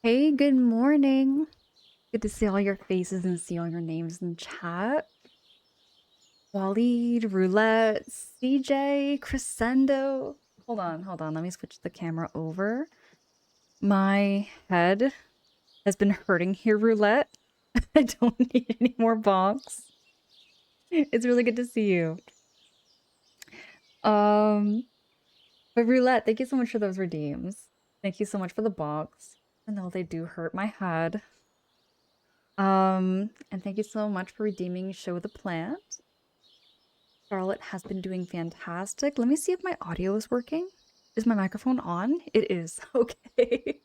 Hey, good morning. Good to see all your faces and see all your names in chat. Waleed, Roulette, CJ, Crescendo. Hold on. Let me switch the camera over. My head has been hurting here, Roulette. I don't need any more bonks. It's really good to see you. Um, but Roulette, thank you so much for those redeems. Thank you so much for the box. I know they do hurt my head. And thank you so much for redeeming Show the Plant. Charlotte has been doing fantastic. Let me see if my audio is working. Is my microphone on? It is. Okay.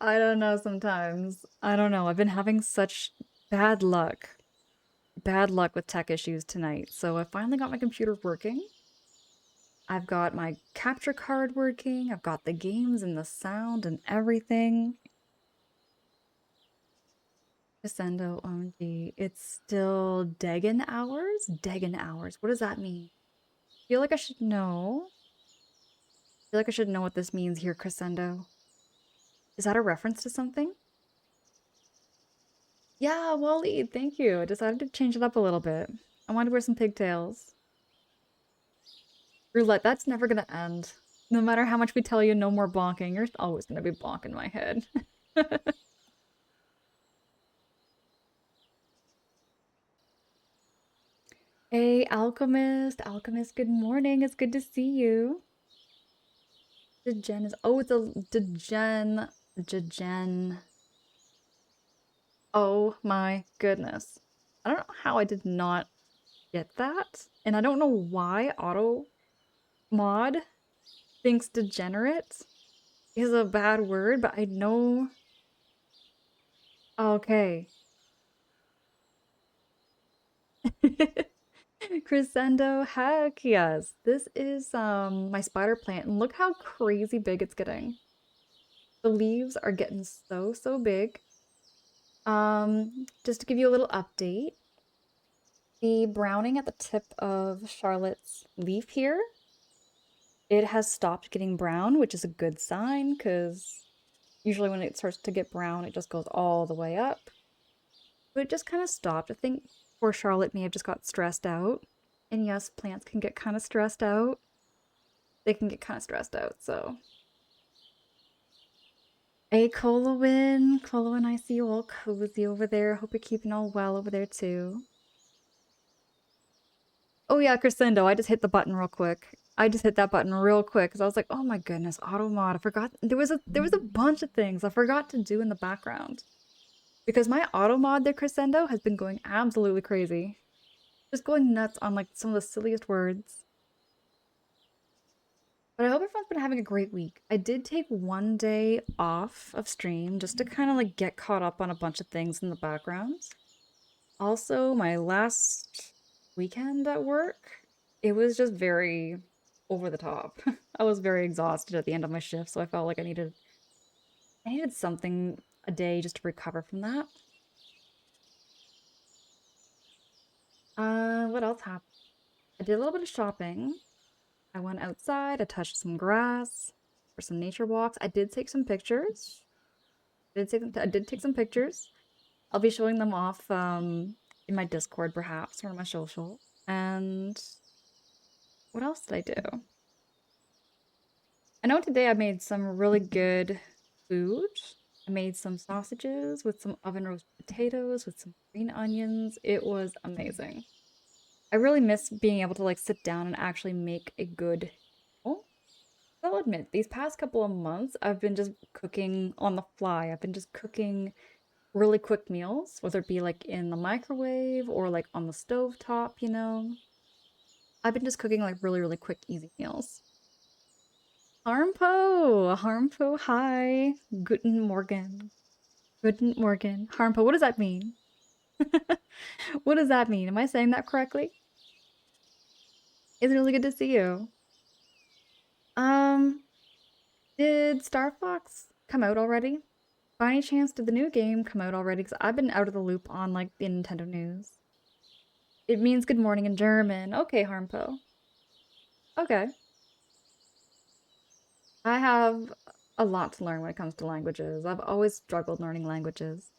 I don't know sometimes. I don't know. I've been having such bad luck. Bad luck with tech issues tonight. So I finally got my computer working. I've got my capture card working. I've got the games and the sound and everything. Ascendo, OMG. It's still Dagon hours? Dagon hours. What does that mean? I feel like I should know. I feel like I should know what this means here, Crescendo. Is that a reference to something? Yeah, Wally, thank you. I decided to change it up a little bit. I wanted to wear some pigtails. Roulette, that's never gonna end. No matter how much we tell you no more bonking, you're always gonna be bonking my head. Hey, Alchemist. Alchemist, good morning. It's good to see you. Degen is... Oh, it's a... Degen... Degen... Oh my goodness. I don't know how I did not get that. And I don't know why auto mod thinks degenerate is a bad word, but I know. Okay. Crescendo, heck yes. This is my spider plant, and look how crazy big it's getting. The leaves are getting so big. Just to give you a little update, the browning at the tip of Charlotte's leaf here, it has stopped getting brown, which is a good sign because usually when it starts to get brown, it just goes all the way up. But it just kind of stopped. I think poor Charlotte may have just got stressed out. And yes, plants can get kind of stressed out. They can get kind of stressed out, so. Hey, Colowin. Colowin, I see you all cozy over there. Hope you're keeping all well over there, too. Oh yeah, Crescendo, I just hit the button real quick. I just hit that button real quick because I was like, oh my goodness, auto mod. I forgot there was a bunch of things I forgot to do in the background. Because my auto mod there, Crescendo, has been going absolutely crazy. Just going nuts on like some of the silliest words. But I hope everyone's been having a great week. I did take one day off of stream just to kind of like get caught up on a bunch of things in the background. Also, my last weekend at work, it was just very over the top. I was very exhausted at the end of my shift, so I felt like I needed something a day just to recover from that. What else happened? I did a little bit of shopping. I went outside, I touched some grass for some nature walks. I did take some pictures. I did take some pictures. I'll be showing them off in my Discord perhaps, or on my social. And what else did I do? I know today I made some really good food. I made some sausages with some oven roast potatoes with some green onions. It was amazing. I really miss being able to like sit down and actually make a good meal. I'll admit, these past couple of months, I've been just cooking on the fly. I've been just cooking really quick meals, whether it be like in the microwave or like on the stove top, you know. I've been just cooking like really quick, easy meals. Harmpo, hi. Guten Morgen. Guten Morgen. Harmpo, what does that mean? What does that mean? Am I saying that correctly? It's really good to see you. Um, did Star Fox come out already? By any chance, did the new game come out already? Because I've been out of the loop on like the Nintendo news. It means good morning in German. Okay, Harmpo. Okay. I have a lot to learn when it comes to languages. I've always struggled learning languages.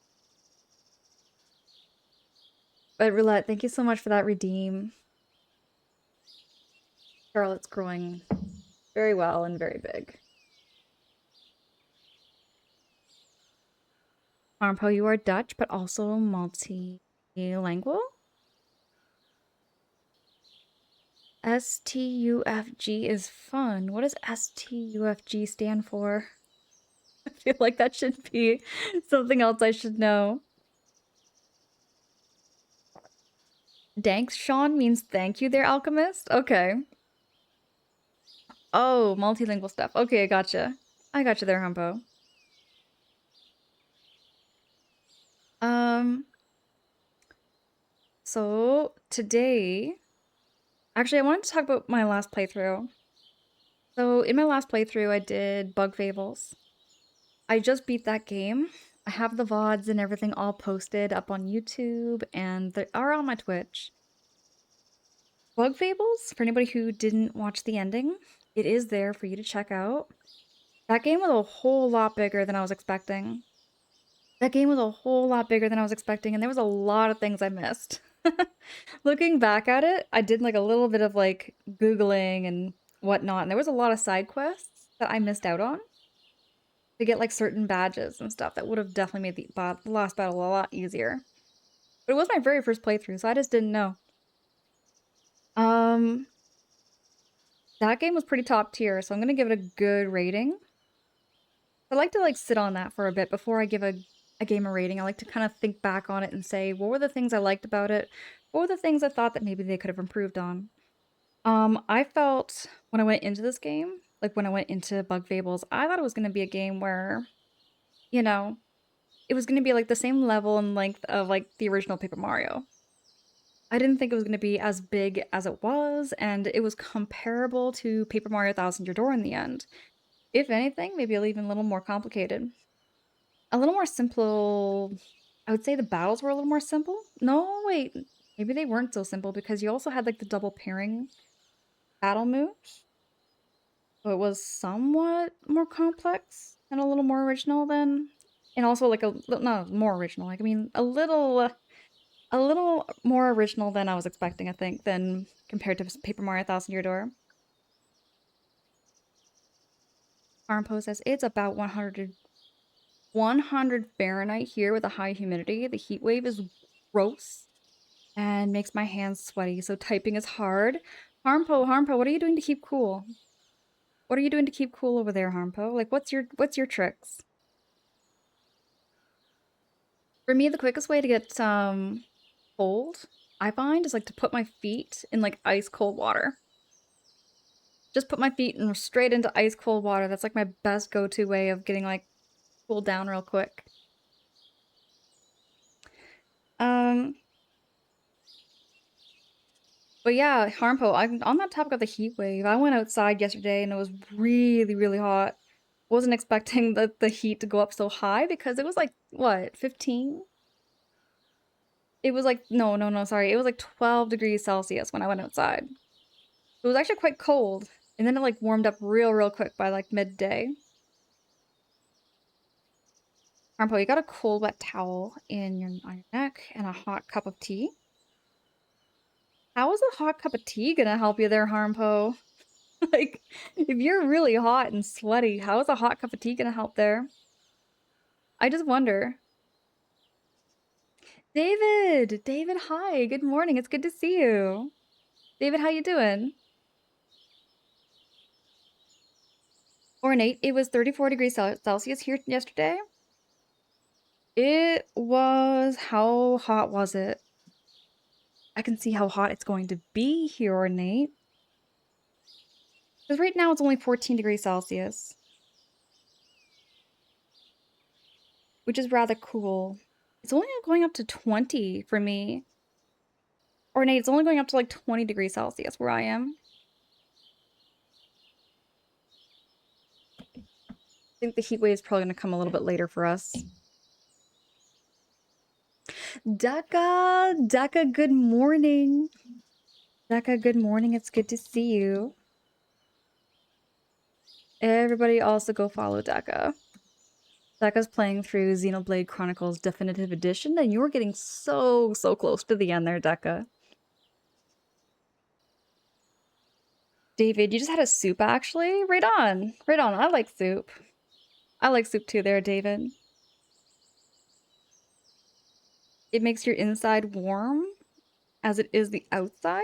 But Roulette, thank you so much for that redeem. Charlotte's growing very well and very big. Armpo, you are Dutch, but also multilingual? STUFG is fun. What does STUFG stand for? I feel like that should be something else I should know. Thanks, Sean means thank you there, alchemist? Okay. Oh, multilingual stuff. Okay, I gotcha. I gotcha there, Humpo. Um, so today, actually, I wanted to talk about my last playthrough. So in my last playthrough, I did Bug Fables. I just beat that game. I have the VODs and everything all posted up on YouTube, and they are on my Twitch. Bug Fables, for anybody who didn't watch the ending, it is there for you to check out. That game was a whole lot bigger than I was expecting. That game was a whole lot bigger than I was expecting, and there was a lot of things I missed. Looking back at it, I did like a little bit of like Googling and whatnot, and there was a lot of side quests that I missed out on to get like certain badges and stuff that would have definitely made the last battle a lot easier. But it was my very first playthrough, so I just didn't know. Um, that game was pretty top tier, so I'm gonna give it a good rating. I like to like sit on that for a bit before I give a game a rating. I like to kind of think back on it and say, what were the things I liked about it? What were the things I thought that maybe they could have improved on? I felt when I went into this game, like when I went into Bug Fables, I thought it was going to be a game where, you know, it was going to be like the same level and length of like the original Paper Mario. I didn't think it was going to be as big as it was, and it was comparable to Paper Mario Thousand Year Door in the end. If anything, maybe even a little more complicated. A little more simple. I would say the battles were a little more simple. No, wait. Maybe they weren't so simple because you also had like the double pairing battle moves. So it was somewhat more complex and a little more original than, and also like not more original. Like I mean, a little more original than I was expecting. I think than compared to Paper Mario Thousand Year Door. Armpo says it's about 100 Fahrenheit here with a high humidity. The heat wave is gross and makes my hands sweaty, so typing is hard. Harmpo, what are you doing to keep cool? What are you doing to keep cool over there, Harmpo? Like, what's your tricks? For me, the quickest way to get cold, I find, is like to put my feet in like ice cold water. Just put my feet in straight into ice cold water. That's like my best go-to way of getting like cooled down real quick. But yeah, Harmpo, I'm on that topic of the heat wave. I went outside yesterday and it was really, really hot. Wasn't expecting the heat to go up so high because it was like, what, 15? It was like, no, sorry. It was like 12 degrees Celsius when I went outside. It was actually quite cold. And then it like warmed up real quick by like midday. Harmpo, you got a cold, wet towel on your neck and a hot cup of tea. How is a hot cup of tea gonna help you there, Harmpo? Like, if you're really hot and sweaty, how is a hot cup of tea gonna help there? I just wonder. David, hi, good morning. It's good to see you. David, how you doing? Ornate, it was 34 degrees Celsius here yesterday. It was, how hot was it? I can see how hot it's going to be here, Ornate. Because right now it's only 14 degrees Celsius. Which is rather cool. It's only going up to 20 for me. Ornate, it's only going up to like 20 degrees Celsius where I am. I think the heat wave is probably going to come a little bit later for us. Daka, good morning. Daka, good morning. It's good to see you. Everybody also go follow Deka. Deka's playing through Xenoblade Chronicles Definitive Edition, and you're getting so close to the end there, Deka. David, you just had a soup, actually? Right on. Right on. I like soup. I like soup too there, David. It makes your inside warm as it is the outside.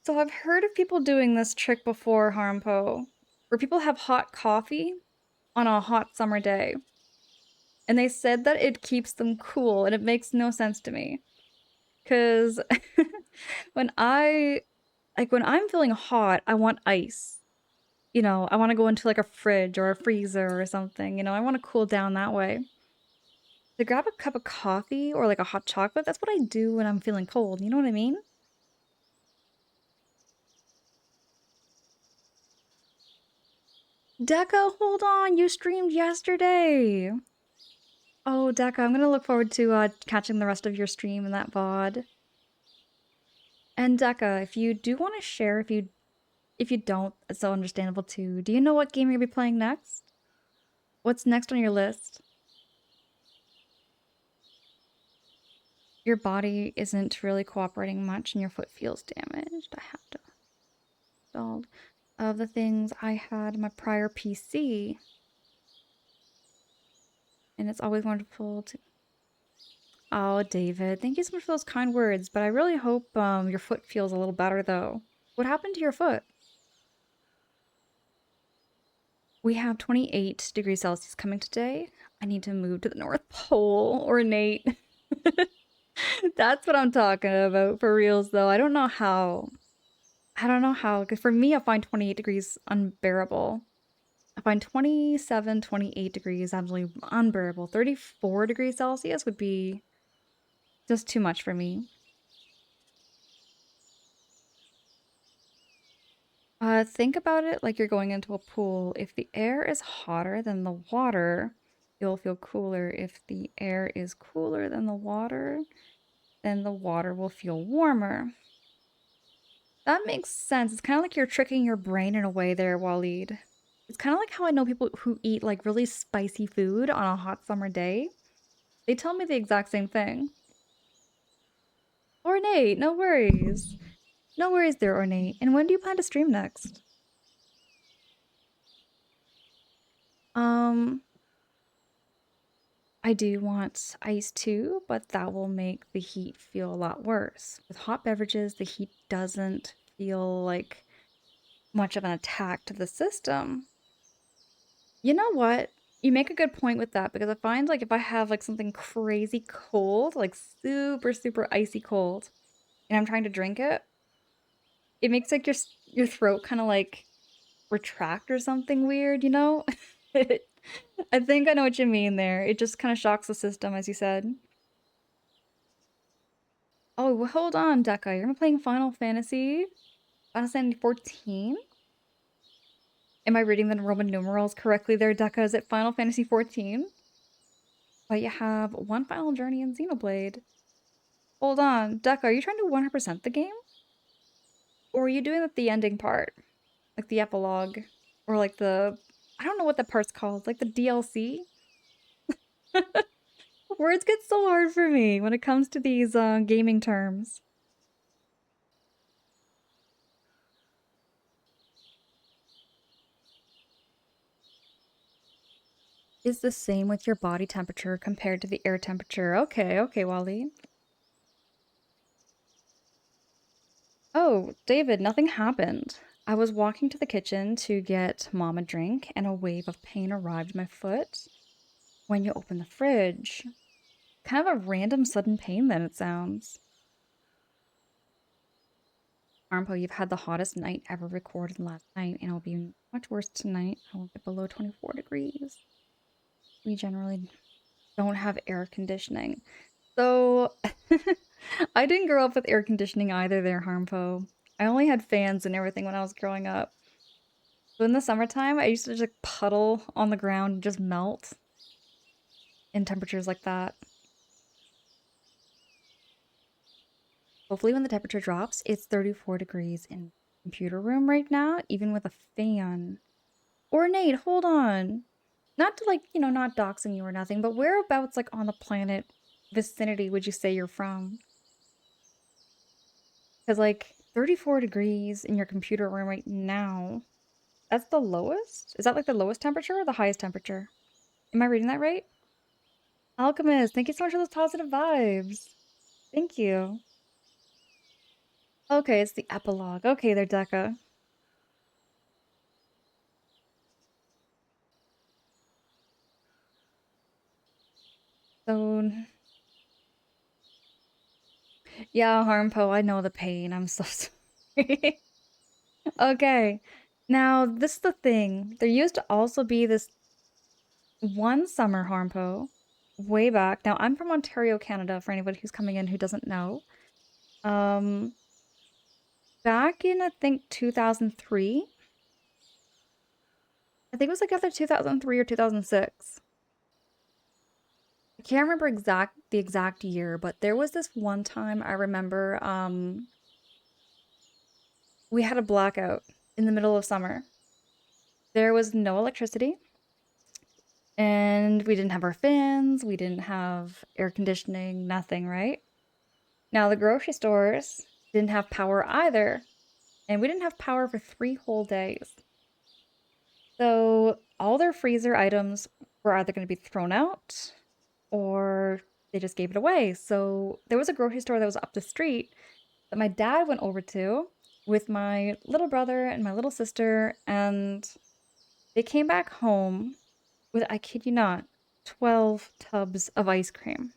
So I've heard of people doing this trick before, Harmpo, where people have hot coffee on a hot summer day. And they said that it keeps them cool, and it makes no sense to me. Cause when when I'm feeling hot, I want ice. You know, I want to go into like a fridge or a freezer or something. You know, I want to cool down that way. To grab a cup of coffee or like a hot chocolate, that's what I do when I'm feeling cold. You know what I mean? Deca, hold on. You streamed yesterday. Oh, Deca, I'm gonna look forward to catching the rest of your stream in that VOD. And Deca, if you do want to share, if you don't, it's so understandable too. Do you know what game you'll be playing next? What's next on your list? Your body isn't really cooperating much and your foot feels damaged. I have to install of the things I had in my prior PC. And it's always wonderful to. Oh, David, thank you so much for those kind words, but I really hope your foot feels a little better though. What happened to your foot? We have 28 degrees Celsius coming today. I need to move to the North Pole, ornate. That's what I'm talking about for reals though. I don't know how. I don't know how, because for me, I find 28 degrees unbearable. I find 27, 28 degrees absolutely unbearable. 34 degrees Celsius would be just too much for me. Think about it like you're going into a pool. If the air is hotter than the water, you'll feel cooler. If the air is cooler than the water, then the water will feel warmer. That makes sense. It's kind of like you're tricking your brain in a way there, Waleed. It's kind of like how I know people who eat like really spicy food on a hot summer day. They tell me the exact same thing. Ornate, no worries. No worries there, Ornate. And when do you plan to stream next? Um, I do want ice too, but that will make the heat feel a lot worse. With hot beverages, the heat doesn't feel like much of an attack to the system. You know what? You make a good point with that because I find like if I have like something crazy cold, like super icy cold, and I'm trying to drink it, it makes like your throat kind of like retract or something weird, you know? I think I know what you mean there. It just kind of shocks the system, as you said. Oh, well, hold on, Deca. You're playing Final Fantasy 14? Am I reading the Roman numerals correctly there, Deca? Is it Final Fantasy 14? But you have one final journey in Xenoblade. Hold on, Deca, are you trying to 100% the game? Or are you doing the ending part? Like the epilogue? Or like the... I don't know what that part's called. Like the DLC? Words get so hard for me when it comes to these gaming terms. Is the same with your body temperature compared to the air temperature. Okay, Wally. Oh, David, nothing happened. I was walking to the kitchen to get Mom a drink, and a wave of pain arrived at my foot. When you open the fridge, kind of a random sudden pain then it sounds. Armpo, you've had the hottest night ever recorded last night, and it'll be much worse tonight. I won't get below 24 degrees. We generally don't have air conditioning. So, I didn't grow up with air conditioning either there, Harmpo. I only had fans and everything when I was growing up. So in the summertime, I used to just like puddle on the ground and just melt in temperatures like that. Hopefully when the temperature drops, it's 34 degrees in the computer room right now, even with a fan. Or Nate, hold on. Not to like, not doxing you or nothing, but whereabouts like on the planet vicinity would you say you're from? Because like 34 degrees in your computer room right now, that's the lowest? Is that like the lowest temperature or the highest temperature? Am I reading that right? Alchemist, thank you so much for those positive vibes. Thank you. Okay, it's the epilogue. Okay, there, Deca. So, yeah, Harmpo, I know the pain. I'm so sorry. Okay, now this is the thing. There used to also be this one summer Harmpo way back. Now, I'm from Ontario, Canada, for anybody who's coming in who doesn't know. Um, Back in, I think, 2003. I think it was like either 2003 or 2006. I can't remember the exact year, but there was this one time I remember we had a blackout in the middle of summer. There was no electricity and we didn't have our fans, we didn't have air conditioning, nothing, right? Now the grocery stores didn't have power either, and we didn't have power for 3 whole days. So all their freezer items were either going to be thrown out or they just gave it away. So there was a grocery store that was up the street that my dad went over to with my little brother and my little sister, and they came back home with, I kid you not, 12 tubs of ice cream.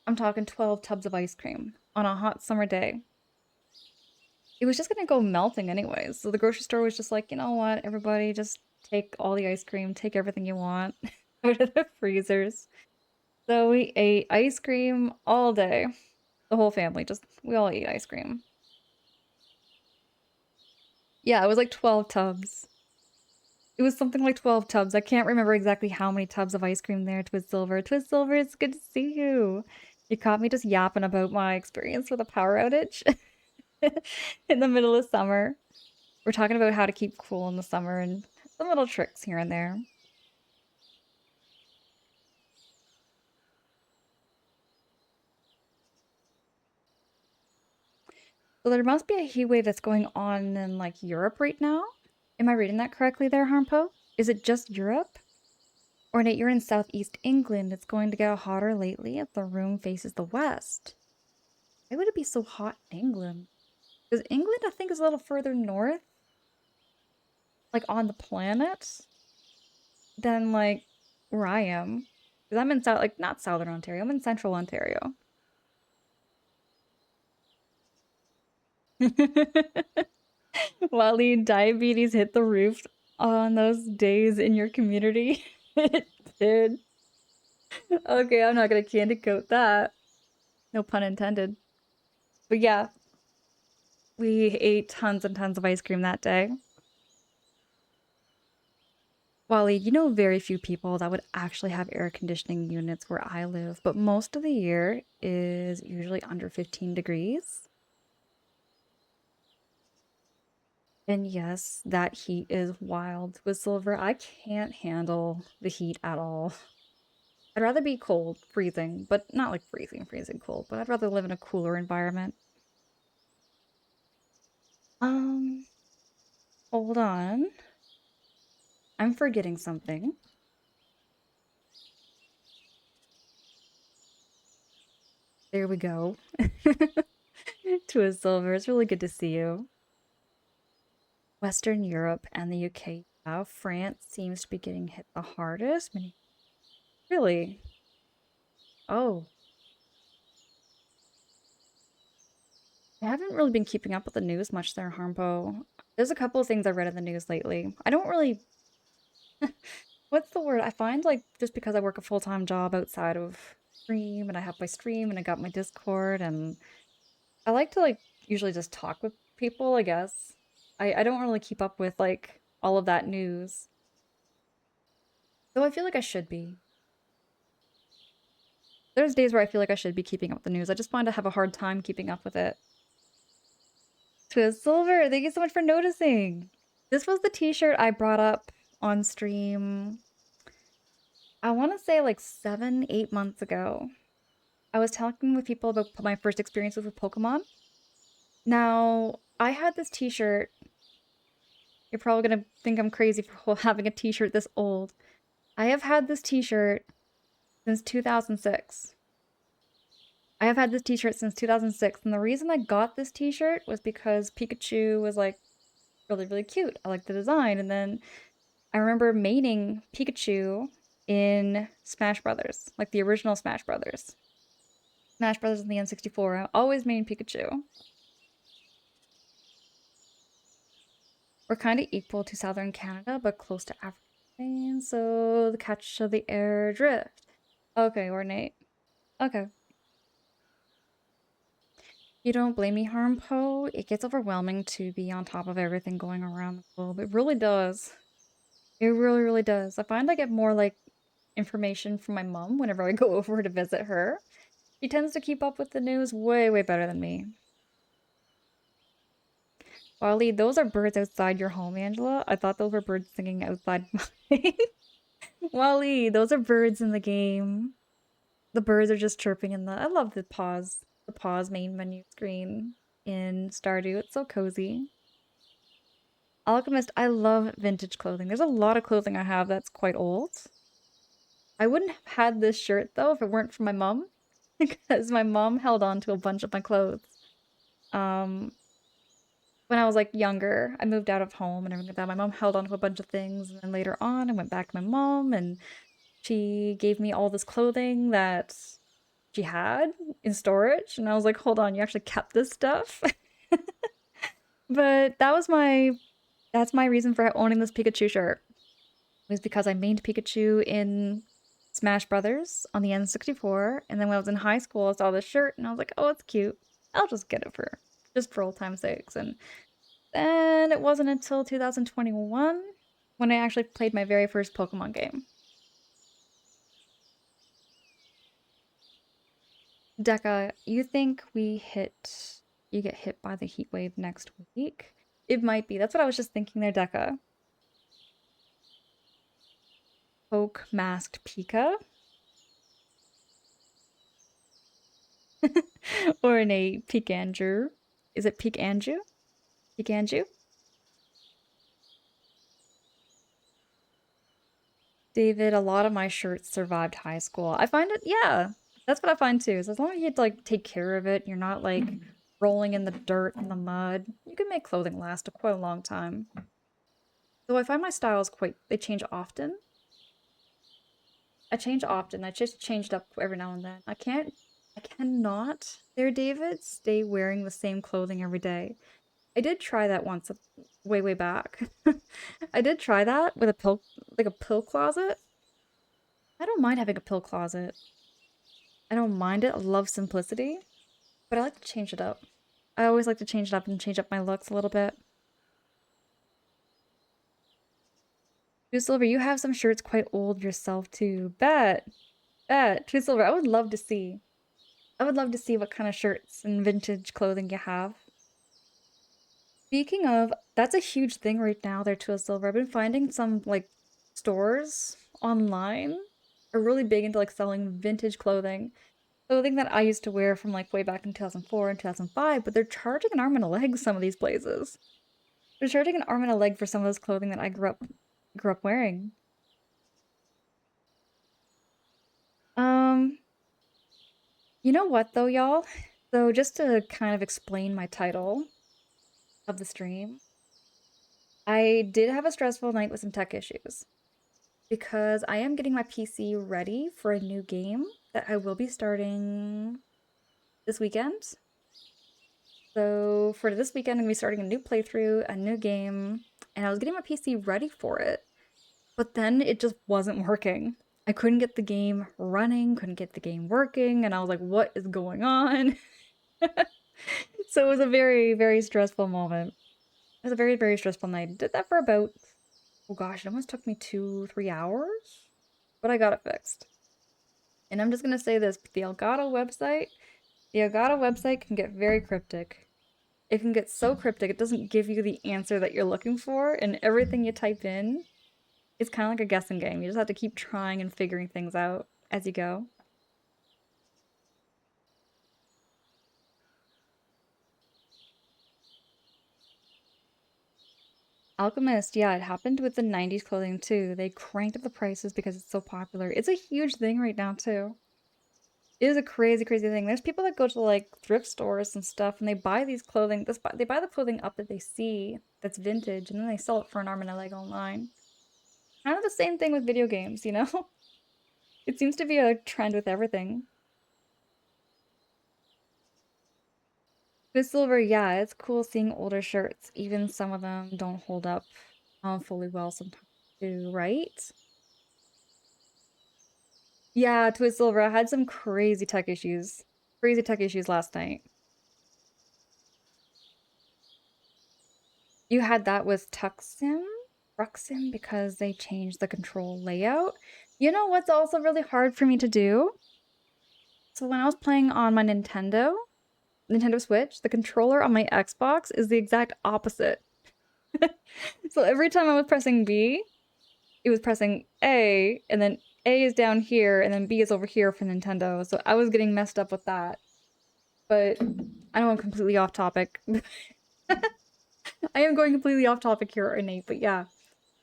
I'm talking 12 tubs of ice cream on a hot summer day. It was just gonna go melting anyways. So the grocery store was just like, you know what, everybody just take all the ice cream, take everything you want out of the freezers. So we ate ice cream all day. The whole family, just we all ate ice cream. Yeah, it was like 12 tubs. It was something like 12 tubs. I can't remember exactly how many tubs of ice cream there, Twist Silver. Twist Silver, it's good to see you. You caught me just yapping about my experience with a power outage in the middle of summer. We're talking about how to keep cool in the summer and some little tricks here and there. So there must be a heat wave that's going on in like Europe right now. Am I reading that correctly there, Harmpo? Is it just Europe? Or Nate, you're in southeast England. It's going to get hotter lately if the room faces the west. Why would it be so hot in England? Because England, I think, is a little further north, like on the planet, than like where I am. Because I'm in like not southern Ontario, I'm in central Ontario. Wally, diabetes hit the roof on those days in your community. It did. Okay, I'm not gonna candy coat that. No pun intended. But yeah, we ate tons and tons of ice cream that day. Wally, you know very few people that would actually have air conditioning units where I live, but most of the year is usually under 15 degrees. And yes, that heat is wild with Silver. I can't handle the heat at all. I'd rather be cold, freezing, but not like freezing, freezing cold, but I'd rather live in a cooler environment. Um, Hold on. I'm forgetting something. There we go. To a Silver, it's really good to see you. Western Europe and the UK. Now France seems to be getting hit the hardest. Really? Oh, I haven't really been keeping up with the news much there, Harmpo. There's a couple of things I've read in the news lately. I don't really, what's the word? I find like just because I work a full-time job outside of stream and I have my stream and I got my Discord and I like to like usually just talk with people, I guess. I don't really keep up with like all of that news. Though I feel like I should be. There's days where I feel like I should be keeping up with the news. I just find I have a hard time keeping up with it. Twist Silver, thank you so much for noticing. This was the t-shirt I brought up on stream, I want to say like 7, 8 months ago. I was talking with people about my first experiences with Pokemon. Now, I had this t-shirt. You're probably gonna think I'm crazy for having a t-shirt this old. I have had this t-shirt since 2006. I have had this t-shirt since 2006, and the reason I got this t-shirt was because Pikachu was like really, really cute. I liked the design, and then I remember maining Pikachu in Smash Brothers, like the original Smash Brothers. Smash Brothers in the N64. I always mained Pikachu. We're kind of equal to Southern Canada, but close to Africa. So the catch of the air drift. Okay, ornate. Okay. You don't blame me, Harmpo. It gets overwhelming to be on top of everything going around the globe. It really does. It really, really does. I find I get more like information from my mom whenever I go over to visit her. She tends to keep up with the news way, way better than me. Wally, those are birds outside your home, Angela. I thought those were birds singing outside mine. Wally, those are birds in the game. The birds are just chirping in the. I love the pause main menu screen in Stardew. It's so cozy. Alchemist, I love vintage clothing. There's a lot of clothing I have that's quite old. I wouldn't have had this shirt though if it weren't for my mom, because my mom held on to a bunch of my clothes. Um, when I was like younger, I moved out of home and everything like that. My mom held on to a bunch of things, and then later on, I went back to my mom, and she gave me all this clothing that she had in storage, and I was like, "Hold on, you actually kept this stuff?" But that's my reason for owning this Pikachu shirt. Was because I mained Pikachu in Smash Brothers on the N64, and then when I was in high school, I saw this shirt, and I was like, "Oh, it's cute. I'll just get it for just for old time's sakes." And then it wasn't until 2021 when I actually played my very first Pokemon game. Deca, you think you get hit by the heat wave next week? It might be. That's what I was just thinking there, Deca. Poke masked Pika? Or in a Pikandrew? Is it Pikandrew? Pikandrew? David, a lot of my shirts survived high school. I find it, yeah, that's what I find too. Is as long as you like take care of it, you're not like rolling in the dirt and the mud. You can make clothing last quite a long time. Though I find my styles they change often. I change often. I just changed up every now and then. I cannot, there, David, stay wearing the same clothing every day. I did try that once, way, way back. I did try that with like a pill closet. I don't mind having a pill closet. I don't mind it. I love simplicity, but I like to change it up. I always like to change it up and change up my looks a little bit. True Silver, you have some shirts quite old yourself too. Bet. True Silver, I would love to see. I would love to see what kind of shirts and vintage clothing you have. Speaking of, that's a huge thing right now there, True Silver. I've been finding some like stores online are really big into like selling vintage clothing. Clothing that I used to wear from like way back in 2004 and 2005, but they're charging an arm and a leg some of these places. They're charging an arm and a leg for some of this clothing that I grew up wearing. Um, you know what though, y'all? So just to kind of explain my title of the stream, I did have a stressful night with some tech issues because I am getting my PC ready for a new game that I will be starting this weekend. So for this weekend, I'm gonna be starting a new playthrough, a new game, and I was getting my PC ready for it, but then it just wasn't working. I couldn't get the game running, couldn't get the game working, and I was like, what is going on? So it was a very, very stressful moment. It was a very, very stressful night. I did that for about, oh gosh, it almost took me 2, 3 hours, but I got it fixed. And I'm just gonna say this, the Elgato website can get very cryptic. it can get so cryptic, it doesn't give you the answer that you're looking for, and everything you type in is kind of like a guessing game. You just have to keep trying and figuring things out as you go. Alchemist, yeah, it happened with the 90s clothing too. They cranked up the prices because it's so popular. It's a huge thing right now too. It is a crazy, crazy thing. There's people that go to like thrift stores and stuff and they buy these clothing. They buy the clothing up that they see that's vintage and then they sell it for an arm and a leg online. Kind of the same thing with video games, you know? It seems to be a trend with everything. With silver, yeah, it's cool seeing older shirts. Even some of them don't hold up fully well sometimes too, right? Yeah, Twist Silver, I had some crazy tech issues. Crazy tech issues last night. You had that with Tuxim? Ruxim because they changed the control layout. You know what's also really hard for me to do? So when I was playing on my Nintendo Switch, the controller on my Xbox is the exact opposite. So every time I was pressing B, it was pressing A, and then A is down here, and then B is over here for Nintendo. So I was getting messed up with that. But I know I'm completely off topic. I am going completely off topic here, Nate, but yeah.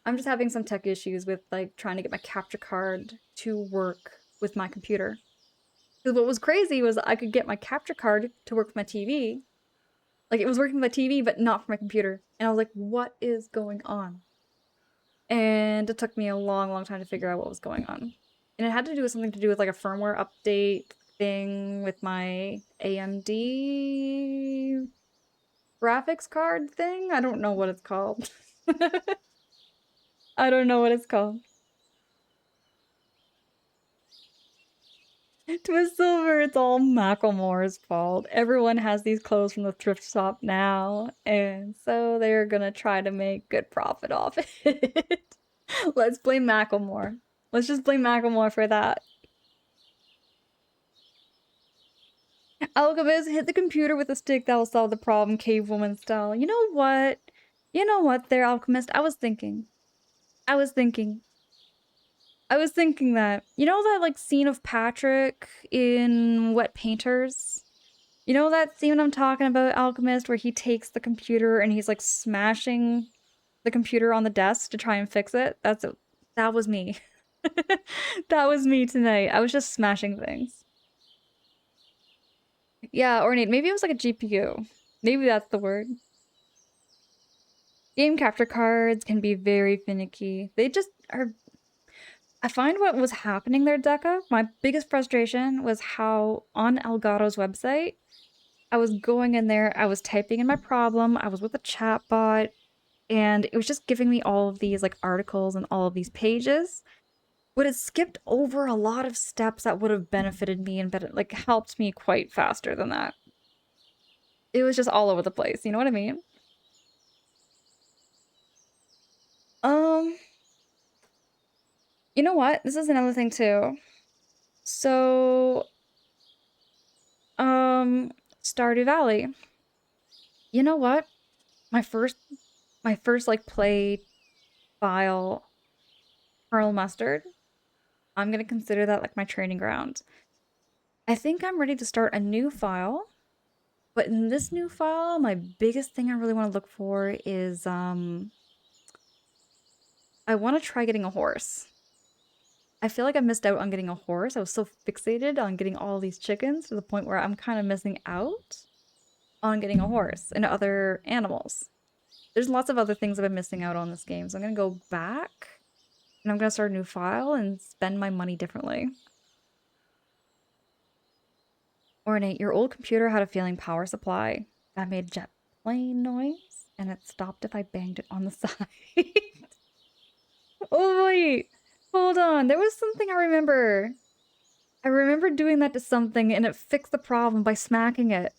I'm just having some tech issues with like trying to get my capture card to work with my computer. Because what was crazy was I could get my capture card to work with my TV. Like it was working with my TV, but not for my computer. And I was like, what is going on? And it took me a long, long time to figure out what was going on. And it had to do with something to do with like a firmware update thing with my AMD graphics card thing. I don't know what it's called. I don't know what it's called. Twist Silver, it's all Macklemore's fault. Everyone has these clothes from the thrift shop now, and so they're gonna try to make good profit off it. Let's blame Macklemore. Let's just blame Macklemore for that. Alchemist, hit the computer with a stick that will solve the problem, cavewoman style. You know what? You know what there, Alchemist? I was thinking. I was thinking. I was thinking that. You know that like scene of Patrick in Wet Painters? You know that scene I'm talking about, Alchemist, where he takes the computer and he's like smashing the computer on the desk to try and fix it? That was me. That was me tonight. I was just smashing things. Yeah, ornate. Maybe it was like a GPU. Maybe that's the word. Game capture cards can be very finicky. They just are. I find what was happening there, Deca. My biggest frustration was how on Elgato's website, I was going in there, I was typing in my problem, I was with a chatbot, and it was just giving me all of these like articles and all of these pages. But it skipped over a lot of steps that would have benefited me and like helped me quite faster than that. It was just all over the place, you know what I mean? Um, you know what? This is another thing too. So, um, Stardew Valley. You know what? My first like play file Colonel Mustard. I'm gonna consider that like my training ground. I think I'm ready to start a new file, but in this new file, my biggest thing I really want to look for is I want to try getting a horse. I feel like I missed out on getting a horse. I was so fixated on getting all these chickens to the point where I'm kind of missing out on getting a horse and other animals. There's lots of other things I've been missing out on this game, so I'm gonna go back and I'm gonna start a new file and spend my money differently. Ornate, your old computer had a failing power supply that made jet plane noise, and it stopped if I banged it on the side. Oh wait, hold on. There was something I remember. I remember doing that to something and it fixed the problem by smacking it.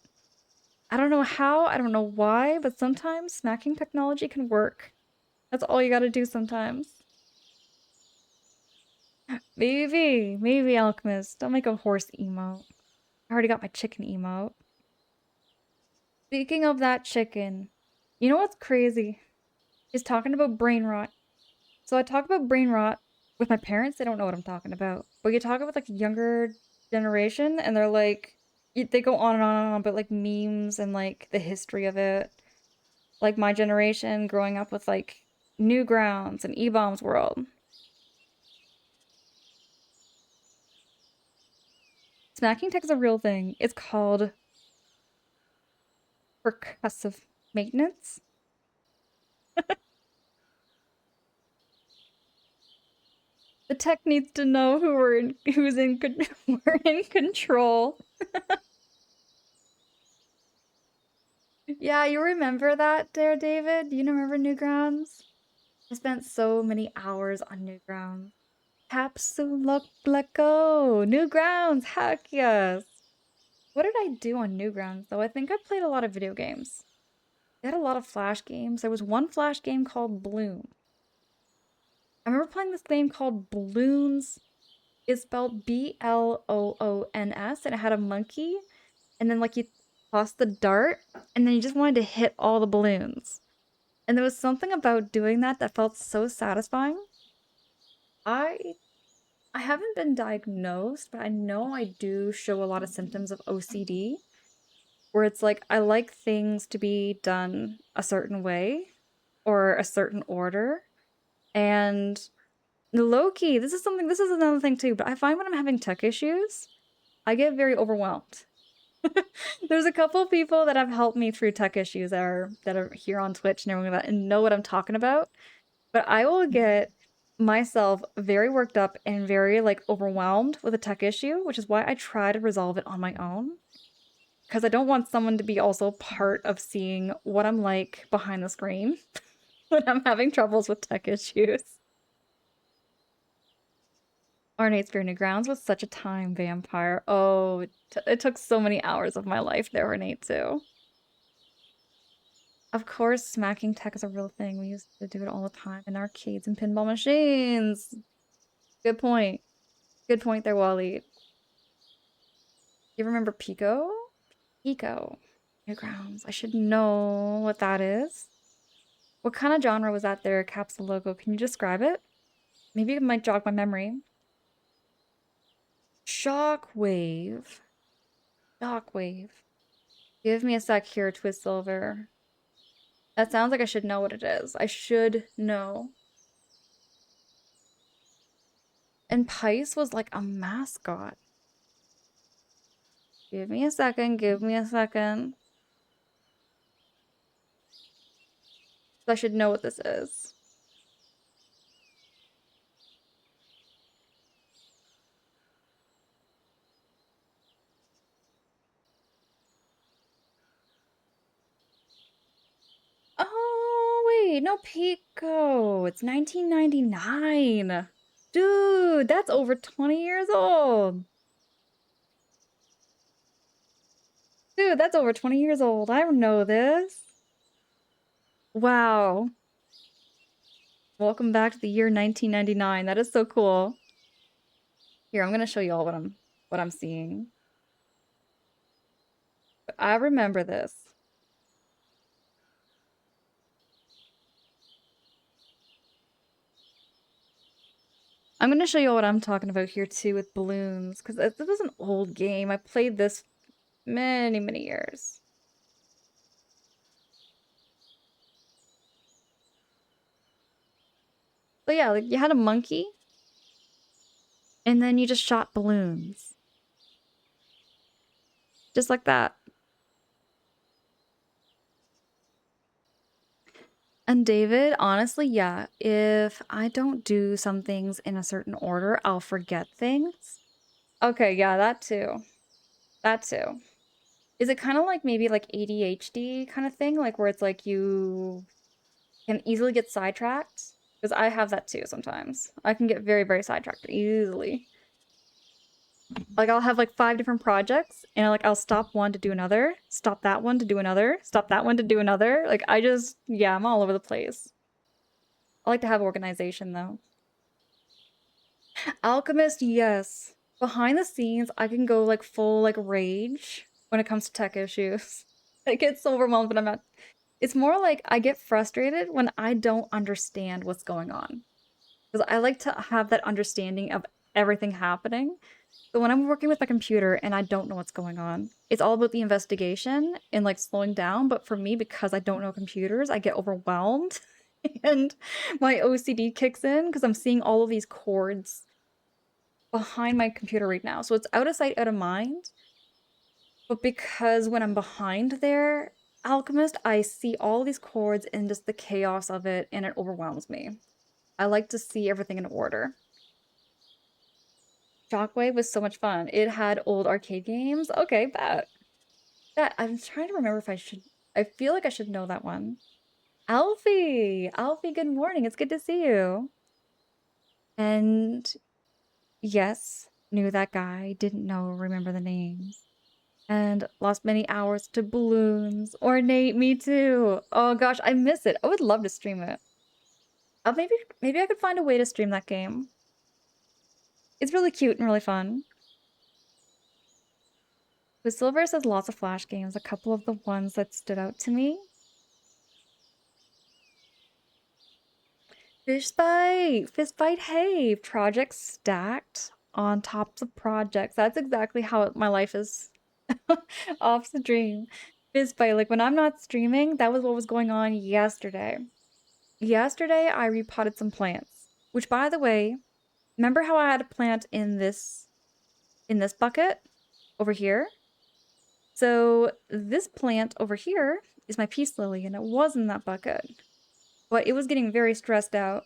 I don't know how, I don't know why, but sometimes smacking technology can work. That's all you gotta do sometimes. Maybe Alchemist. Don't make a horse emote. I already got my chicken emote. Speaking of that chicken, you know what's crazy? Is talking about brain rot. So I talk about brain rot with my parents, they don't know what I'm talking about. But you talk about like the younger generation and they're like they go on and on and on about like memes and like the history of it. Like my generation growing up with like Newgrounds and E-Bombs World. Smacking tech is a real thing. It's called percussive maintenance. The tech needs to know we're in control. Yeah, you remember that there, David? You remember Newgrounds? I spent so many hours on Newgrounds. Capsulaco! Newgrounds! Heck yes! What did I do on Newgrounds, though? I think I played a lot of video games. They had a lot of Flash games. There was one Flash game called Bloom. I remember playing this game called Bloons. It's spelled Bloons, and it had a monkey, and then like you toss the dart, and then you just wanted to hit all the balloons. And there was something about doing that that felt so satisfying. I I haven't been diagnosed, but I know I do show a lot of symptoms of OCD, where it's like I like things to be done a certain way or a certain order. And low key, this is another thing too, but I find when I'm having tech issues, I get very overwhelmed. There's a couple people that have helped me through tech issues that are here on Twitch and everything like that and know what I'm talking about. But I will get myself very worked up and very like overwhelmed with a tech issue, which is why I try to resolve it on my own. Because I don't want someone to be also part of seeing what I'm like behind the screen when I'm having troubles with tech issues. Ornate's Fear Grounds was such a time vampire. Oh, it took so many hours of my life there, Ornate, too. Of course, smacking tech is a real thing. We used to do it all the time in arcades and pinball machines. Good point. Good point there, Wally. You remember Pico? Pico. Newgrounds. I should know what that is. What kind of genre was that there, Capsule logo? Can you describe it? Maybe it might jog my memory. Shockwave. Shockwave. Give me a sec here, Twist Silver. That sounds like I should know what it is. I should know. And Pice was like a mascot. Give me a second. Give me a second. I should know what this is. Oh, wait. No, Pico. It's 1999. Dude, that's over 20 years old. Dude, that's over 20 years old. I don't know this. Wow. Welcome back to the year 1999. That is so cool. Here, I'm gonna show you all what I'm seeing. But I remember this. I'm gonna show you what I'm talking about here too with balloons, because this was an old game. I played this many, many years. But yeah, like you had a monkey, and then you just shot balloons. Just like that. And David, honestly, yeah, if I don't do some things in a certain order, I'll forget things. Okay, yeah, that too. That too. Is it kind of like maybe like ADHD kind of thing? Like where it's like you can easily get sidetracked? Because I have that too sometimes. I can get very, very sidetracked easily. Like I'll have like 5 different projects and I'll stop one to do another, stop that one to do another, stop that one to do another. Like I just, yeah, I'm all over the place. I like to have organization though. Alchemist, yes. Behind the scenes, I can go like full like rage when it comes to tech issues. I get so overwhelmed, but I'm not. It's more like I get frustrated when I don't understand what's going on. Because I like to have that understanding of everything happening. So when I'm working with my computer and I don't know what's going on, it's all about the investigation and like slowing down. But for me, because I don't know computers, I get overwhelmed and my OCD kicks in because I'm seeing all of these cords behind my computer right now. So it's out of sight, out of mind. But because when I'm behind there, Alchemist, I see all these cords and just the chaos of it and it overwhelms me. I like to see everything in order. Shockwave was so much fun. It had old arcade games. Okay, that I'm trying to remember if I should. I feel like I should know that one. Alfie, Alfie, good morning. It's good to see you. And yes, knew that guy. Didn't know, remember the names. And lost many hours to balloons. Ornate, me too. Oh gosh, I miss it. I would love to stream it. Maybe I could find a way to stream that game. It's really cute and really fun. With Silver says lots of Flash games, a couple of the ones that stood out to me. Fist fight, hey! Projects stacked on tops of projects. That's exactly how my life is off the dream. Fist fight, like when I'm not streaming, that was what was going on yesterday. Yesterday, I repotted some plants, which by the way, remember how I had a plant in this bucket over here? So this plant over here is my peace lily, and it was in that bucket. But it was getting very stressed out.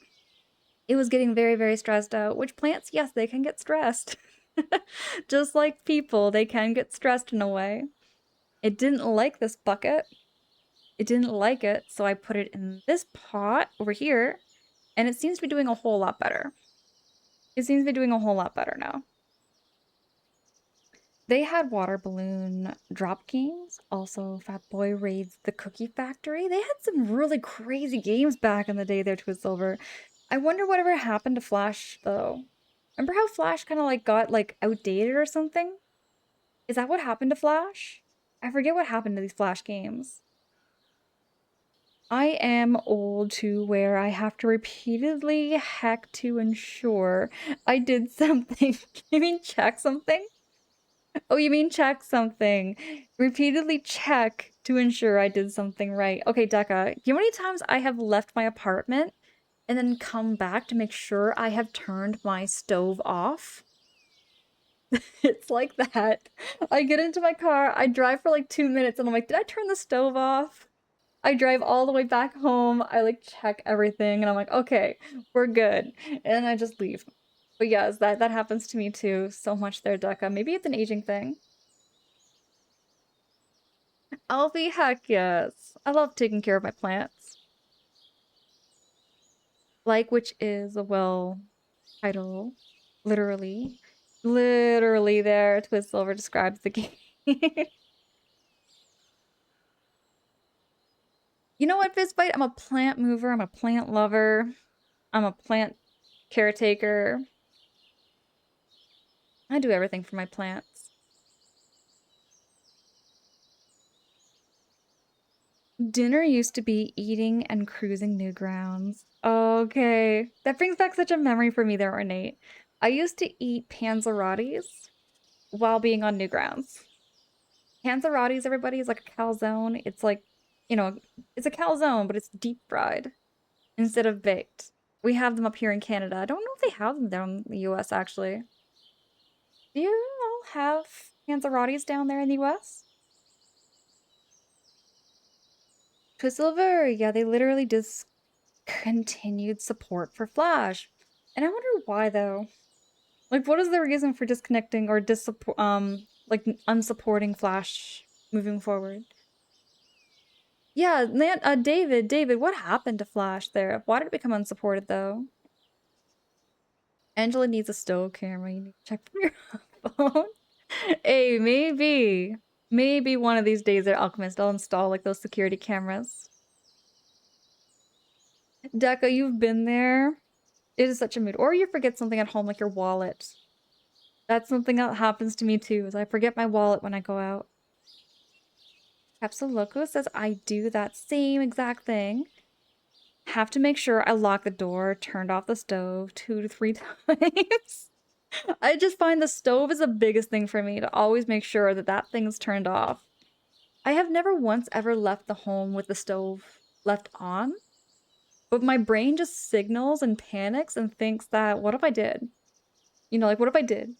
It was getting very, very stressed out, which plants, yes, they can get stressed. Just like people, they can get stressed in a way. It didn't like this bucket. It didn't like it, so I put it in this pot over here, and it seems to be doing a whole lot better. It seems to be doing a whole lot better now. They had water balloon drop games, also Fat Boy Raids the Cookie Factory. They had some really crazy games back in the day there, Twist Silver. I wonder whatever happened to Flash, though. Remember how Flash kind of like got like outdated or something? Is that what happened to Flash? I forget what happened to these Flash games. I am old to where I have to repeatedly hack to ensure I did something. You mean check something? Oh, you mean check something. Repeatedly check to ensure I did something right. Okay, Decca, you know how many times I have left my apartment and then come back to make sure I have turned my stove off? It's like that. I get into my car, I drive for like 2 minutes, and I'm like, did I turn the stove off? I drive all the way back home, I like check everything, and I'm like, okay, we're good. And I just leave. But yes, that happens to me too, so much there, Decca. Maybe it's an aging thing. Alfie, heck yes. I love taking care of my plants. Like which is a well title. Literally. Literally there, Twist Silver describes the game. You know what, Fistbite? I'm a plant mover, I'm a plant lover, I'm a plant caretaker. I do everything for my plants. Dinner used to be eating and cruising Newgrounds. Okay. That brings back such a memory for me there, Ornate. I used to eat panzerottis while being on Newgrounds. Panzerottis, everybody, is like a calzone. It's like, you know, it's a calzone, but it's deep fried instead of baked. We have them up here in Canada. I don't know if they have them down in the US actually. Do you all have panzerottis down there in the US? Quicksilver, yeah, they literally discontinued support for Flash. And I wonder why though. Like, what is the reason for disconnecting or like unsupporting Flash moving forward? Yeah, David, what happened to Flash there? Why did it become unsupported though? Angela needs a still camera. You need to check from your phone. Hey, maybe one of these days at Alchemist, I'll install like those security cameras. Deca, you've been there. It is such a mood. Or you forget something at home, like your wallet. That's something that happens to me too, is I forget my wallet when I go out. Capsule says I do that same exact thing. Have to make sure I lock the door, turned off the stove 2 to 3 times. I just find the stove is the biggest thing for me to always make sure that that thing's turned off. I have never once ever left the home with the stove left on, but my brain just signals and panics and thinks that, what if I did? You know, like, what if I did?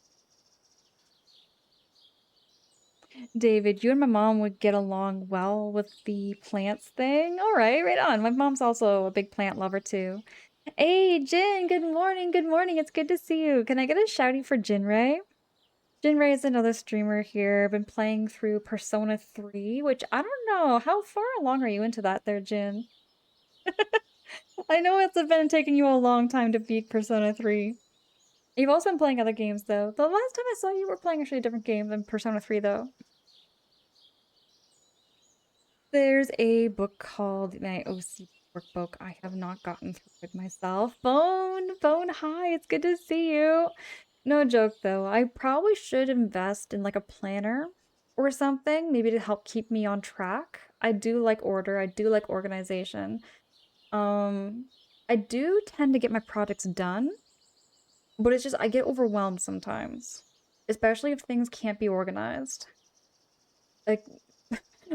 David, you and my mom would get along well with the plants thing. All right, right on. My mom's also a big plant lover too. Hey, Jin, good morning. Good morning. It's good to see you. Can I get a shouty for Jinray? Jinray is another streamer here. I've been playing through Persona 3, which I don't know. How far along are you into that there, Jin? I know it's been taking you a long time to beat Persona 3. You've also been playing other games, though. The last time I saw you were playing actually a different game than Persona 3, though. There's a book called my OC workbook. I have not gotten through it myself. Bone, hi, it's good to see you. No joke though, I probably should invest in like a planner or something, maybe to help keep me on track. I do like order, I do like organization. Um, I do tend to get my projects done, but it's just I get overwhelmed sometimes, especially if things can't be organized. Like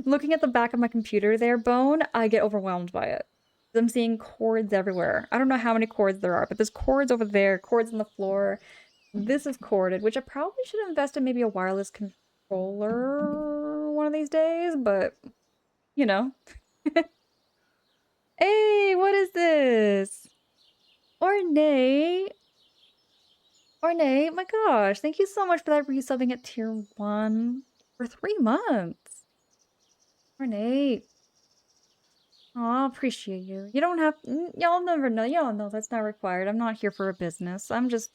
looking at the back of my computer there, Bone, I get overwhelmed by it. I'm seeing cords everywhere. I don't know how many cords there are, but there's cords over there, cords on the floor. This is corded, which I probably should invest in maybe a wireless controller one of these days, but you know. Hey, what is this? Ornate. Ornate, my gosh, thank you so much for that resubbing at tier 1 for 3 months. Ornate. Aw, appreciate you. You don't have, y'all never know. Y'all know that's not required. I'm not here for a business. I'm just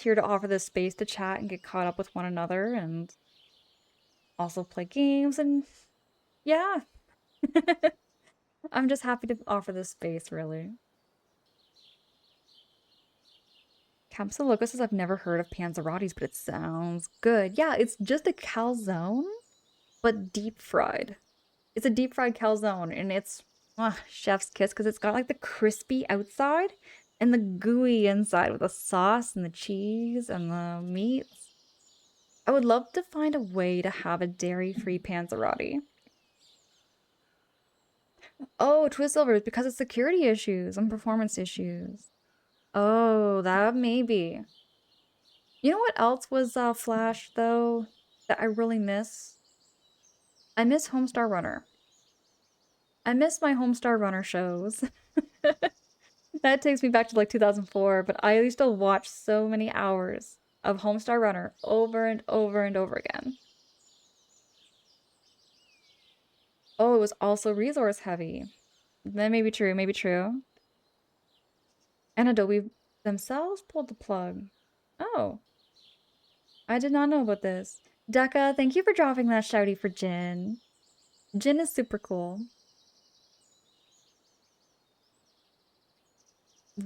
here to offer this space to chat and get caught up with one another and also play games and yeah. I'm just happy to offer this space, really. Capsulocus says I've never heard of panzerottis, but it sounds good. Yeah, it's just a calzone, but deep fried. It's a deep fried calzone, and it's chef's kiss because it's got like the crispy outside and the gooey inside with the sauce and the cheese and the meats. I would love to find a way to have a dairy-free panzerotti. Oh, Twizzlers because of security issues and performance issues. Oh, that maybe. You know what else was Flash though that I really miss? I miss Homestar Runner. I miss my Homestar Runner shows. That takes me back to like 2004, but I used to watch so many hours of Homestar Runner over and over and over again. Oh, it was also resource heavy. That may be true, maybe true. And Adobe themselves pulled the plug. Oh, I did not know about this. Decca, thank you for dropping that shouty for Jin. Jin is super cool.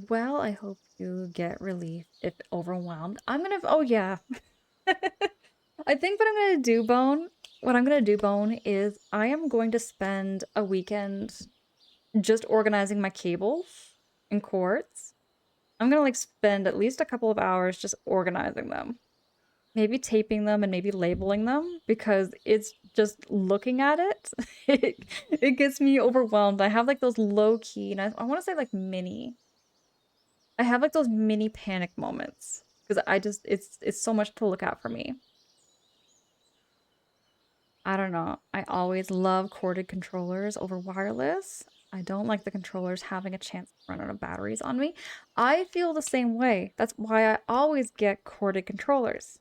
Well, I hope you get relief if overwhelmed. Oh yeah. I think what I'm gonna do, Bone, is I am going to spend a weekend just organizing my cables and cords. I'm gonna like spend at least a couple of hours just organizing them. Maybe taping them and maybe labeling them because it's just looking at it, it gets me overwhelmed. I have like those low key, and I want to say like mini. I have like those mini panic moments because it's so much to look at for me. I don't know. I always love corded controllers over wireless. I don't like the controllers having a chance to run out of batteries on me. I feel the same way. That's why I always get corded controllers.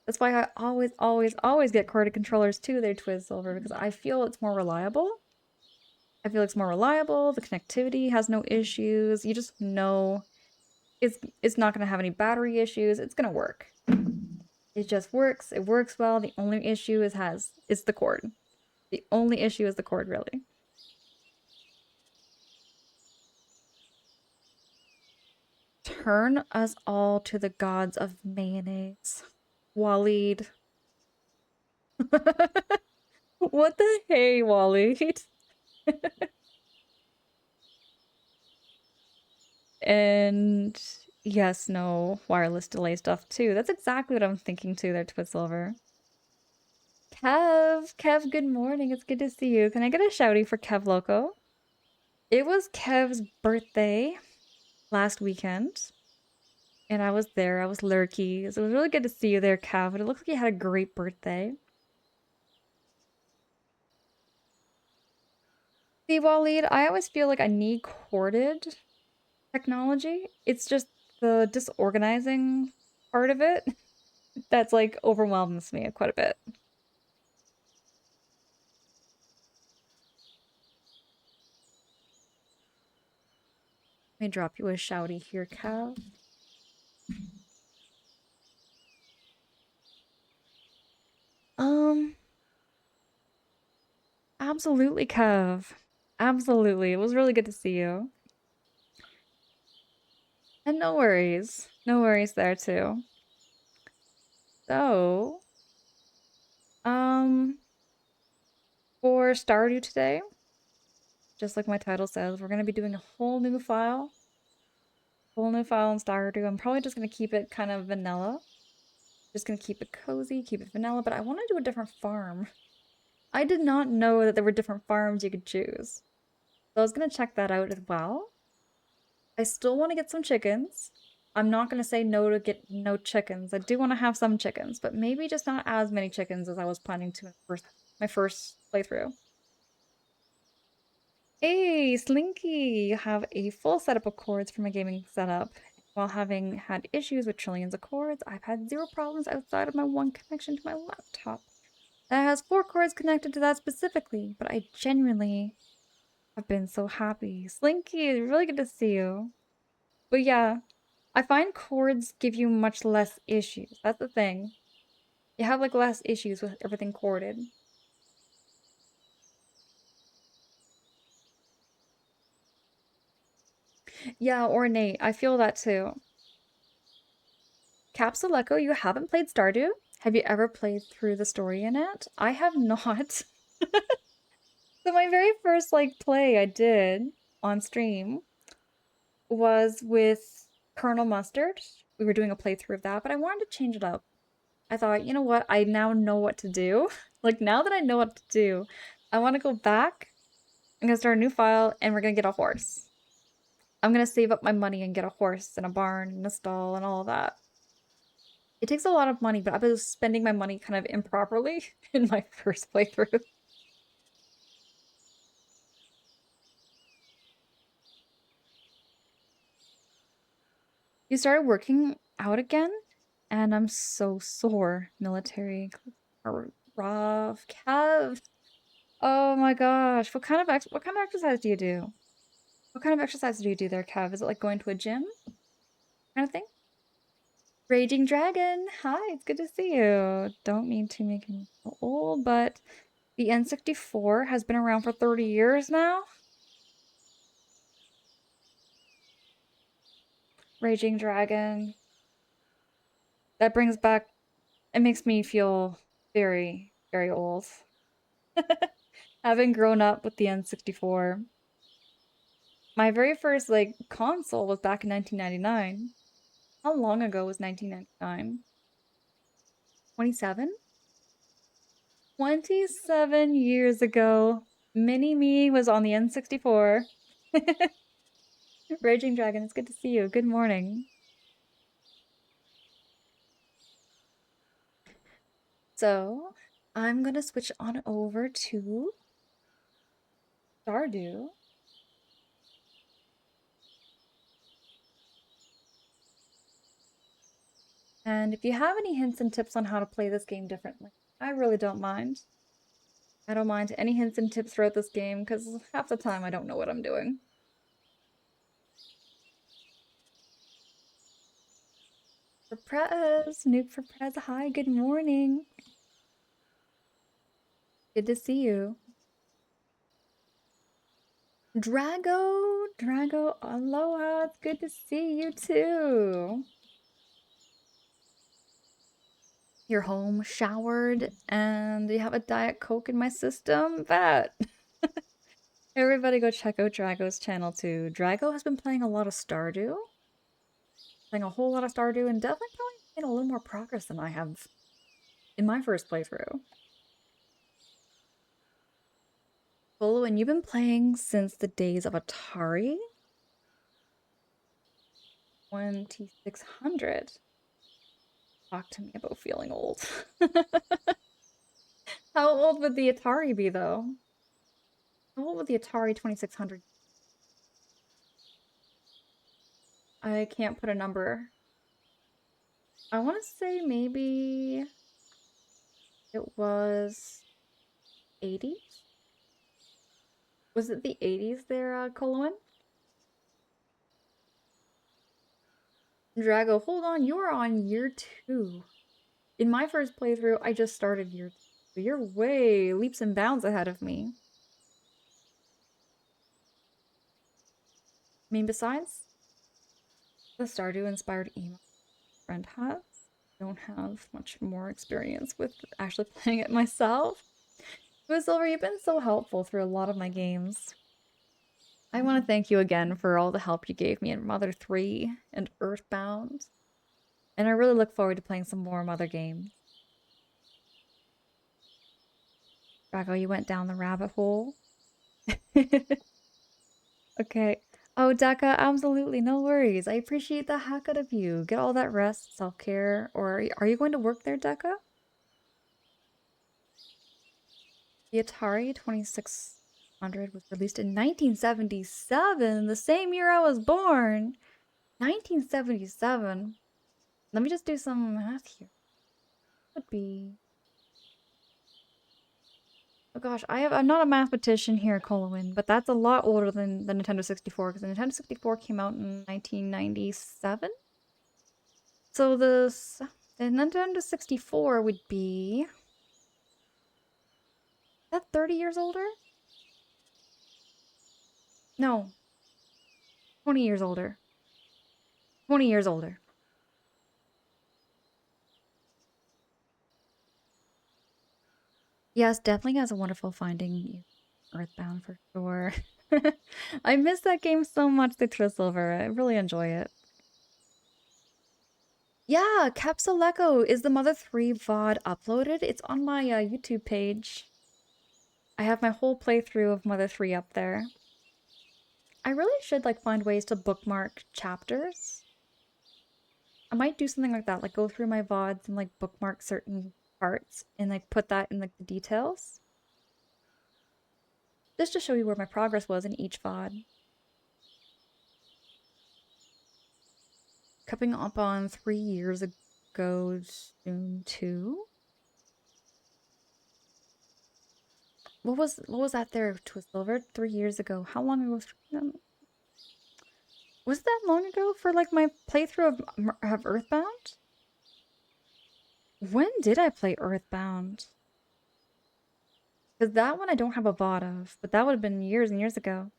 That's why I always get corded controllers too, they Twizzle, because I feel it's more reliable. I feel it's more reliable. The connectivity has no issues. You just know it's not gonna have any battery issues. It's gonna work. It just works. It works well. The only issue is the cord. The only issue is the cord, really. Turn us all to the gods of mayonnaise. Waleed. What the hey, Wally? And yes, no, wireless delay stuff too. That's exactly what I'm thinking too there, Twitzilver. Kev, good morning. It's good to see you. Can I get a shouty for Kev Loco? It was Kev's birthday last weekend, and I was there. I was lurky. So it was really good to see you there, Kev. And it looks like you had a great birthday. See, Waleed, I always feel like I need corded technology. It's just the disorganizing part of it that's like overwhelms me quite a bit. Let me drop you a shouty here, Kev. Um, absolutely, Kev. Absolutely. It was really good to see you. And no worries. No worries there too. So, um, for Stardew today, just like my title says, we're gonna be doing a whole new file. Whole new file in Stardew. I'm probably just gonna keep it kind of vanilla. Just gonna keep it cozy, keep it vanilla, but I want to do a different farm. I did not know that there were different farms you could choose. So I was gonna check that out as well. I still want to get some chickens. I'm not gonna say no to get no chickens. I do want to have some chickens, but maybe just not as many chickens as I was planning to in my first playthrough. Hey, Slinky! You have a full setup of cords for my gaming setup. While having had issues with trillions of cords, I've had zero problems outside of my one connection to my laptop. That has 4 cords connected to that specifically, but I genuinely have been so happy. Slinky, it's really good to see you. But yeah, I find cords give you much less issues. That's the thing. You have like less issues with everything corded. Yeah, ornate. I feel that too. Capsule Echo, you haven't played Stardew? Have you ever played through the story in it? I have not. So my very first like play I did on stream was with Colonel Mustard. We were doing a playthrough of that, but I wanted to change it up. I thought, you know what? I now know what to do. Like now that I know what to do, I want to go back. I'm gonna start a new file and we're gonna get a horse. I'm gonna save up my money and get a horse and a barn and a stall and all of that. It takes a lot of money, but I was spending my money kind of improperly in my first playthrough. You started working out again, and I'm so sore. Military, rough, Kev. Oh my gosh, what kind of exercise do you do? What kind of exercise do you do there, Kev? Is it like going to a gym kind of thing? Raging Dragon, hi, it's good to see you. Don't mean to make me feel old, but the N64 has been around for 30 years now. Raging Dragon. That brings back, it makes me feel very, very old. Having grown up with the N64. My very first like console was back in 1999. How long ago was 1999? 27? 27 years ago. Mini me was on the N64. Raging Dragon, it's good to see you. Good morning. So, I'm gonna switch on over to Stardew. And if you have any hints and tips on how to play this game differently, I really don't mind. I don't mind any hints and tips throughout this game because half the time I don't know what I'm doing. For Prez, Nuke for Prez, hi, good morning. Good to see you. Drago, aloha, it's good to see you too. You're home, showered, and you have a Diet Coke in my system. Bet. Everybody go check out Drago's channel too. Drago has been playing a lot of Stardew. Playing a whole lot of Stardew and definitely probably made a little more progress than I have in my first playthrough. Bolo, and you've been playing since the days of Atari? 2600. Talk to me about feeling old. How old would the Atari be, though? How old would the Atari 2600? I can't put a number. I want to say maybe it was 80s? Was it the 80s there, Colin? Drago, hold on, you're on year 2. In my first playthrough, I just started year 2. You're way leaps and bounds ahead of me. I mean, besides the Stardew-inspired emo friend has, I don't have much more experience with actually playing it myself. But Silver, you've been so helpful through a lot of my games. I want to thank you again for all the help you gave me in Mother 3 and Earthbound. And I really look forward to playing some more Mother games. Drago, you went down the rabbit hole. Okay. Oh, Deka, absolutely, no worries. I appreciate the heck out of you. Get all that rest, self-care, or are you going to work there, Deka? The Atari 2600 was released in 1977, the same year I was born. 1977. Let me just do some math here. Would be... Oh gosh, I'm not a mathematician here, Colin, but that's a lot older than the Nintendo 64, because the Nintendo 64 came out in 1997? So the Nintendo 64 would be... Is that 30 years older? No. 20 years older. 20 years older. Yes, definitely has a wonderful finding you. Earthbound for sure. I miss that game so much, the Silver. I really enjoy it. Yeah, Capsule Echo is the Mother 3 VOD uploaded. It's on my YouTube page. I have my whole playthrough of Mother 3 up there. I really should like find ways to bookmark chapters. I might do something like that, like go through my VODs and like bookmark certain parts and like put that in like the details. Just to show you where my progress was in each VOD. Coming up on 3 years ago soon too. What was that there, Silver? 3 years ago. How long ago? Was that long ago for like my playthrough of Earthbound? When did I play Earthbound? Because that one I don't have a VOD of, but that would have been years and years ago.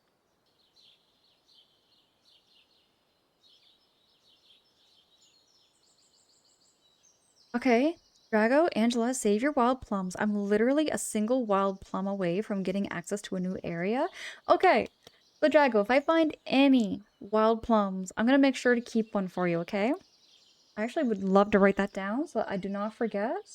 Okay, Drago, Angela, save your wild plums. I'm literally a single wild plum away from getting access to a new area. Okay, so Drago, if I find any wild plums, I'm gonna make sure to keep one for you, okay? I actually would love to write that down so I do not forget.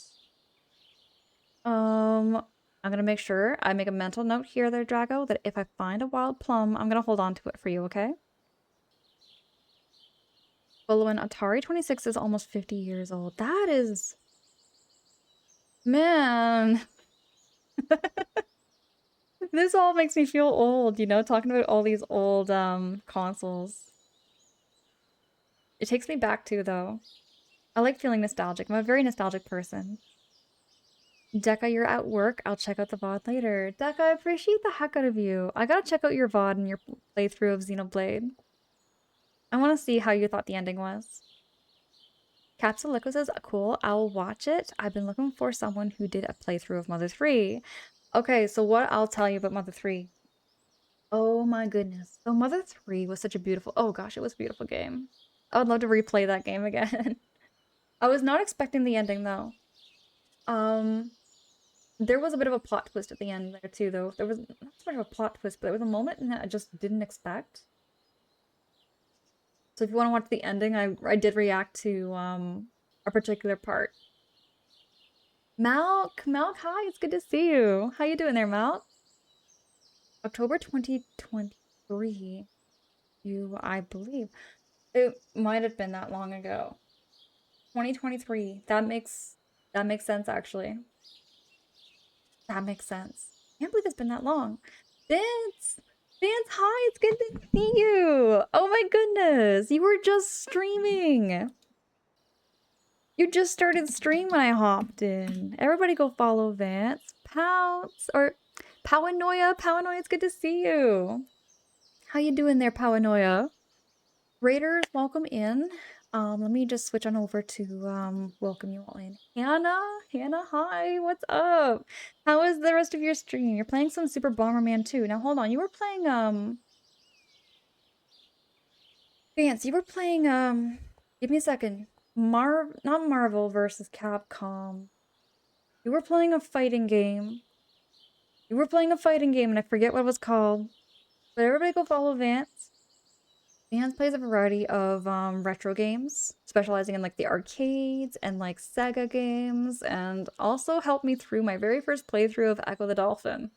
I'm gonna make sure I make a mental note here there, Drago, that if I find a wild plum, I'm gonna hold on to it for you, okay? Well, when Atari 26 is almost 50 years old, that is... Man... This all makes me feel old, you know, talking about all these old consoles. It takes me back to, though. I like feeling nostalgic. I'm a very nostalgic person. Deka, you're at work. I'll check out the VOD later. Deka, I appreciate the heck out of you. I gotta check out your VOD and your playthrough of Xenoblade. I want to see how you thought the ending was. Capsule Liquid says, cool, I'll watch it. I've been looking for someone who did a playthrough of Mother 3. Okay, so what I'll tell you about Mother 3. Oh my goodness. So Mother 3 was such a beautiful... Oh gosh, it was a beautiful game. I would love to replay that game again. I was not expecting the ending though. Um, there was a bit of a plot twist at the end there too, though. There was not so much of a plot twist, but there was a moment that I just didn't expect. So if you want to watch the ending, I did react to a particular part. Malk, hi, it's good to see you. How you doing there, Malk? October 2023. I believe. It might have been that long ago. 2023. That makes sense actually. That makes sense. Can't believe it's been that long. Vince! Vince, hi, it's good to see you. Oh my goodness. You were just streaming. You just started stream when I hopped in. Everybody go follow Vance. Pounce or Powanoia. Powanoia, it's good to see you. How you doing there, Powanoia? Raiders, welcome in. Let me just switch on over to welcome you all in. Hannah, hi, what's up? How is the rest of your stream? You're playing some Super Bomberman 2. Now hold on, you were playing Vance, you were playing give me a second. Not Marvel versus Capcom. You were playing a fighting game. You were playing a fighting game and I forget what it was called. But everybody go follow Vance. Vance plays a variety of retro games, specializing in like the arcades and like Sega games, and also helped me through my very first playthrough of Echo the Dolphin.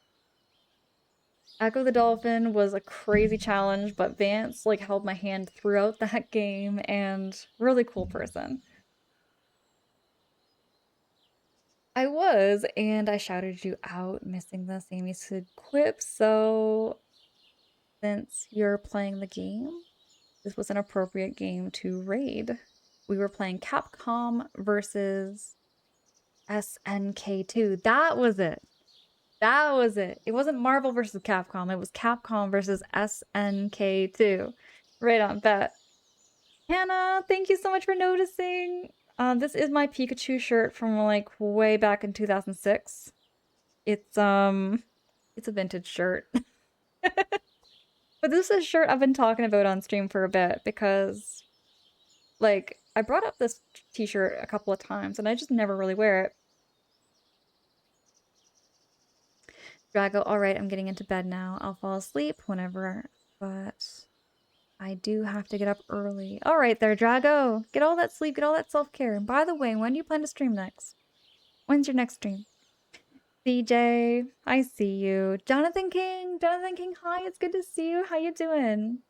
Echo the Dolphin was a crazy challenge, but Vance like held my hand throughout that game and really cool person. I was, and I shouted you out, missing the Sammy Sid quip, so since you're playing the game, this was an appropriate game to raid. We were playing Capcom versus SNK2. That was it. That was it. It wasn't Marvel versus Capcom. It was Capcom versus SNK2. Right on, bet. Hannah, thank you so much for noticing. This is my Pikachu shirt from like way back in 2006. It's a vintage shirt. But this is a shirt I've been talking about on stream for a bit because like I brought up this t-shirt a couple of times and I just never really wear it. Drago, all right, I'm getting into bed now. I'll fall asleep whenever, but I do have to get up early. All right there, Drago. Get all that sleep, get all that self-care. And by the way, when do you plan to stream next? When's your next stream? CJ, I see you. Jonathan King, hi, it's good to see you. How you doing?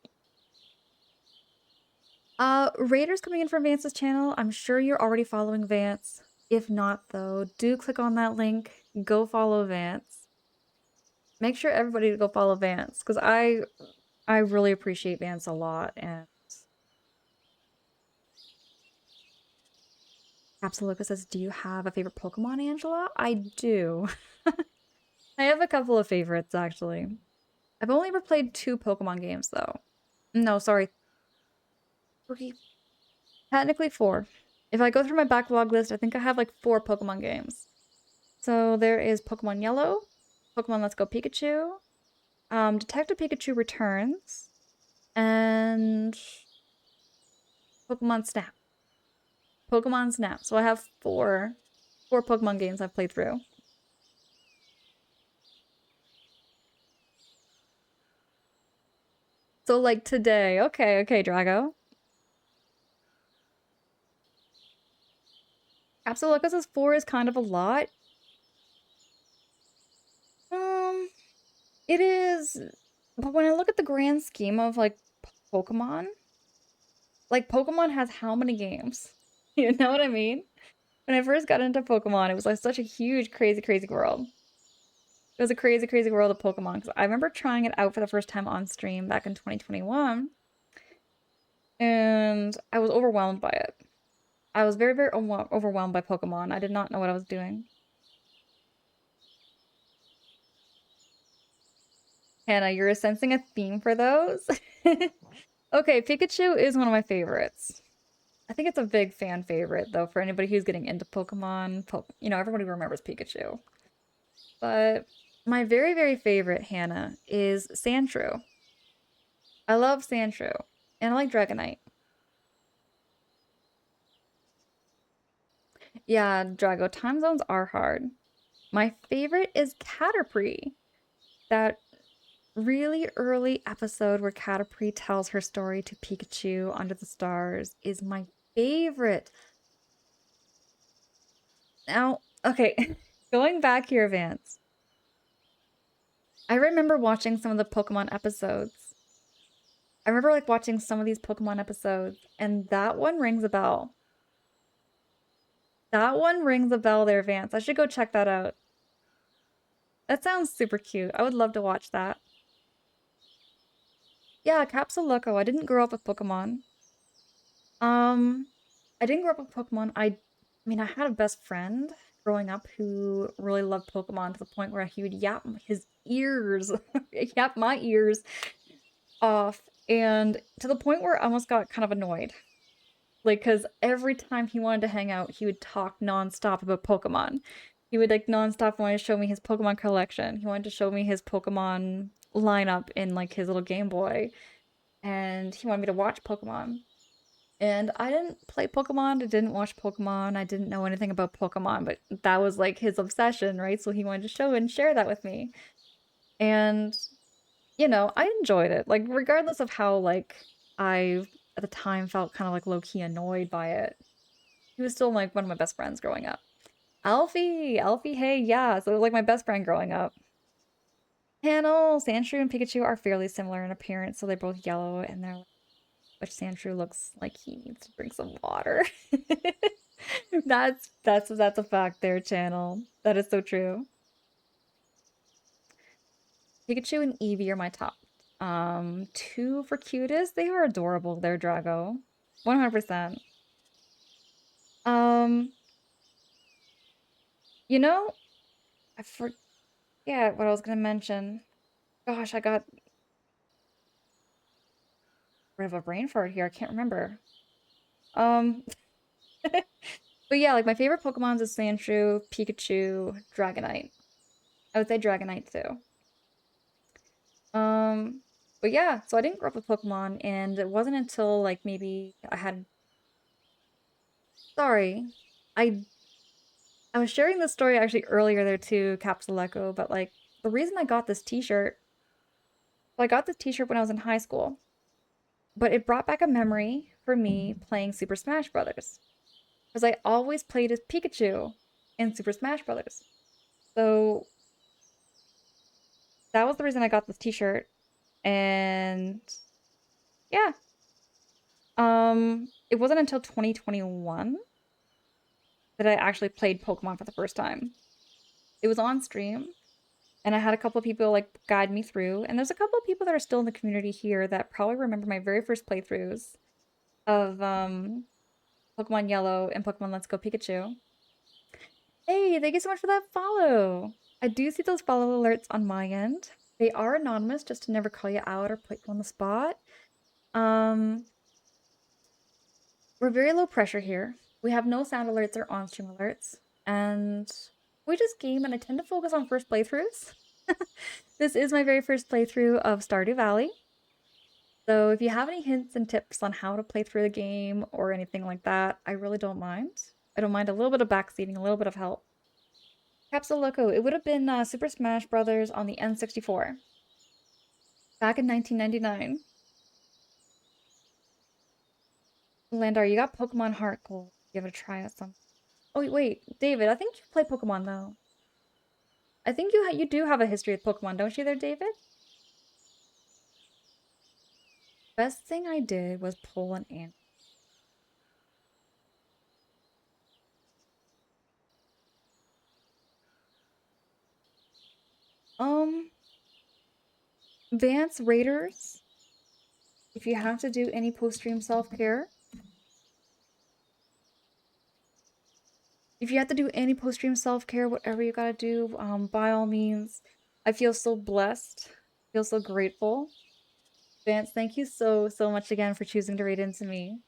Raiders coming in from Vance's channel. I'm sure you're already following Vance. If not, though, do click on that link. Go follow Vance. Make sure everybody to go follow Vance, because I really appreciate Vance a lot, and Capsuluca says, do you have a favorite Pokemon, Angela? I do. I have a couple of favorites, actually. I've only ever played 2 Pokemon games, though. No, sorry. 3. Technically 4. If I go through my backlog list, I think I have like 4 Pokemon games. So there is Pokemon Yellow, Pokemon Let's Go Pikachu, Detective Pikachu Returns, and Pokemon Snap. Pokemon Snap. So I have 4 Pokemon games I've played through. So like today. Okay, Drago. Absolutely, says 4 is kind of a lot. It is, but when I look at the grand scheme of like Pokemon, like Pokemon has how many games? You know what I mean? When I first got into Pokemon, it was like such a huge, crazy world. It was a crazy world of Pokemon because I remember trying it out for the first time on stream back in 2021, and I was overwhelmed by it. I was very overwhelmed by Pokemon. I did not know what I was doing. Hannah, you're sensing a theme for those? Okay, Pikachu is one of my favorites. I think it's a big fan favorite, though, for anybody who's getting into Pokemon. You know, everybody remembers Pikachu. But my very favorite, Hannah, is Sandshrew. I love Sandshrew. And I like Dragonite. Yeah, Drago, time zones are hard. My favorite is Caterpie. That really early episode where Caterpie tells her story to Pikachu under the stars is my favorite. Now, okay, going back here, Vance. I remember watching some of the Pokemon episodes. I remember like watching some of these Pokemon episodes, and that one rings a bell. That one rings a bell there, Vance. I should go check that out. That sounds super cute. I would love to watch that. Yeah, Capsule Loco. I didn't grow up with Pokemon. Um, I didn't grow up with Pokemon. I mean, I had a best friend growing up who really loved Pokemon to the point where he would yap his ears, yap my ears off, and to the point where I almost got kind of annoyed. Like, because every time he wanted to hang out, he would talk nonstop about Pokemon. He would like nonstop want to show me his Pokemon collection. He wanted to show me his Pokemon lineup in like his little Game Boy, and he wanted me to watch Pokemon. And I didn't play Pokemon, I didn't watch Pokemon, I didn't know anything about Pokemon, but that was like his obsession, right? So he wanted to show and share that with me. And, I enjoyed it. Like, regardless of how, like, I at the time felt kind of like low key annoyed by it, he was still like one of my best friends growing up. Alfie, hey, yeah. So it was like my best friend growing up. Panel, Sandshrew and Pikachu are fairly similar in appearance, so they're both yellow and they're like, which Sandshrew looks like he needs to drink some water. That's a fact there, channel. That is so true. Pikachu and Eevee are my top. Two for cutest. They are adorable. They're Drago. 100%. Um, you know, I forget what I was gonna mention. Gosh, I got rid of a brain fart here. I can't remember. Um, but yeah, like my favorite Pokemons is Sandshrew, Pikachu, Dragonite. I would say Dragonite too. Um, but yeah, so I didn't grow up with Pokemon, and it wasn't until like maybe sorry, I I was sharing this story actually earlier there too, Capsule Echo, but like the reason I got this t-shirt, well, I got this t-shirt when I was in high school, but it brought back a memory for me playing Super Smash Brothers. Because I always played as Pikachu in Super Smash Brothers. So that was the reason I got this t-shirt. And yeah. It wasn't until 2021 that I actually played Pokemon for the first time. It was on stream, and I had a couple of people like guide me through. And there's a couple of people that are still in the community here that probably remember my very first playthroughs of Pokemon Yellow and Pokemon Let's Go Pikachu. Hey, thank you so much for that follow. I do see those follow alerts on my end. They are anonymous just to never call you out or put you on the spot. Um, we're very low pressure here. We have no sound alerts or on-stream alerts, and we just game, and I tend to focus on first playthroughs. This is my very first playthrough of Stardew Valley. So if you have any hints and tips on how to play through the game or anything like that, I really don't mind. I don't mind a little bit of backseating, a little bit of help. Capsule Loco, it would have been Super Smash Brothers on the N64 back in 1999. Landar, you got Pokemon Heart Gold. Give it a try at some. Oh wait, David. I think you play Pokemon though. I think you do have a history with Pokemon, don't you, there, David? Best thing I did was pull an ant. Um, Vance Raiders. If you have to do any post-stream self-care, if you have to do any post-stream self-care, whatever you gotta do, by all means. I feel so blessed. I feel so grateful. Vance, thank you so much again for choosing to read into me.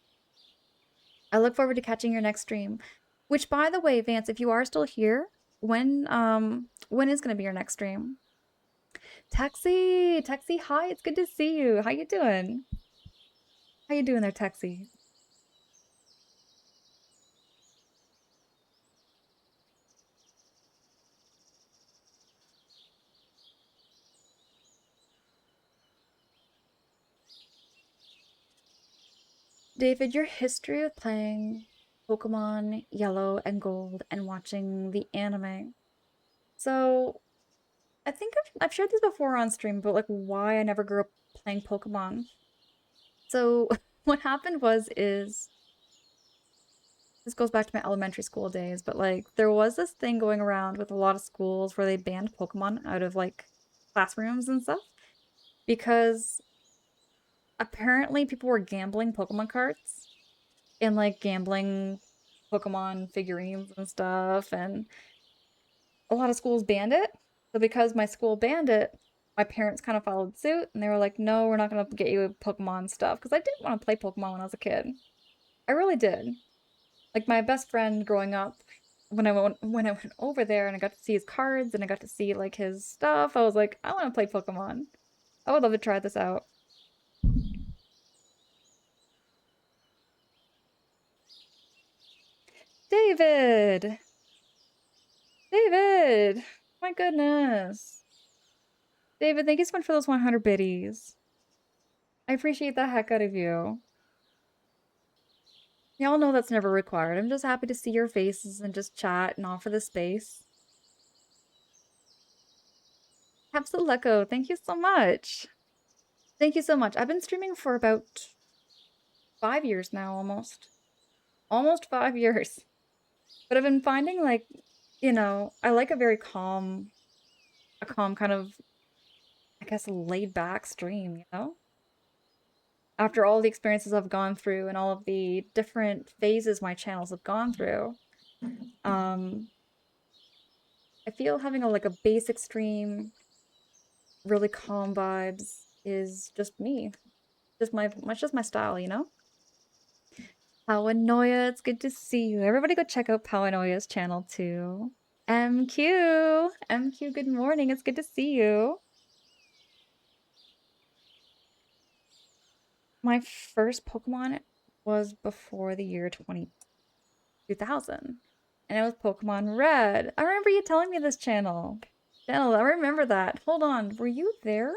I look forward to catching your next stream. Which, by the way, Vance, if you are still here, when is gonna be your next stream? Taxi, hi, it's good to see you. How you doing? How you doing there, Taxi? David, your history of playing Pokemon Yellow and Gold and watching the anime. So, I think I've shared this before on stream, but like why I never grew up playing Pokemon. So, what happened is this goes back to my elementary school days, but like there was this thing going around with a lot of schools where they banned Pokemon out of like classrooms and stuff because apparently people were gambling Pokemon cards and like gambling Pokemon figurines and stuff, and a lot of schools banned it. So because my school banned it, my parents kind of followed suit and they were like, "No, we're not going to get you Pokemon stuff," because I didn't want to play Pokemon when I was a kid. I really did. Like my best friend growing up, when I went over there and I got to see his cards and I got to see like his stuff, I was like, I want to play Pokemon. I would love to try this out. David! David! My goodness. David, thank you so much for those 100 biddies. I appreciate the heck out of you. Y'all know that's never required. I'm just happy to see your faces and just chat and offer the space. Capsuleco, thank you so much. Thank you so much. I've been streaming for about 5 years now, almost. Almost 5 years. But I've been finding like, I like a calm kind of, I guess, laid back stream, After all the experiences I've gone through and all of the different phases my channels have gone through, um, I feel having like a basic stream, really calm vibes is just me. Just my style. Powanoia, it's good to see you. Everybody go check out Powanoia's channel too. MQ, good morning. It's good to see you. My first Pokemon was before the year 2000, and it was Pokemon Red. I remember you telling me this channel. Channel, I remember that. Hold on, were you there?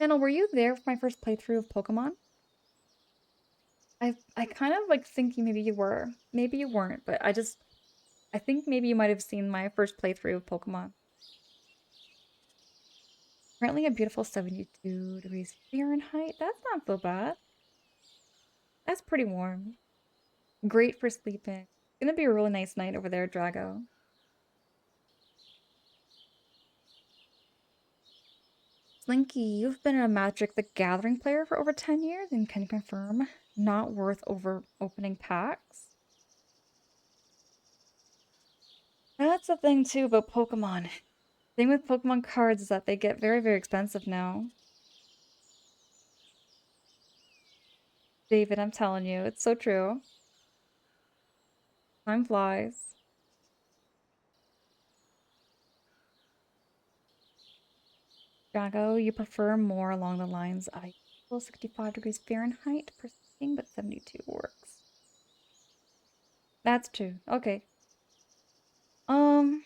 Channel, were you there for my first playthrough of Pokemon? I kind of like thinking maybe you were. Maybe you weren't, but I think maybe you might have seen my first playthrough of Pokemon. Currently a beautiful 72 degrees Fahrenheit. That's not so bad. That's pretty warm. Great for sleeping. It's gonna be a really nice night over there, Drago. Slinky, you've been a Magic the Gathering player for over 10 years and can confirm not worth over opening packs. That's the thing too about Pokemon. Thing with Pokemon cards is that they get very, very expensive now. David, I'm telling you, it's so true. Time flies. Drago, you prefer more along the lines I feel 65 degrees Fahrenheit per setting, but 72 works. That's true. Okay. Um,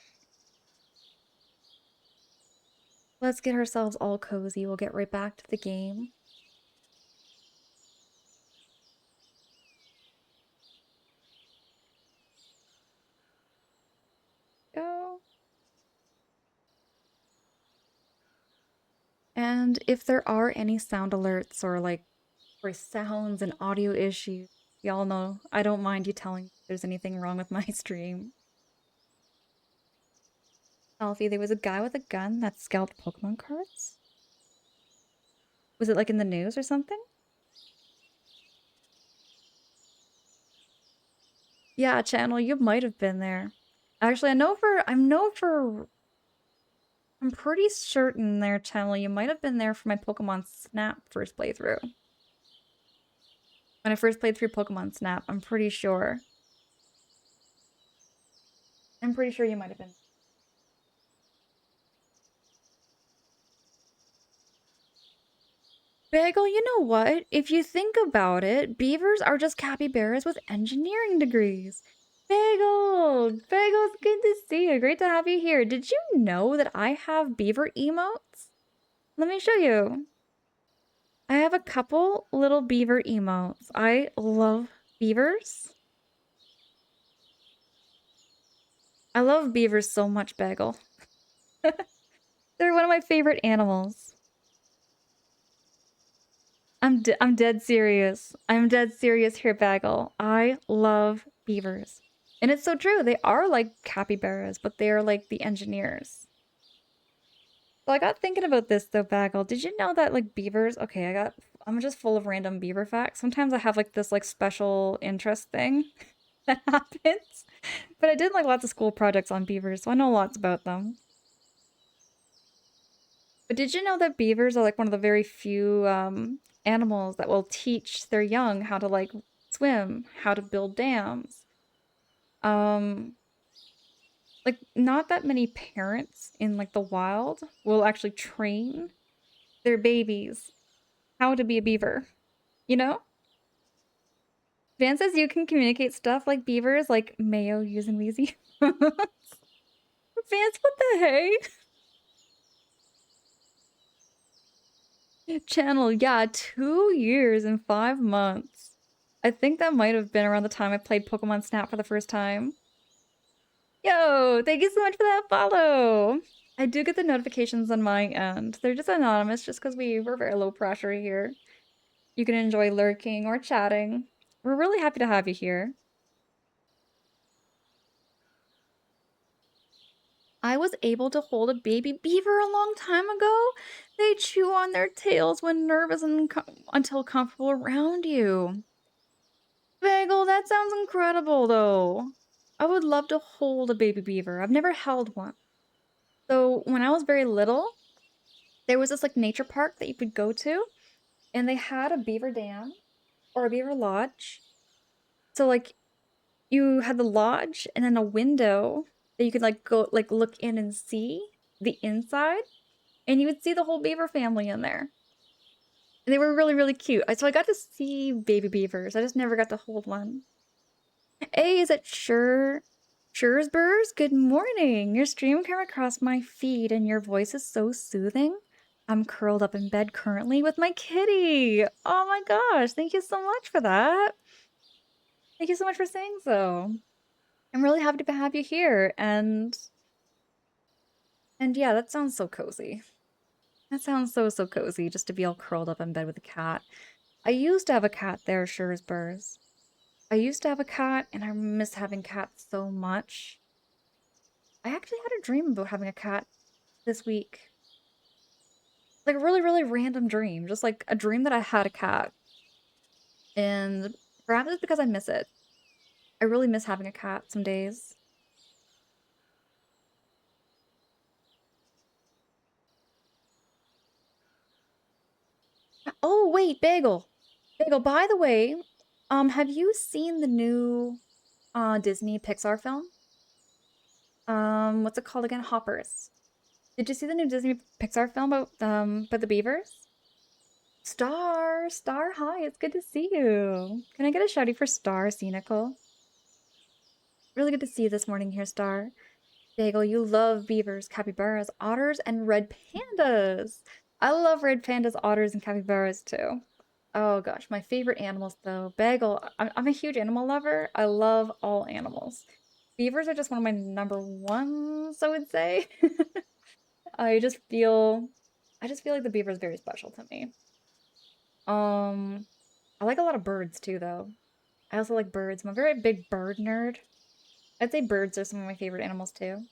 let's get ourselves all cozy. We'll get right back to the game. Go. And if there are any sound alerts or like for sounds and audio issues, y'all know I don't mind you telling me if there's anything wrong with my stream. Alfie, there was a guy with a gun that scalped Pokemon cards? Was it like in the news or something? Yeah, channel, you might have been there. Actually, I'm pretty certain there, channel, you might have been there for my Pokemon Snap first playthrough. When I first played through Pokemon Snap, I'm pretty sure. I'm pretty sure you might have been. Bagel, you know what? If you think about it, beavers are just capybaras with engineering degrees. Bagel! Bagel's good to see you. Great to have you here. Did you know that I have beaver emotes? Let me show you. I have a couple little beaver emotes. I love beavers. I love beavers so much, Bagel. They're one of my favorite animals. I'm dead serious. I'm dead serious here, Bagel. I love beavers. And it's so true. They are like capybaras, but they are like the engineers. So I got thinking about this though, Bagel. Did you know that like beavers, okay, I'm just full of random beaver facts. Sometimes I have like this like special interest thing that happens. But I did like lots of school projects on beavers, so I know lots about them. But did you know that beavers are like one of the very few animals that will teach their young how to like swim, how to build dams? Um, like not that many parents in like the wild will actually train their babies how to be a beaver, you know? Van says you can communicate stuff like beavers, like Mayo using Wheezy. Vance, what the heck? Channel, yeah, 2 years and 5 months. I think that might have been around the time I played Pokemon Snap for the first time. Yo, thank you so much for that follow. I do get the notifications on my end. They're just anonymous just because we're very low pressure here. You can enjoy lurking or chatting. We're really happy to have you here. I was able to hold a baby beaver a long time ago. They chew on their tails when nervous and until comfortable around you. Bagel, that sounds incredible, though. I would love to hold a baby beaver. I've never held one. So when I was very little, there was this like nature park that you could go to, and they had a beaver dam or a beaver lodge. So like you had the lodge and then a window that you could like go like look in and see the inside, and you would see the whole beaver family in there. And they were really, really cute. So I got to see baby beavers. I just never got to hold one. Hey, is it Schursburgers? Good morning. Your stream came across my feed and your voice is so soothing. I'm curled up in bed currently with my kitty. Oh my gosh, thank you so much for that. Thank you so much for saying so. I'm really happy to have you here and yeah, that sounds so cozy. That sounds so so cozy just to be all curled up in bed with a cat. I used to have a cat there, Schursburgers. I used to have a cat and I miss having cats so much. I actually had a dream about having a cat this week. Like a really, really random dream. Just like a dream that I had a cat. And perhaps it's because I miss it. I really miss having a cat some days. Oh, wait, Bagel. Bagel, by the way, have you seen the new Disney Pixar film? What's it called again? Hoppers. Did you see the new Disney Pixar film about the beavers? Star, hi, it's good to see you. Can I get a shouty for Star, Scenical? Really good to see you this morning here, Star. Bagel, you love beavers, capybaras, otters, and red pandas. I love red pandas, otters, and capybaras too. Oh gosh, my favorite animals though. Bagel, I'm a huge animal lover. I love all animals. Beavers are just one of my number ones, I would say. I just feel, I just feel like the beaver is very special to me. Um, I like a lot of birds too, though. I also like birds. I'm a very big bird nerd. I'd say birds are some of my favorite animals too.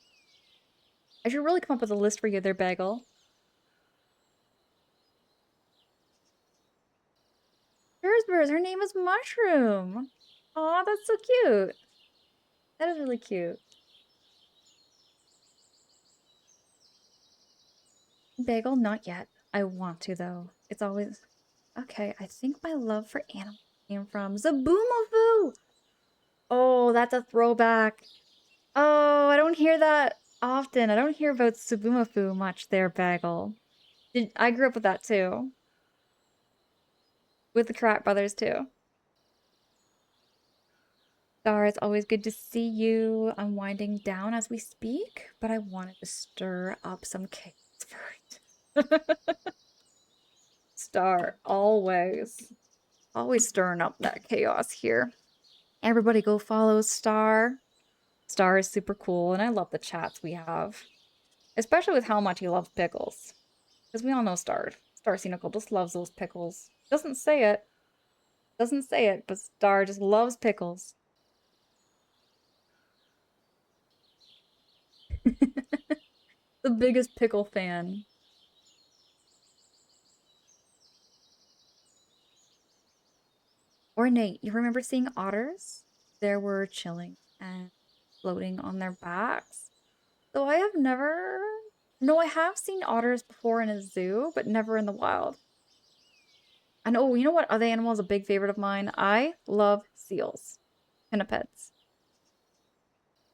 I should really come up with a list for you there, Bagel. Her name is Mushroom. Aw, that's so cute. That is really cute. Bagel, not yet. I want to, though. It's always... Okay, I think my love for animals came from Zaboomafoo! Oh, that's a throwback. Oh, I don't hear that often. I don't hear about Zaboomafoo much there, Bagel. I grew up with that, too. With the Krat brothers, too. Star, it's always good to see you. I'm winding down as we speak, but I wanted to stir up some chaos first. Star, always. Always stirring up that chaos here. Everybody go follow Star. Star is super cool, and I love the chats we have. Especially with how much he loves pickles. Because we all know Star. Star Cynical just loves those pickles. Doesn't say it. Doesn't say it, but Star just loves pickles. The biggest pickle fan. Or Nate, you remember seeing otters? They were chilling and floating on their backs. So I have never... No, I have seen otters before in a zoo, but never in the wild. And oh, you know what other animal is a big favorite of mine? I love seals. Pinnipeds.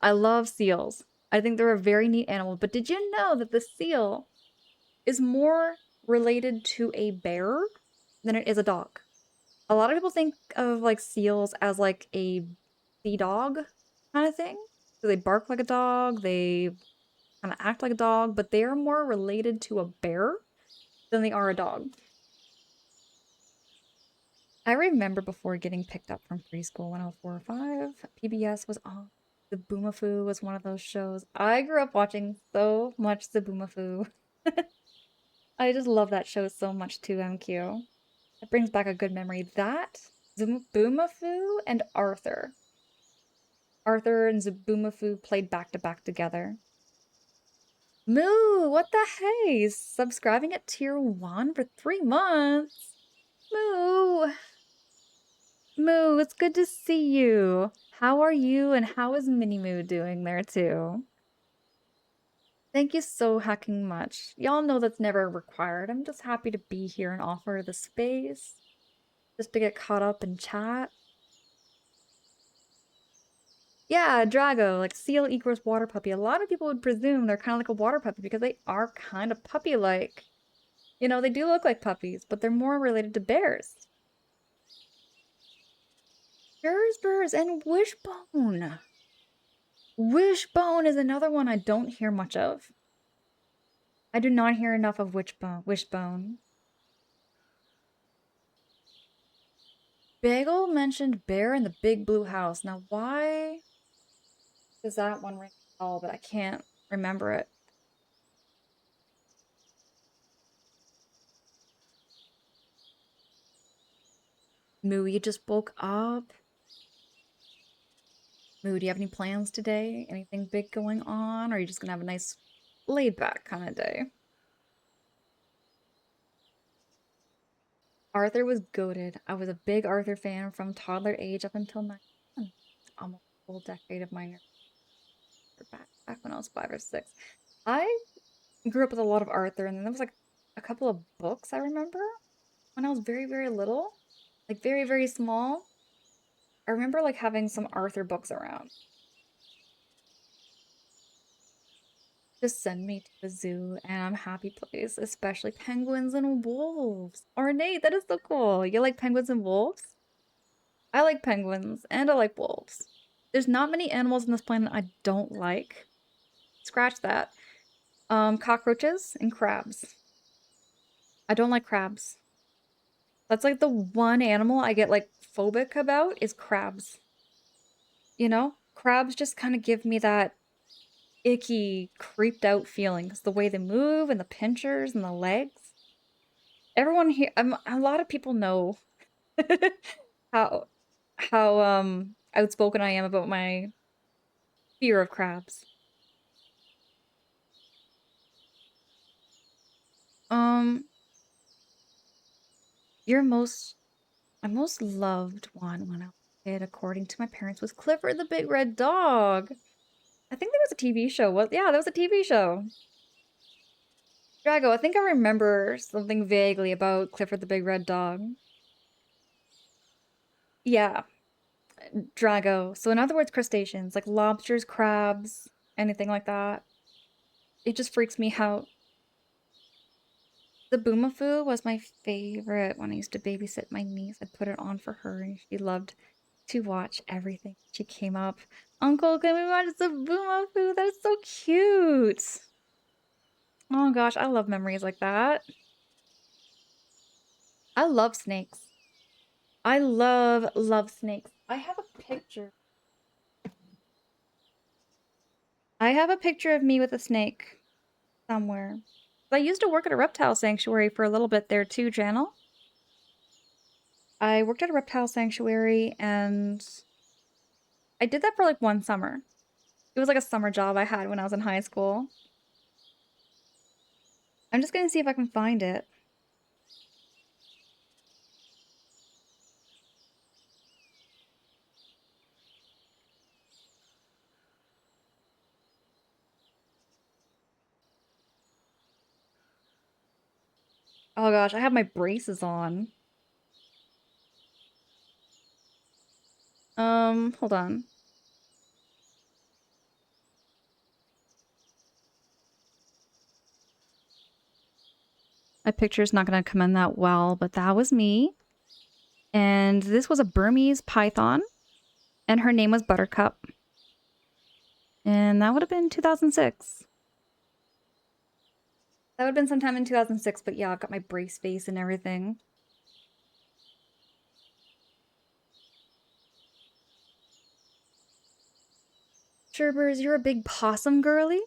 I love seals. I think they're a very neat animal. But did you know that the seal is more related to a bear than it is a dog? A lot of people think of like seals as like a sea dog kind of thing. So they bark like a dog, they kind of act like a dog, but they are more related to a bear than they are a dog. I remember before getting picked up from preschool when I was 4 or 5, PBS was on. The Boomafoo was one of those shows. I grew up watching so much The Boomafoo. I just love that show so much too, MQ. It brings back a good memory. That, Boomafoo, and Arthur. Arthur and Zaboomafoo played back to back together. Moo, what the hey? Subscribing at tier 1 for 3 months. Moo. Moo, it's good to see you. How are you and how is Mini Moo doing there too? Thank you so hecking much. Y'all know that's never required. I'm just happy to be here and offer the space. Just to get caught up in chat. Yeah, Drago, like seal equals water puppy. A lot of people would presume they're kind of like a water puppy because they are kind of puppy-like. You know, they do look like puppies, but they're more related to bears. Burrs, and Wishbone. Wishbone is another one I don't hear much of. I do not hear enough of Wishbone. Bagel mentioned bear in the big blue house. Now, why does that one ring a bell, but I can't remember it? Moo, you just woke up. Moo, do you have any plans today? Anything big going on? Or are you just gonna have a nice laid back kind of day? Arthur was goated. I was a big Arthur fan from toddler age up until 9. Almost a full decade of my back when I was 5 or 6. I grew up with a lot of Arthur, and then there was like a couple of books I remember when I was very, very little, like very, very small. I remember like having some Arthur books around. Just send me to the zoo and I'm happy place, especially penguins and wolves. Ornate, that is so cool. You like penguins and wolves? I like penguins and I like wolves. There's not many animals on this planet I don't like. Scratch that. Cockroaches and crabs. I don't like crabs. That's like the one animal I get like phobic about is crabs. You know? Crabs just kind of give me that icky, creeped out feeling. It's the way they move and the pinchers and the legs. Everyone here, a lot of people know how outspoken I am about my fear of crabs. Um, my most loved one when I was a kid, according to my parents, was Clifford the Big Red Dog. I think there was a TV show. Yeah, there was a TV show. Drago, I think I remember something vaguely about Clifford the Big Red Dog. Yeah, Drago. So in other words, crustaceans, like lobsters, crabs, anything like that. It just freaks me out. The Boomafoo was my favorite when I used to babysit my niece. I'd put it on for her and she loved to watch everything. She came up, Uncle, can we watch the Boomafoo? That's so cute. Oh gosh, I love memories like that. I love snakes. I love snakes. I have a picture. I have a picture of me with a snake somewhere. I used to work at a reptile sanctuary for a little bit there too, Channel. I worked at a reptile sanctuary and I did that for like one summer. It was like a summer job I had when I was in high school. I'm just gonna see if I can find it. Oh gosh, I have my braces on. Hold on. My picture's not gonna come in that well, but that was me. And this was a Burmese python, and her name was Buttercup. And that would have been 2006. That would have been sometime in 2006, but yeah, I've got my brace face and everything. Sherbers, you're a big possum girly?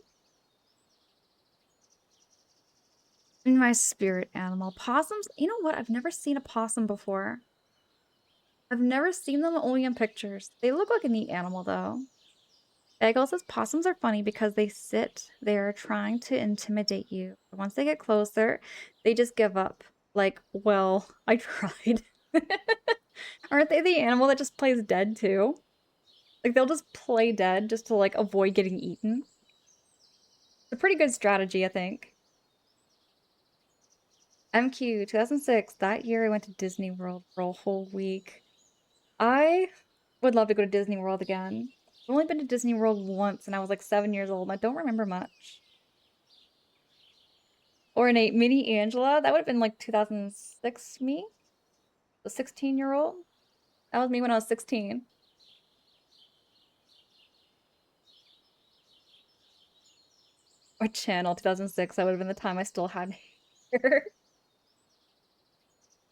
My spirit animal. Possums? You know what? I've never seen a possum before. I've never seen them only in pictures. They look like a neat animal, though. Bagel says possums are funny because they sit there trying to intimidate you. Once they get closer, they just give up. Like, well, I tried. Aren't they the animal that just plays dead too? Like, they'll just play dead just to, like, avoid getting eaten. It's a pretty good strategy, I think. MQ 2006. That year I went to Disney World for a whole week. I would love to go to Disney World again. I've only been to Disney World once and I was like 7 years old and I don't remember much. Or an 8 mini Angela. That would have been like 2006 me? The 16-year-old? That was me when I was 16. Or Channel 2006. That would have been the time I still had hair.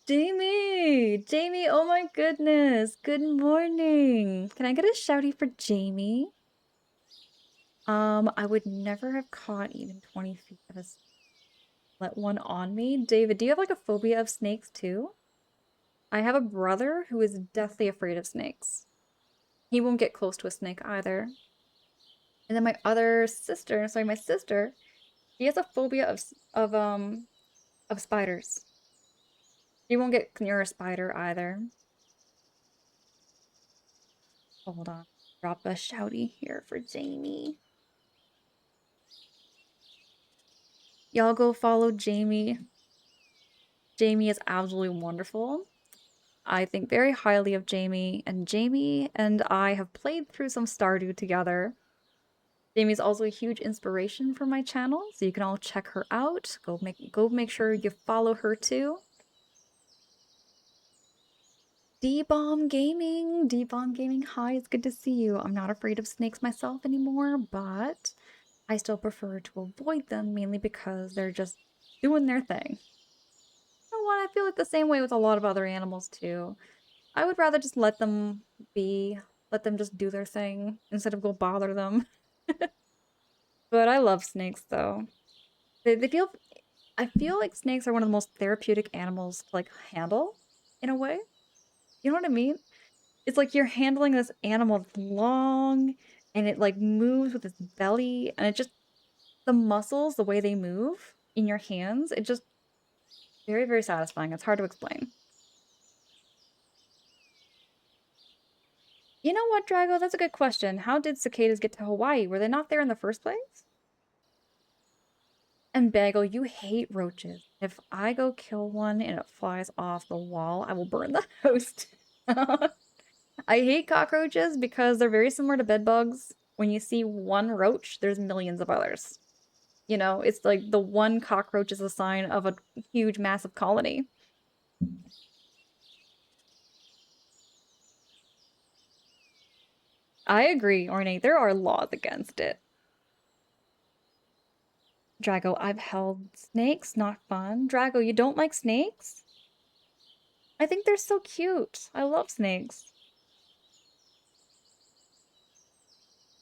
Jamie! Jamie, oh my goodness. Good morning. Can I get a shouty for Jamie? I would never have caught even 20 feet of a snake. Let one on me. David, do you have like a phobia of snakes too? I have a brother who is deathly afraid of snakes. He won't get close to a snake either. And then my other sister, sorry, my sister, she has a phobia of spiders. She won't get near a spider either. Hold on. Drop a shouty here for Jamie. Y'all go follow Jamie. Jamie is absolutely wonderful. I think very highly of Jamie, and Jamie and I have played through some Stardew together. Jamie's also a huge inspiration for my channel, so you can all check her out. Go make sure you follow her too. D-Bomb Gaming! D-Bomb Gaming, hi, it's good to see you. I'm not afraid of snakes myself anymore, but I still prefer to avoid them, mainly because they're just doing their thing. You know what? I feel like the same way with a lot of other animals too. I would rather just let them be, let them just do their thing instead of go bother them. But I love snakes though. They feel, I feel like snakes are one of the most therapeutic animals to like handle in a way. You know what I mean? It's like you're handling this animal that's long and it like moves with its belly and it just the muscles, the way they move in your hands, it just very, very satisfying. It's hard to explain. You know what, Drago? That's a good question. How did cicadas get to Hawaii? Were they not there in the first place? And Bagel, you hate roaches. If I go kill one and it flies off the wall, I will burn the house down. I hate cockroaches because they're very similar to bedbugs. When you see one roach, there's millions of others. You know, it's like the one cockroach is a sign of a huge, massive colony. I agree, Ornate. There are laws against it. Drago, I've held snakes. Not fun. Drago, you don't like snakes? I think they're so cute. I love snakes.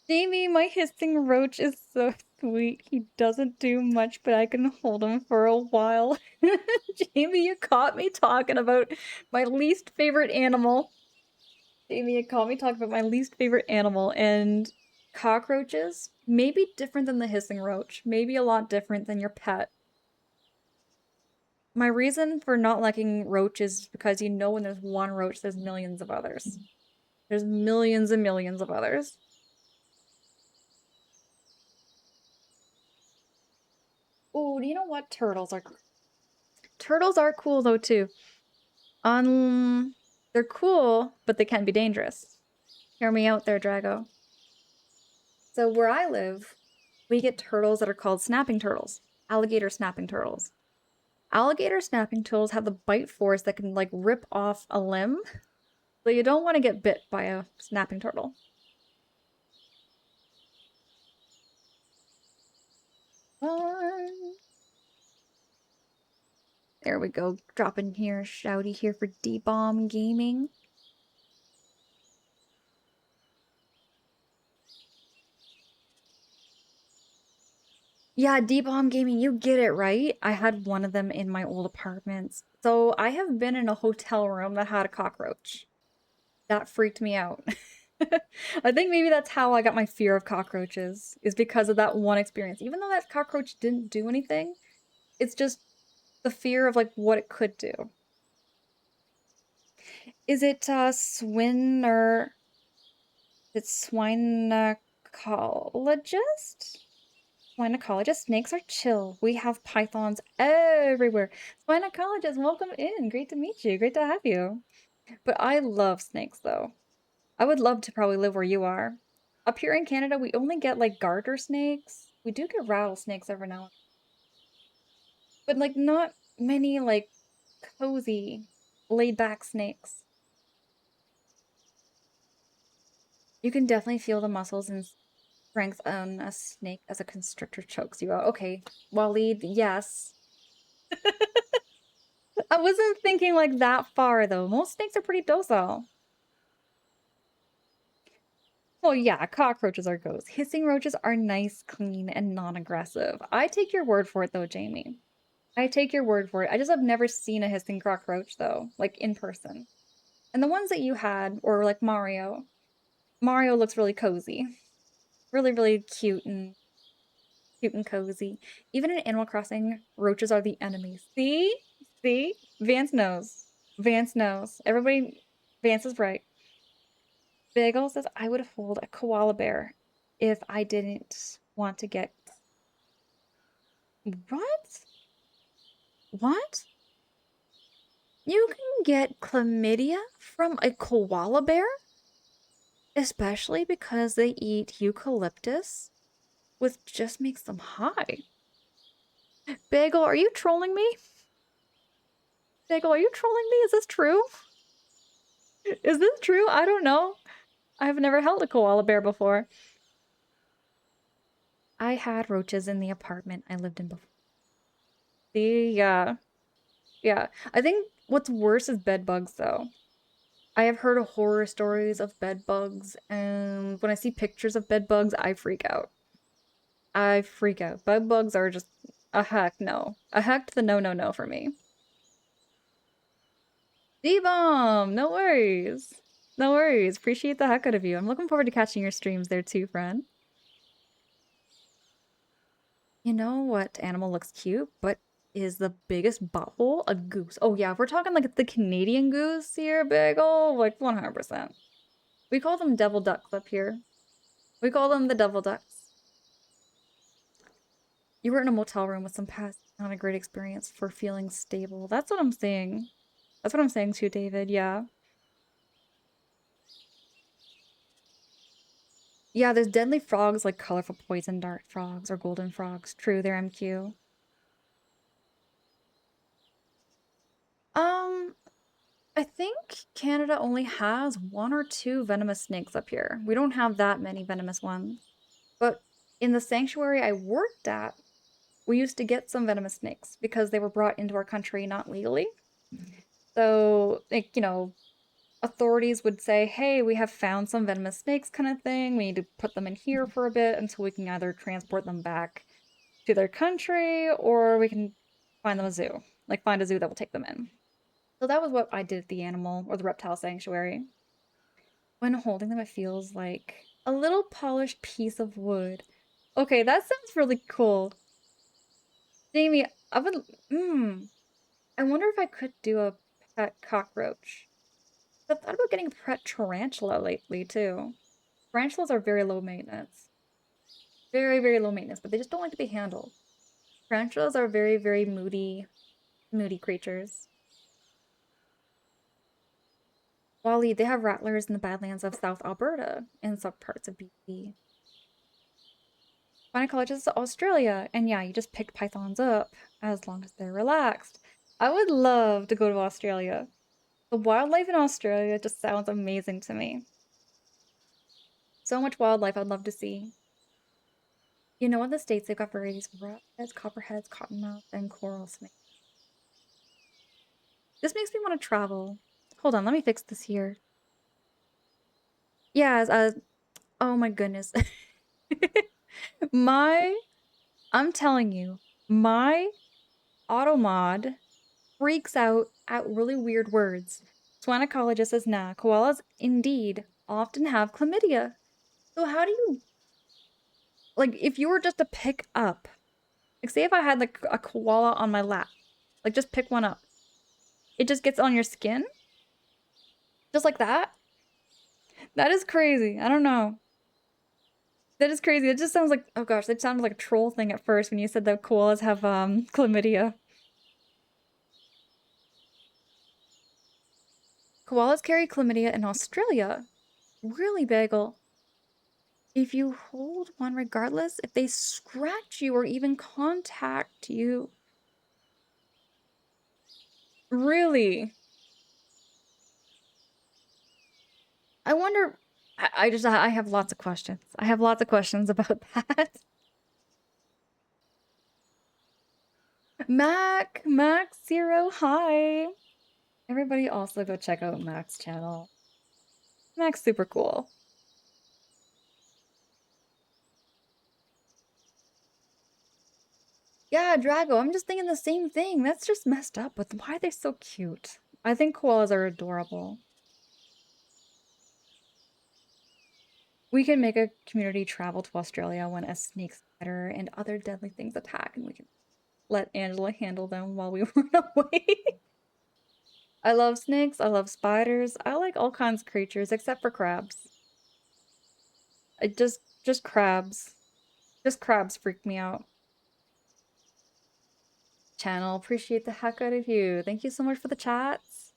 Jamie, my hissing roach is so sweet. He doesn't do much, but I can hold him for a while. Jamie, you caught me talking about my least favorite animal. Jamie, you caught me talking about my least favorite animal, and cockroaches, maybe different than the hissing roach, maybe a lot different than your pet. My reason for not liking roaches is because you know when there's one roach, there's millions of others. There's millions and millions of others. Oh, do you know what? Turtles are cool though too. Um, they're cool, but they can be dangerous. Hear me out there, Drago. So where I live, we get turtles that are called snapping turtles. Alligator snapping turtles. Alligator snapping turtles have the bite force that can like rip off a limb. So you don't want to get bit by a snapping turtle. There we go. Dropping here, shouty here for D-Bomb Gaming. Yeah, D-Bomb Gaming, you get it right. I had one of them in my old apartments. So I have been in a hotel room that had a cockroach. That freaked me out. I think maybe that's how I got my fear of cockroaches, is because of that one experience. Even though that cockroach didn't do anything, it's just the fear of like what it could do. Is it swin or it's swinecologist? Swinecologist? Snakes are chill. We have pythons everywhere. Swinecologist, welcome in. Great to meet you. Great to have you. But I love snakes though. I would love to probably live where you are. Up here in Canada, we only get like garter snakes. We do get rattlesnakes every now and then. But like not many like cozy, laid back snakes. You can definitely feel the muscles and strength on a snake as a constrictor chokes you out. Okay, Waleed, yes. I wasn't thinking like that far though. Most snakes are pretty docile. Well, yeah, cockroaches are ghosts. Hissing roaches are nice, clean, and non-aggressive. I take your word for it though, Jamie. I take your word for it. I just have never seen a hissing cockroach though, like in person. And the ones that you had, or like Mario looks really cozy. Really, really cute and cozy. Even in Animal Crossing, roaches are the enemy. See? See? Vance knows. Vance knows. Everybody, Vance is right. Bagel says I would hold a koala bear if I didn't want to get. What? What? You can get chlamydia from a koala bear? Especially because they eat eucalyptus, which just makes them high. Bagel, are you trolling me? Bagel, are you trolling me? Is this true? Is this true? I don't know. I've never held a koala bear before. I had roaches in the apartment I lived in before. See, yeah. Yeah. I think what's worse is bed bugs, though. I have heard of horror stories of bed bugs, and when I see pictures of bed bugs, I freak out. I freak out. Bed bugs are just a heck no. A heck to the no, no, no for me. D-Bomb! No worries. No worries. Appreciate the heck out of you. I'm looking forward to catching your streams there too, friend. You know what animal looks cute, but is the biggest butthole? A goose. Oh yeah, if we're talking like the Canadian goose here, big ol' like 100%. We call them devil ducks up here. We call them the devil ducks. You were in a motel room with some past, not a great experience for feeling stable. That's what I'm saying. That's what I'm saying too, David. Yeah. Yeah, there's deadly frogs like colorful poison dart frogs or golden frogs. True, they're MQ. Um, I think Canada only has one or two venomous snakes up here. We don't have that many venomous ones. But in the sanctuary I worked at, we used to get some venomous snakes because they were brought into our country not legally. So, like, authorities would say, hey, we have found some venomous snakes kind of thing. We need to put them in here for a bit until we can either transport them back to their country or we can find them a zoo. Like, find a zoo that will take them in. So that was what I did at the animal or the reptile sanctuary. When holding them, it feels like a little polished piece of wood. Okay, that sounds really cool. Jamie, I wonder if I could do a pet cockroach. I've thought about getting a pet tarantula lately, too. Tarantulas are very low maintenance. Very, very low maintenance, but they just don't like to be handled. Tarantulas are very, very moody creatures. Wally, they have rattlers in the Badlands of South Alberta and some parts of BC. Gynecologist to Australia, and yeah, you just pick pythons up as long as they're relaxed. I would love to go to Australia. The wildlife in Australia just sounds amazing to me. So much wildlife I'd love to see. In the States, they've got varieties of rabbits, copperheads, cottonmouth, and coral snakes. This makes me want to travel. Hold on, let me fix this here. Yeah, oh my goodness. I'm telling you, my automod freaks out at really weird words. Swanicologist says, nah, koalas indeed often have chlamydia. So how do you, like, if you were just to pick up, like, say if I had, like, a koala on my lap, like, just pick one up. It just gets on your skin? Just like that? That is crazy. I don't know. That is crazy. It just sounds like, oh gosh, that sounded like a troll thing at first when you said that koalas have, chlamydia. Koalas carry chlamydia in Australia. Really, Bagel? If you hold one regardless, if they scratch you or even contact you. Really? I wonder. I have lots of questions. I have lots of questions about that. Max Zero, hi. Everybody also go check out Mac's channel. Mac's super cool. Yeah, Drago, I'm just thinking the same thing. That's just messed up, but why are they so cute? I think koalas are adorable. We can make a community travel to Australia when a snake spider and other deadly things attack, and we can let Angela handle them while we run away. I love snakes, I love spiders, I like all kinds of creatures except for crabs. I just crabs. Just crabs freak me out. Channel, appreciate the heck out of you. Thank you so much for the chats.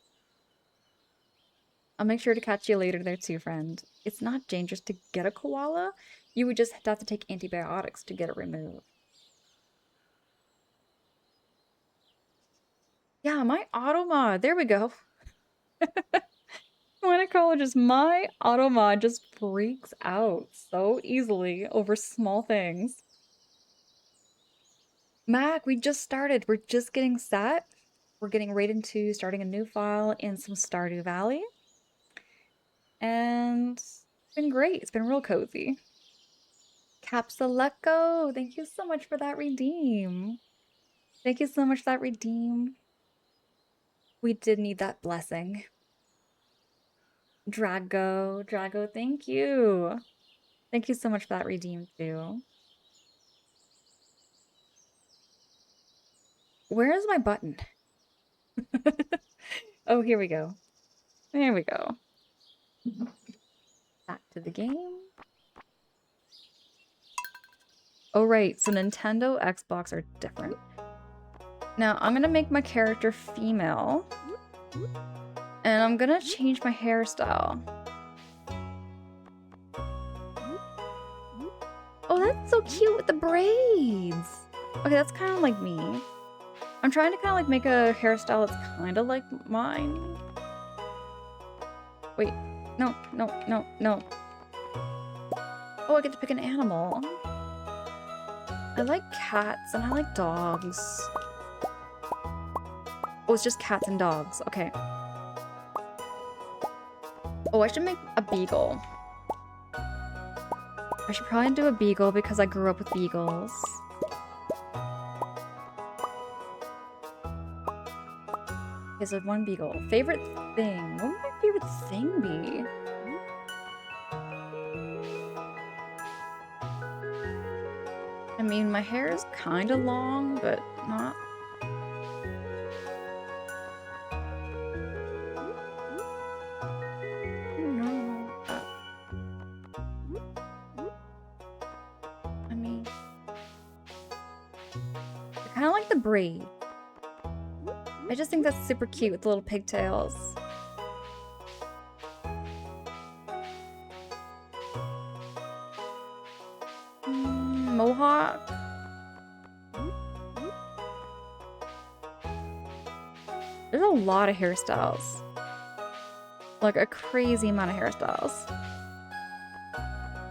I'll make sure to catch you later there too, friend. It's not dangerous to get a koala. You would just have to take antibiotics to get it removed. Yeah, my automod. There we go. Gynecologist, my automod just freaks out so easily over small things. Mac, we just started. We're just getting set. We're getting right into starting a new file in some Stardew Valley. And it's been great. It's been real cozy. Capsuleco, thank you so much for that redeem. Thank you so much for that redeem. We did need that blessing. Drago, thank you. Thank you so much for that redeem too. Where is my button? Oh, here we go. There we go. Back to the game. Oh, right. So Nintendo, Xbox are different. Now, I'm gonna make my character female. And I'm gonna change my hairstyle. Oh, that's so cute with the braids. Okay, that's kind of like me. I'm trying to kind of like make a hairstyle that's kind of like mine. Wait, no. Oh, I get to pick an animal. I like cats and I like dogs. Oh, it's just cats and dogs. Okay. Oh, I should make a beagle. I should probably do a beagle because I grew up with beagles. Okay, so one beagle. Favorite thing. What would my favorite thing be? I mean, my hair is kind of long, but not. I don't know. I mean, I kind of like the braid. I just think that's super cute with the little pigtails. Mohawk. There's a lot of hairstyles. Like a crazy amount of hairstyles.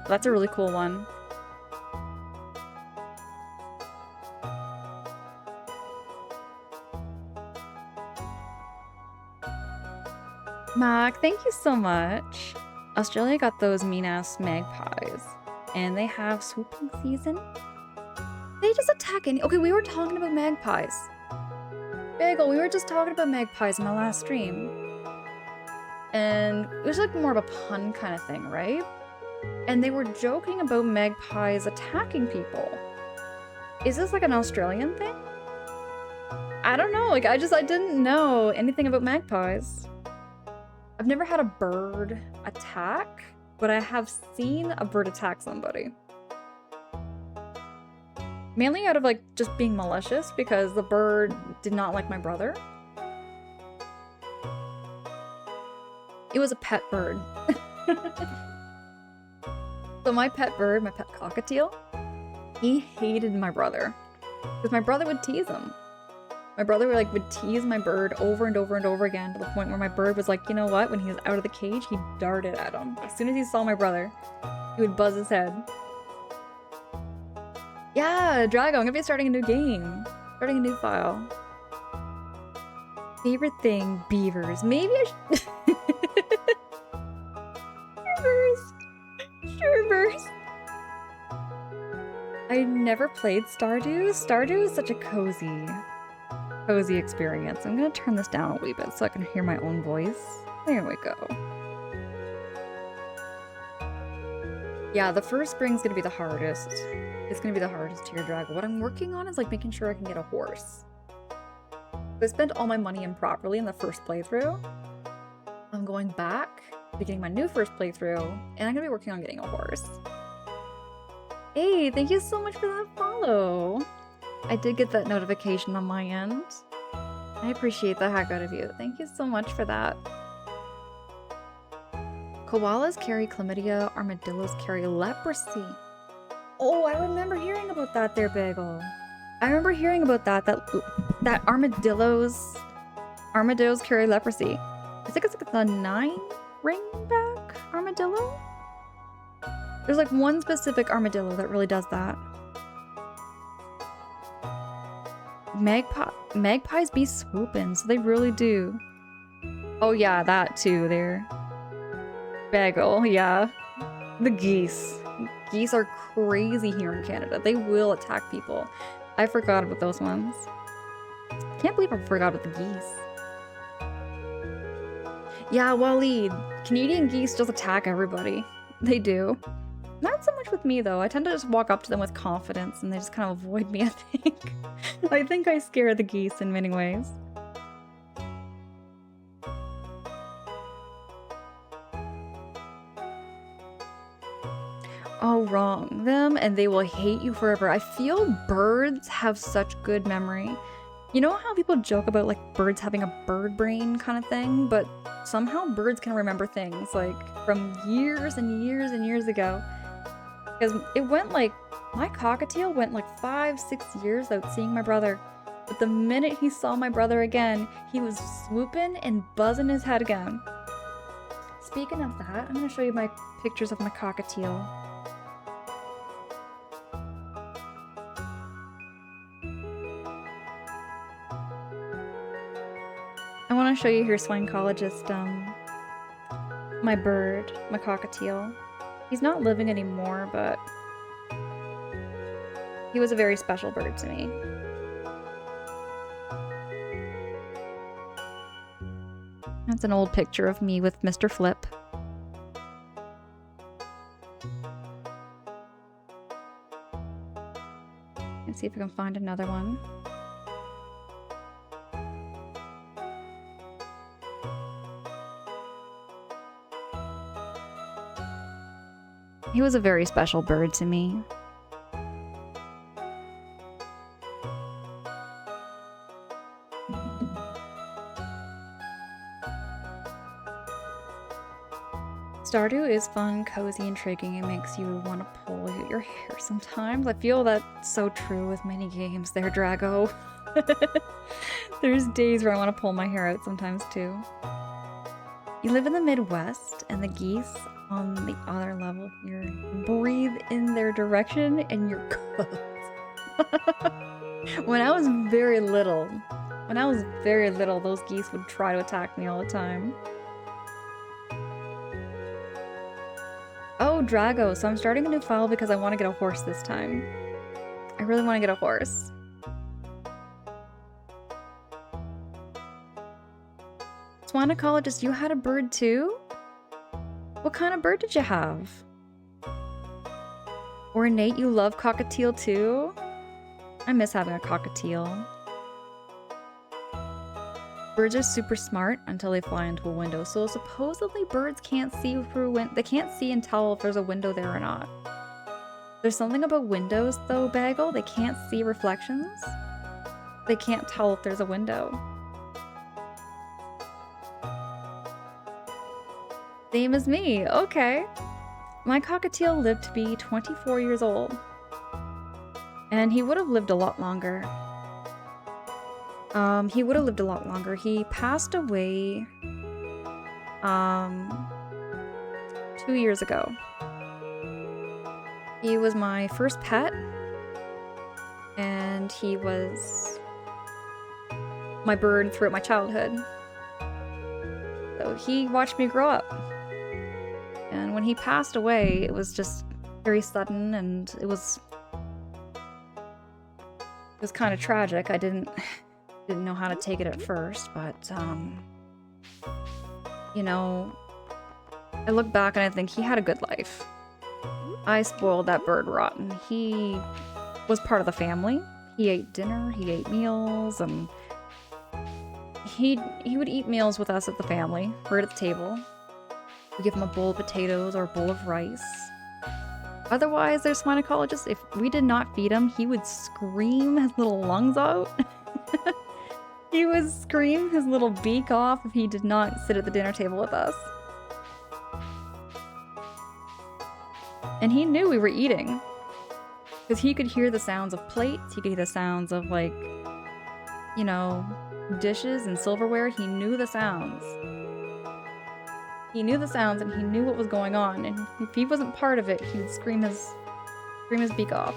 That's a really cool one. Mac, thank you so much. Australia got those mean-ass magpies. And they have swooping season. They just attack any- Okay, we were talking about magpies. Bagel, we were just talking about magpies in my last stream. And it was like more of a pun kind of thing, right? And they were joking about magpies attacking people. Is this like an Australian thing? I don't know, like I didn't know anything about magpies. I've never had a bird attack, but I have seen a bird attack somebody. Mainly out of like just being malicious because the bird did not like my brother. It was a pet bird. So my pet bird, my pet cockatiel, he hated my brother because my brother would tease him. My brother would tease my bird over and over and over again to the point where my bird was like, you know what? When he was out of the cage, he darted at him. As soon as he saw my brother, he would buzz his head. Yeah, Drago, I'm gonna be starting a new game. Starting a new file. Favorite thing, beavers. Maybe I should... Sherbers. I never played Stardew. Stardew is such a cozy experience. I'm gonna turn this down a wee bit so I can hear my own voice. There we go. Yeah, the first spring's gonna be the hardest. It's gonna be the hardest here, Drago. What I'm working on is like making sure I can get a horse. I spent all my money improperly in the first playthrough. I'm going back, beginning my new first playthrough, and I'm gonna be working on getting a horse. Hey, thank you so much for that follow. I did get that notification on my end. I appreciate the heck out of you. Thank you so much for that. Koalas carry chlamydia, armadillos carry leprosy. Oh, I remember hearing about that there, Bagel. I remember hearing about that armadillos carry leprosy. I think it's like the 9 ringback armadillo. There's like one specific armadillo that really does that. Magpies be swooping, so they really do. Oh yeah, that too there. Bagel, yeah. The geese. Geese are crazy here in Canada. They will attack people. I forgot about those ones. Can't believe I forgot about the geese. Yeah, Waleed. Canadian geese just attack everybody. They do. Not so much with me, though. I tend to just walk up to them with confidence, and they just kind of avoid me, I think. I think I scare the geese in many ways. Oh, wrong them, and they will hate you forever. I feel birds have such good memory. You know how people joke about, like, birds having a bird brain kind of thing? But somehow birds can remember things, like, from years and years and years ago. Because it went like, my cockatiel went like 5-6 years without seeing my brother. But the minute he saw my brother again, he was swooping and buzzing his head again. Speaking of that, I'm going to show you my pictures of my cockatiel. want to show you here, swinecologist, my bird, my cockatiel. He's not living anymore, but he was a very special bird to me. That's an old picture of me with Mr. Flip. Let's see if we can find another one. He was a very special bird to me. Stardew is fun, cozy, intriguing. It makes you want to pull your hair sometimes. I feel that's so true with many games there, Drago. There's days where I want to pull my hair out sometimes too. You live in the Midwest, and the geese on the other level here breathe in their direction and you're cooked. When I was very little, those geese would try to attack me all the time. Oh, Drago, so I'm starting a new file because I want to get a horse this time. I really want to get a horse. Swinecologist, you had a bird too? What kind of bird did you have? Or Nate, you love cockatiel too? I miss having a cockatiel. Birds are super smart until they fly into a window. So supposedly birds can't see through they can't see and tell if there's a window there or not. There's something about windows though, Bagel. They can't see reflections. They can't tell if there's a window. Same as me. Okay. My cockatiel lived to be 24 years old. And he would have lived a lot longer. He passed away 2 years ago. He was my first pet, and he was my bird throughout my childhood. So he watched me grow up. And when he passed away, it was just very sudden, and it was kind of tragic. I didn't know how to take it at first, but you know, I look back and I think he had a good life. I spoiled that bird rotten. He was part of the family. He ate dinner, he ate meals, and he would eat meals with us at the family. We're at the table. We give him a bowl of potatoes or a bowl of rice. Otherwise, there's swinecologist. If we did not feed him, he would scream his little lungs out. He would scream his little beak off if he did not sit at the dinner table with us. And he knew we were eating. Because he could hear the sounds of plates, he could hear the sounds of, like, you know, dishes and silverware. He knew the sounds. He knew the sounds and he knew what was going on. And if he wasn't part of it, he would scream his beak off.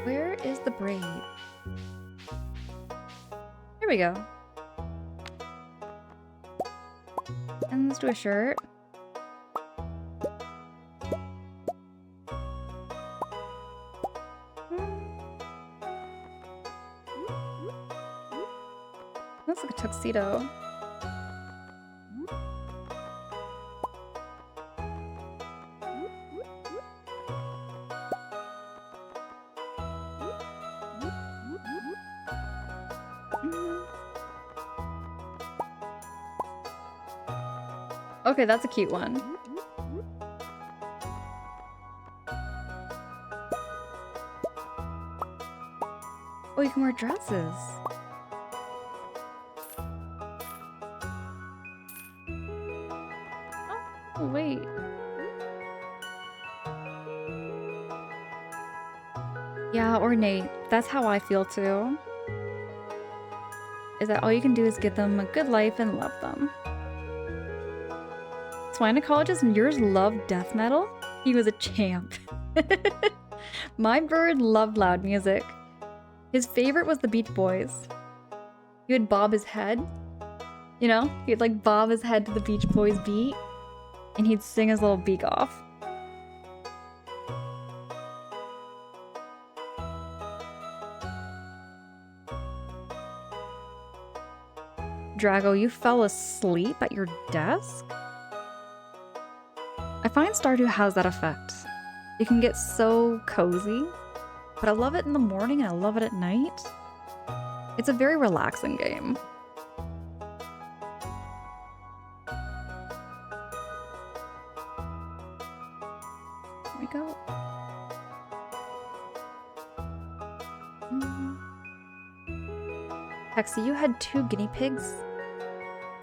Where is the braid? Here we go. And let's do a shirt. Looks like a tuxedo. Okay, that's a cute one. Oh, you can wear dresses. Oh, wait. Yeah, ornate. That's how I feel too. Is that all you can do is give them a good life and love them. Swinecologist and yours loved death metal? He was a champ. My bird loved loud music. His favorite was the Beach Boys. He would bob his head. You know? He'd like bob his head to the Beach Boys beat. And he'd sing his little beak off. Drago, you fell asleep at your desk? I find Stardew has that effect. You can get so cozy, but I love it in the morning and I love it at night. It's a very relaxing game. There we go. Hexy, you had 2 guinea pigs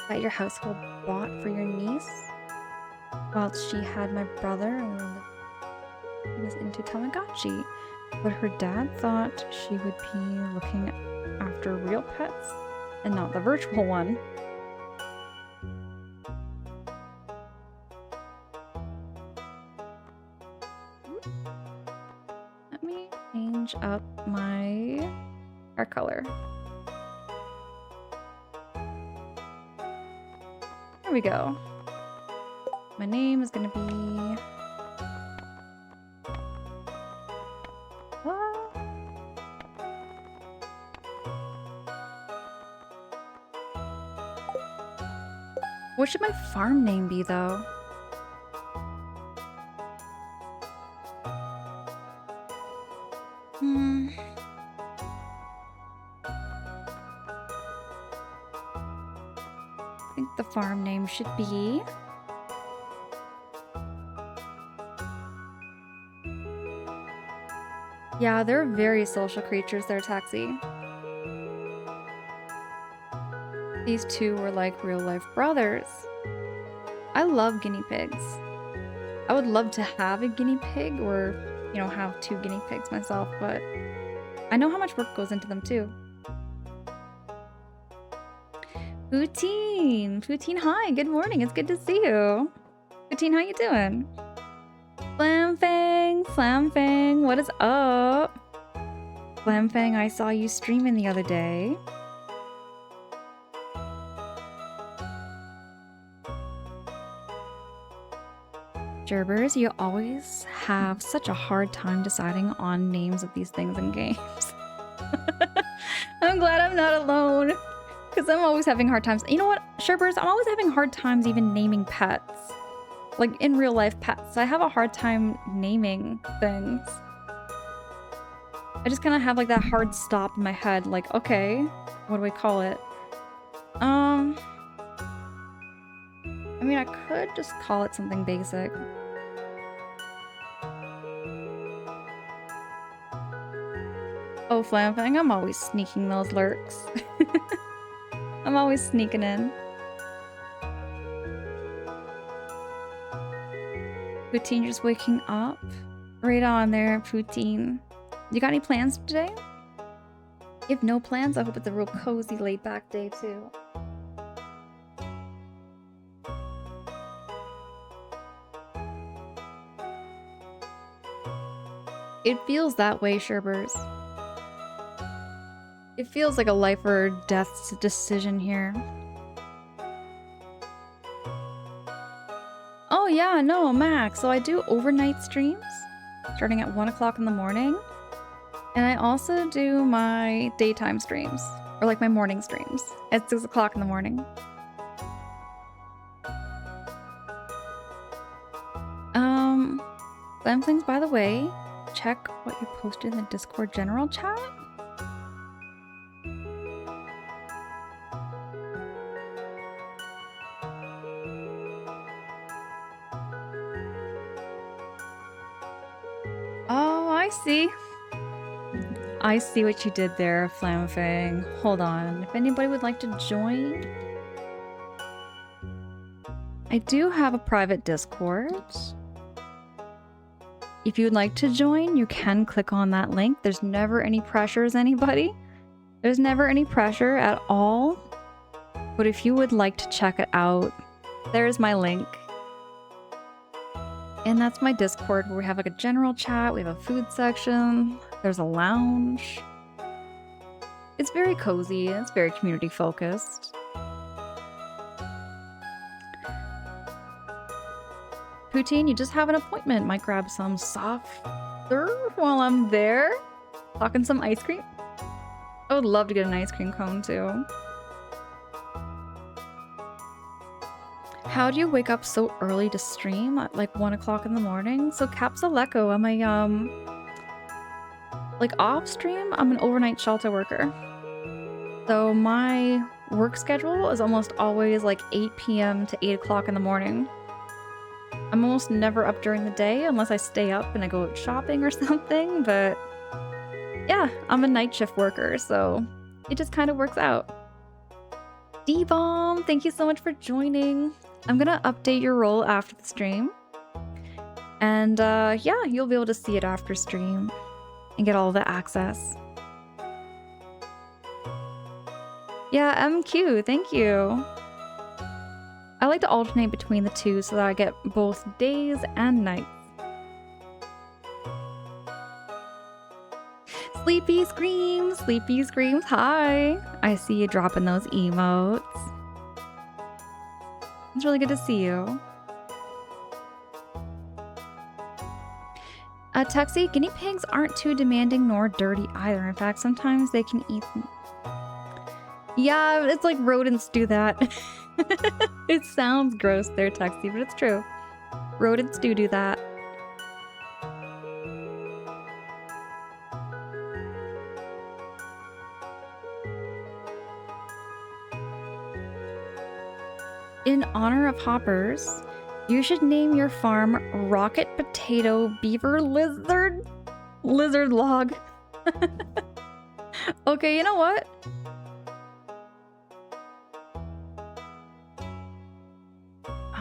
that your household bought for your niece, whilst she had my brother and he was into Tamagotchi. But her dad thought she would be looking after real pets and not the virtual one. Let me change up my hair color. There we go. My name is gonna be... What should my farm name be, though? I think the farm name should be... Yeah, they're very social creatures, they're Taxi. These two were like real-life brothers. I love guinea pigs. I would love to have a guinea pig or, you know, have 2 guinea pigs myself, but I know how much work goes into them too. Poutine! Poutine, hi! Good morning, it's good to see you. Poutine, how you doing? Flamfang! Flamfang, what is up? Flamfang, I saw you streaming the other day. Gerbers, you always have such a hard time deciding on names of these things in games. I'm glad I'm not alone, because I'm always having hard times. You know what, Sherbers, I'm always having hard times even naming pets. Like, in real life pets. I have a hard time naming things. I just kind of have like that hard stop in my head, like, okay, what do we call it? I mean, I could just call it something basic. Oh, Flamfang, I'm always sneaking those lurks. I'm always sneaking in. Poutine just waking up. Right on there, Poutine. You got any plans for today? You have no plans? I hope it's a real cozy, laid-back day, too. It feels that way, Sherbers. It feels like a life or death decision here. Oh yeah, no, Max. So I do overnight streams, starting at 1 o'clock in the morning. And I also do my daytime streams, or like my morning streams, at 6 o'clock in the morning. Them things, by the way, check what you posted in the Discord general chat. Oh, I see. I see what you did there, Flamfang. Hold on. If anybody would like to join... I do have a private Discord. If you'd like to join, you can click on that link. There's never any pressures, anybody. There's never any pressure at all. But if you would like to check it out, there's my link. And that's my Discord, where we have like a general chat, we have a food section, there's a lounge. It's very cozy, and it's very community focused. Poutine, you just have an appointment. Might grab some soft serve while I'm there. Talking some ice cream. I would love to get an ice cream cone too. How do you wake up so early to stream at like 1 o'clock in the morning? So Capsuleco, I'm a like off stream, I'm an overnight shelter worker. So my work schedule is almost always like 8 p.m. to 8 o'clock in the morning. I'm almost never up during the day unless I stay up and I go out shopping or something, but yeah, I'm a night shift worker, so it just kind of works out. D-Bomb, thank you so much for joining. I'm gonna update your role after the stream. And yeah, you'll be able to see it after stream and get all the access. Yeah, MQ, thank you. I like to alternate between the two so that I get both days and nights. Sleepy Screams, hi! I see you dropping those emotes. It's really good to see you. Tuxie, guinea pigs aren't too demanding nor dirty either. In fact, sometimes they can eat them. Yeah, it's like rodents do that. It sounds gross there, Tuxie, but it's true. Rodents do that. In honor of hoppers, you should name your farm Rocket Potato Beaver Lizard Log. Okay, you know what?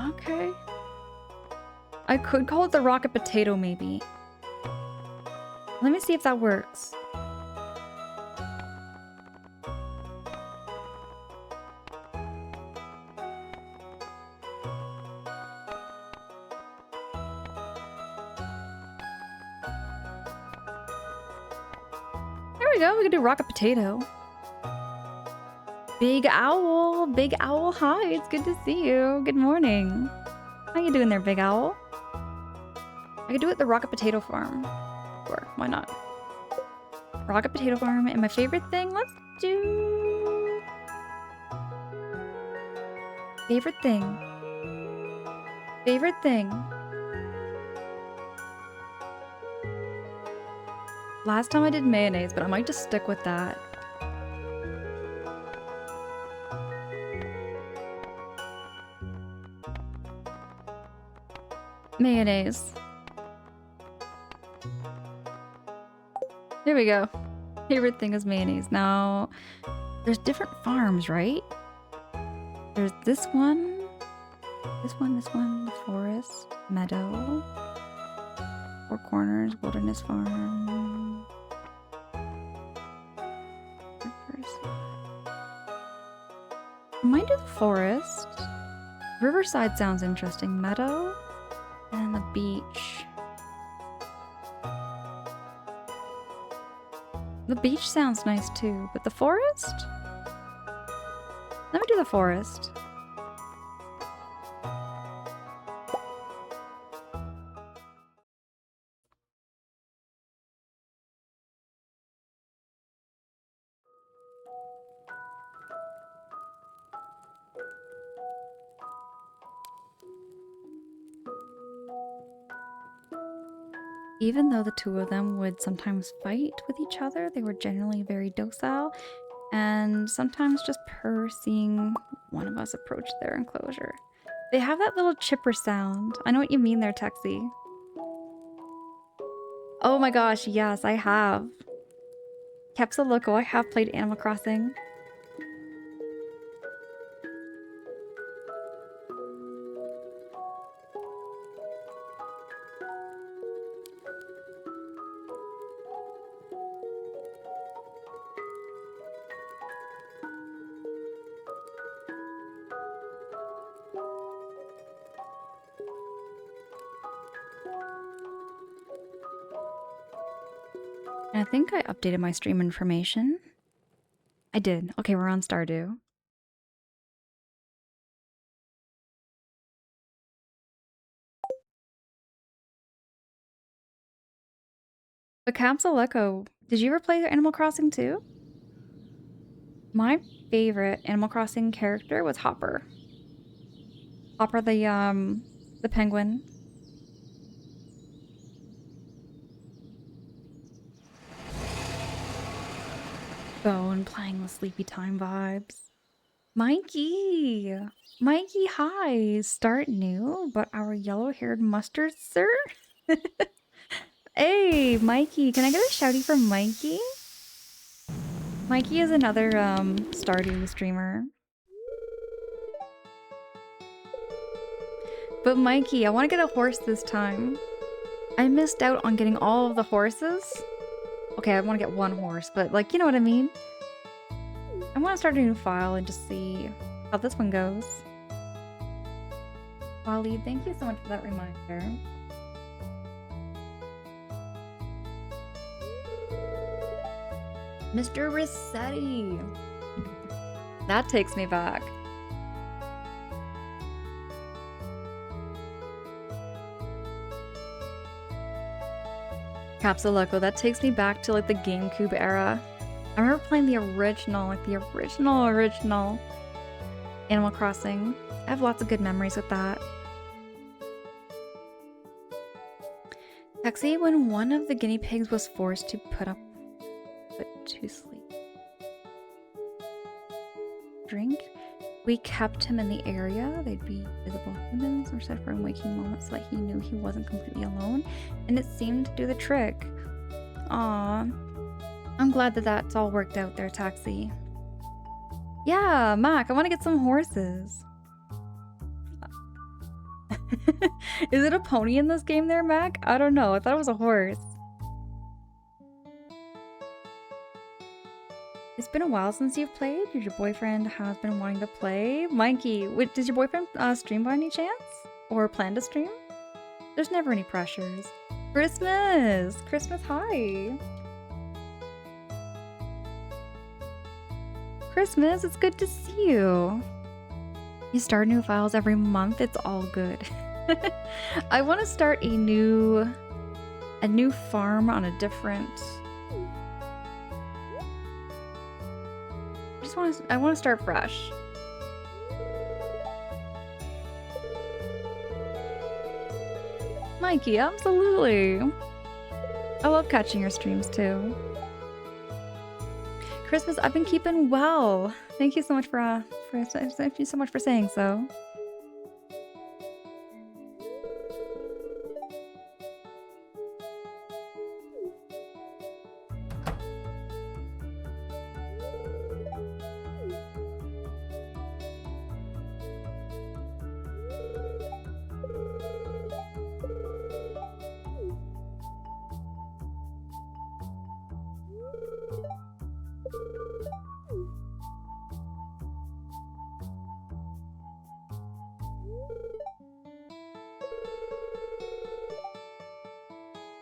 Okay. I could call it the Rocket Potato, maybe. Let me see if that works. There we go, we can do Rocket Potato. Big Owl, hi, it's good to see you. Good morning. How you doing there, Big Owl? I could do it at the Rocket Potato Farm. Sure, why not? Rocket Potato Farm, and my favorite thing, let's do... Favorite thing. Last time I did mayonnaise, but I might just stick with that. Mayonnaise. There we go. Favorite thing is mayonnaise. Now, there's different farms, right? There's this one, the forest, meadow, Four Corners, Wilderness Farm. I might do the forest. Riverside sounds interesting. Meadow and the beach. The beach sounds nice too, but the forest? Let me do the forest. Even though the two of them would sometimes fight with each other, they were generally very docile and sometimes just purr seeing one of us approach their enclosure. They have that little chipper sound. I know what you mean there, Texie. Oh my gosh, yes, I have. Kepsa Loco, I have played Animal Crossing. I think I updated my stream information. I did. Okay, we're on Stardew. But Capsule Echo, did you ever play Animal Crossing too? My favorite Animal Crossing character was Hopper. Hopper the penguin. Bone playing the Sleepy Time vibes. Mikey! Mikey, hi! Start new, but our yellow-haired mustard, sir? Hey, Mikey, can I get a shouty from Mikey? Mikey is another, Stardew streamer. But Mikey, I want to get a horse this time. I missed out on getting all of the horses. Okay, I want to get one horse, but like, you know what I mean? I want to start a new file and just see how this one goes. Wally, thank you so much for that reminder. Mr. Rossetti! That takes me back. Capsule Echo, that takes me back to like the GameCube era. I remember playing the original, like the original Animal Crossing. I have lots of good memories with that. Taxi, when one of the guinea pigs was forced to put to sleep. Drink? We kept him in the area. They'd be visible humans, except for in waking moments so that he knew he wasn't completely alone. And it seemed to do the trick. Aww. I'm glad that that's all worked out there, Taxi. Yeah, Mac, I want to get some horses. Is it a pony in this game there, Mac? I don't know. I thought it was a horse. It's been a while since you've played. Your boyfriend has been wanting to play. Mikey, wait, does your boyfriend stream by any chance? Or plan to stream? There's never any pressures. Christmas! Christmas, hi! Christmas, it's good to see you. You start new files every month. It's all good. I want to start a new farm on a different... I want to start fresh. Mikey, absolutely. I love catching your streams too. Christmas, I've been keeping well. Thank you so much thank you so much for saying so.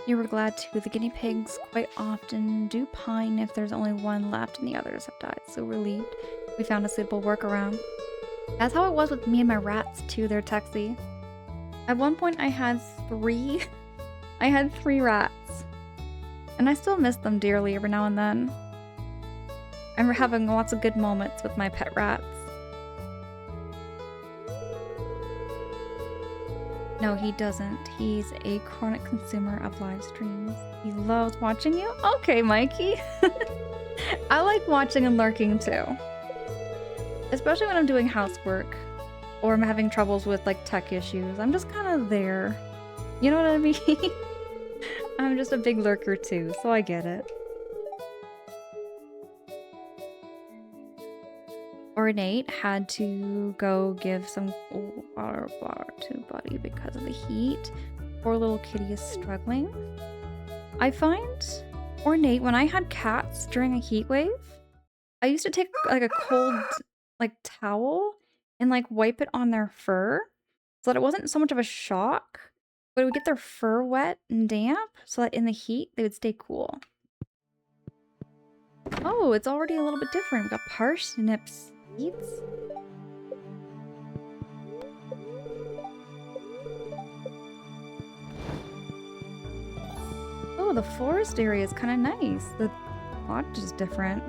You were glad too. The guinea pigs quite often do pine if there's only one left and the others have died. So relieved we found a suitable workaround. That's how it was with me and my rats too, they're Texy. At one point I had 3 rats. And I still miss them dearly every now and then. I'm having lots of good moments with my pet rats. No, he doesn't. He's a chronic consumer of live streams. He loves watching you? Okay, Mikey. I like watching and lurking too. Especially when I'm doing housework. Or I'm having troubles with like tech issues. I'm just kind of there. You know what I mean? I'm just a big lurker too, so I get it. Ornate had to go give some water to Buddy because of the heat. Poor little kitty is struggling. I find Ornate, when I had cats during a heat wave, I used to take like a cold like towel and like wipe it on their fur so that it wasn't so much of a shock, but it would get their fur wet and damp so that in the heat they would stay cool. Oh, it's already a little bit different. We've got parsnip seeds. Oh, the forest area is kind of nice. The cottage is different.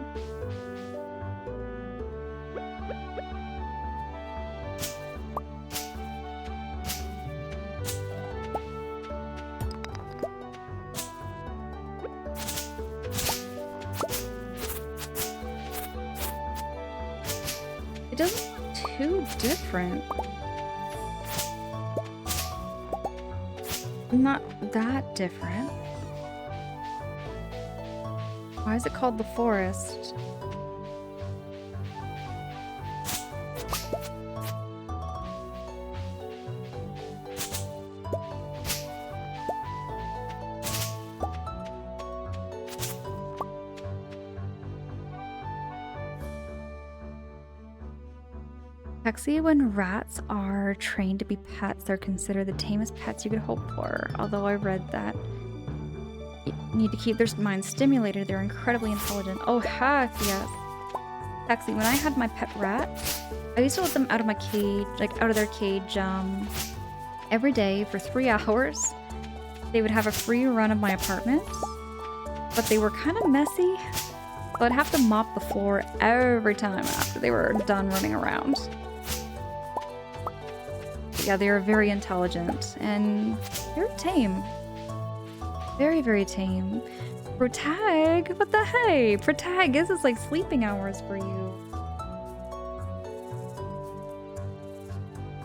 It doesn't look too different. Not that different. Why is it called the forest? Actually, when rats are trained to be pets, they're considered the tamest pets you could hope for. Although I read that you need to keep their minds stimulated, they're incredibly intelligent. Oh, heck yes. Actually, when I had my pet rat, I used to let them out of my cage, like out of their cage, every day for 3 hours. They would have a free run of my apartment, but they were kind of messy. So I'd have to mop the floor every time after they were done running around. Yeah, they are very intelligent and very tame. Very, very tame. Protag? What the hey? Protag, this is like sleeping hours for you.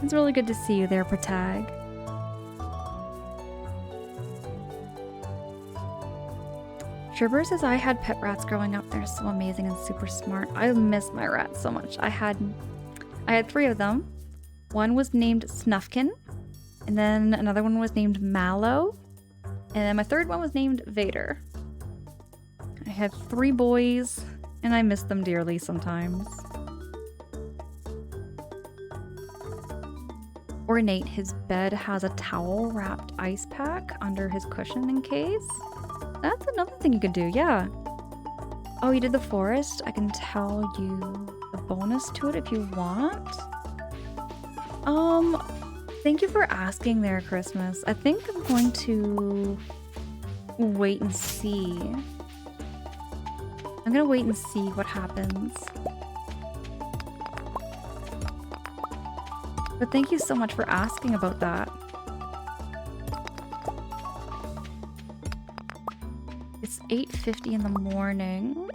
It's really good to see you there, Protag. Sherber says I had pet rats growing up. They're so amazing and super smart. I miss my rats so much. I had 3 of them. One was named Snufkin, and then another one was named Mallow, and then my third one was named Vader. I had 3 boys, and I miss them dearly sometimes. Ornate, his bed has a towel-wrapped ice pack under his cushion in case. That's another thing you could do, yeah. Oh, you did the forest? I can tell you the bonus to it if you want. Thank you for asking there, Christmas. I think I'm going to wait and see. I'm gonna wait and see what happens. But thank you so much for asking about that. It's 8:50 in the morning.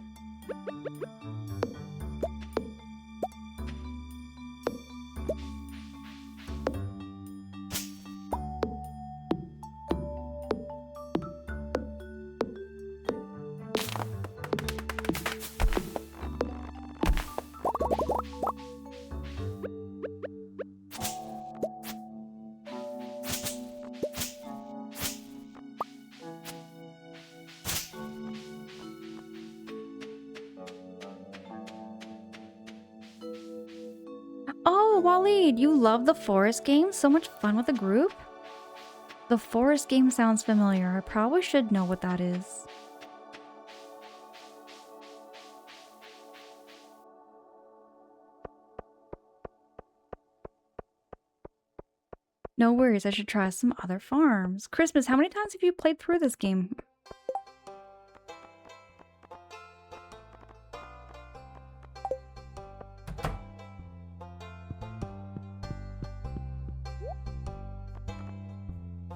Oh, Waleed, you love the forest game? So much fun with a group? The forest game sounds familiar. I probably should know what that is. No worries, I should try some other farms. Christmas, how many times have you played through this game?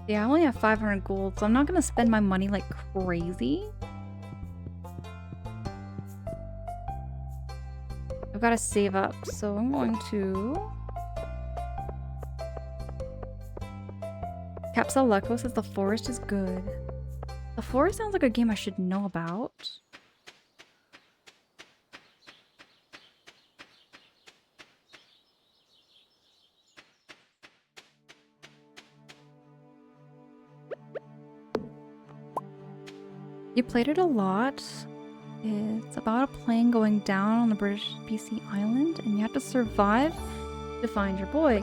Yeah, I only have 500 gold, so I'm not gonna spend my money like crazy. I've gotta save up, so I'm going to... Capsule Leco says the forest is good. The forest sounds like a game I should know about. You played it a lot. It's about a plane going down on the British BC island, and you have to survive to find your boy.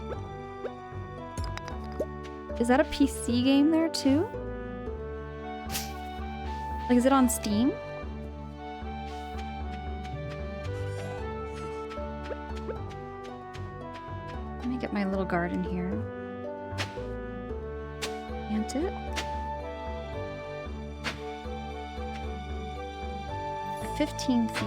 Is that a PC game there too? Like, is it on Steam? me get my little garden here. Plant it. 15 seeds.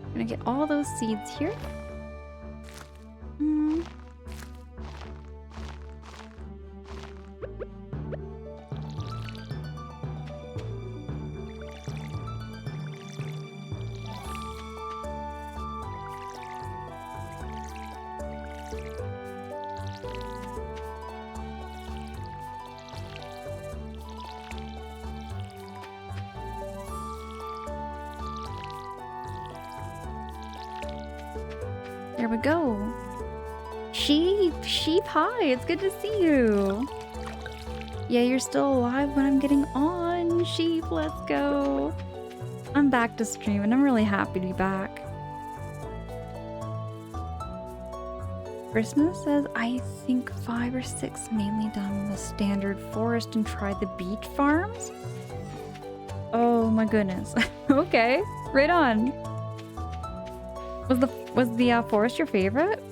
I'm gonna get all those seeds here. There we go. Sheep, hi, it's good to see you. Yeah, you're still alive when I'm getting on. Sheep, let's go. I'm back to stream and I'm really happy to be back. Christmas says, I think 5 or 6 mainly done the standard forest and tried the beach farms. Oh my goodness. Okay, right on. Was the forest your favorite?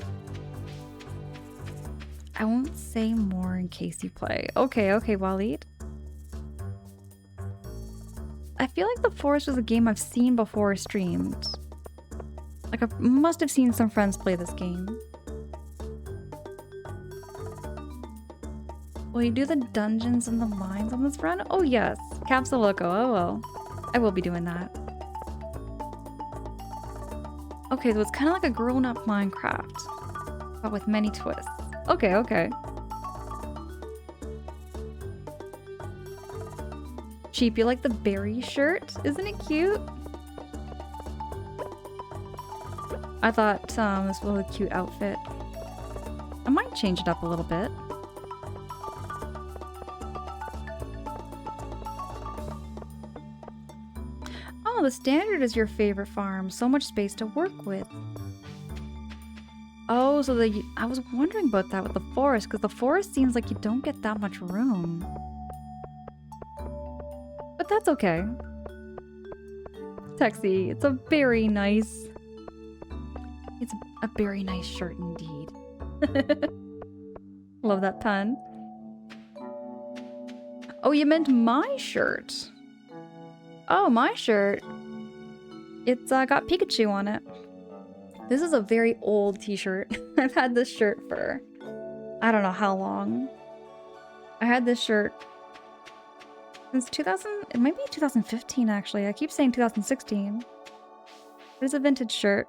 I won't say more in case you play. Okay, Waleed. I feel like the forest was a game I've seen before streamed. Like I must have seen some friends play this game. Will you do the dungeons and the mines on this run? Oh yes, Capsule Loco, oh well. I will be doing that. Okay, so it's kind of like a grown-up Minecraft, but with many twists. Okay. Sheep, you like the berry shirt? Isn't it cute? I thought this was a cute outfit. I might change it up a little bit. Oh, the standard is your favorite farm. So much space to work with. Oh, so I was wondering about that with the forest, because the forest seems like you don't get that much room. But that's okay. Texie, it's a very nice... It's a very nice shirt indeed. Love that pun. Oh, you meant my shirt. Oh, my shirt. It's got Pikachu on it. This is a very old t-shirt. I've had this shirt for I don't know how long. I had this shirt since 2000, it might be 2015 actually. I keep saying 2016. It's a vintage shirt.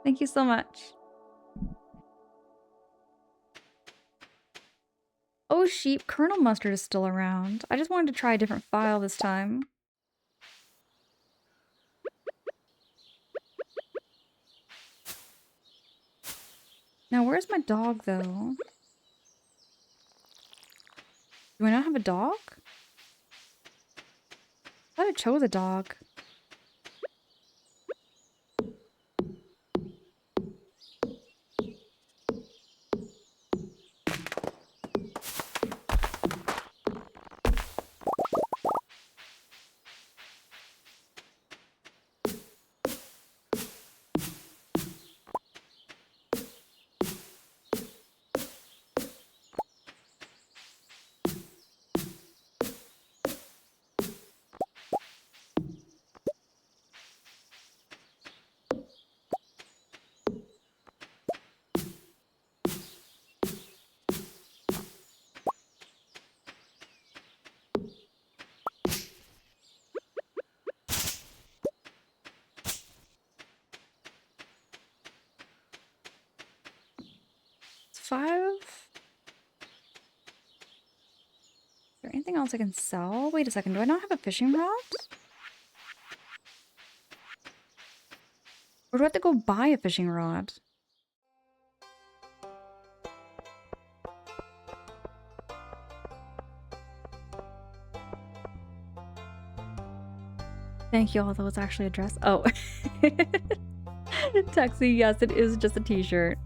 Thank you so much. Oh sheep, Colonel Mustard is still around. I just wanted to try a different file this time. Now where's my dog though? Do I not have a dog? I thought I chose a dog. It's 5. Is there anything else I can sell? Wait a second, do I not have a fishing rod? Or do I have to go buy a fishing rod? Thank you, although it's actually a dress. Oh. Taxi, yes, it is just a t-shirt.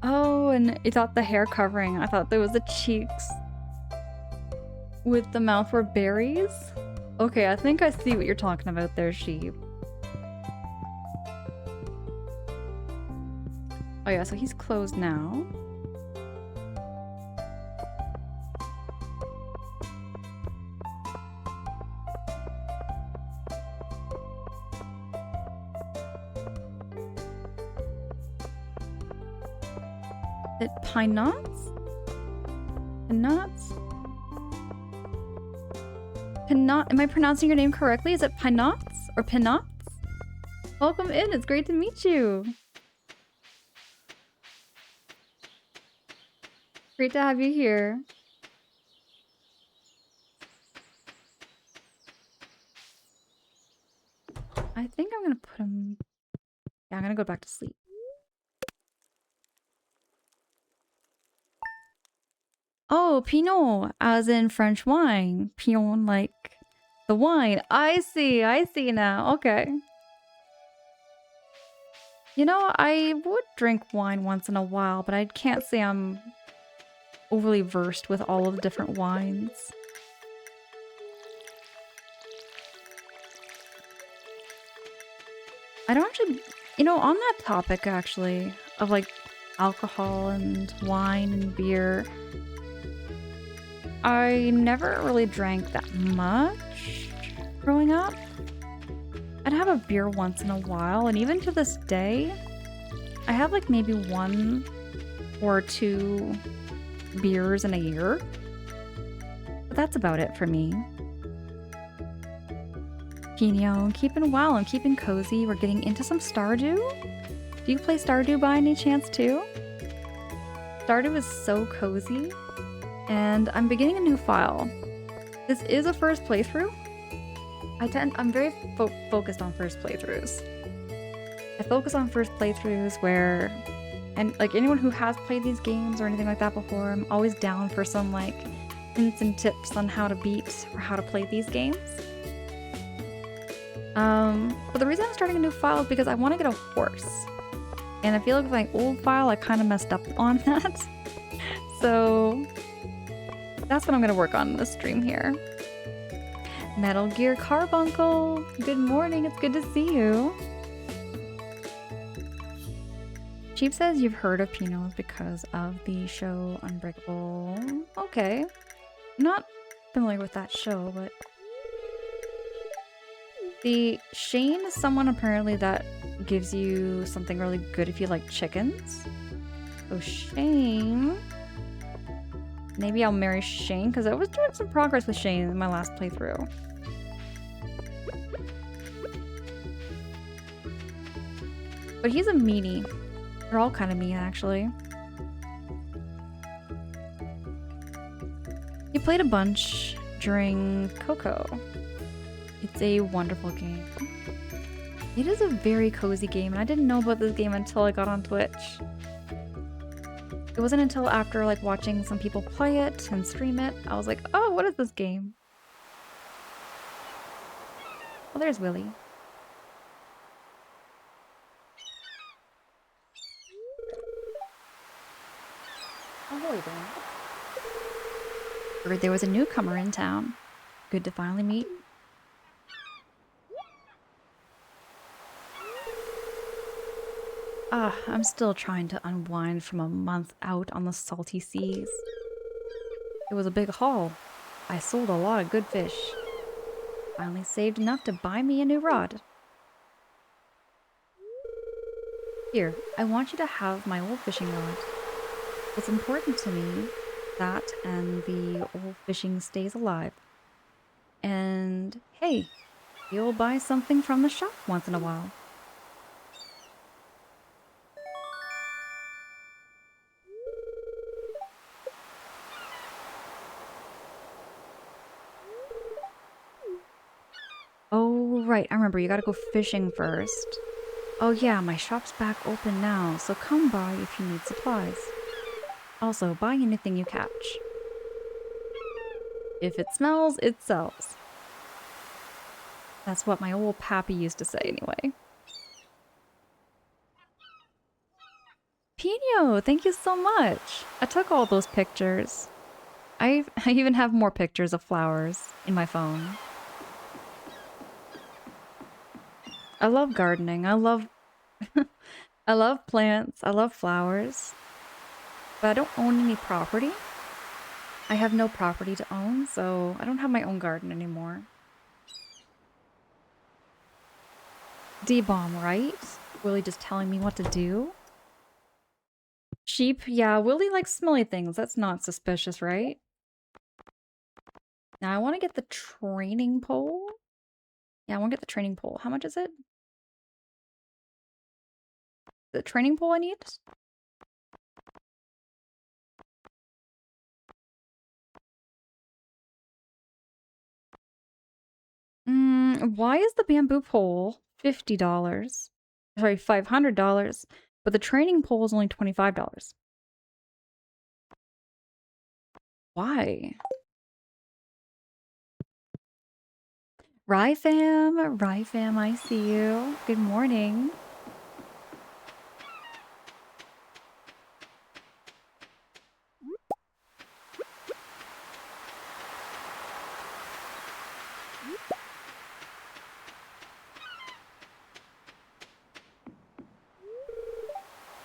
Oh, and you thought the hair covering. I thought there was the cheeks with the mouth were berries. Okay, I think I see what you're talking about there, sheep. Oh yeah, so he's closed now. Is it pine knots? Pine knots? Pinot? Am I pronouncing your name correctly? Is it pine knots or pinots? Welcome in. It's great to meet you. Great to have you here. I think I'm gonna put him... Yeah, I'm gonna go back to sleep. Oh, Pinot, as in French wine. Pinot, like the wine. I see now. Okay. You know, I would drink wine once in a while, but I can't say I'm overly versed with all of the different wines. I don't actually, you know, on that topic actually, of like alcohol and wine and beer, I never really drank that much growing up. I'd have a beer once in a while, and even to this day, I have like maybe 1 or 2 beers in a year. But that's about it for me. Pino, I'm keeping well, I'm keeping cozy. We're getting into some Stardew. Do you play Stardew by any chance too? Stardew is so cozy. And I'm beginning a new file. This is a first playthrough. I'm very focused on first playthroughs. I focus on first playthroughs where, and like anyone who has played these games or anything like that before, I'm always down for some like hints and tips on how to beat or how to play these games. But the reason I'm starting a new file is because I want to get a horse. And I feel like with my old file, I kind of messed up on that. So that's what I'm going to work on in this stream here. Metal Gear Carbuncle, good morning, it's good to see you. Chief says you've heard of Pinot because of the show Unbreakable. Okay. Not familiar with that show, but... The Shane is someone apparently that gives you something really good if you like chickens. So Shane... Maybe I'll marry Shane, because I was doing some progress with Shane in my last playthrough. But he's a meanie. They're all kind of mean, actually. He played a bunch during Coco. It's a wonderful game. It is a very cozy game, and I didn't know about this game until I got on Twitch. It wasn't until after like watching some people play it and stream it, I was like, oh, what is this game? Well, there's Willy. Oh, Willy then. Heard there was a newcomer in town. Good to finally meet. I'm still trying to unwind from a month out on the salty seas. It was a big haul. I sold a lot of good fish. Finally saved enough to buy me a new rod. Here, I want you to have my old fishing rod. It's important to me that and the old fishing stays alive. And hey, you'll buy something from the shop once in a while. Oh, right, I remember, you gotta go fishing first. Oh yeah, my shop's back open now, so come by if you need supplies. Also, buy anything you catch. If it smells, it sells. That's what my old pappy used to say anyway. Pino, thank you so much. I took all those pictures. I even have more pictures of flowers in my phone. I love gardening. I love I love plants. I love flowers. But I don't own any property. I have no property to own, so I don't have my own garden anymore. D-bomb, right? Willie just telling me what to do? Sheep? Yeah, Willie likes smelly things. That's not suspicious, right? Now I want to get the training pole. Yeah, I want to get the training pole. How much is it? The training pole I need? Why is the bamboo pole $50? Sorry, $500, but the training pole is only $25. Why? Rye fam, I see you. Good morning.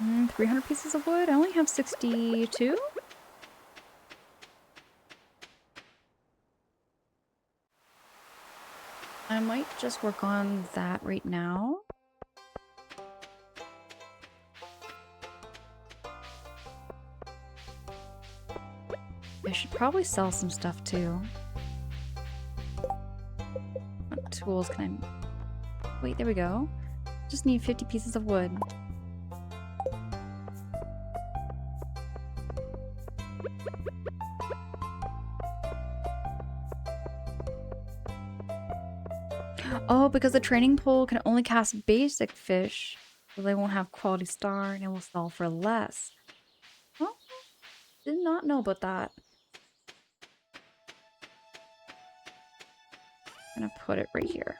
Mm, 300 pieces of wood? I only have 62? I might just work on that right now. I should probably sell some stuff too. What tools can I... Wait, there we go. Just need 50 pieces of wood. Oh, because the training pole can only cast basic fish, so they won't have quality star and it will sell for less. Oh, did not know about that. I'm gonna put it right here.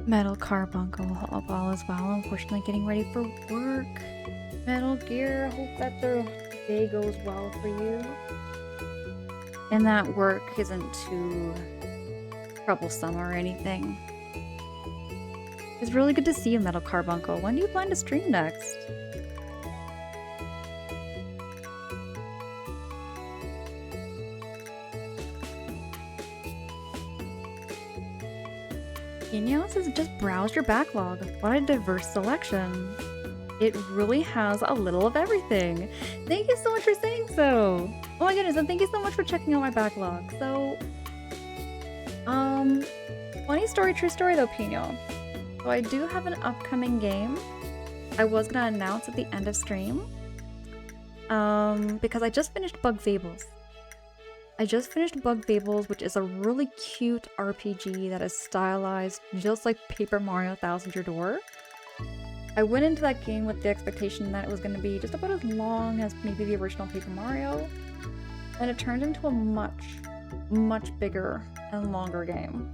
Metal Carbuncle all as well. Unfortunately, getting ready for work. Metal Gear, hope that the day goes well for you. And that work isn't too troublesome or anything. It's really good to see you, Metal Carbuncle. When do you plan to stream next? Pino says just browse your backlog. What a diverse selection. It really has a little of everything. Thank you so much for saying so. Oh my goodness, and thank you so much for checking out my backlog. So, funny story, true story though, Pino. So I do have an upcoming game I was gonna announce at the end of stream. Because I just finished Bug Fables. Which is a really cute RPG that is stylized just like Paper Mario Thousand Year Door. I went into that game with the expectation that it was going to be just about as long as maybe the original Paper Mario, and it turned into a much bigger and longer game.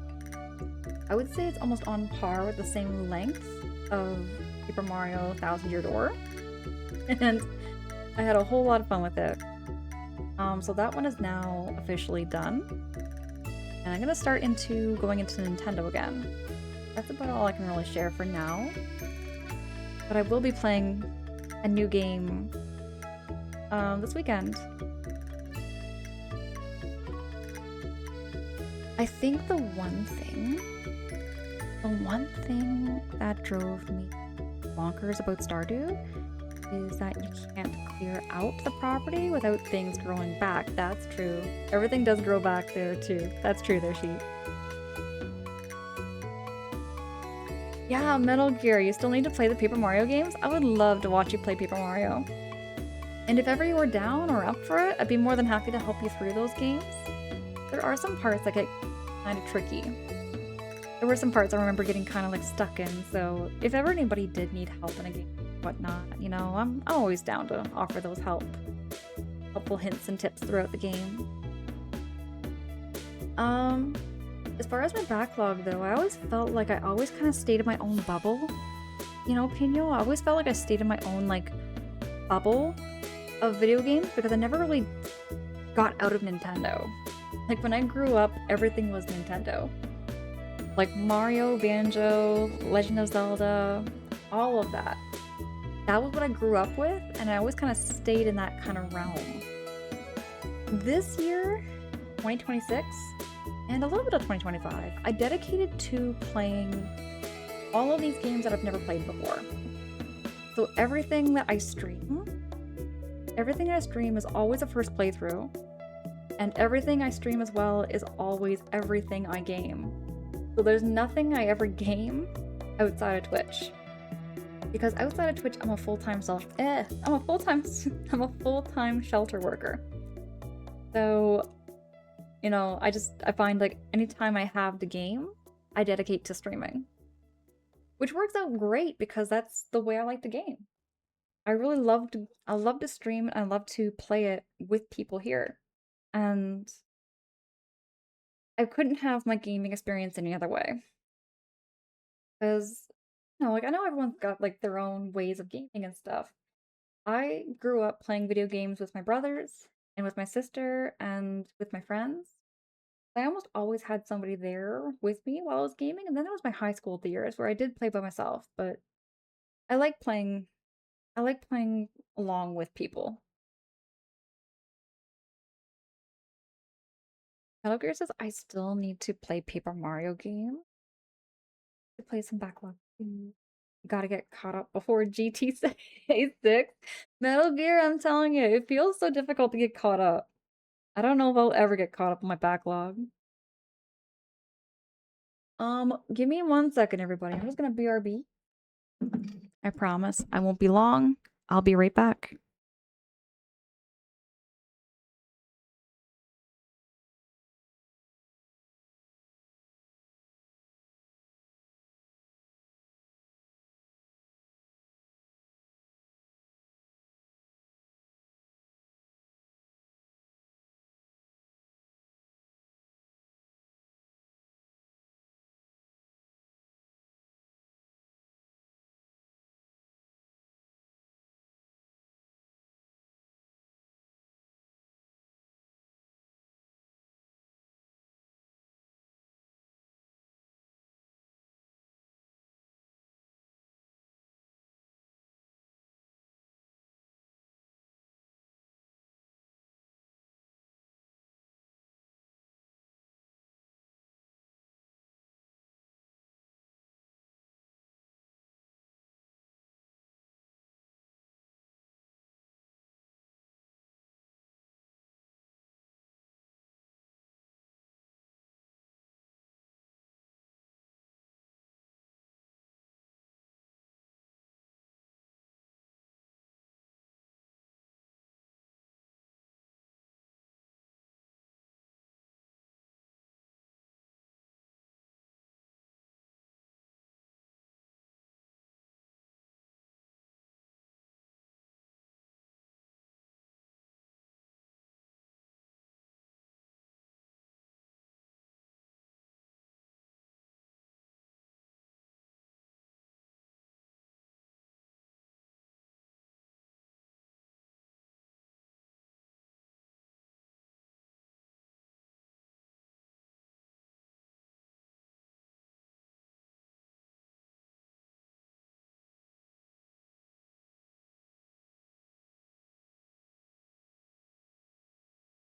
I would say it's almost on par with the same length of Paper Mario Thousand Year Door, and I had a whole lot of fun with it. So that one is now officially done. And I'm gonna start going into Nintendo again. That's about all I can really share for now. But I will be playing a new game this weekend. I think the one thing The one thing that drove me bonkers about Stardew is that you can't clear out the property without things growing back. That's true. Everything does grow back there too. That's true there, Sheep. Yeah, Metal Gear. You still need to play the Paper Mario games? I would love to watch you play Paper Mario. And if ever you were down or up for it, I'd be more than happy to help you through those games. There are some parts that get kind of tricky. There were some parts I remember getting kind of like stuck in, so if ever anybody did need help in a game or whatnot, you know, I'm always down to offer those helpful hints and tips throughout the game. As far as my backlog though, I always felt like I always kind of stayed in my own bubble. You know, Pino, I always felt like I stayed in my own like bubble of video games because I never really got out of Nintendo. Like when I grew up, everything was Nintendo. Like Mario, Banjo, Legend of Zelda, all of that. That was what I grew up with, and I always kind of stayed in that kind of realm. This year, 2026, and a little bit of 2025, I dedicated to playing all of these games that I've never played before. So everything that I stream is always a first playthrough, and everything I stream as well is always everything I game. So there's nothing I ever game outside of Twitch. Because outside of Twitch, I'm a full-time shelter worker. So, you know, I find like anytime I have the game, I dedicate to streaming. Which works out great because that's the way I like to game. I love to stream and I love to play it with people here. And I couldn't have my gaming experience any other way. Because, you know, like I know everyone's got like their own ways of gaming and stuff. I grew up playing video games with my brothers and with my sister and with my friends. I almost always had somebody there with me while I was gaming, and then there was my high school years where I did play by myself, but I like playing along with people. Metal Gear says I still need to play Paper Mario game. To play some backlog. Gotta get caught up before GTA 6. Metal Gear, I'm telling you, it feels so difficult to get caught up. I don't know if I'll ever get caught up on my backlog. Give me 1 second, everybody. I'm just gonna BRB. I promise. I won't be long. I'll be right back.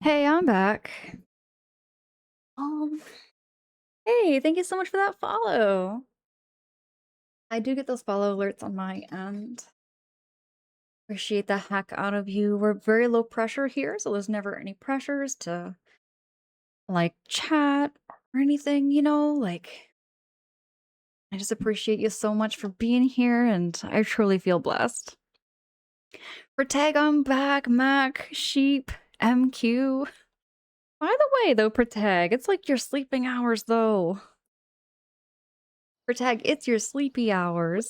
Hey, I'm back. Um, hey, thank you so much for that follow. I do get those follow alerts on my end. Appreciate the heck out of you. We're very low pressure here, so there's never any pressures to like chat or anything, you know? Like, I just appreciate you so much for being here, and I truly feel blessed. For tag, I'm back, Mac, Sheep, MQ. By the way, though, Protag, it's like your sleeping hours, though. Protag, it's your sleepy hours.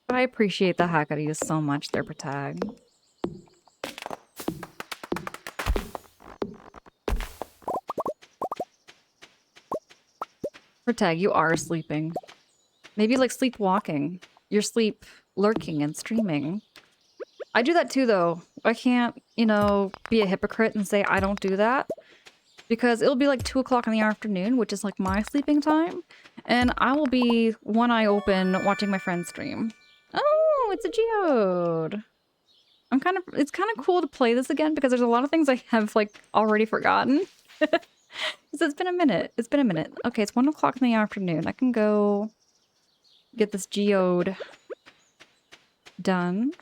But I appreciate the heck out of you so much there, Protag. Protag, you are sleeping. Maybe like sleepwalking. You're sleep lurking and streaming. I do that too, though. I can't, you know, be a hypocrite and say I don't do that. Because it'll be like 2 o'clock in the afternoon, which is like my sleeping time. And I will be one eye open watching my friend stream. Oh, it's a geode. It's kind of cool to play this again because there's a lot of things I have like already forgotten. So it's been a minute. It's been a minute. Okay, it's 1 o'clock in the afternoon. I can go get this geode done.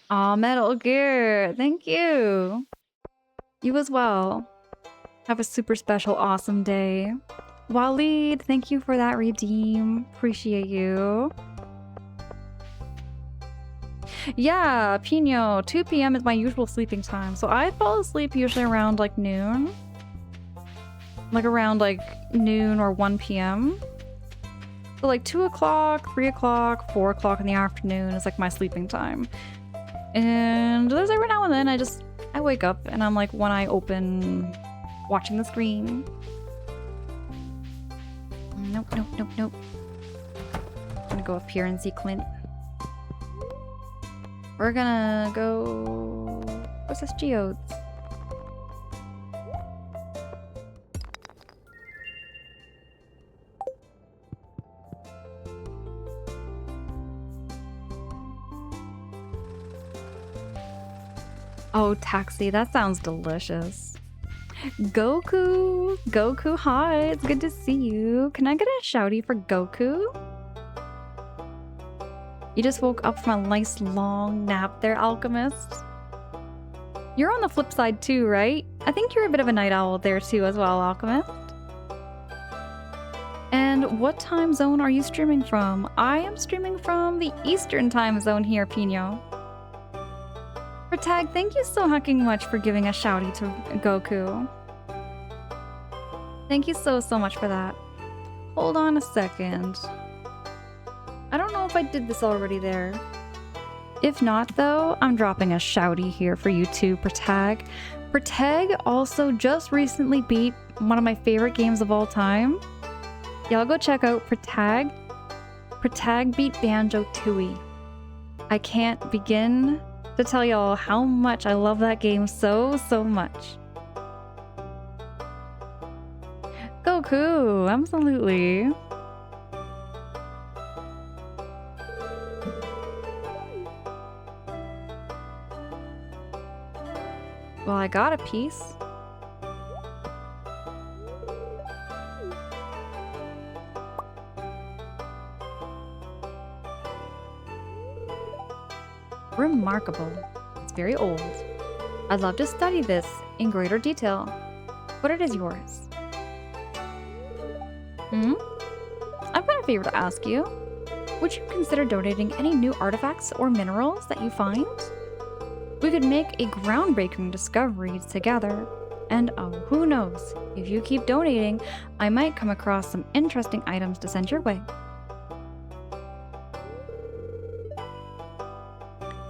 Aw, Metal Gear. Thank you. You as well. Have a super special, awesome day. Waleed, thank you for that redeem. Appreciate you. Yeah, Pino, 2 p.m. is my usual sleeping time. So I fall asleep usually around like noon. Like around like noon or 1 p.m. So like 2 o'clock, 3 o'clock, 4 o'clock in the afternoon is like my sleeping time. And there's every now and then I wake up and I'm like one eye open, watching the screen. Nope, nope, nope, nope. I'm gonna go up here and see Clint. We're gonna go... What's this geodes? Oh, taxi. That sounds delicious. Goku! Goku, hi! It's good to see you. Can I get a shouty for Goku? You just woke up from a nice long nap there, Alchemist. You're on the flip side too, right? I think you're a bit of a night owl there too as well, Alchemist. And what time zone are you streaming from? I am streaming from the Eastern time zone here, Pino. For Tag, thank you so hecking much for giving a shouty to Goku. Thank you so much for that. Hold on a second. I don't know if I did this already there. If not, though, I'm dropping a shouty here for you too, Protag. Protag also just recently beat one of my favorite games of all time. Y'all go check out Protag. Protag beat Banjo-Tooie. I can't begin to tell y'all how much I love that game so much. Goku, absolutely. Well, I got a piece. Remarkable. It's very old. I'd love to study this in greater detail, but it is yours. I've got a favor to ask you. Would you consider donating any new artifacts or minerals that you find? We could make a groundbreaking discovery together. And oh, who knows? If you keep donating, I might come across some interesting items to send your way.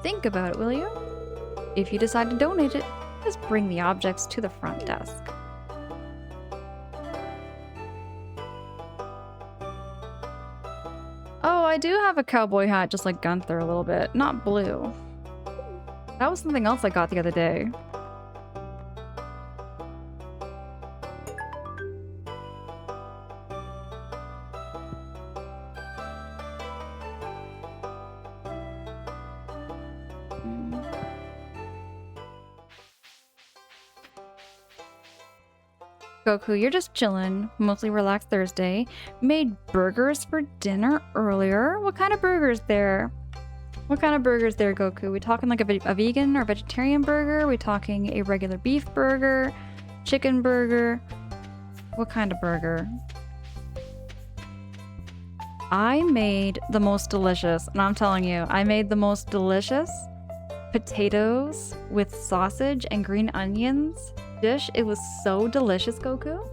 Think about it, will you? If you decide to donate it, just bring the objects to the front desk. Oh, I do have a cowboy hat just like Gunther a little bit, not blue. That was something else I got the other day. Goku, you're just chilling. Mostly relaxed Thursday. Made burgers for dinner earlier. What kind of burgers there? What kind of burgers there, Goku? We talking like a vegan or vegetarian burger? We talking a regular beef burger? Chicken burger? What kind of burger? I made the most delicious, and I'm telling you, I made the most delicious potatoes with sausage and green onions dish. It was so delicious, Goku.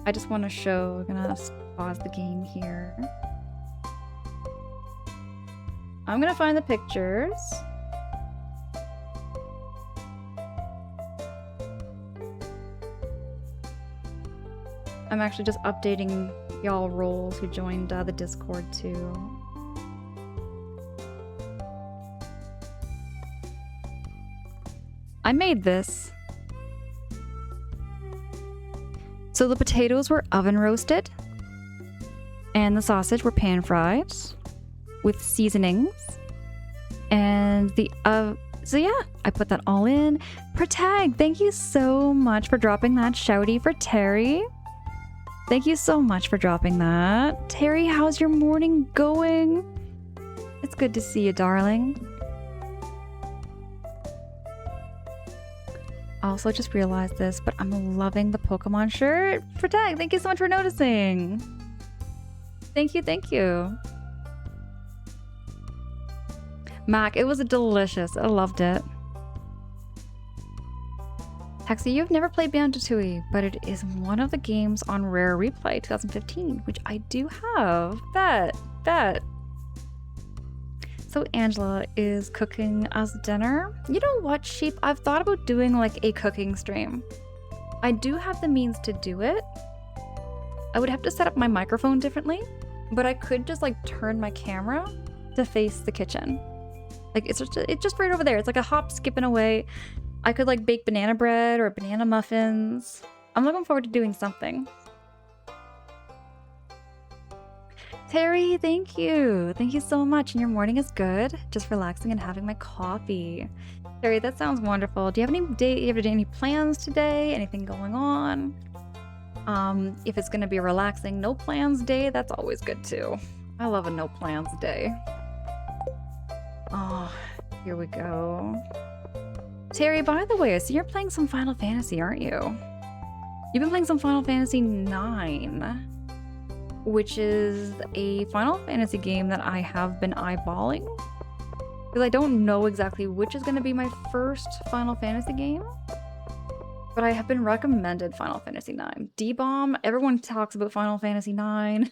I just want to show, I'm gonna pause the game here. I'm gonna find the pictures. I'm actually just updating y'all roles who joined the Discord too. I made this. So the potatoes were oven roasted and the sausage were pan fried with seasonings. And so yeah, I put that all in. Protag, thank you so much for dropping that shouty for Terry. Thank you so much for dropping that. Terry, how's your morning going? It's good to see you, darling. Also just realized this, but I'm loving the Pokemon shirt. Protag, thank you so much for noticing. Thank you, thank you. Mac, it was delicious. I loved it. Taxi, you've never played Banjo-Tooie, but it is one of the games on Rare Replay 2015, which I do have. Bet. So Angela is cooking us dinner. You know what, Sheep? I've thought about doing like a cooking stream. I do have the means to do it. I would have to set up my microphone differently, but I could just like turn my camera to face the kitchen. Like it's just right over there. It's like a hop, skipping away. I could like bake banana bread or banana muffins. I'm looking forward to doing something. Terry, thank you. Thank you so much. And your morning is good. Just relaxing and having my coffee. Terry, that sounds wonderful. Do you have any plans today? Anything going on? If it's gonna be a relaxing no plans day, that's always good too. I love a no plans day. Oh, here we go. Terry, by the way, I see you're playing some Final Fantasy, aren't you? You've been playing some Final Fantasy 9, which is a Final Fantasy game that I have been eyeballing. Because I don't know exactly which is going to be my first Final Fantasy game. But I have been recommended Final Fantasy 9. D-Bomb, everyone talks about Final Fantasy 9.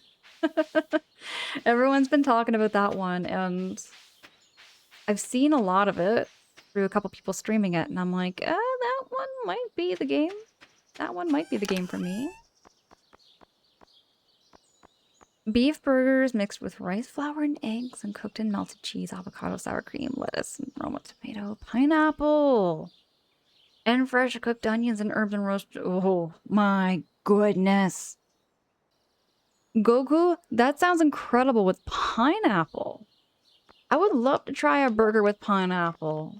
Everyone's been talking about that one, and I've seen a lot of it through a couple people streaming it, and I'm like, that one might be the game. That one might be the game for me. Beef burgers mixed with rice flour and eggs and cooked in melted cheese, avocado, sour cream, lettuce, and Roma tomato, pineapple, and fresh cooked onions and herbs and roast. Oh my goodness. Goku, that sounds incredible with pineapple. I would love to try a burger with pineapple.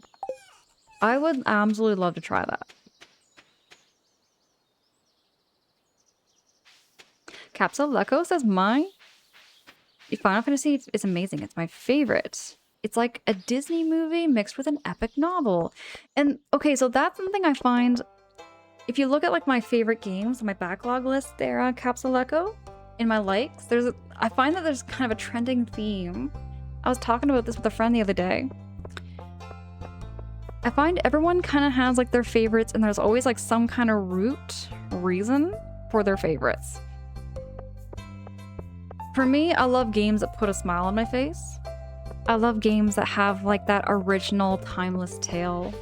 I would absolutely love to try that. Capsule Leco says Final Fantasy is amazing. It's my favorite. It's like a Disney movie mixed with an epic novel. And okay, so that's something I find. If you look at like my favorite games, my backlog list there, Capsule Leco, in my likes, I find that there's kind of a trending theme. I was talking about this with a friend the other day. I find everyone kind of has like their favorites, and there's always like some kind of reason for their favorites. For me, I love games that put a smile on my face. I love games that have like that original timeless tale.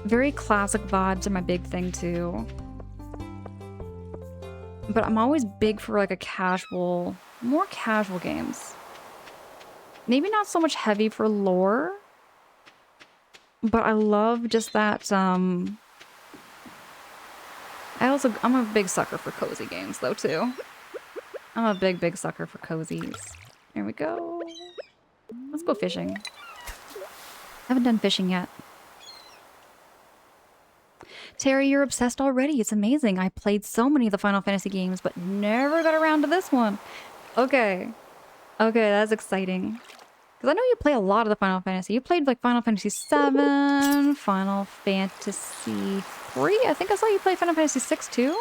Very classic vibes are my big thing too. But I'm always big for like more casual games. Maybe not so much heavy for lore, but I love just that, I'm a big sucker for cozy games though too. I'm a big sucker for cozies. Here we go. Let's go fishing. Haven't done fishing yet. Terry, you're obsessed already. It's amazing. I played so many of the Final Fantasy games, but never got around to this one. Okay. Okay, that's exciting. Because I know you play a lot of the Final Fantasy. You played like Final Fantasy 7, Final Fantasy 3. I think I saw you play Final Fantasy 6 too.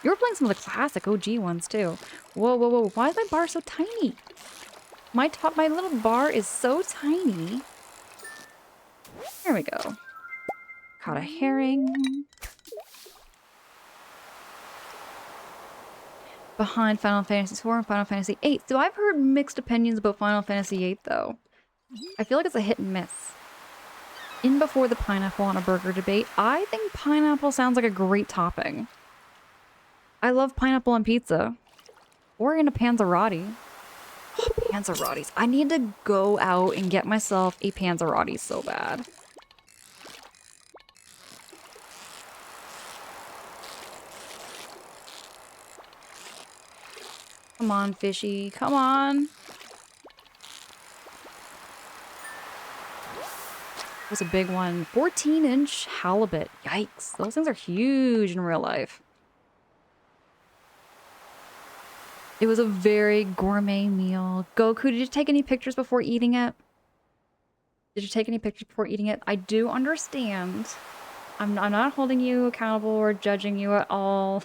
You were playing some of the classic OG ones too. Whoa, whoa, whoa. Why is my bar so tiny? My little bar is so tiny. There we go. Caught a herring. Behind Final Fantasy 4 and Final Fantasy 8. So I've heard mixed opinions about Final Fantasy 8 though. I feel like it's a hit and miss. In before the pineapple on a burger debate, I think pineapple sounds like a great topping. I love pineapple on pizza. Or in a panzerotti. Oh, panzerottis. I need to go out and get myself a panzerotti so bad. Come on, fishy. Come on. It was a big one. 14-inch halibut. Yikes. Those things are huge in real life. It was a very gourmet meal. Goku, did you take any pictures before eating it? Did you take any pictures before eating it? I do understand. I'm not holding you accountable or judging you at all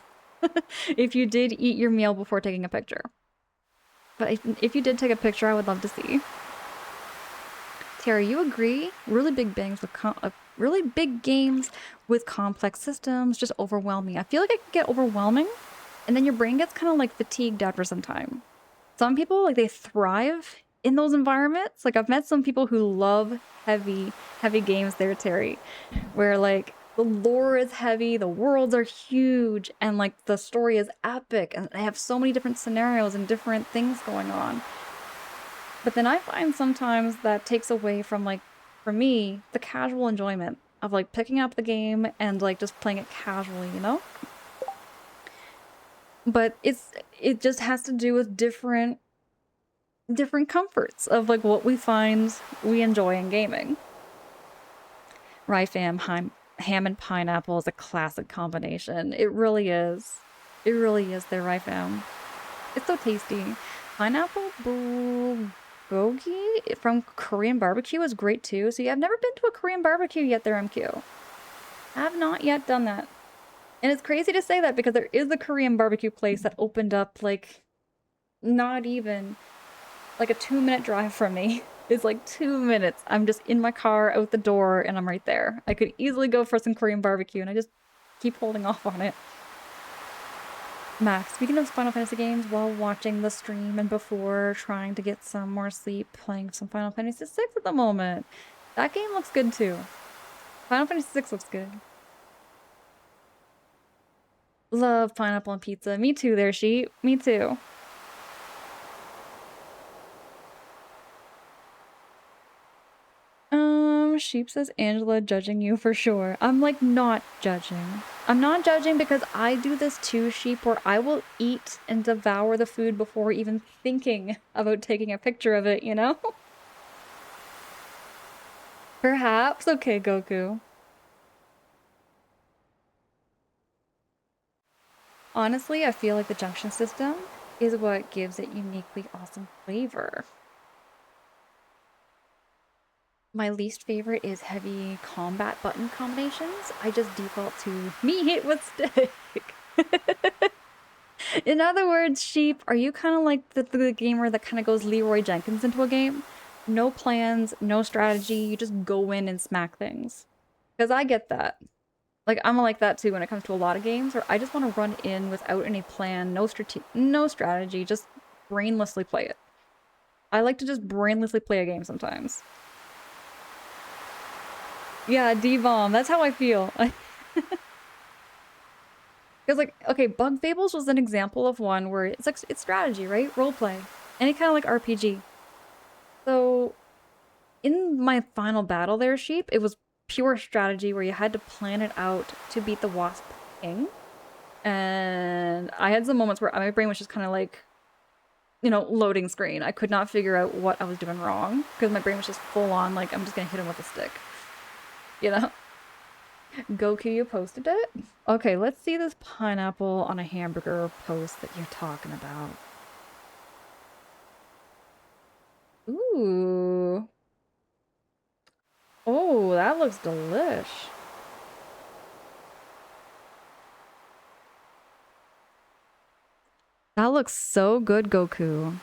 if you did eat your meal before taking a picture. But if you did take a picture, I would love to see. Terry, you agree? Really big games with complex systems just overwhelm me. I feel like it can get overwhelming, and then your brain gets kind of like fatigued after some time. Some people, like, they thrive in those environments. Like, I've met some people who love heavy games there, Terry, where like the lore is heavy, the worlds are huge, and like the story is epic, and they have so many different scenarios and different things going on. But then I find sometimes that takes away from, like, for me, the casual enjoyment of like picking up the game and like just playing it casually, you know? But it just has to do with different comforts of like what we find we enjoy in gaming. Rye ham and pineapple is a classic combination. It really is. It really is there, rye fam. It's so tasty. Pineapple bulgogi from Korean barbecue is great too. See, I've never been to a Korean barbecue yet there, MQ. I have not yet done that. And it's crazy to say that because there is a Korean barbecue place that opened up like not even like a 2-minute drive from me. It's like 2 minutes. I'm just in my car out the door and I'm right there. I could easily go for some Korean barbecue and I just keep holding off on it. Max, speaking of Final Fantasy games, while watching the stream and before trying to get some more sleep, playing some Final Fantasy 6 at the moment. That game looks good too. Final Fantasy 6 looks good. Love pineapple on pizza. Me too there, Sheep. Me too. Sheep says Angela judging you for sure. I'm like not judging. I'm not judging because I do this too, Sheep, where I will eat and devour the food before even thinking about taking a picture of it, you know? Perhaps. Okay, Goku. Honestly, I feel like the junction system is what gives it uniquely awesome flavor. My least favorite is heavy combat button combinations. I just default to me hit with stick. In other words, Sheep, are you kind of like the gamer that kind of goes Leroy Jenkins into a game? No plans, no strategy, you just go in and smack things. Because I get that. Like, I'm like that too when it comes to a lot of games where I just want to run in without any plan, no strategy, just brainlessly play it. I like to just brainlessly play a game sometimes. Yeah, D-bomb. That's how I feel. Because, like, okay, Bug Fables was an example of one where it's like, it's strategy, right? Roleplay. Any kind of like RPG. So, in my final battle there, Sheep, it was pure strategy where you had to plan it out to beat the Wasp King. And I had some moments where my brain was just kind of like, you know, loading screen. I could not figure out what I was doing wrong because my brain was just full on, like, I'm just gonna hit him with a stick. You know? Goku, you posted it? Okay, let's see this pineapple on a hamburger post that you're talking about. Ooh. Oh, that looks delish. That looks so good, Goku.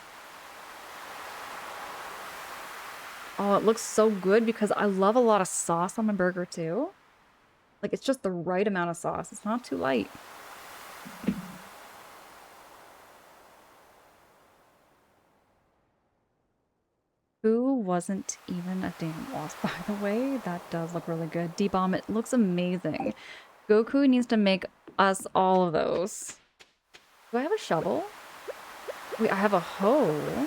Oh, it looks so good because I love a lot of sauce on my burger too. Like, it's just the right amount of sauce. It's not too light. Who wasn't even a damn wasp, by the way? That does look really good. D-bomb, it looks amazing. Goku needs to make us all of those. Do I have a shovel? Wait, I have a hoe.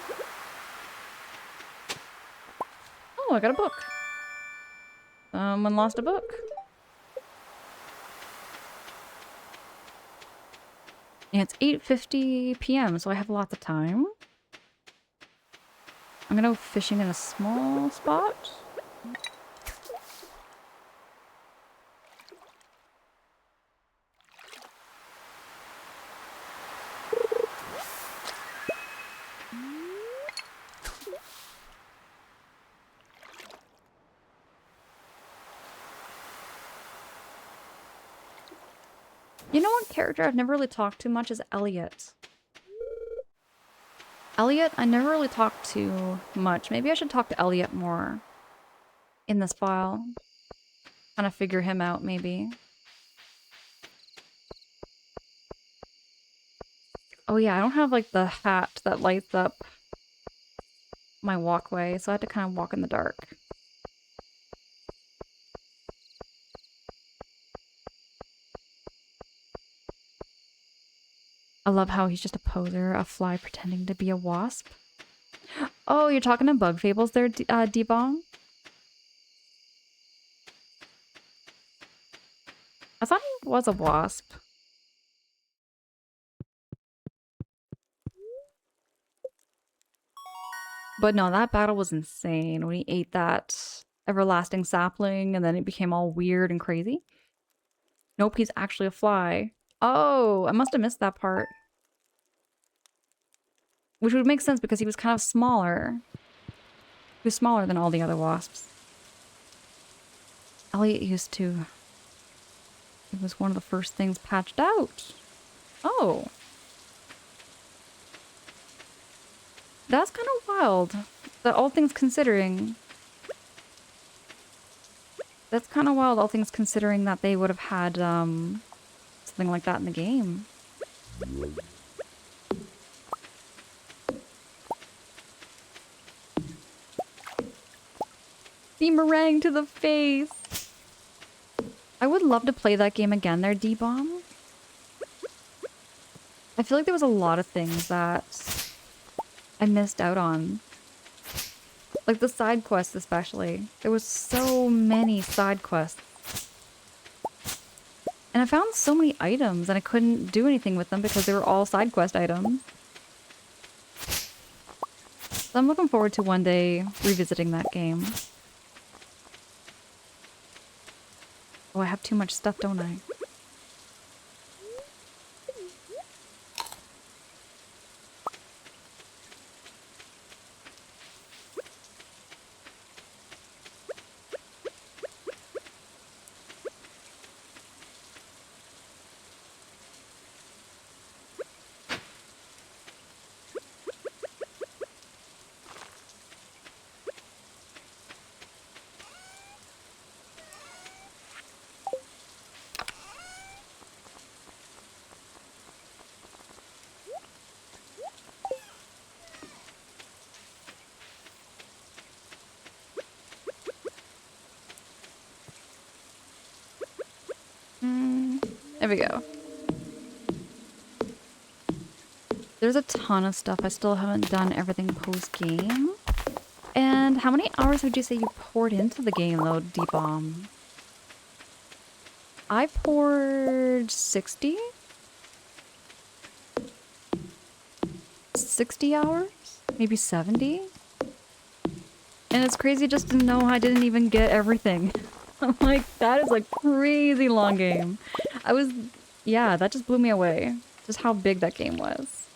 Oh, I got a book. Someone lost a book. And it's 8:50 p.m., so I have lots of time. I'm gonna go fishing in a small spot. You know what character I've never really talked to much is Elliot. Elliot, I never really talked to much. Maybe I should talk to Elliot more in this file. Kind of figure him out, maybe. Oh yeah, I don't have like the hat that lights up my walkway, so I had to kind of walk in the dark. I love how he's just a poser, a fly pretending to be a wasp. Oh, you're talking to Bug Fables there, D-Bong? I thought he was a wasp. But no, that battle was insane when he ate that everlasting sapling and then it became all weird and crazy. Nope, he's actually a fly. Oh, I must have missed that part. Which would make sense because he was kind of smaller. He was smaller than all the other wasps. Elliot used to... It was one of the first things patched out. Oh. That's kind of wild. That all things considering... That's kind of wild, all things considering that they would have had, something like that in the game. Meringue to the face! I would love to play that game again there, D-Bomb. I feel like there was a lot of things that I missed out on. Like the side quests especially. There was so many side quests. And I found so many items and I couldn't do anything with them because they were all side quest items. So I'm looking forward to one day revisiting that game. Oh, I have too much stuff, don't I? There we go. There's a ton of stuff. I still haven't done everything post-game. And how many hours would you say you poured into the game, though, D-Bomb? I poured 60? 60 hours? Maybe 70? And it's crazy just to know I didn't even get everything. I'm like, that is a crazy long game. I was, yeah, that just blew me away. Just how big that game was.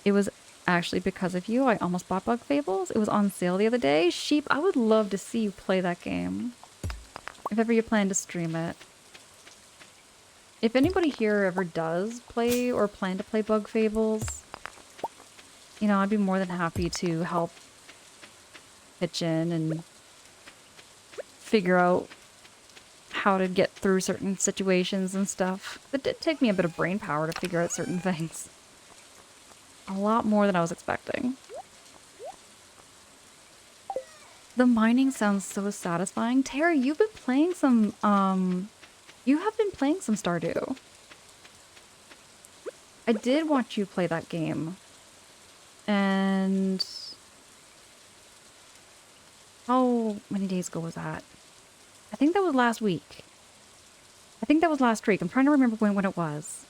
It was actually because of you. I almost bought Bug Fables. It was on sale the other day. Sheep, I would love to see you play that game. If ever you plan to stream it. If anybody here ever does play or plan to play Bug Fables, you know, I'd be more than happy to help pitch in and figure out how to get through certain situations and stuff. It did take me a bit of brain power to figure out certain things. A lot more than I was expecting. The mining sounds so satisfying. Terry, you've been playing some, you have been playing some Stardew. I did watch you play that game. And how many days ago was that? I think that was last week. I think that was last week. I'm trying to remember when it was.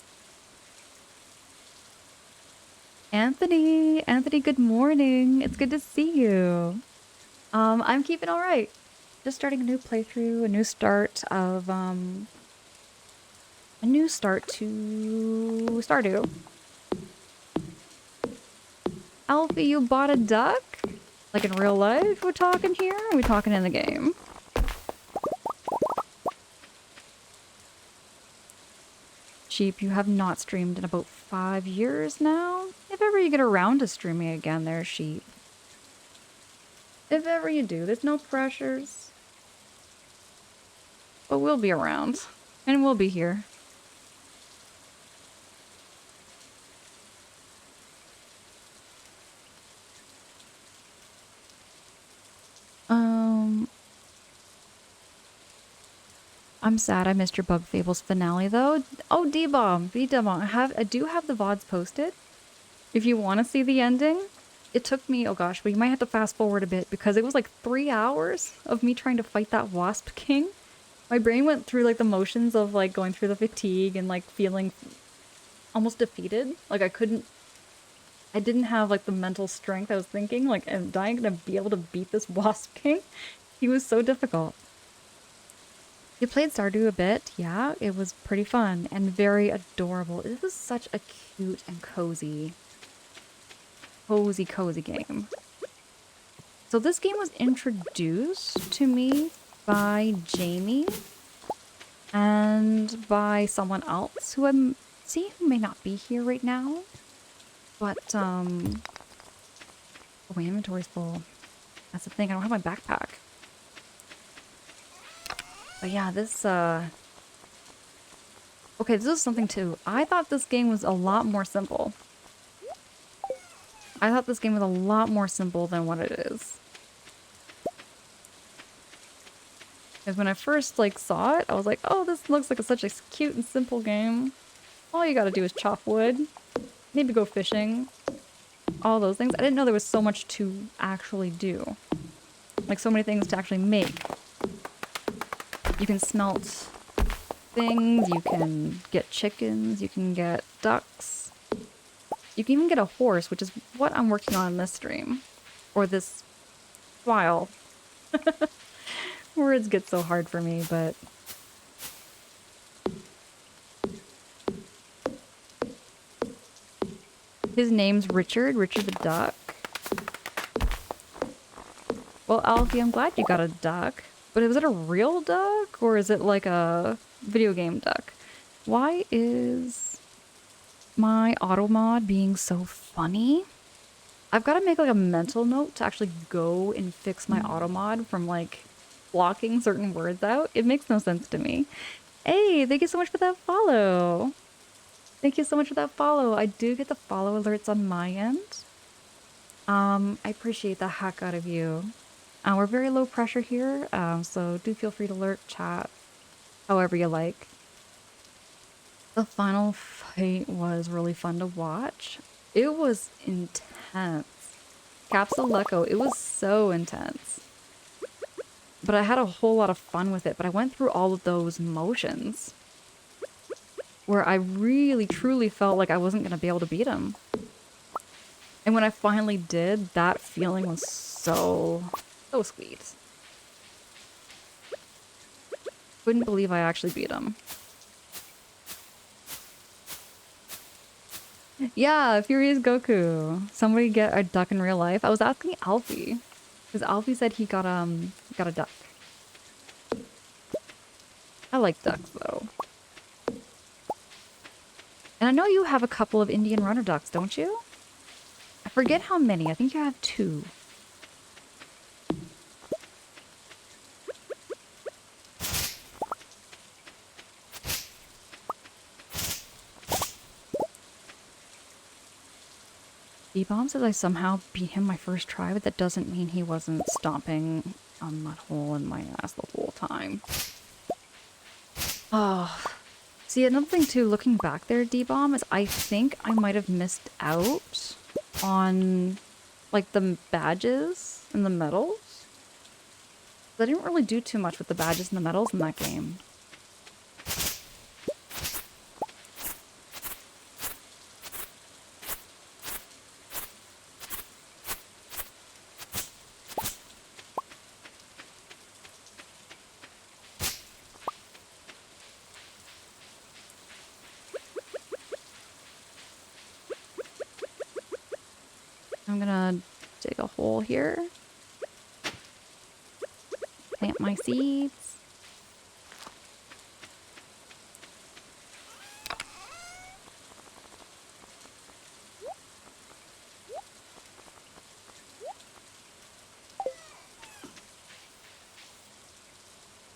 Anthony! Anthony, good morning. It's good to see you. I'm keeping all right. Just starting a new playthrough, a new start to Stardew. Alfie, you bought a duck? Like in real life we're talking here? Or are we talking in the game? Sheep, you have not streamed in about 5 years now? If ever you get around to streaming again there, Sheep. If ever you do, there's no pressures. But we'll be around. And we'll be here. I'm sad I missed your Bug Fables finale though. Oh, D-Bomb, B-Bomb, I do have the VODs posted. If you want to see the ending, it took me, oh gosh, but you might have to fast forward a bit because it was like 3 hours of me trying to fight that Wasp King. My brain went through like the motions of like going through the fatigue and like feeling almost defeated. Like I didn't have like the mental strength. I was thinking like, am I gonna be able to beat this Wasp King? He was so difficult. You played Stardew a bit, yeah, it was pretty fun and very adorable. It was such a cute and cozy game. So this game was introduced to me by Jamie and by someone else who who may not be here right now. But, oh, my inventory's full. That's the thing, I don't have my backpack. But yeah, this, okay, this is something too. I thought this game was a lot more simple. I thought this game was a lot more simple than what it is. Because when I first, like, saw it, I was like, oh, this looks like such a cute and simple game. All you gotta do is chop wood, maybe go fishing, all those things. I didn't know there was so much to actually do. Like, so many things to actually make. You can smelt things, you can get chickens, you can get ducks. You can even get a horse, which is what I'm working on in this stream. Or this while. Words get so hard for me, but... His name's Richard the duck. Well, Alfie, I'm glad you got a duck. But is it a real duck, or is it like a video game duck? Why is my auto mod being so funny? I've got to make like a mental note to actually go and fix my auto mod from like blocking certain words out. It makes no sense to me. Hey, thank you so much for that follow. Thank you so much for that follow. I do get the follow alerts on my end. I appreciate the heck out of you. We're very low pressure here, so do feel free to lurk, chat, however you like. The final fight was really fun to watch. It was intense. Capsule Echo, it was so intense. But I had a whole lot of fun with it, but I went through all of those motions where I really truly felt like I wasn't going to be able to beat him. And when I finally did, that feeling was so sweet. Couldn't believe I actually beat him. Yeah, Furious Goku. Somebody get a duck in real life. I was asking Alfie. Because Alfie said he got a duck. I like ducks though. And I know you have a couple of Indian runner ducks, don't you? I forget how many. I think you have 2. D-Bomb says I somehow beat him my first try, but that doesn't mean he wasn't stomping a mud hole in my ass the whole time. Oh. See, another thing too, looking back there, D-Bomb, is I think I might have missed out on, like, the badges and the medals. I didn't really do too much with the badges and the medals in that game. I'm gonna dig a hole here. Plant my seeds.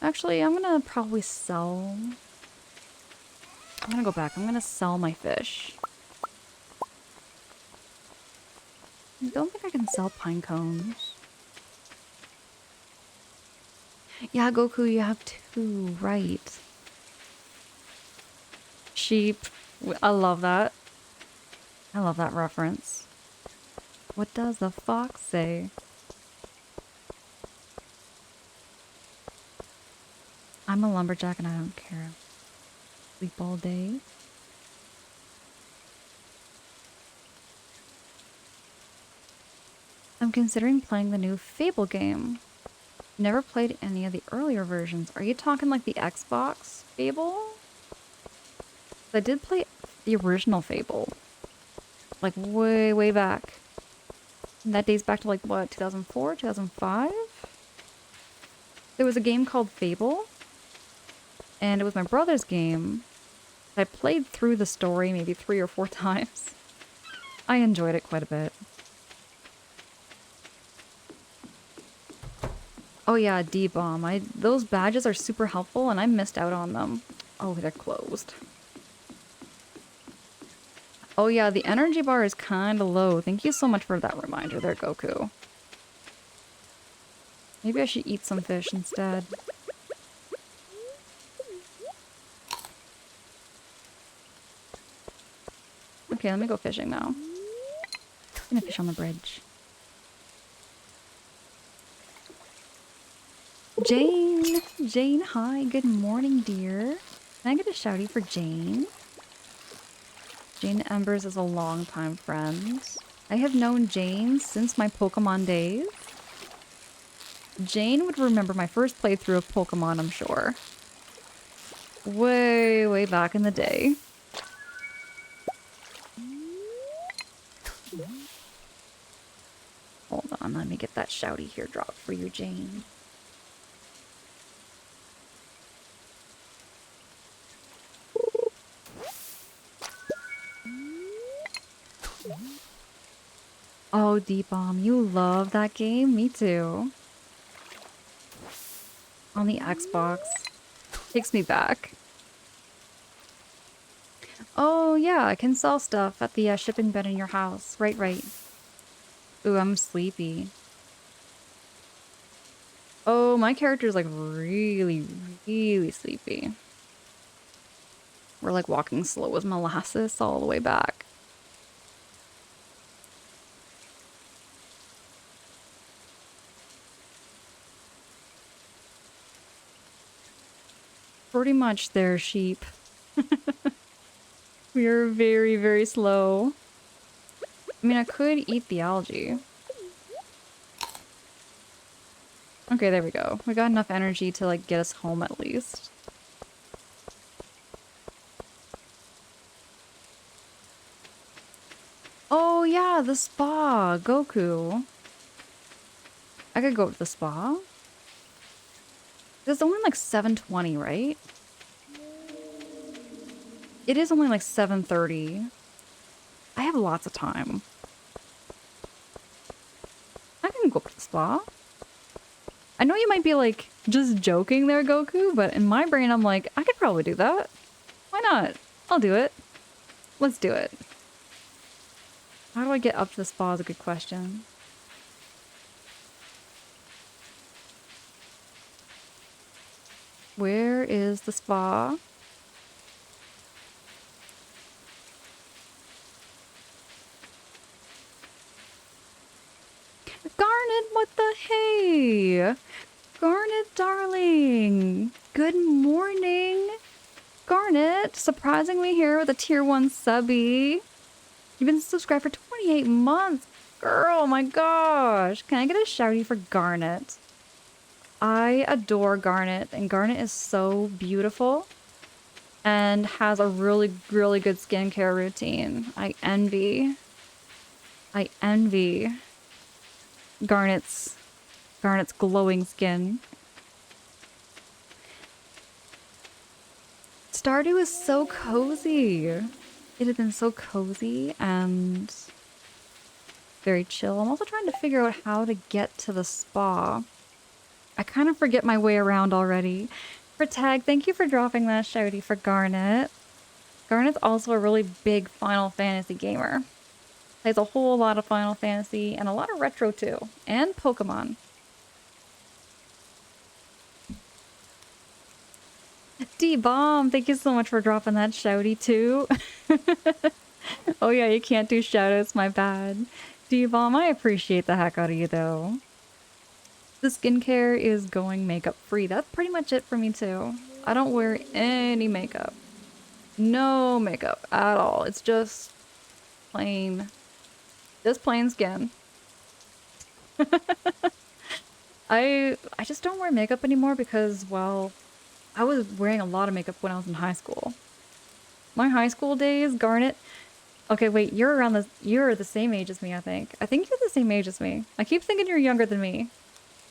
Actually, I'm gonna probably sell... I'm gonna go back. I'm gonna sell my fish. I don't think I can sell pine cones. Yeah, Goku, you have 2, right. Sheep. I love that. I love that reference. What does the fox say? I'm a lumberjack and I don't care. Sleep all day. I'm considering playing the new Fable game. Never played any of the earlier versions. Are you talking like the Xbox Fable? I did play the original Fable. Like way, way back. And that dates back to like what, 2004, 2005? There was a game called Fable. And it was my brother's game. I played through the story maybe 3 or 4 times. I enjoyed it quite a bit. Oh yeah, D-Bomb. Those badges are super helpful and I missed out on them. Oh, they're closed. Oh yeah, the energy bar is kind of low. Thank you so much for that reminder there, Goku. Maybe I should eat some fish instead. Okay, let me go fishing now. I'm gonna fish on the bridge. Jane! Jane, hi. Good morning, dear. Can I get a shouty for Jane? Jane Embers is a longtime friend. I have known Jane since my Pokemon days. Jane would remember my first playthrough of Pokemon, I'm sure. Way, way back in the day. Hold on, let me get that shouty here dropped for you, Jane. Oh, D-Bomb, you love that game? Me too. On the Xbox. Takes me back. Oh, yeah, I can sell stuff at the shipping bin in your house. Right, right. Ooh, I'm sleepy. Oh, my character's like really, really sleepy. We're like walking slow as molasses all the way back. Pretty much there, sheep. We are very, very slow. I mean, I could eat the algae. Okay, there we go. We got enough energy to, like, get us home at least. Oh, yeah, the spa. Goku. I could go to the spa. It's only like 7:20, right? It is only like 7:30. I have lots of time. I can go to the spa. I know you might be like just joking there, Goku, but in my brain, I'm like, I could probably do that. Why not? I'll do it. Let's do it. How do I get up to the spa is a good question. Where is the spa? Garnet, what the hey? Garnet, darling. Good morning. Garnet, surprisingly here with a tier 1 subby. You've been subscribed for 28 months. Girl, my gosh. Can I get a shouty for Garnet? I adore Garnet, and Garnet is so beautiful and has a really, really good skincare routine. I envy Garnet's glowing skin. Stardew is so cozy. It has been so cozy and very chill. I'm also trying to figure out how to get to the spa. I kind of forget my way around already. For Tag, thank you for dropping that shouty for Garnet. Garnet's also a really big Final Fantasy gamer. Plays a whole lot of Final Fantasy and a lot of retro too. And Pokemon. D-Bomb, thank you so much for dropping that shouty too. Oh yeah, you can't do shoutouts, my bad. D-Bomb, I appreciate the heck out of you though. The skincare is going makeup free. That's pretty much it for me too. I don't wear any makeup. No makeup at all. It's just plain skin. I just don't wear makeup anymore because, well, I was wearing a lot of makeup when I was in high school. My high school days, Garnet. Okay, wait, you're the same age as me, I think. I think you're the same age as me. I keep thinking you're younger than me.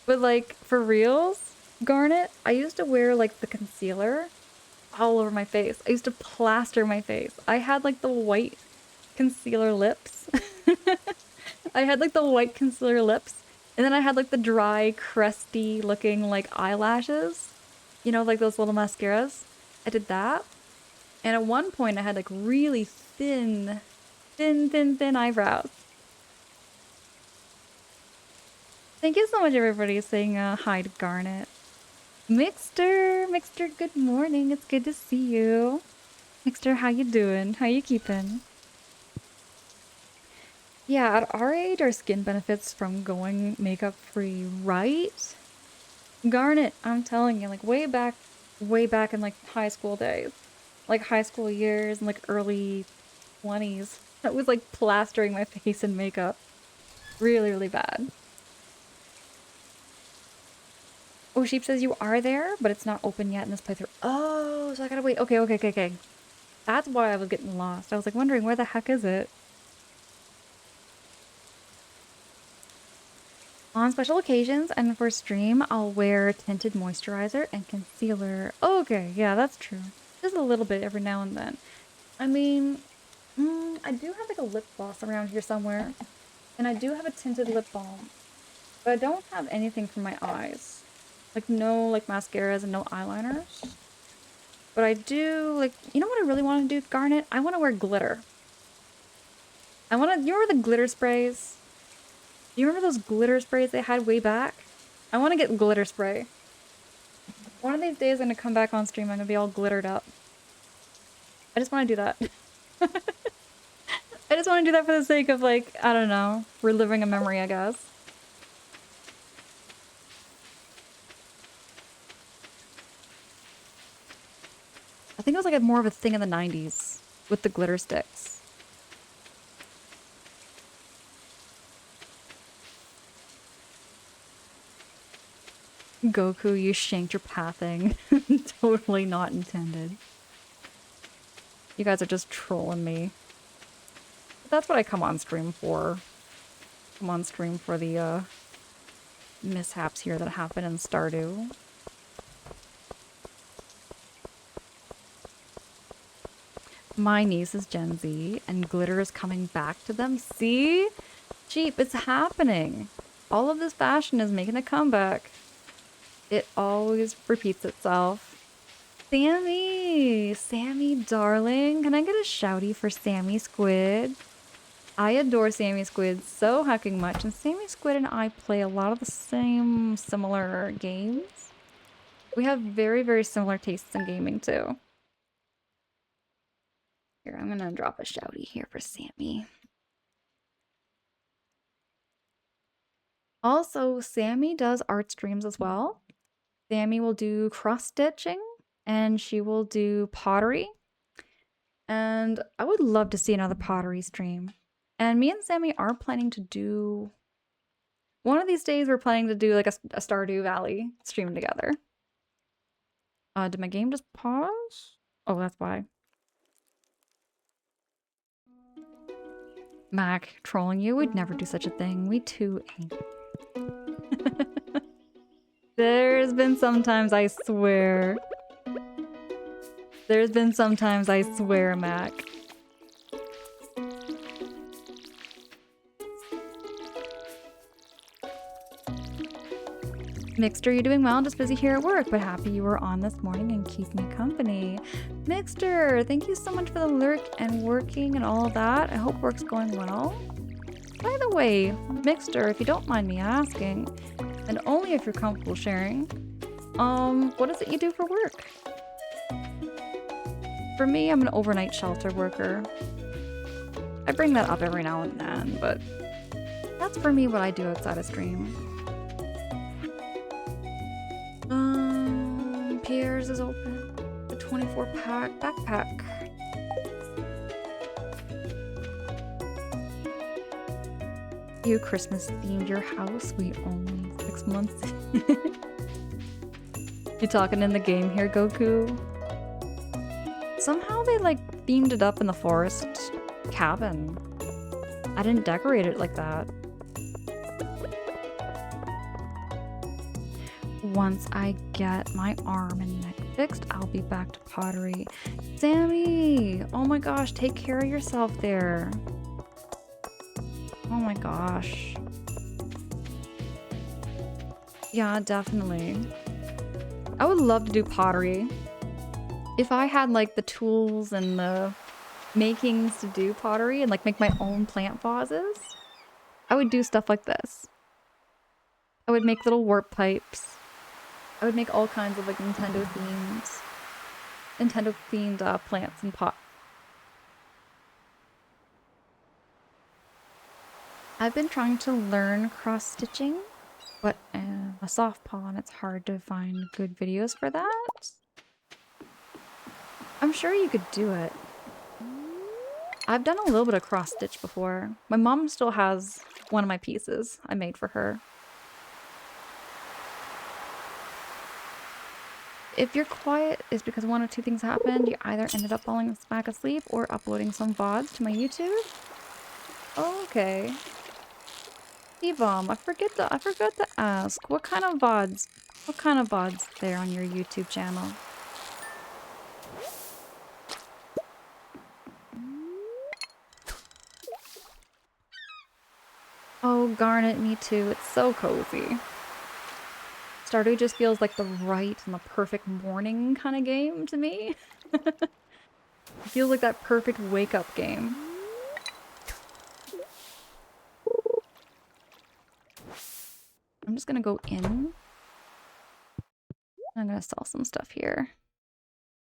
But like, for reals, Garnet, I used to wear like the concealer all over my face. I used to plaster my face. I had like the white concealer lips. I had like the white concealer lips. And then I had like the dry, crusty looking like eyelashes. You know, like those little mascaras. I did that. And at one point I had like really thin eyebrows. Thank you so much everybody saying hi to Garnet. Mixter, good morning. It's good to see you. Mixter, how you doing? How you keeping? Yeah, at our age, our skin benefits from going makeup free, right? Garnet, I'm telling you, like way back in like high school days, like high school years and like early 20s, I was like plastering my face in makeup. Really, really bad. Oh, Sheep says you are there, but it's not open yet in this playthrough. Oh, so I gotta wait. Okay. That's why I was getting lost. I was like wondering where the heck is it? On special occasions and for stream, I'll wear tinted moisturizer and concealer. Okay, yeah, that's true. Just a little bit every now and then. I mean, I do have like a lip gloss around here somewhere. And I do have a tinted lip balm. But I don't have anything for my eyes. Like no like mascaras and no eyeliners. But I do like, you know what I really want to do, Garnet? I want to wear glitter. You remember the glitter sprays? Do you remember those glitter sprays they had way back? I want to get glitter spray. One of these days I'm gonna come back on stream, I'm gonna be all glittered up. I just want to do that. I just want to do that for the sake of like, I don't know, reliving a memory, I guess. I think it was like more of a thing in the 90s with the glitter sticks. Goku, you shanked your pathing. Totally not intended. You guys are just trolling me. But that's what I come on stream for. Come on stream for the mishaps here that happen in Stardew. My niece is Gen Z, and glitter is coming back to them. See? Jeep, it's happening. All of this fashion is making a comeback. It always repeats itself. Sammy! Sammy, darling. Can I get a shouty for Sammy Squid? I adore Sammy Squid so hecking much, and Sammy Squid and I play a lot of the same similar games. We have very, very similar tastes in gaming, too. Here, I'm gonna drop a shouty here for Sammy. Also, Sammy does art streams as well. Sammy will do cross-stitching, and she will do pottery. And I would love to see another pottery stream. And me and Sammy are planning to do... One of these days, we're planning to do like a Stardew Valley stream together. Did my game just pause? Oh, that's why. Mac, trolling you? We'd never do such a thing. We too ain't. There's been sometimes I swear. There's been sometimes I swear, Mac. Mixter, you're doing well. Just busy here at work, but happy you were on this morning and keep me company. Mixter, thank you so much for the lurk and working and all of that. I hope work's going well. By the way, Mixter, if you don't mind me asking, and only if you're comfortable sharing, what is it you do for work? For me, I'm an overnight shelter worker. I bring that up every now and then, but that's for me what I do outside of stream. Pierre's is open. The 24-pack backpack. You Christmas themed your house? We only 6 months. You talking in the game here, Goku? Somehow they like themed it up in the forest cabin. I didn't decorate it like that. Once I get my arm and neck fixed, I'll be back to pottery. Sammy! Oh my gosh, take care of yourself there. Oh my gosh. Yeah, definitely. I would love to do pottery. If I had like the tools and the makings to do pottery and like make my own plant vases, I would do stuff like this. I would make little warp pipes. I would make all kinds of like Nintendo themed plants and pots. I've been trying to learn cross-stitching, but a soft paw and it's hard to find good videos for that. I'm sure you could do it. I've done a little bit of cross-stitch before. My mom still has one of my pieces I made for her. If you're quiet, it's because one of two things happened. You either ended up falling back asleep or uploading some VODs to my YouTube. Okay. E-Bomb, I forgot to ask, what kind of VODs there on your YouTube channel? Oh, Garnet, me too. It's so cozy. Stardew just feels like the right and the perfect morning kind of game to me. It feels like that perfect wake-up game. I'm just gonna go in. I'm gonna sell some stuff here.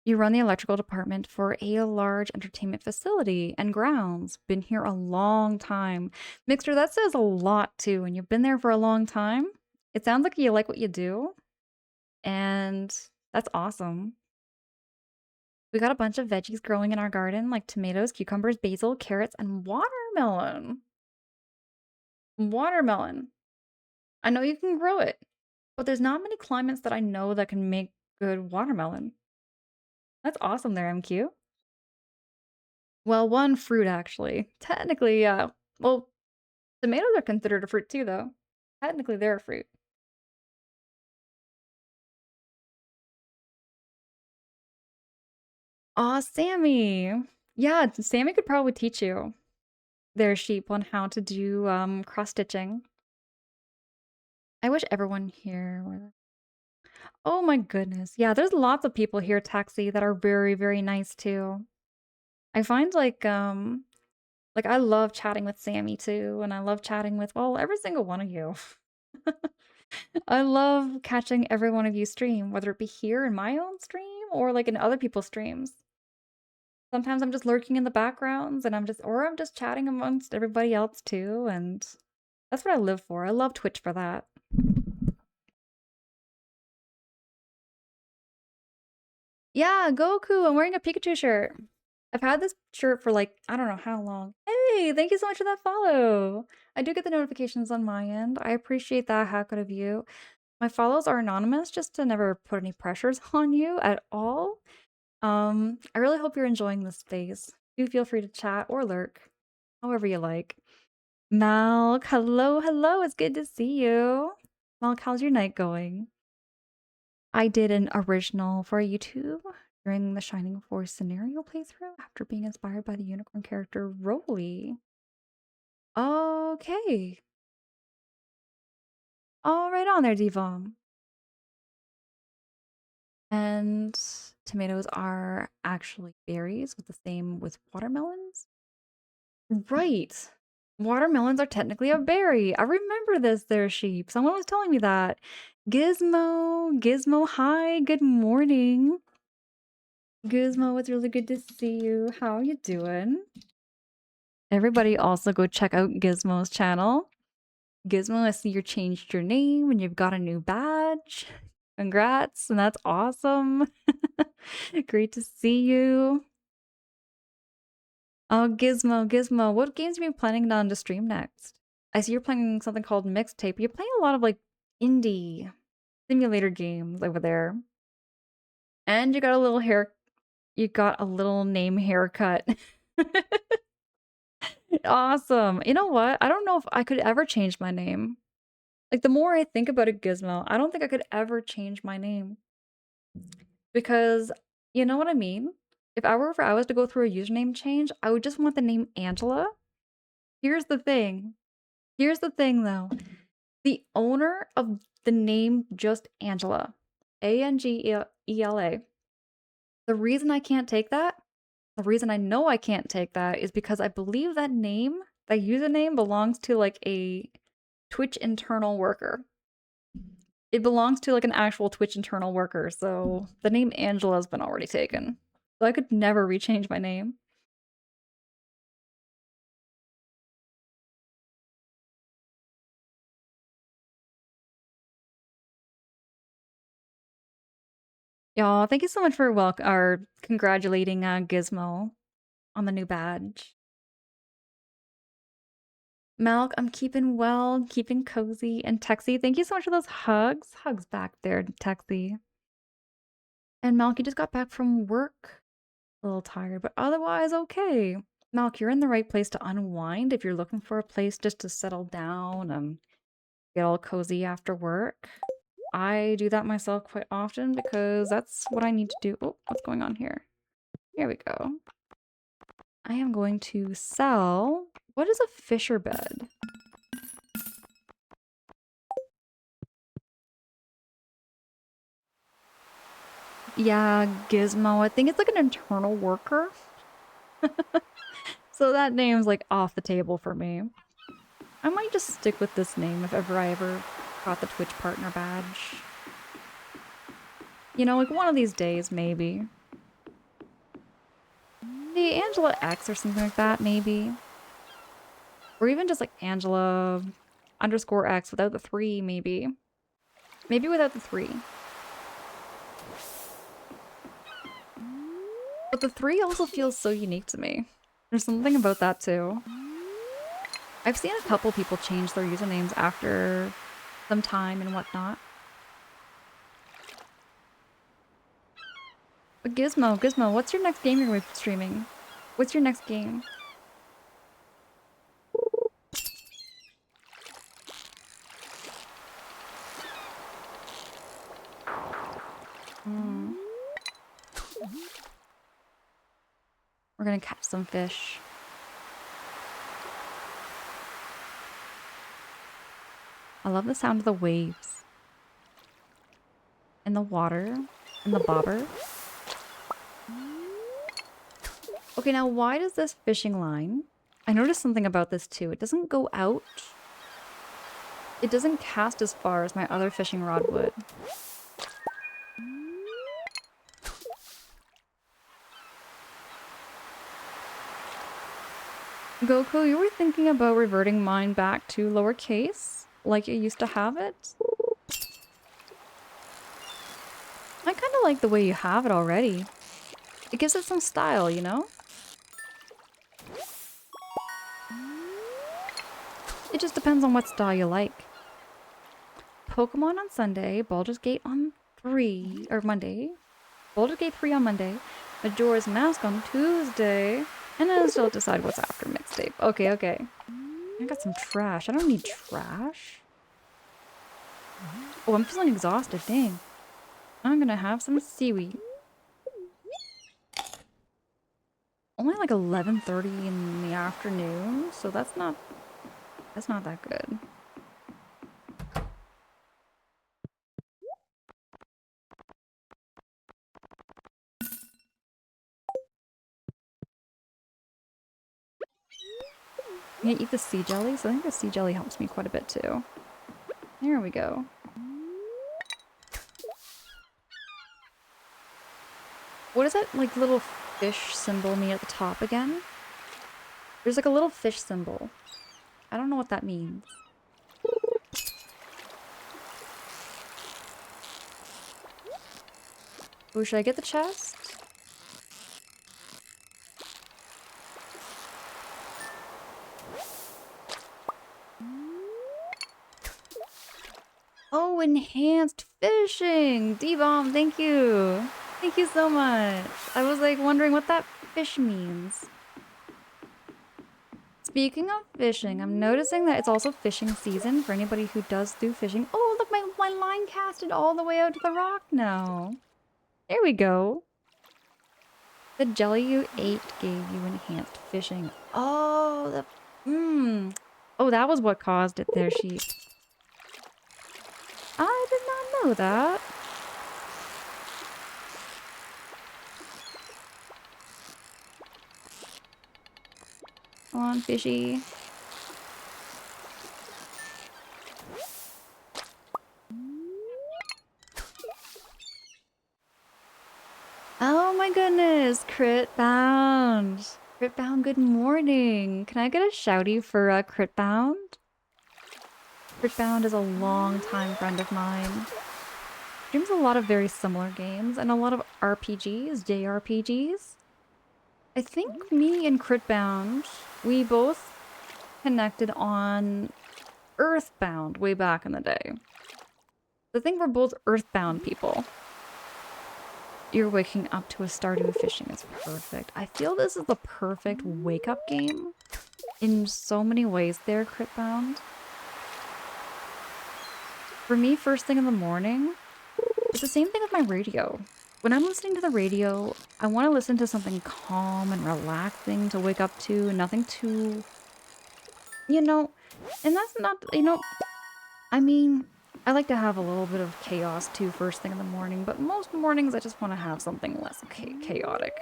You run the electrical department for a large entertainment facility and grounds. Been here a long time. Mixer, that says a lot too. And you've been there for a long time. It sounds like you like what you do. And that's awesome. We got a bunch of veggies growing in our garden, like tomatoes, cucumbers, basil, carrots, and watermelon. Watermelon. I know you can grow it, But there's not many climates that I know that can make good watermelon. That's awesome there, MQ. Well, one fruit actually. Technically, yeah. Well, tomatoes are considered a fruit too, though. Technically, they're a fruit. Aw, Sammy. Yeah, Sammy could probably teach you their sheep on how to do cross stitching. I wish everyone here were. Oh my goodness. Yeah, there's lots of people here, Taxi, that are very, very nice too. I find like I love chatting with Sammy too, and I love chatting with well, every single one of you. I love catching every one of you stream, whether it be here in my own stream or like in other people's streams. Sometimes I'm just lurking in the backgrounds and I'm just chatting amongst everybody else too, and that's what I live for. I love Twitch for that. Yeah, Goku, I'm wearing a Pikachu shirt. I've had this shirt for like, I don't know how long. Hey, thank you so much for that follow. I do get the notifications on my end. I appreciate that. How good of you. My follows are anonymous just to never put any pressures on you at all. I really hope you're enjoying this space. Do feel free to chat or lurk, however you like. Malk, hello, hello. It's good to see you. Malk, how's your night going? I did an original for YouTube during the Shining Force scenario playthrough after being inspired by the unicorn character Roly. Okay. All right on there, Devom. And tomatoes are actually berries with the same with watermelons. Right. Watermelons are technically a berry. I remember this there, sheep. Someone was telling me that. Gizmo, Gizmo, hi, good morning. Gizmo, it's really good to see you. How are you doing? Everybody also go check out Gizmo's channel. Gizmo, I see you changed your name and you've got a new badge. Congrats, and that's awesome. Great to see you. Oh, Gizmo, Gizmo, what games are you planning on to stream next? I see you're playing something called Mixtape. You're playing a lot of like indie simulator games over there. And you got a little hair, you got a little name haircut. Awesome. You know what? I don't know if I could ever change my name. Like, the more I think about it, Gizmo, I don't think I could ever change my name. Because, you know what I mean? If I was to go through a username change, I would just want the name Angela. Here's the thing. Here's the thing, though. The owner of the name just Angela, Angela, the reason I can't take that, the reason I know I can't take that is because I believe that name, that username belongs to like a Twitch internal worker. It belongs to like an actual Twitch internal worker, so the name Angela's been already taken. So I could never rechange my name. Y'all, thank you so much for congratulating Gizmo on the new badge. Malk, I'm keeping well, keeping cozy, and Texie, thank you so much for those hugs. Hugs back there, Texie. And Malk, you just got back from work. A little tired, but otherwise okay. Malk, you're in the right place to unwind if you're looking for a place just to settle down and get all cozy after work. I do that myself quite often because that's what I need to do. Oh, what's going on here? Here we go. I am going to sell... What is a fisher bed? Yeah, Gizmo. I think it's like an internal worker. So that name's like off the table for me. I might just stick with this name if ever I ever got the Twitch partner badge. You know, like one of these days, maybe. The Angela X or something like that, maybe. Or even just like Angela _X without the 3, maybe. Maybe without the 3. But the 3 also feels so unique to me. There's something about that too. I've seen a couple people change their usernames after some time and whatnot. But Gizmo, what's your next game you're gonna be streaming? What's your next game? Hmm. We're gonna catch some fish. I love the sound of the waves. And the water. And the bobber. Okay, now why does this fishing line... I noticed something about this too. It doesn't go out. It doesn't cast as far as my other fishing rod would. Goku, you were thinking about reverting mine back to lowercase? Like you used to have it? I kind of like the way you have it already. It gives it some style, you know? It just depends on what style you like. Pokemon on Sunday, Baldur's Gate on Monday. Baldur's Gate 3 on Monday. Majora's Mask on Tuesday. And then I'll still decide what's after mixtape. Okay, okay. I got some trash. I don't need trash. Oh, I'm feeling exhausted. Dang. I'm gonna have some seaweed. Only like 11:30 in the afternoon, so that's not that good. I'm gonna eat the sea jelly, so I think the sea jelly helps me quite a bit too. There we go. What is that like little fish symbol me at the top again? There's like a little fish symbol. I don't know what that means. Oh, should I get the chest? Oh, enhanced fishing! D-bomb, thank you! Thank you so much! I was like wondering what that fish means. Speaking of fishing, I'm noticing that it's also fishing season for anybody who does do fishing. Oh, look, my line casted all the way out to the rock now. There we go. The jelly you ate gave you enhanced fishing. Oh, Oh, that was what caused it there, sheep. I did not know that. Come on, fishy. Oh my goodness, Crit Bound. Crit Bound, good morning. Can I get a shouty for Crit Bound? Crit Bound is a long-time friend of mine. Streams a lot of very similar games and a lot of RPGs, JRPGs. I think me and Crit Bound, we both connected on Earthbound way back in the day. I think we're both Earthbound people. You're waking up to a Stardew fishing is perfect. I feel this is the perfect wake-up game in so many ways there, Critbound. For me, first thing in the morning, it's the same thing with my radio. When I'm listening to the radio, I want to listen to something calm and relaxing to wake up to, nothing too, you know, and that's not, you know, I mean, I like to have a little bit of chaos too first thing in the morning, but most mornings I just want to have something less chaotic.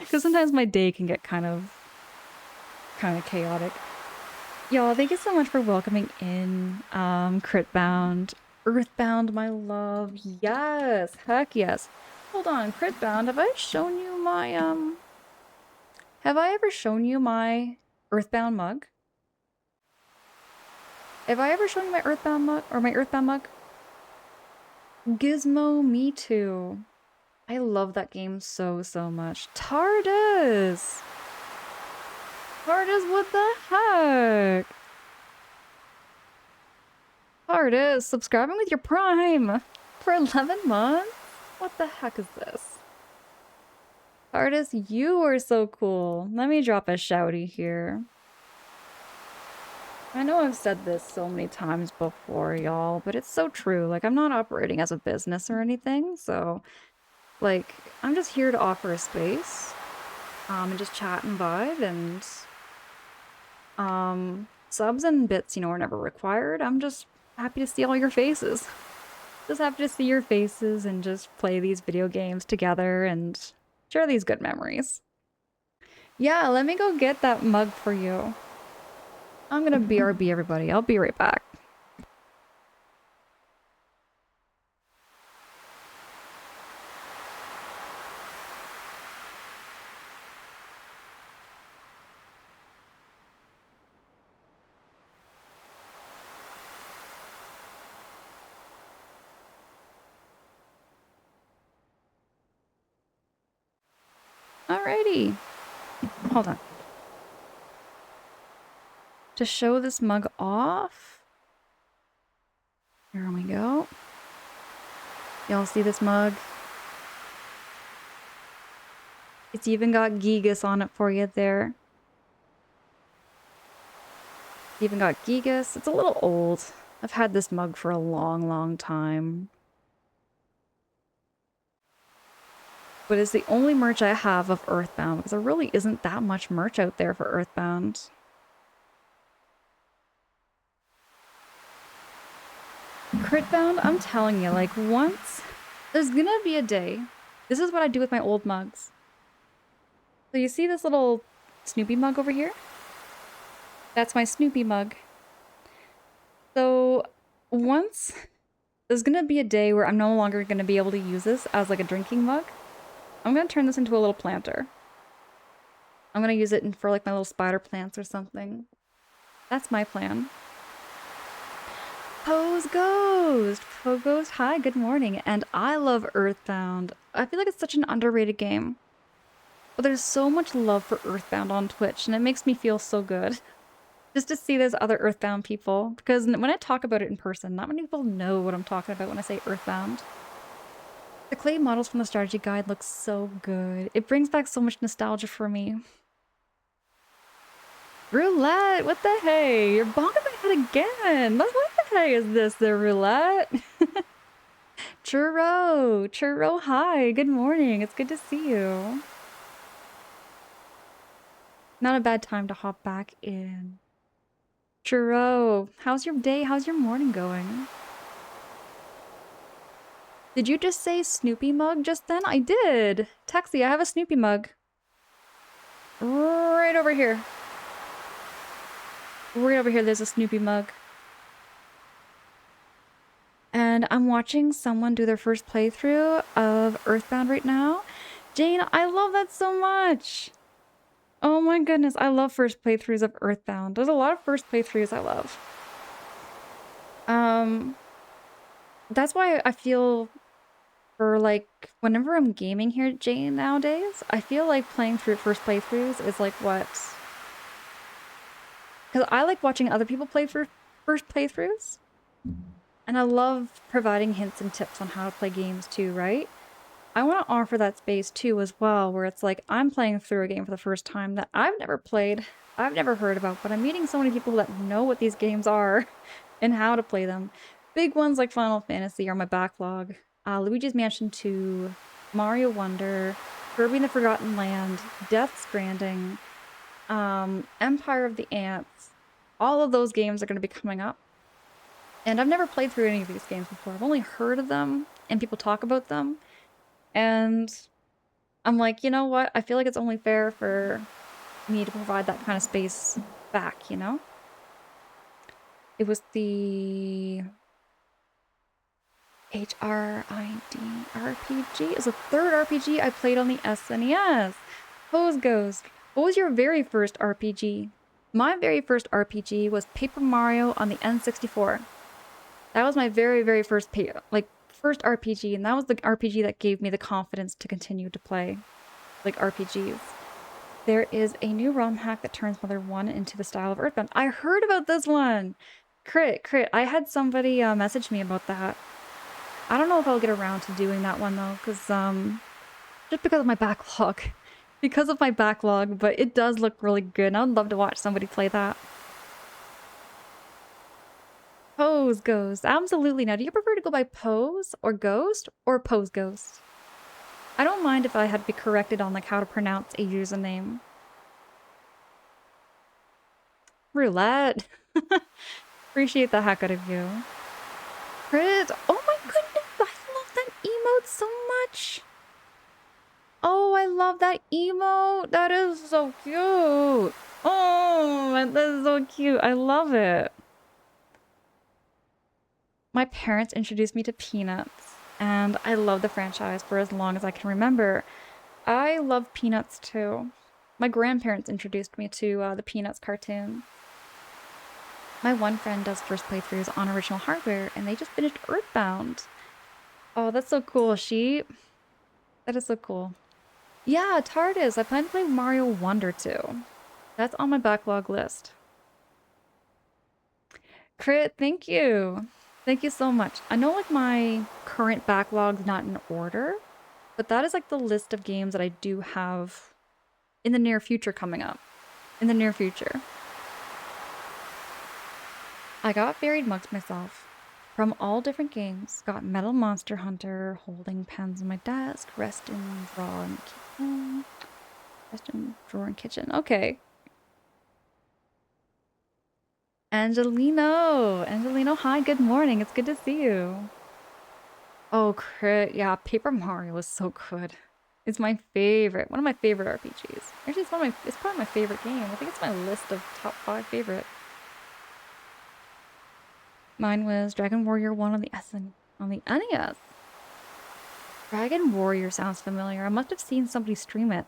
Because sometimes my day can get kind of chaotic. Y'all, thank you so much for welcoming in Critbound. Earthbound, my love. Yes, heck yes. Hold on, Critbound, have I shown you my have I ever shown you my Earthbound mug? Have I ever shown you my Earthbound mug? Or my Earthbound mug? Gizmo, me too. I love that game so, so much. TARDIS! TARDIS, what the heck? TARDIS, subscribing with your Prime for 11 months? What the heck is this? Artist, you are so cool. Let me drop a shouty here. I know I've said this so many times before, y'all, but it's so true. Like, I'm not operating as a business or anything, so, like, I'm just here to offer a space, and just chat and vibe, and, subs and bits, you know, are never required. I'm just happy to see all your faces. Just happy to see your faces and just play these video games together and share these good memories. Yeah, let me go get that mug for you. I'm gonna BRB everybody. I'll be right back. Alrighty. Hold on. To show this mug off. Here we go. Y'all see this mug? It's even got Gigas on it for you there. It's even got Gigas. It's a little old. I've had this mug for a long, long time. But it's the only merch I have of Earthbound, because there really isn't that much merch out there for Earthbound. Critbound, I'm telling you, like, once there's gonna be a day. This is what I do with my old mugs. So you see this little Snoopy mug over here? That's my Snoopy mug. So once there's gonna be a day where I'm no longer gonna be able to use this as like a drinking mug, I'm gonna turn this into a little planter. I'm gonna use it for like my little spider plants or something. That's my plan. Pose Ghost! Pose Ghost, hi, good morning. And I love Earthbound. I feel like it's such an underrated game. But there's so much love for Earthbound on Twitch, and it makes me feel so good. Just to see those other Earthbound people. Because when I talk about it in person, not many people know what I'm talking about when I say Earthbound. The clay models from the strategy guide look so good. It brings back so much nostalgia for me. Roulette, what the hey? You're bonking my head again. What the hey is this, the roulette? Churro, Churro, hi, good morning. It's good to see you. Not a bad time to hop back in. Churro, how's your day? How's your morning going? Did you just say Snoopy mug just then? I did. Taxi, I have a Snoopy mug. Right over here. Right over here, there's a Snoopy mug. And I'm watching someone do their first playthrough of Earthbound right now. Jane, I love that so much. Oh my goodness, I love first playthroughs of Earthbound. There's a lot of first playthroughs I love. That's why I feel for like, whenever I'm gaming here at Jane nowadays, I feel like playing through first playthroughs is like what? Because I like watching other people play for first playthroughs. And I love providing hints and tips on how to play games too, right? I want to offer that space too as well, where it's like I'm playing through a game for the first time that I've never played, I've never heard about, but I'm meeting so many people that know what these games are and how to play them. Big ones like Final Fantasy are my backlog. Luigi's Mansion 2, Mario Wonder, Kirby and the Forgotten Land, Death Stranding, Empire of the Ants. All of those games are going to be coming up. And I've never played through any of these games before. I've only heard of them and people talk about them. And I'm like, you know what? I feel like it's only fair for me to provide that kind of space back, you know? It was the HRID RPG. It was the third RPG I played on the SNES. Pose Ghost. What was your very first RPG? My very first RPG was Paper Mario on the N64. That was my very, very first first RPG, and that was the RPG that gave me the confidence to continue to play like RPGs. There is a new ROM hack that turns Mother 1 into the style of Earthbound. I heard about this one! Crit. I had somebody message me about that. I don't know if I'll get around to doing that one though, because just because of my backlog. Because of my backlog, but it does look really good, and I would love to watch somebody play that. Pose Ghost. Absolutely. Now, do you prefer to go by Pose or Ghost or Pose Ghost? I don't mind if I had to be corrected on like how to pronounce a username. Roulette. Appreciate the heck out of you. Crit. Oh my goodness. I love that emote so much. Oh, I love that emote. That is so cute. Oh, that is so cute. I love it. My parents introduced me to Peanuts, and I love the franchise for as long as I can remember. I love Peanuts too. My grandparents introduced me to the Peanuts cartoon. My one friend does first playthroughs on original hardware, and they just finished Earthbound. Oh, that's so cool. That is so cool. Yeah, TARDIS. I plan to play Mario Wonder too. That's on my backlog list. Crit, thank you. Thank you so much. I know like my current backlog's not in order, but that is like the list of games that I do have in the near future coming up. In the near future. I got varied mugs myself. From all different games. Got Metal Monster Hunter, holding pens on my desk, rest in drawer in kitchen. Rest in drawer in kitchen. Okay. Angelino, hi, good morning. It's good to see you. Oh, crit. Yeah, Paper Mario is so good. It's my favorite. One of my favorite RPGs. Actually, it's probably my favorite game. I think it's my list of top 5 favorite. Mine was Dragon Warrior 1 on the NES. Dragon Warrior sounds familiar. I must have seen somebody stream it.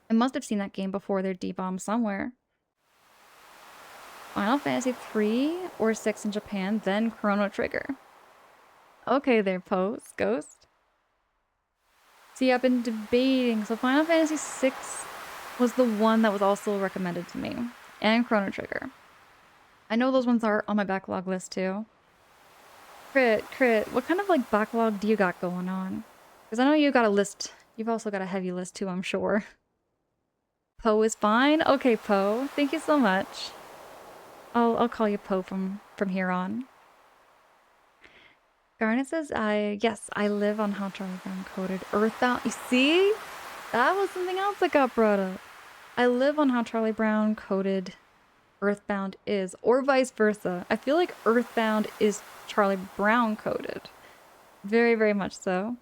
I must have seen that game before their D-bomb somewhere. Final Fantasy 3 or 6 in Japan, then Chrono Trigger. Okay there, Ghost. See, I've been debating. So Final Fantasy 6 was the one that was also recommended to me. And Chrono Trigger. I know those ones are on my backlog list too. Crit, what kind of like backlog do you got going on? Because I know you got a list. You've also got a heavy list too, I'm sure. Poe is fine? Okay, Poe. Thank you so much. I'll call you Poe from here on. Garnet says, yes, I live on how Charlie Brown coded Earthbound. You see? That was something else that got brought up. I live on how Charlie Brown coded Earthbound is, or vice versa. I feel like Earthbound is Charlie Brown coded. Very, very much so.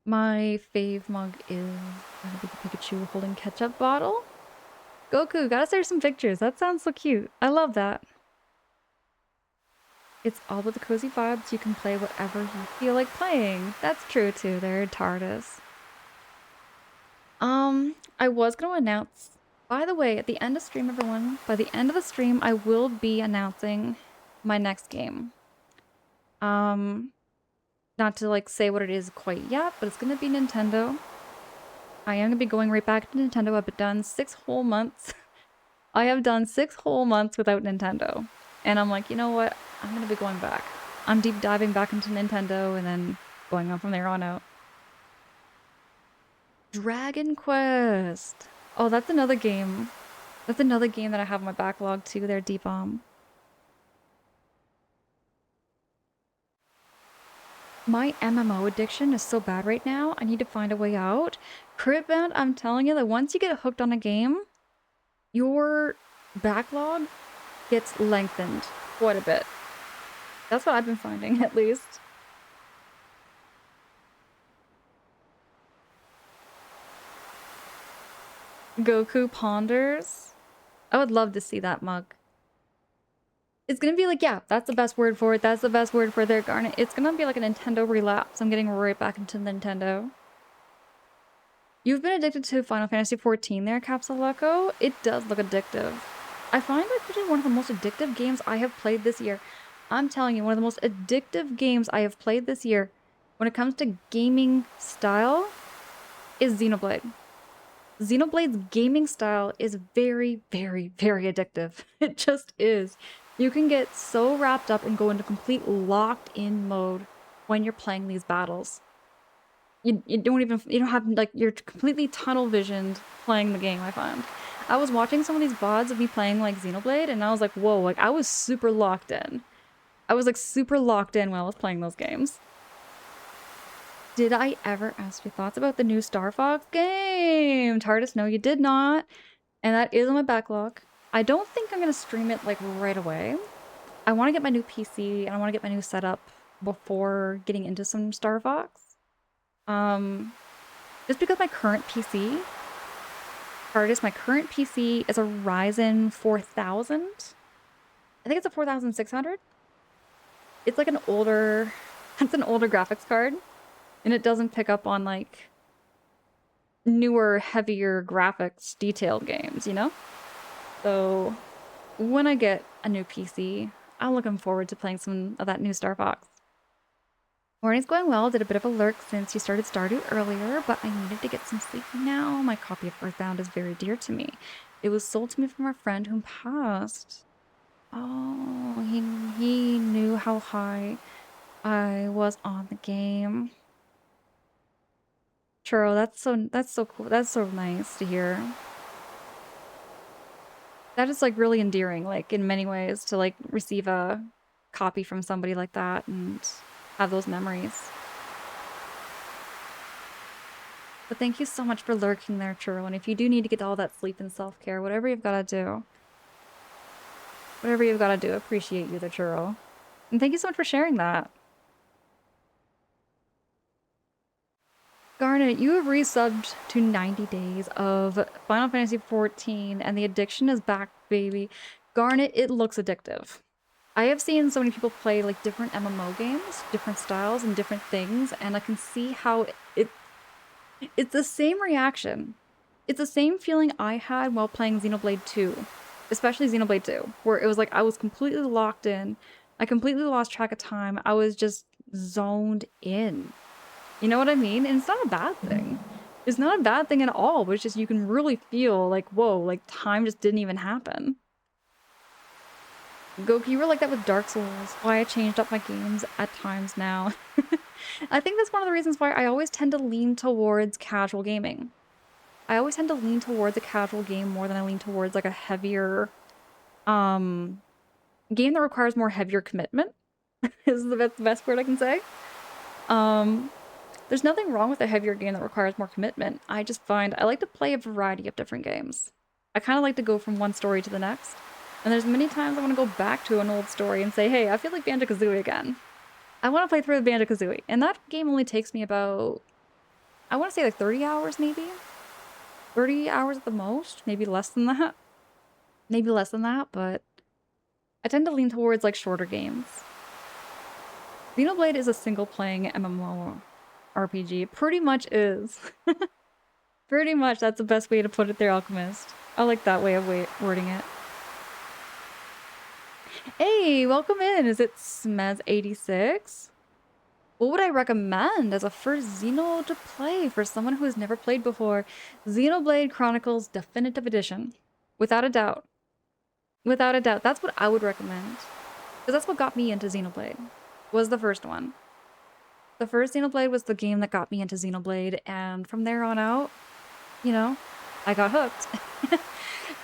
My fave mug is gonna be the Pikachu holding ketchup bottle. Goku, gotta share some pictures. That sounds so cute. I love that. It's all with the cozy vibes. You can play whatever you feel like playing. That's true too. They're TARDIS. I was gonna announce. By the way, at the end of stream, everyone, by the end of the stream, I will be announcing my next game. Not to like say what it is quite yet, but it's gonna be Nintendo. I am gonna be going right back to Nintendo. I've done 6 whole months. I have done 6 whole months without Nintendo. And I'm like, you know what? I'm gonna be going back. I'm deep diving back into Nintendo and then going on from there on out. Dragon Quest! Oh, that's another game. That's another game that I have on my backlog too, there, D-Bomb. My MMO addiction is so bad right now. I need to find a way out. Critbound, I'm telling you that once you get hooked on a game, your backlog gets lengthened quite a bit. That's what I've been finding, at least. Goku ponders. I would love to see that mug. It's gonna be like, yeah, that's the best word for it. That's the best word for their Garnet. It's gonna be like a Nintendo relapse. I'm getting right back into Nintendo. You've been addicted to Final Fantasy XIV there, Capsule Loco. It does look addictive. I find it actually one of the most addictive games I have played this year. I'm telling you, one of the most addictive games I have played this year when it comes to gaming style is Xenoblade. Xenoblade's gaming style is very, very, very addictive. It just is. You can get so wrapped up and go into complete locked-in mode when you're playing these battles. You don't have, like, you're completely tunnel visioned playing the game, I find. I was watching some of these VODs of me playing, like, Xenoblade, and I was like, whoa, like, I was super locked in. I was, like, super locked in while I was playing those games. Did I ever ask your thoughts about the new Star Fox game? TARDIS, no, you did not. And that is on my backlog. I don't think I'm gonna stream it, like, right away. I want to get my new PC, and I want to get my new setup before getting into some Star Fox. Just because my current PC, TARDIS, my current PC is a Ryzen 4000. I think it's a 4600. It's like an older, it's an older graphics card, and it doesn't pick up on, like, newer, heavier graphics detailed games, you know? So when I get a new PC, I'm looking forward to playing some of that new Star Fox. Morning's going well. Did a bit of a lurk since you started Stardew earlier, but I needed to get some sleep now. My copy of Earthbound is very dear to me. It was sold to me from a friend whom passed. Oh, he knew how high I was on the game. Churro, that's so cool. That's so nice to hear. That is, like, really endearing, like, in many ways, to, like, receive a copy from somebody like that and have those memories. But thank you so much for lurking there, Churro, and if you do need to get all that sleep and self-care, whatever you've gotta do. Whatever you've gotta do, appreciate you, the Churro. And thank you so much for sharing that. Garnet, you have resubbed to 90 days of Final Fantasy XIV, and the addiction is back, baby. Garnet, it looks addictive. I have seen so many people play, like, different MMO games, different styles and different things, and I can see how it's the same reaction. It's the same feeling I had while playing Xenoblade 2, especially Xenoblade 2, where it was like I was completely locked in. I completely lost track of time. I was just zoned in. You know what I mean? And it's not a bad thing. It's not a bad thing at all, but it's just you can really feel like, whoa, like time just didn't even happen. Goku, you were like that with Dark Souls. Why I changed up my games at times now. I think that's one of the reasons why I always tend to lean towards casual gaming. I always tend to lean towards a casual game more than I lean towards, like, a heavier game that requires more heavier commitment is the best word I can say. There's nothing wrong with a heavier game that requires more commitment. I just find I like to play a variety of different games. I kind of like to go from one story to the next. And there's many times I want to go back to an old story and say, hey, I feel like Banjo-Kazooie again. I want to play through Banjo-Kazooie. And that game only takes me about, I want to say, like, 30 hours maybe? 30 hours at the most? Maybe less than that? Maybe less than that, but I tend to lean towards, like, shorter games. Xenoblade is a single-playing MMO RPG. It pretty much is. Pretty much, that's the best way to put it there, Alchemist. I like that way of wording it. Hey, welcome in! Is it Smez86? What would I recommend as a first Xeno to play for someone who has never played before? Xenoblade Chronicles Definitive Edition. Without a doubt. Without a doubt. That's what I would recommend. Because that's what got me into Xenoblade. Was the first one. The first Xenoblade was the game that got me into Xenoblade, and from there on out, you know, I got hooked.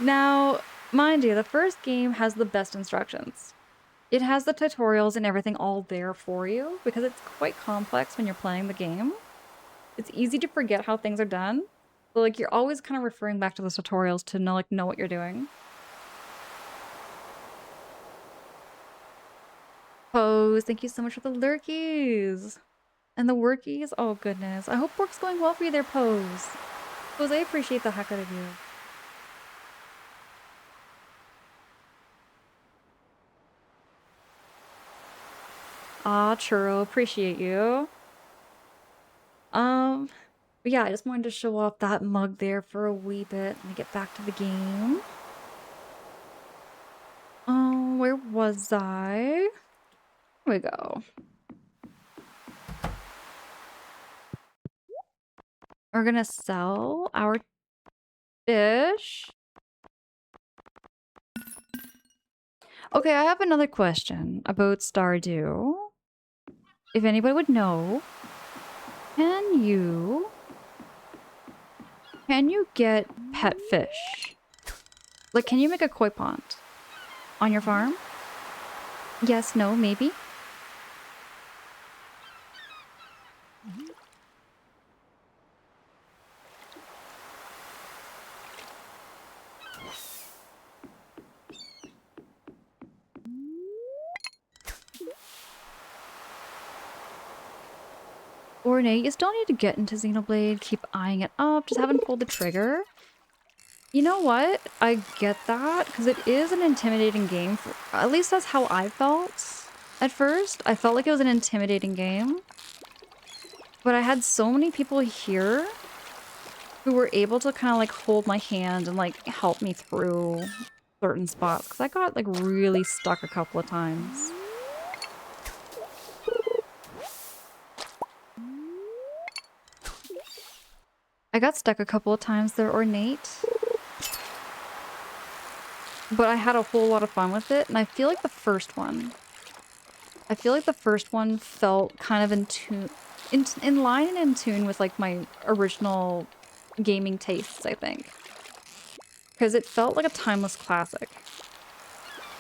Now, mind you, the first game has the best instructions. It has the tutorials and everything all there for you, because it's quite complex when you're playing the game. It's easy to forget how things are done. So, like, you're always kind of referring back to the tutorials to know what you're doing. Pose, thank you so much for the lurkies. And the workies? Oh, goodness. I hope work's going well for you there, Pose. Pose, I appreciate the heck out of you. Ah, Churro, appreciate you. But yeah, I just wanted to show off that mug there for a wee bit. Let me get back to the game. Oh, where was I? Here we go. We're gonna sell our fish. Okay, I have another question about Stardew. If anybody would know, can you can you get pet fish? Like, can you make a koi pond on your farm? Yes, no, maybe. Ornate, you still need to get into Xenoblade, keep eyeing it up, just haven't pulled the trigger. You know what? I get that, because it is an intimidating game. At least that's how I felt at first. I felt like it was an intimidating game. But I had so many people here who were able to kind of like hold my hand and like help me through certain spots, because I got like really stuck a couple of times. I got stuck a couple of times there, Ornate. But I had a whole lot of fun with it, and I feel like the first one felt kind of in line and in tune with like my original gaming tastes, I think. Because it felt like a timeless classic.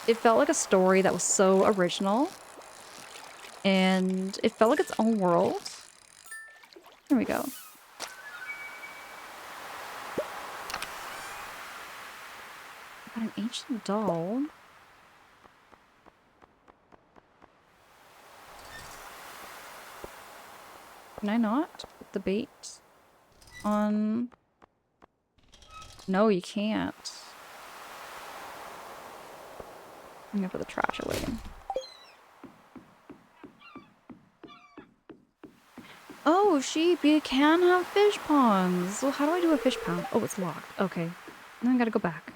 It felt like a story that was so original, and it felt like its own world. Here we go. Got an ancient doll. Can I not put the bait on? No, you can't. I'm gonna put the trash away. Oh, sheep, you can have fish ponds. Well, how do I do a fish pond? Oh, it's locked. Okay. Then I gotta go back.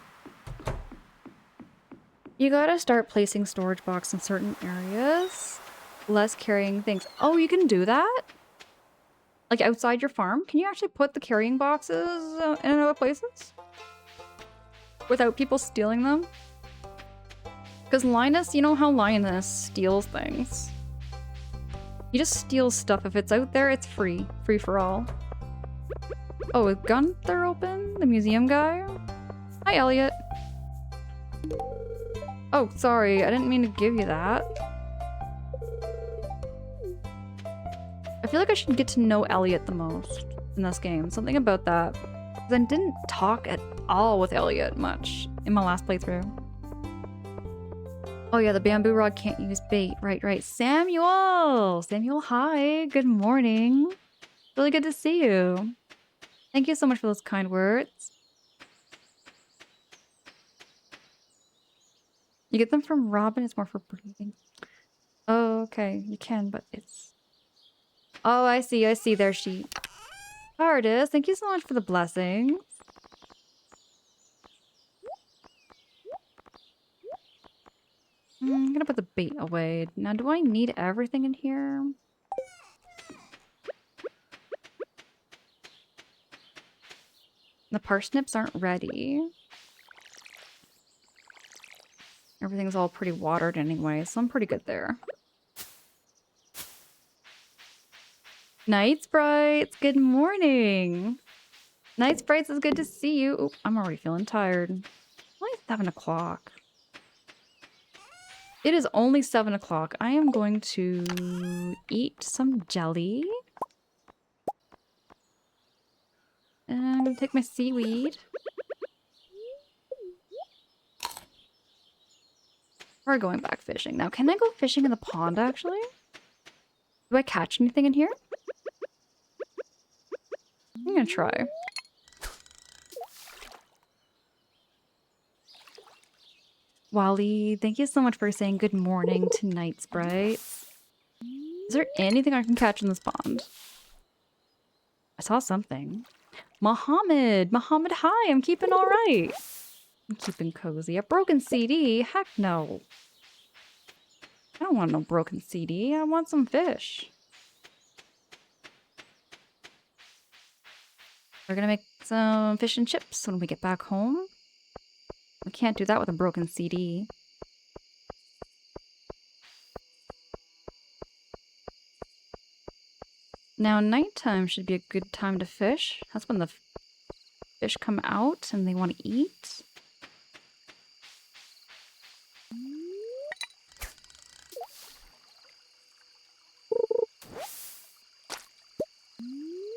You gotta start placing storage box in certain areas. Less carrying things. Oh, you can do that? Like outside your farm? Can you actually put the carrying boxes in other places? Without people stealing them? Because Linus, you know how Linus steals things. He just steals stuff. If it's out there, it's free. Free for all. Oh, is Gunther open? The museum guy? Hi, Elliot. Oh, sorry. I didn't mean to give you that. I feel like I should get to know Elliot the most in this game. Something about that. Because I didn't talk at all with Elliot much in my last playthrough. Oh yeah, the bamboo rod can't use bait. Right, right. Samuel! Samuel, hi. Good morning. Really good to see you. Thank you so much for those kind words. You get them from Robin, it's more for breathing. Oh, okay. You can, but it's... Oh, I see, I see. There she... Artist, thank you so much for the blessings. I'm gonna put the bait away. Now, do I need everything in here? The parsnips aren't ready. Everything's all pretty watered anyway, so I'm pretty good there. Night Sprites, good morning. Night Sprites, it's good to see you. Oop, I'm already feeling tired. Only 7 o'clock. It is only 7 o'clock. I am going to eat some jelly. And I'm gonna take my seaweed. We're going back fishing. Now, can I go fishing in the pond, actually? Do I catch anything in here? I'm gonna try. Wally, thank you so much for saying good morning to Night Sprites. Is there anything I can catch in this pond? I saw something. Mohammed! Mohammed, hi! I'm keeping all right. I'm keeping cozy. A broken CD? Heck no. I don't want no broken CD. I want some fish. We're gonna make some fish and chips when we get back home. We can't do that with a broken CD. Now, nighttime should be a good time to fish. That's when the fish come out and they want to eat.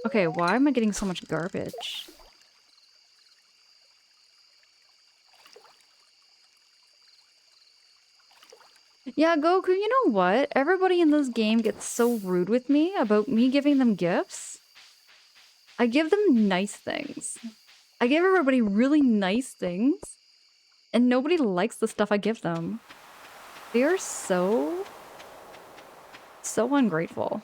Okay, why am I getting so much garbage? Yeah, Goku, you know what? Everybody in this game gets so rude with me about me giving them gifts. I give them nice things. I give everybody really nice things, and nobody likes the stuff I give them. They are so ungrateful.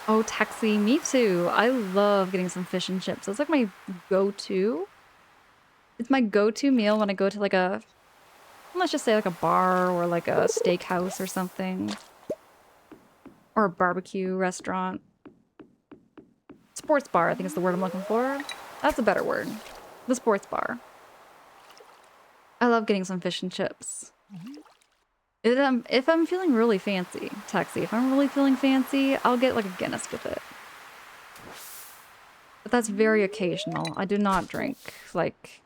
Oh, taxi, me too. I love getting some fish and chips. That's like my go-to. It's my go-to meal when I go to like a, let's just say like a bar or like a steakhouse or something. Or a barbecue restaurant. Sports bar, I think is the word I'm looking for. That's a better word. The sports bar. I love getting some fish and chips. If I'm feeling really fancy, taxi, if I'm really feeling fancy, I'll get like a Guinness with it. But that's very occasional. I do not drink, like,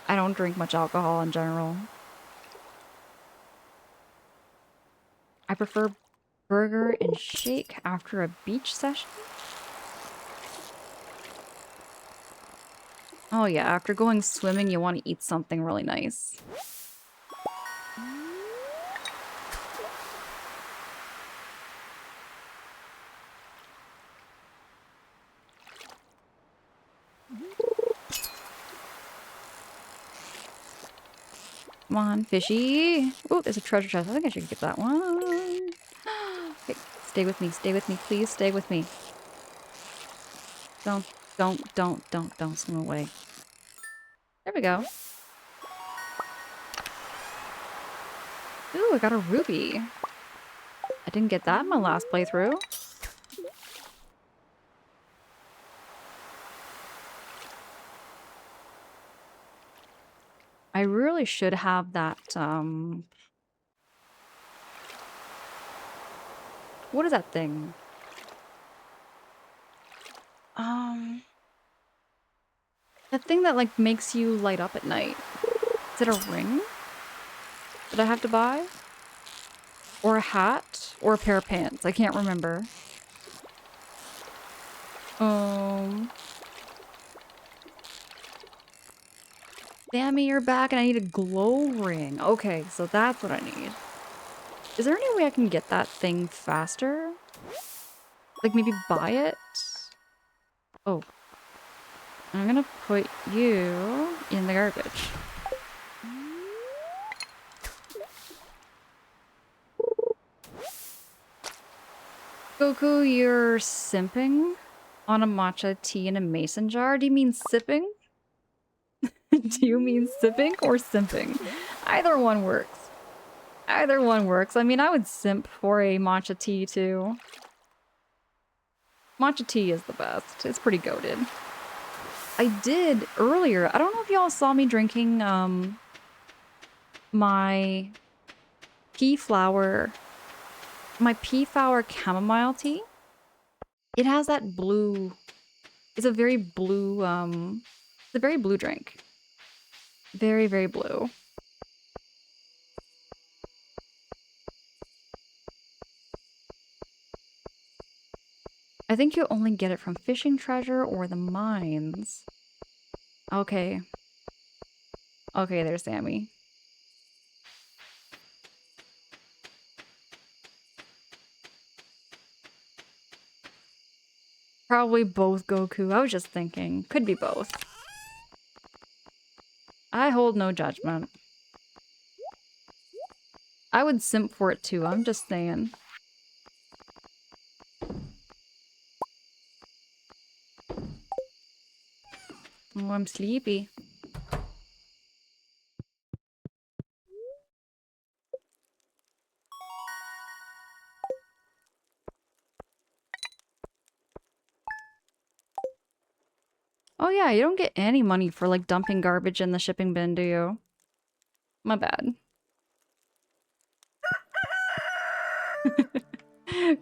I don't drink much alcohol in general. I prefer burger and shake after a beach session. Oh yeah, after going swimming, you want to eat something really nice. Come on, fishy. Oh, there's a treasure chest. I think I should get that one. Okay, stay with me, please stay with me. Don't swim away. There we go. Ooh, I got a ruby. I didn't get that in my last playthrough. I really should have that, what is that thing? That thing that, like, makes you light up at night. Is it a ring that I have to buy? Or a hat? Or a pair of pants? I can't remember. Sammy, you're back and I need a glow ring. Okay, so that's what I need. Is there any way I can get that thing faster? Like maybe buy it? Oh. I'm gonna put you in the garbage. Goku, you're simping on a matcha tea in a mason jar? Do you mean sipping? Do you mean sipping or simping? Either one works. Either one works. I mean, I would simp for a matcha tea too. Matcha tea is the best. It's pretty goated. I did earlier. I don't know if y'all saw me drinking my pea flower chamomile tea. It has that blue. It's a very blue it's a very blue drink. Very, very blue. I think you only get it from fishing treasure or the mines. Okay. Okay, there's Sammy. Probably both, Goku. I was just thinking. Could be both. I hold no judgment. I would simp for it too, I'm just saying. Oh, I'm sleepy. Oh yeah, you don't get any money for like dumping garbage in the shipping bin, do you? My bad.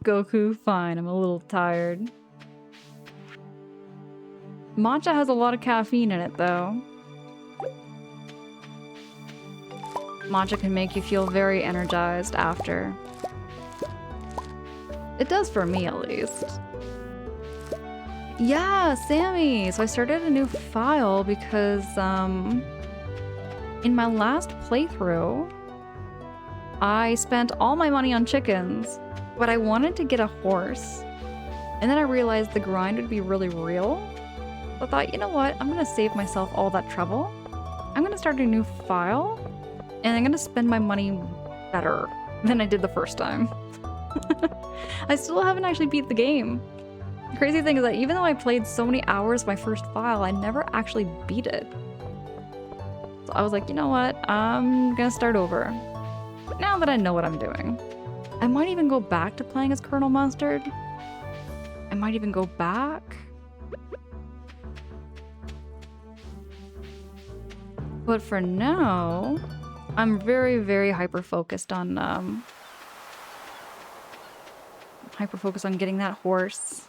Goku, fine. I'm a little tired. Matcha has a lot of caffeine in it, though. Matcha can make you feel very energized after. It does for me, at least. Yeah, Sammy! So I started a new file because, in my last playthrough, I spent all my money on chickens, but I wanted to get a horse. And then I realized the grind would be really real. So I thought, you know what? I'm gonna save myself all that trouble. I'm gonna start a new file, and I'm gonna spend my money better than I did the first time. I still haven't actually beat the game. The crazy thing is that even though I played so many hours my first file, I never actually beat it. So I was like, you know what? I'm gonna start over. But now that I know what I'm doing, I might even go back to playing as Colonel Mustard. I might even go back. But for now, I'm very, very hyper-focused on getting that horse.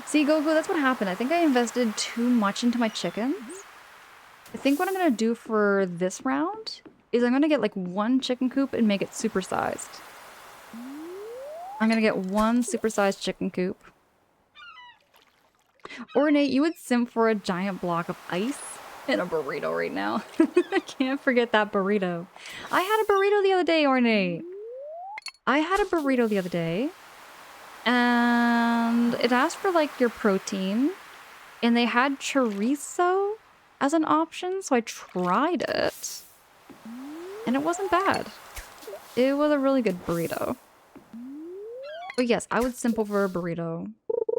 See, Goku, that's what happened. I think I invested too much into my chickens. I think what I'm gonna do for this round is I'm gonna get like one chicken coop and make it supersized. I'm gonna get one supersized chicken coop. Or Nate, you would simp for a giant block of ice and a burrito right now. I can't forget that burrito. I had a burrito the other day, Ornate. I had a burrito the other day. And it asked for like your protein. And they had chorizo as an option. So I tried it. And it wasn't bad. It was a really good burrito. But yes, I would simp over a burrito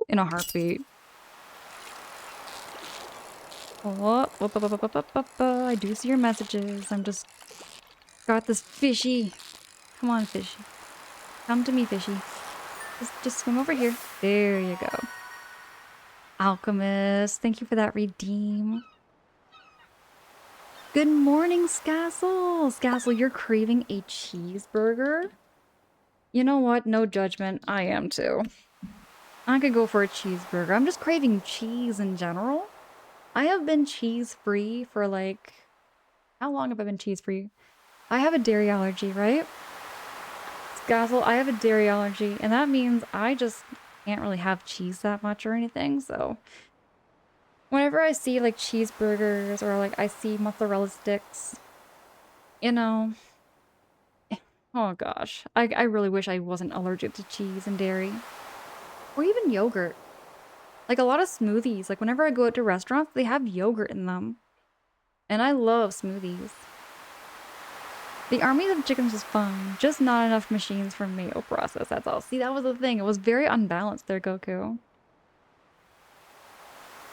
in a heartbeat. Oh, I do see your messages. I'm just got this fishy. Come on, fishy. Come to me, fishy. Just swim over here. There you go. Alchemist, thank you for that redeem. Good morning, Scassel. Scassel, you're craving a cheeseburger? You know what? No judgment. I am too. I could go for a cheeseburger. I'm just craving cheese in general. I have been cheese-free for like... How long have I been cheese-free? I have a dairy allergy, right? Scazzle, I have a dairy allergy, and that means I just can't really have cheese that much or anything, so... Whenever I see like cheeseburgers or like I see mozzarella sticks, you know... Oh gosh, I really wish I wasn't allergic to cheese and dairy. Or even yogurt. Like a lot of smoothies, like whenever I go out to restaurants, they have yogurt in them. And I love smoothies. The army of chickens was fun, just not enough machines for mayo process, that's all. See, that was the thing, it was very unbalanced there, Goku.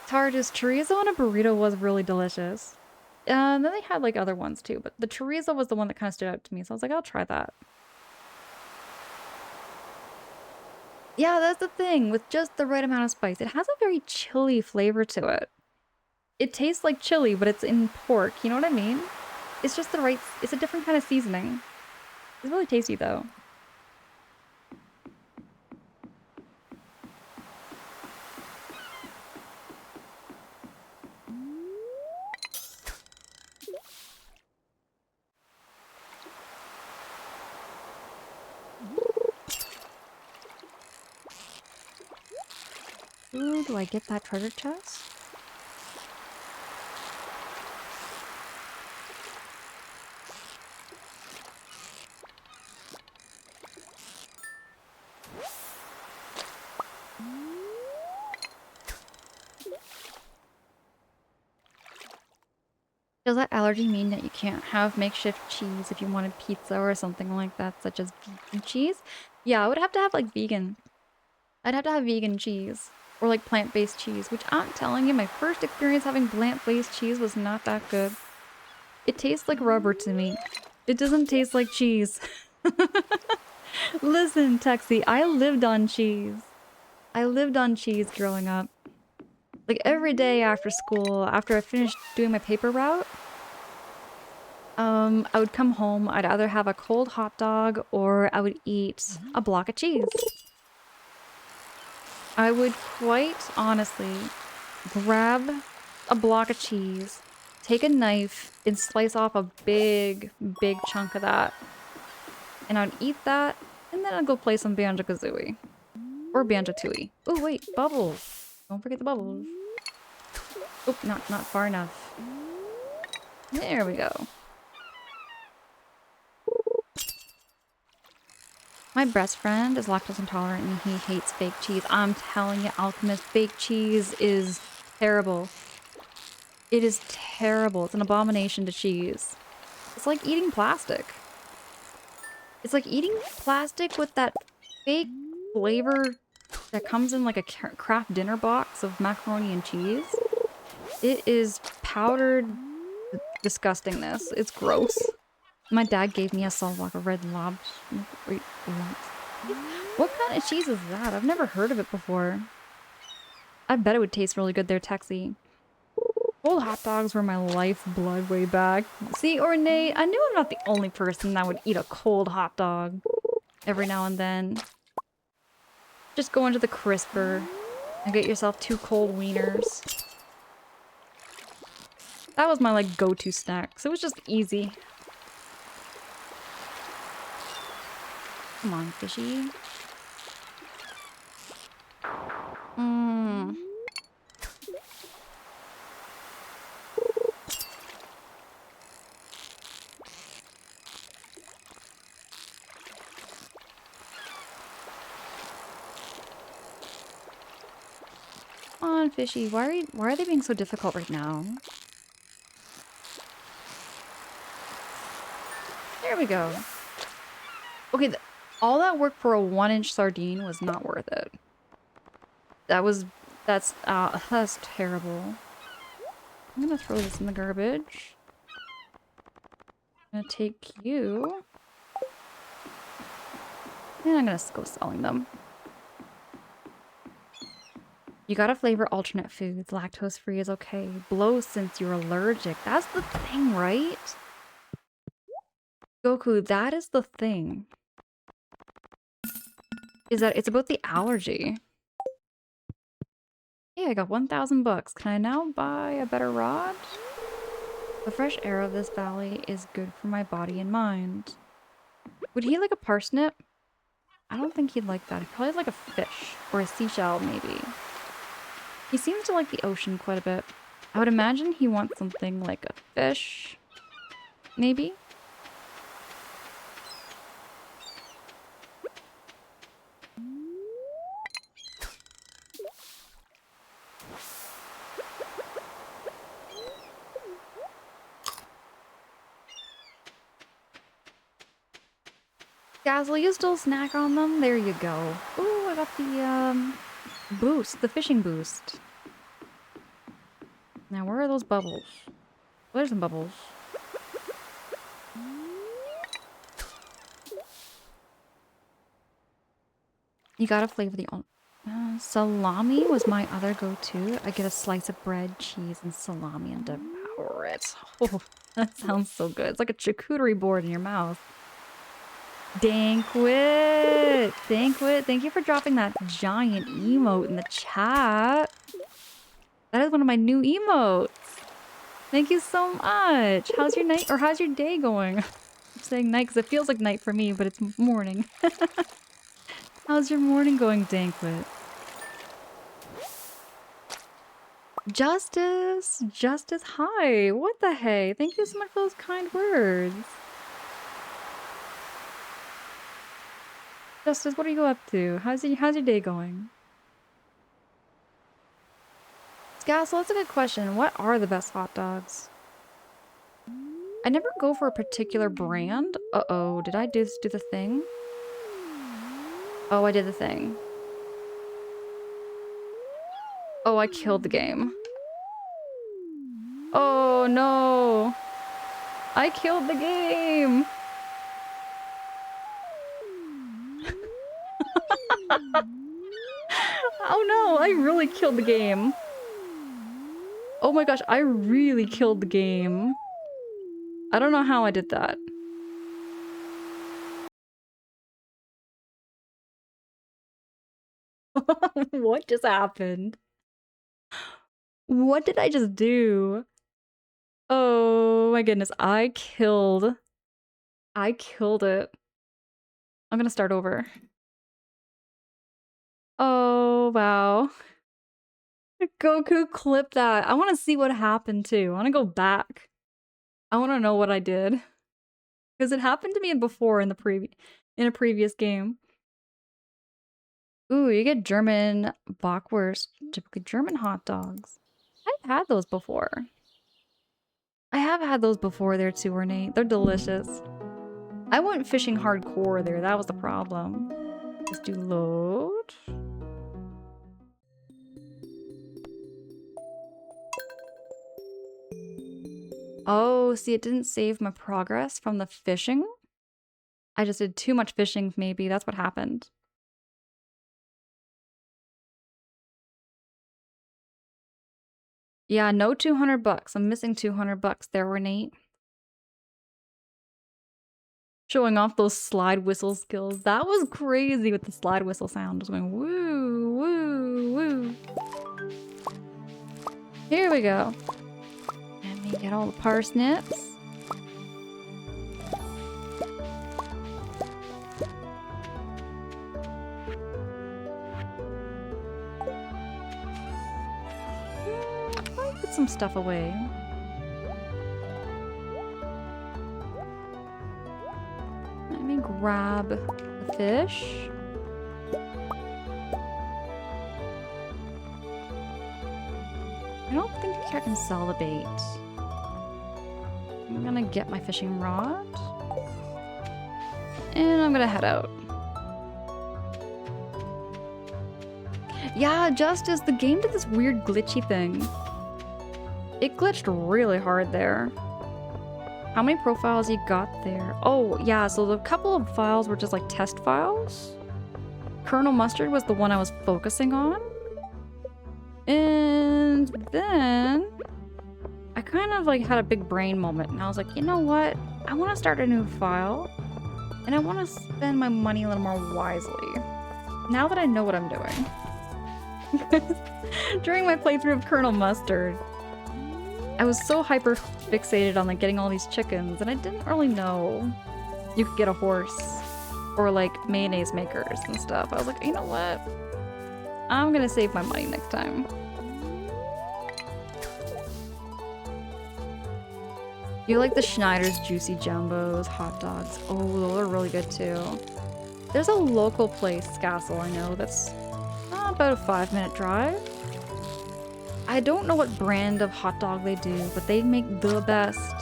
Tardis, chorizo on a burrito was really delicious. And then they had like other ones too, but the chorizo was the one that kind of stood out to me, so I was like, I'll try that. Yeah, that's the thing, with just the right amount of spice. It has a very chili flavor to it. It tastes like chili, but it's in pork, you know what I mean? It's just the right, it's a different kind of seasoning. It's really tasty though. Ooh, do I get that treasure chest? Does that allergy mean that you can't have makeshift cheese if you wanted pizza or something like that, such as vegan cheese? Yeah, I would have to have like vegan. I'd have to have vegan cheese. Or like plant-based cheese, which I'm telling you, my first experience having plant-based cheese was not that good. It tastes like rubber to me. It doesn't taste like cheese. Listen, Texie, I lived on cheese. I lived on cheese growing up. Like every day after school, after I finished doing my paper route, I would come home, I'd either have a cold hot dog or I would eat a block of cheese. I would quite honestly grab a block of cheese, take a knife, and slice off a big, big chunk of that. And I'd eat that, and then I'd go play some Banjo-Kazooie. Or Banjo-Tooie. Oh, wait, bubbles. Don't forget the bubbles. Oh, not far enough. There we go. My best friend is lactose intolerant and he hates fake cheese. I'm telling you, Alchemist, fake cheese is terrible. It is terrible. It's an abomination to cheese. It's like eating plastic. It's like eating plastic with that fake flavor that comes in like a craft dinner box of macaroni and cheese. It is powdered disgustingness. It's gross. My dad gave me a saltwater red lobster. Wait, what kind of cheese is that? I've never heard of it before. I bet it would taste really good there, Texie. Cold hot dogs were my lifeblood way back. See, Ornate, I knew I'm not the only person that would eat a cold hot dog every now and then. Just go into the crisper and get yourself 2 cold wieners. That was my like go-to snack, so it was just easy. Come on, fishy. Mmm. Come on, fishy. Why are they being so difficult right now? There we go. Okay, all that work for a 1-inch sardine was not worth it. That's terrible. I'm gonna throw this in the garbage. I'm gonna take you. And I'm gonna go selling them. You gotta flavor alternate foods. Lactose free is okay. Blow since you're allergic. That's the thing, right? Goku, that is the thing. Is that it's about the allergy. Hey, I got 1,000 bucks. Can I now buy a better rod? The fresh air of this valley is good for my body and mind. Would he like a parsnip? I don't think he'd like that. He'd probably like a fish or a seashell, maybe. He seems to like the ocean quite a bit. I would imagine he wants something like a fish, maybe? Dazzle, you still snack on them? There you go. Ooh, I got the, boost, the fishing boost. Now, where are those bubbles? Oh, there's some bubbles. You gotta flavor the... salami was my other go-to. I get a slice of bread, cheese, and salami and devour it. Oh, that sounds so good. It's like a charcuterie board in your mouth. Dankwit! Dankwit, thank you for dropping that giant emote in the chat. That is one of my new emotes. Thank you so much. How's your night, or how's your day going? I'm saying night because it feels like night for me, but it's morning. How's your morning going, Dankwit? Justice! Justice, hi! What the hey? Thank you so much for those kind words. Justice, what are you up to? How's your day going? Scassel, that's a good question. What are the best hot dogs? I never go for a particular brand. Uh-oh, did I do the thing? Oh, I did the thing. Oh, I killed the game. Oh, no. I killed the game. Oh, no. I really killed the game. Oh my gosh, I really killed the game. I don't know how I did that. What just happened? What did I just do? Oh my goodness, I killed it. I'm gonna start over. Oh, wow. Goku, clip that. I want to see what happened too. I want to go back. I want to know what I did. Because it happened to me before in a previous game. Ooh, you get German Bockwurst, typically German hot dogs. I've had those before. I have had those before there too, Ornate. They're delicious. I went fishing hardcore there. That was the problem. Let's do load. Oh, see, it didn't save my progress from the fishing. I just did too much fishing, maybe. That's what happened. Yeah, no 200 bucks. I'm missing 200 bucks there, Renate. Showing off those slide whistle skills. That was crazy with the slide whistle sound. Just going woo, woo, woo. Here we go. Let me get all the parsnips. I'll put some stuff away. Let me grab the fish. I don't think I can sell the bait. I'm gonna get my fishing rod. And I'm gonna head out. Yeah, Justice, the game did this weird glitchy thing. It glitched really hard there. How many profiles you got there? Oh, yeah, so the couple of files were just like test files. Colonel Mustard was the one I was focusing on. And then I kind of like had a big brain moment and I was like, you know what? I want to start a new file and I want to spend my money a little more wisely. Now that I know what I'm doing. During my playthrough of Colonel Mustard, I was so hyper fixated on like getting all these chickens and I didn't really know you could get a horse or like mayonnaise makers and stuff. I was like, you know what? I'm gonna save my money next time. You like the Schneider's Juicy Jumbos, hot dogs. Oh, those are really good too. There's a local place, Scassel, I know, that's about a 5-minute drive. I don't know what brand of hot dog they do, but they make the best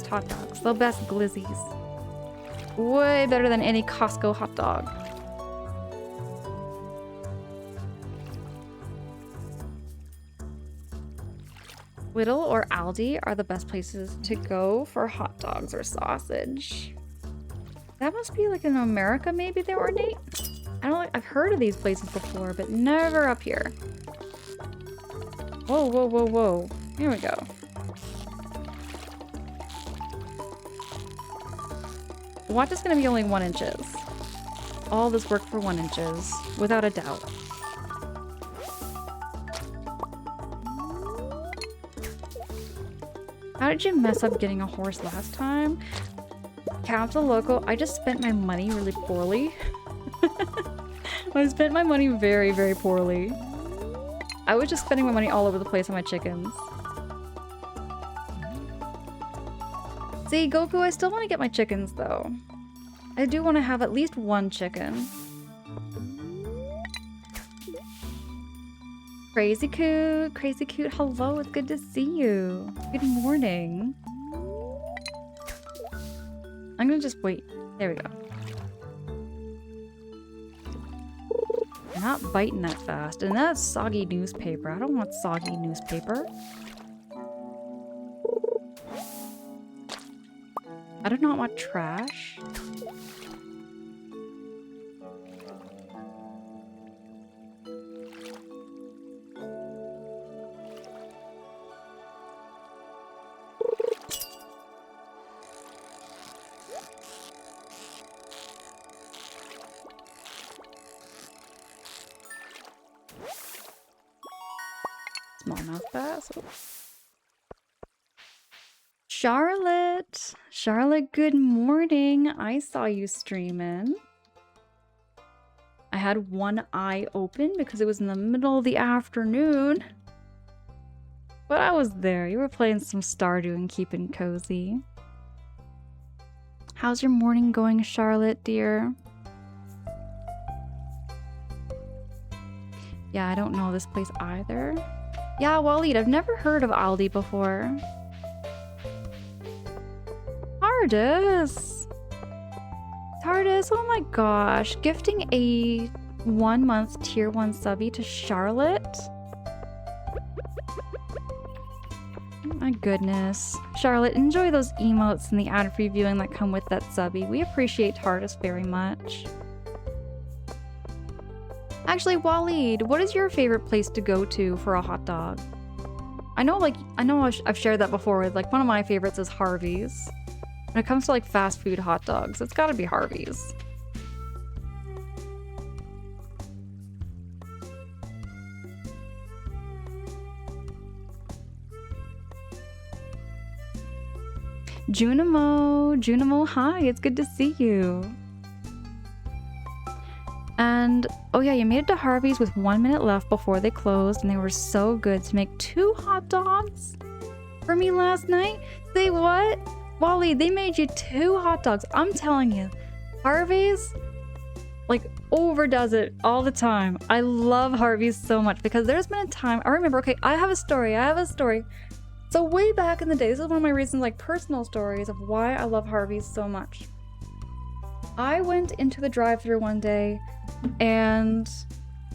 hot dogs, the best glizzies. Way better than any Costco hot dog. Lidl or Aldi are the best places to go for hot dogs or sausage. That must be like in America maybe they ornate? I've heard of these places before, but never up here. Whoa, whoa, whoa, whoa. Here we go. The watch is gonna be only 1 inches. All this work for 1 inches, without a doubt. How did you mess up getting a horse last time? Capital Local, I just spent my money really poorly. I spent my money very, very poorly. I was just spending my money all over the place on my chickens. See, Goku, I still want to get my chickens, though. I do want to have at least 1 chicken. Crazy Coot, hello, it's good to see you. Good morning. I'm gonna just wait. There we go. You're not biting that fast. And that's soggy newspaper. I don't want soggy newspaper. I do not want trash. on, not fast. Charlotte! Charlotte, good morning. I saw you streaming. I had one eye open because it was in the middle of the afternoon. But I was there. You were playing some Stardew and keeping cozy. How's your morning going, Charlotte, dear? Yeah, I don't know this place either. Yeah, Waleed, I've never heard of Aldi before. TARDIS! TARDIS, oh my gosh. Gifting a 1 month tier 1 subby to Charlotte? My goodness. Charlotte, enjoy those emotes and the ad previewing that come with that subby. We appreciate TARDIS very much. Actually, Waleed, what is your favorite place to go to for a hot dog? I know I've shared that before with, like, one of my favorites is Harvey's. When it comes to, like, fast food hot dogs, it's gotta be Harvey's. Junimo, hi, it's good to see you. And, oh yeah, you made it to Harvey's with 1 minute left before they closed, and they were so good to make 2 hot dogs for me last night. Say what? Wally, they made you 2 hot dogs. I'm telling you, Harvey's, like, overdoes it all the time. I love Harvey's so much because there's been a time, I remember, okay, I have a story. So way back in the day, this is one of my reasons, like, personal stories of why I love Harvey's so much. I went into the drive-thru one day, and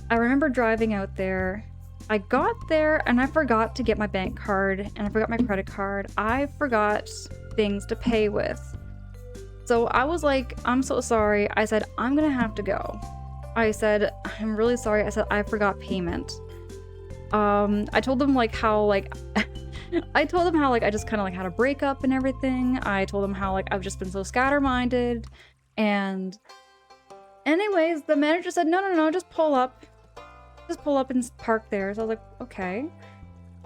I remember driving out there. I got there, and I forgot to get my bank card, and I forgot my credit card. I forgot things to pay with. So I was like, I'm so sorry. I said, I'm gonna have to go. I said, I'm really sorry. I said, I forgot payment. I told them, like, how, like... I told them how, like, I just kind of, like, had a breakup and everything. I told them how, like, I've just been so scatter-minded. And anyways, the manager said, no, just pull up. Just pull up and park there. So I was like, okay.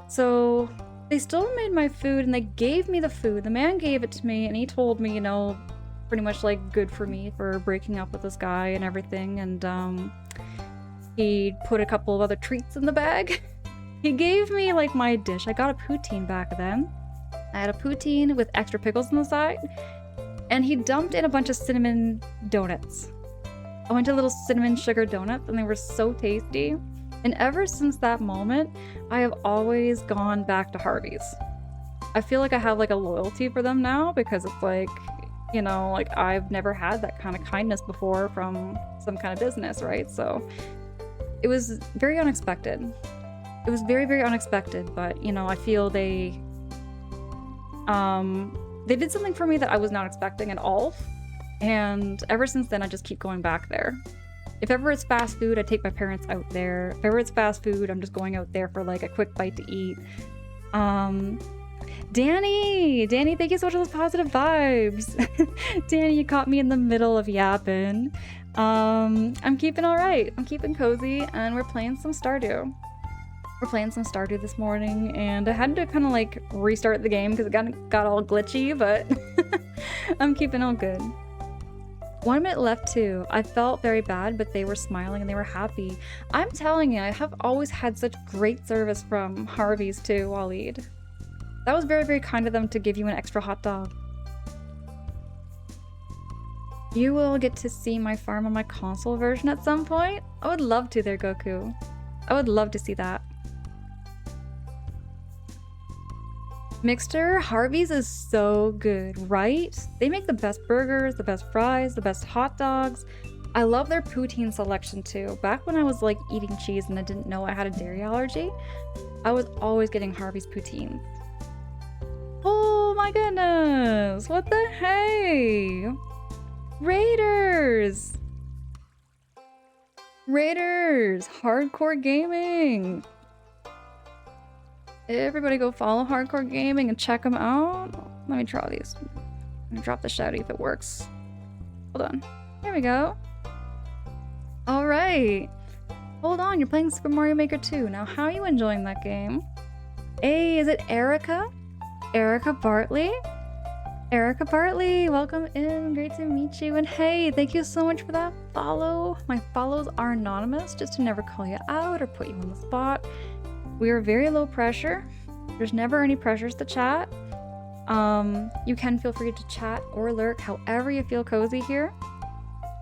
So they still made my food and they gave me the food. The man gave it to me and he told me, you know, pretty much like good for me for breaking up with this guy and everything. And he put a couple of other treats in the bag. He gave me like my dish. I got a poutine back then. I had a poutine with extra pickles on the side. And he dumped in a bunch of cinnamon donuts. I went to little cinnamon sugar donuts and they were so tasty. And ever since that moment, I have always gone back to Harvey's. I feel like I have like a loyalty for them now because it's like, you know, like I've never had that kind of kindness before from some kind of business, right? So it was very unexpected. It was very, very unexpected, but you know, I feel they did something for me that I was not expecting at all. And ever since then, I just keep going back there. If ever it's fast food, I take my parents out there. If ever it's fast food, I'm just going out there for like a quick bite to eat. Danny, thank you so much for those positive vibes. Danny, you caught me in the middle of yapping. I'm keeping all right. I'm keeping cozy, and we're playing some Stardew. We're playing some Stardew this morning, and I had to kind of like restart the game because it got all glitchy, but I'm keeping all good. 1 minute left too. I felt very bad, but they were smiling and they were happy. I'm telling you, I have always had such great service from Harvey's too, Waleed. That was very, very kind of them to give you an extra hot dog. You will get to see my farm on my console version at some point. I would love to there, Goku. I would love to see that. Mixter, Harvey's is so good, right? They make the best burgers, the best fries, the best hot dogs. I love their poutine selection too. Back when I was like eating cheese and I didn't know I had a dairy allergy, I was always getting Harvey's poutine. Oh my goodness! What the hey? Raiders! Hardcore gaming! Everybody go follow Hardcore Gaming and check them out. Let me try these. I'm gonna drop the shouty if it works. Hold on. There we go. Alright. Hold on, you're playing Super Mario Maker 2. Now, how are you enjoying that game? Hey, is it Erica? Erica Bartley? Erica Bartley, welcome in. Great to meet you. And hey, thank you so much for that follow. My follows are anonymous, just to never call you out or put you on the spot. We are very low pressure. There's never any pressures to chat. You can feel free to chat or lurk however you feel cozy here.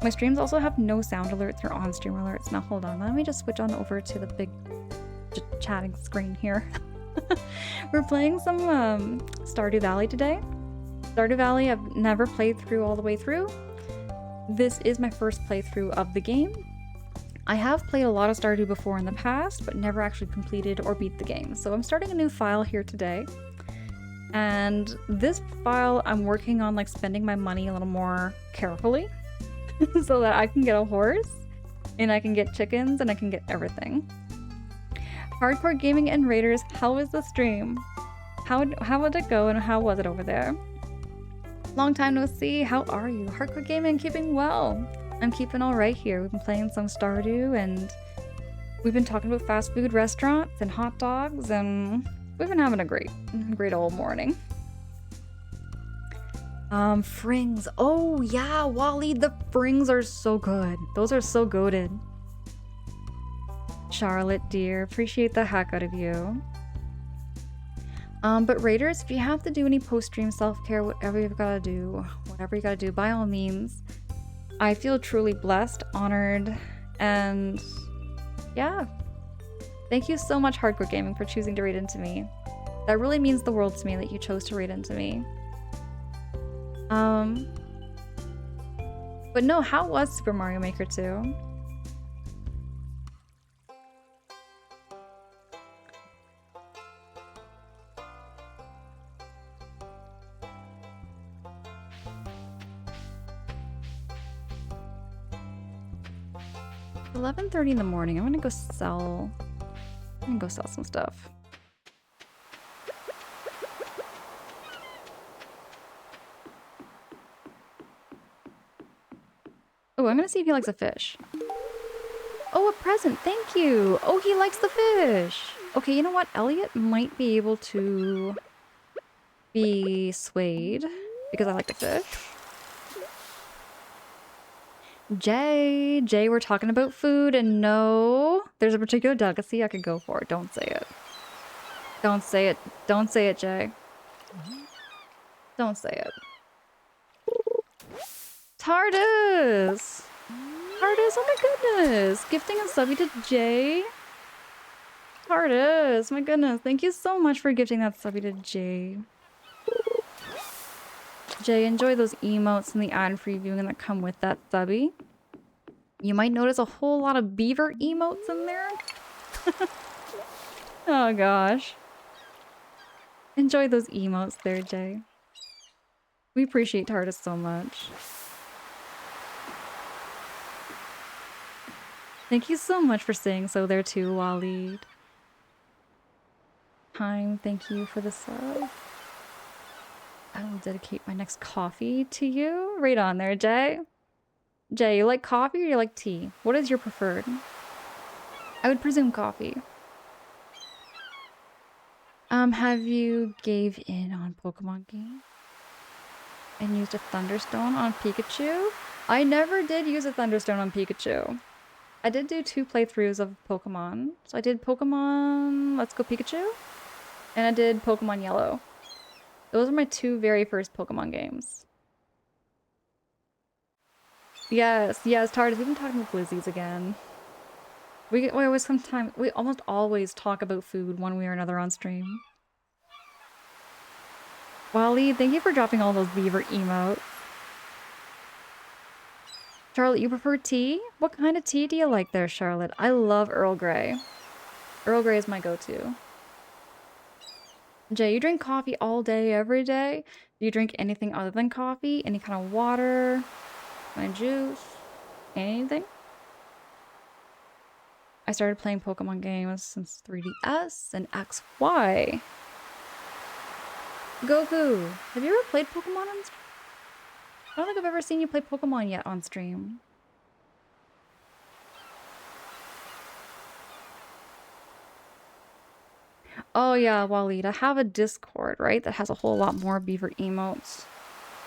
My streams also have no sound alerts or on-stream alerts. Now hold on, let me just switch on over to the big chatting screen here. We're playing some Stardew Valley today. Stardew Valley I've never played through all the way through. This is my first playthrough of the game. I have played a lot of Stardew before in the past, but never actually completed or beat the game. So I'm starting a new file here today. And this file I'm working on like spending my money a little more carefully so that I can get a horse and I can get chickens and I can get everything. Hardcore Gaming and Raiders, how was the stream? How would it go and how was it over there? Long time no see, how are you? Hardcore Gaming, keeping well. I'm keeping all right here. We've been playing some Stardew and we've been talking about fast food restaurants and hot dogs and we've been having a great old morning. Frings. Oh yeah, Wally, the frings are so good. Those are so goated. Charlotte, dear, appreciate the heck out of you. But Raiders, if you have to do any post-stream self-care, whatever you gotta do, by all means. I feel truly blessed, honored, and yeah. Thank you so much, Hardcore Gaming, for choosing to raid into me. That really means the world to me that you chose to raid into me. But no, how was Super Mario Maker 2? $11:30 in the morning. I'm gonna go sell some stuff. Oh, I'm gonna see if he likes a fish. Oh, a present, thank you! Oh, he likes the fish! Okay, you know what? Elliot might be able to be swayed because I like the fish. Jay, we're talking about food and no, there's a particular delicacy I could go for. Don't say it. Don't say it. Don't say it, Jay. Don't say it. TARDIS! TARDIS, oh my goodness! Gifting a subby to Jay. TARDIS, my goodness. Thank you so much for gifting that subby to Jay. Jay, enjoy those emotes and the ad previewing that come with that subby. You might notice a whole lot of beaver emotes in there. Oh gosh. Enjoy those emotes there, Jay. We appreciate TARDIS so much. Thank you so much for saying so there too, Waleed. Time, thank you for the sub. I will dedicate my next coffee to you. Right on there, Jay. Jay, you like coffee or you like tea? What is your preferred? I would presume coffee. Have you gave in on Pokemon game? And used a Thunderstone on Pikachu? I never did use a Thunderstone on Pikachu. I did do 2 playthroughs of Pokemon. So I did Pokemon Let's Go Pikachu. And I did Pokemon Yellow. Those are my 2 very first Pokemon games. Yes, TARDIS, we've been talking about Blizzies again. We almost always talk about food one way or another on stream. Wally, thank you for dropping all those beaver emotes. Charlotte, you prefer tea? What kind of tea do you like there, Charlotte? I love Earl Grey. Earl Grey is my go-to. Jay, you drink coffee all day, every day? Do you drink anything other than coffee? Any kind of water? My juice? Anything? I started playing Pokemon games since 3DS and XY. Goku, have you ever played Pokemon on stream? I don't think I've ever seen you play Pokemon yet on stream. Oh yeah, Waleed, I have a Discord, right? That has a whole lot more beaver emotes.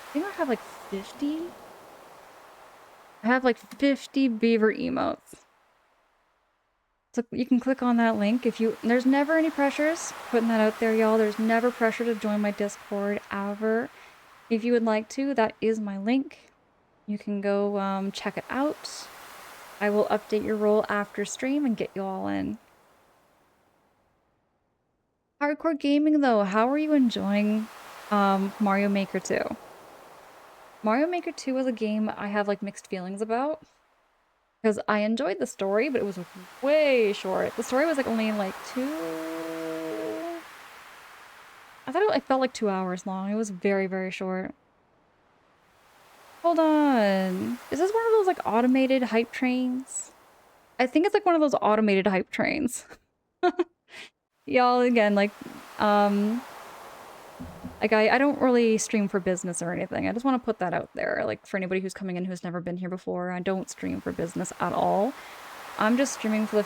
I think I have like 50? I have like 50 beaver emotes. So you can click on that link if you... There's never any pressures. Putting that out there, y'all. There's never pressure to join my Discord, ever. If you would like to, that is my link. You can go check it out. I will update your role after stream and get you all in. Hardcore gaming, though, how are you enjoying Mario Maker 2? Mario Maker 2 was a game I have like mixed feelings about. Because I enjoyed the story, but it was way short. The story was like only like I thought it felt like 2 hours long. It was very, very short. Hold on. Is this one of those like automated hype trains? I think it's like one of those automated hype trains. Y'all, again, like I don't really stream for business or anything. I just want to put that out there. Like, for anybody who's coming in who's never been here before, I don't stream for business at all. I'm just streaming for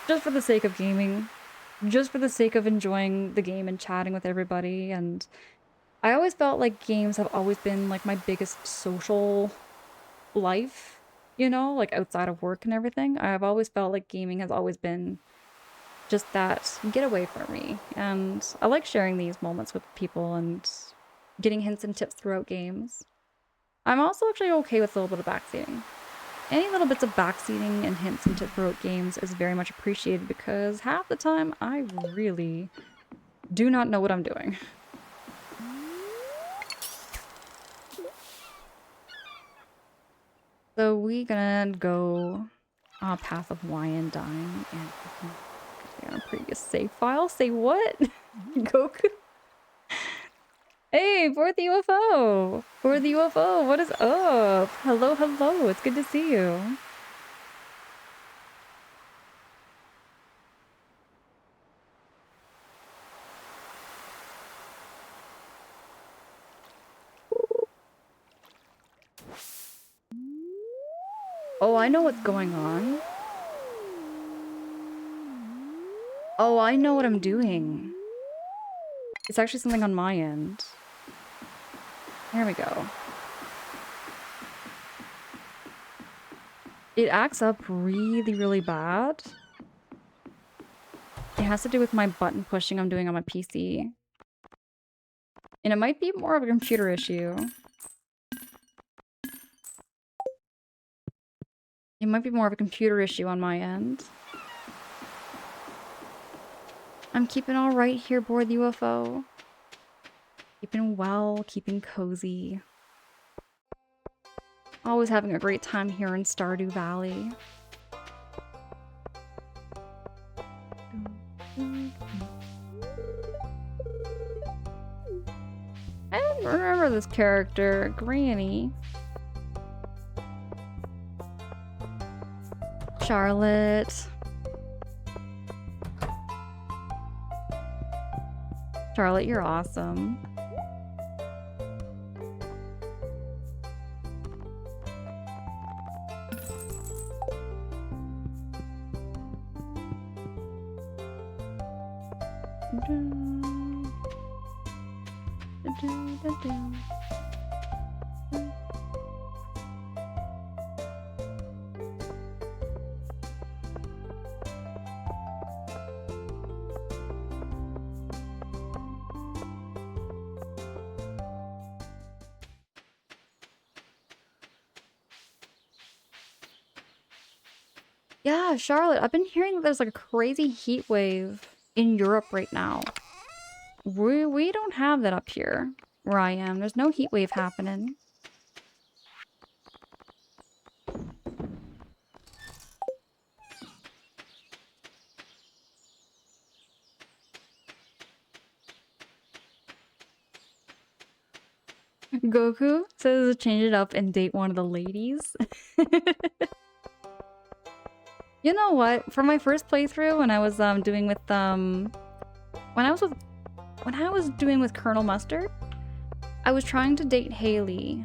just for the sake of gaming. Just for the sake of enjoying the game and chatting with everybody. And I always felt like games have always been like my biggest social life, you know, like outside of work and everything. I've always felt like gaming has always been just that getaway for me. And I like sharing these moments with people and getting hints and tips throughout games. I'm also actually okay with a little bit of backseating. Any little bits of backseating and hints and tips throughout games is very much appreciated because half the time I really do not know what I'm doing. So we gonna go path of wine and dine and on a previous save file. Say what? Goku? Hey, for the UFO! For the UFO, what is up? Hello, hello, it's good to see you. Oh, I know what's going on. Oh, I know what I'm doing. It's actually something on my end. There we go. It acts up really, really bad. It has to do with my button pushing I'm doing on my PC. And it might be more of a computer issue. It might be more of a computer issue on my end. I'm keeping all right here aboard the UFO. Keeping well, keeping cozy. Always having a great time here in Stardew Valley. I don't remember this character, Granny. Charlotte. Charlotte, you're awesome. Yeah, Charlotte, I've been hearing that there's like a crazy heat wave in Europe right now. We don't have that up here where I am. There's no heat wave happening. Goku says change it up and date one of the ladies. You know what? For my first playthrough, when I was doing with when I was doing with Colonel Mustard, I was trying to date Haley,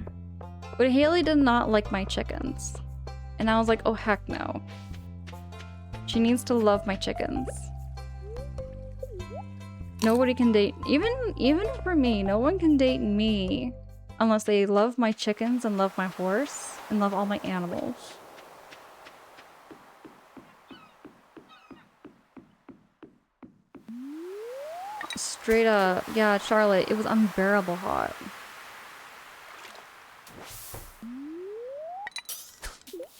but Haley did not like my chickens, and I was like, oh heck no. She needs to love my chickens. Nobody can date, even for me, no one can date me unless they love my chickens and love my horse and love all my animals. Straight up. Yeah, Charlotte, it was unbearable hot.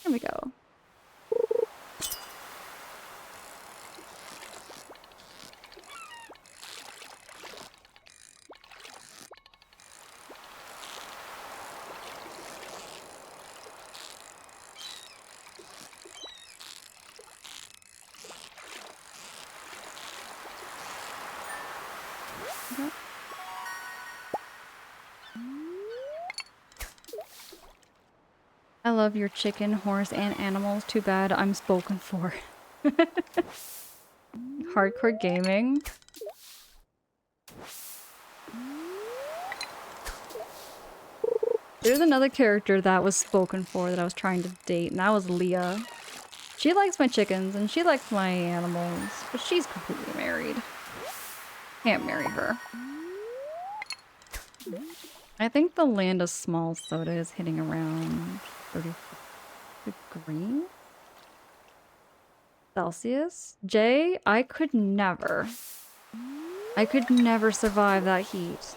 Here we go. I love your chicken, horse, and animals. Too bad I'm spoken for. Hardcore gaming. There's another character that was spoken for that I was trying to date, and that was Leah. She likes my chickens, and she likes my animals, but she's completely married. Can't marry her. I think the land of small soda is hitting around 30 degrees Celsius. Jay, I could never survive that heat.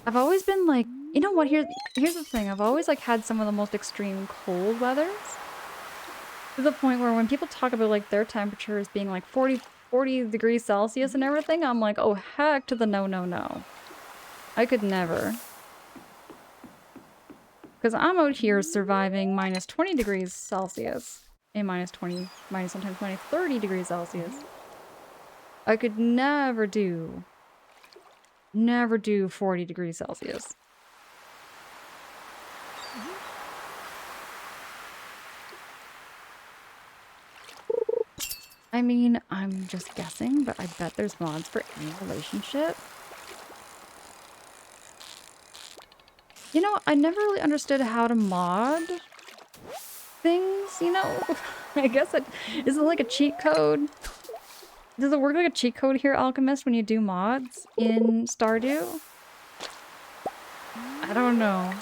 I've always been like, you know what, here's the thing, I've always like had some of the most extreme cold weathers. To the point where when people talk about like their temperatures being like 40 degrees Celsius and everything, I'm like, oh heck to the no, no, no. I could never. Because I'm out here surviving minus 20 degrees Celsius. And minus 20, minus sometimes minus 30 degrees Celsius. I could never do 40 degrees Celsius. I mean, I'm just guessing, but I bet there's mods for any relationship. You know, I never really understood how to mod things, you know? I guess is it like a cheat code? Does it work like a cheat code here, Alchemist, when you do mods in Stardew? I don't know.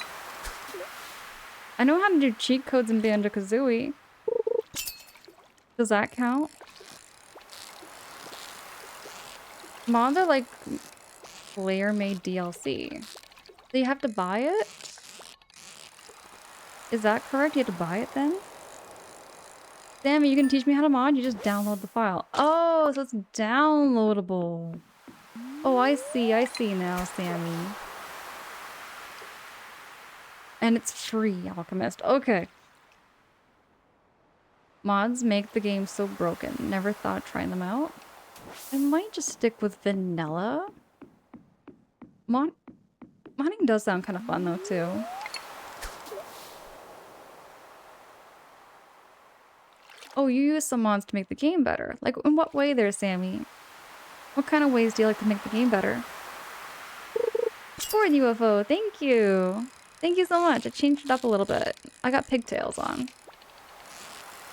I know how to do cheat codes in Banjo-Kazooie. Does that count? Mods are like player-made DLC. So you have to buy it? Is that correct? You have to buy it then? Sammy, you can teach me how to mod? You just download the file. Oh, so it's downloadable. Oh, I see now, Sammy. And it's free, Alchemist. Okay. Mods make the game so broken. Never thought of trying them out. I might just stick with vanilla. Modding does sound kind of fun though, too. Oh, you use some mods to make the game better. Like, in what way there, Sammy? What kind of ways do you like to make the game better? Sport UFO, thank you! Thank you so much, I changed it up a little bit. I got pigtails on.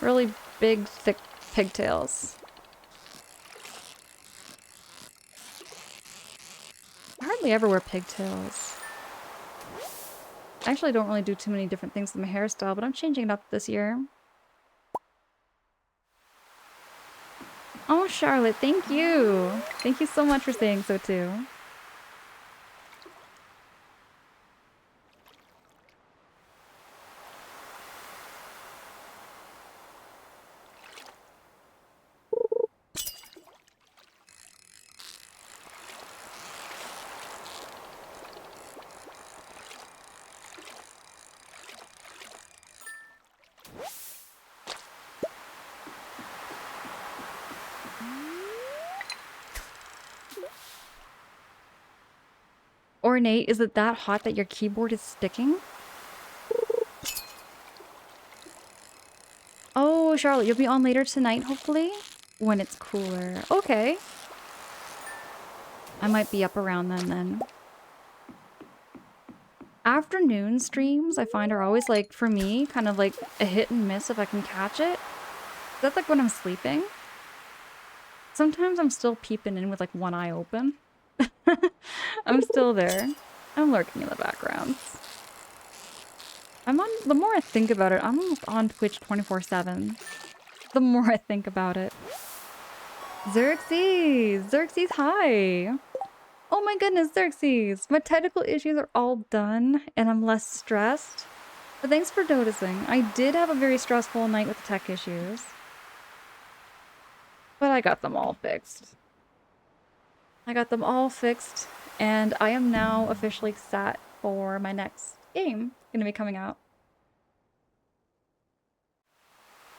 Really big, thick pigtails. I hardly ever wear pigtails. I actually don't really do too many different things with my hairstyle, but I'm changing it up this year. Oh, Charlotte, thank you! Thank you so much for saying so, too. Ornate, is it that hot that your keyboard is sticking? Oh, Charlotte, you'll be on later tonight, hopefully? When it's cooler. Okay. I might be up around then. Afternoon streams, I find, are always, like, for me, kind of like a hit and miss if I can catch it. That's like when I'm sleeping. Sometimes I'm still peeping in with like one eye open. I'm still there. I'm lurking in the background. The more I think about it, I'm almost on Twitch 24/7. The more I think about it. Xerxes! Xerxes, hi! Oh my goodness, Xerxes! My technical issues are all done, and I'm less stressed. But thanks for noticing. I did have a very stressful night with tech issues. But I got them all fixed. And I am now officially set for my next game. It's gonna be coming out.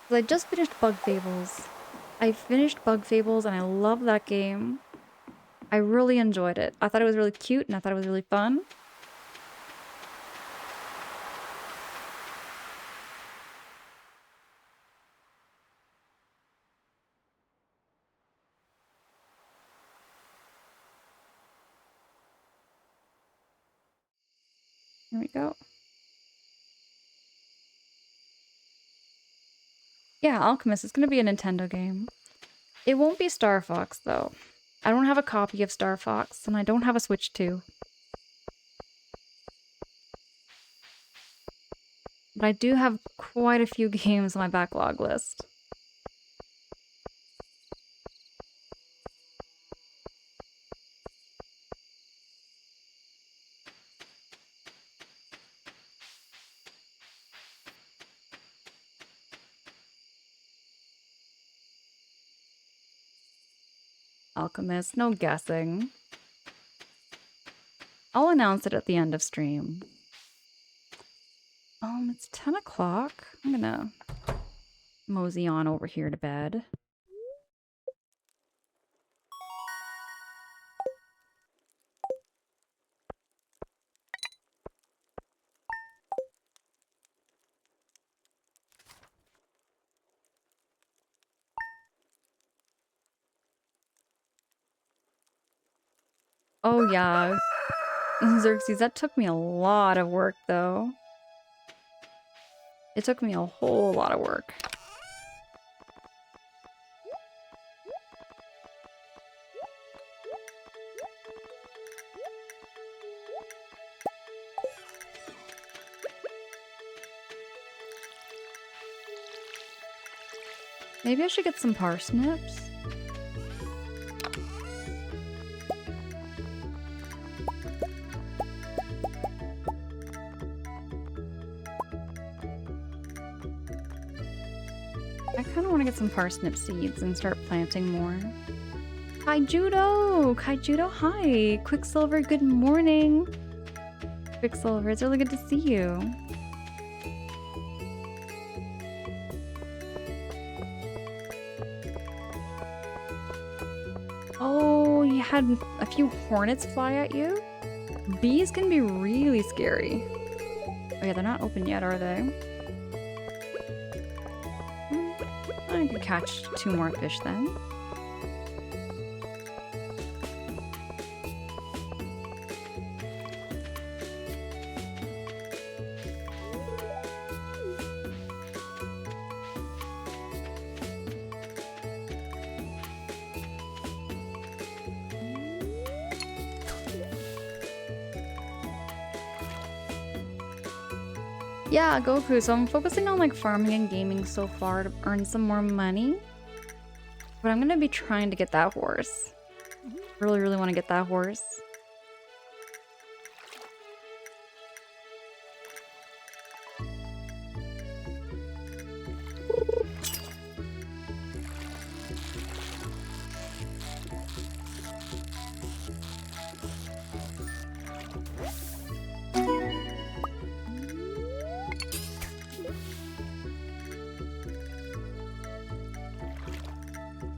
I just finished Bug Fables. I finished Bug Fables and I love that game. I really enjoyed it. I thought it was really cute and I thought it was really fun. Here we go. Yeah, Alchemist is gonna be a Nintendo game. It won't be Star Fox though. I don't have a copy of Star Fox and I don't have a Switch 2. But I do have quite a few games on my backlog list. Alchemist, no guessing. I'll announce it at the end of stream. It's 10 o'clock. I'm gonna mosey on over here to bed. Oh yeah, Xerxes, that took me a lot of work though. It took me a whole lot of work. Maybe I should get some parsnips. I kind of want to get some parsnip seeds and start planting more. Hi, Judo! Hi, Judo, hi! Quicksilver, good morning! Quicksilver, it's really good to see you. Oh, you had a few hornets fly at you? Bees can be really scary. Oh yeah, they're not open yet, are they? I could catch 2 more fish then. Yeah, Goku, so I'm focusing on like farming and gaming so far to earn some more money. But I'm gonna be trying to get that horse. Really, really want to get that horse.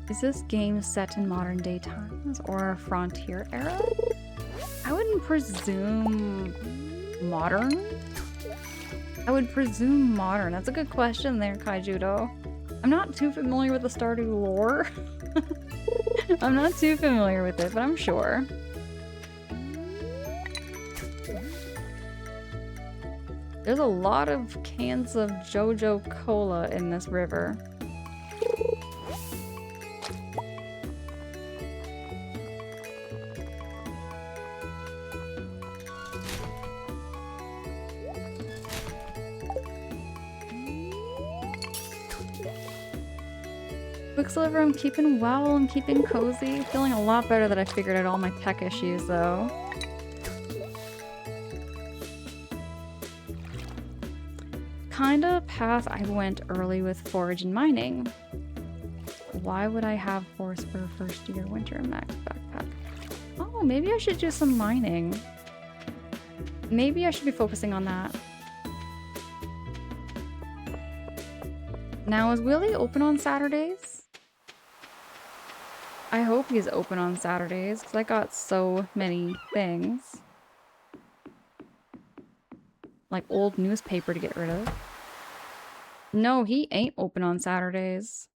Is this game set in modern day times or frontier era? I wouldn't presume modern. I would presume modern. That's a good question there, Kaijudo. I'm not too familiar with the Stardew lore. I'm not too familiar with it, but I'm sure. There's a lot of cans of JoJo Cola in this river. Quicksilver, I'm keeping well, I'm keeping cozy. Feeling a lot better that I figured out all my tech issues, though. Kinda path I went early with forage and mining. Why would I have horse for first year winter max backpack? Oh, maybe I should do some mining. Maybe I should be focusing on that. Now, is Willie open on Saturdays? I hope he's open on Saturdays, because I got so many things. Like old newspaper to get rid of. No, he ain't open on Saturdays.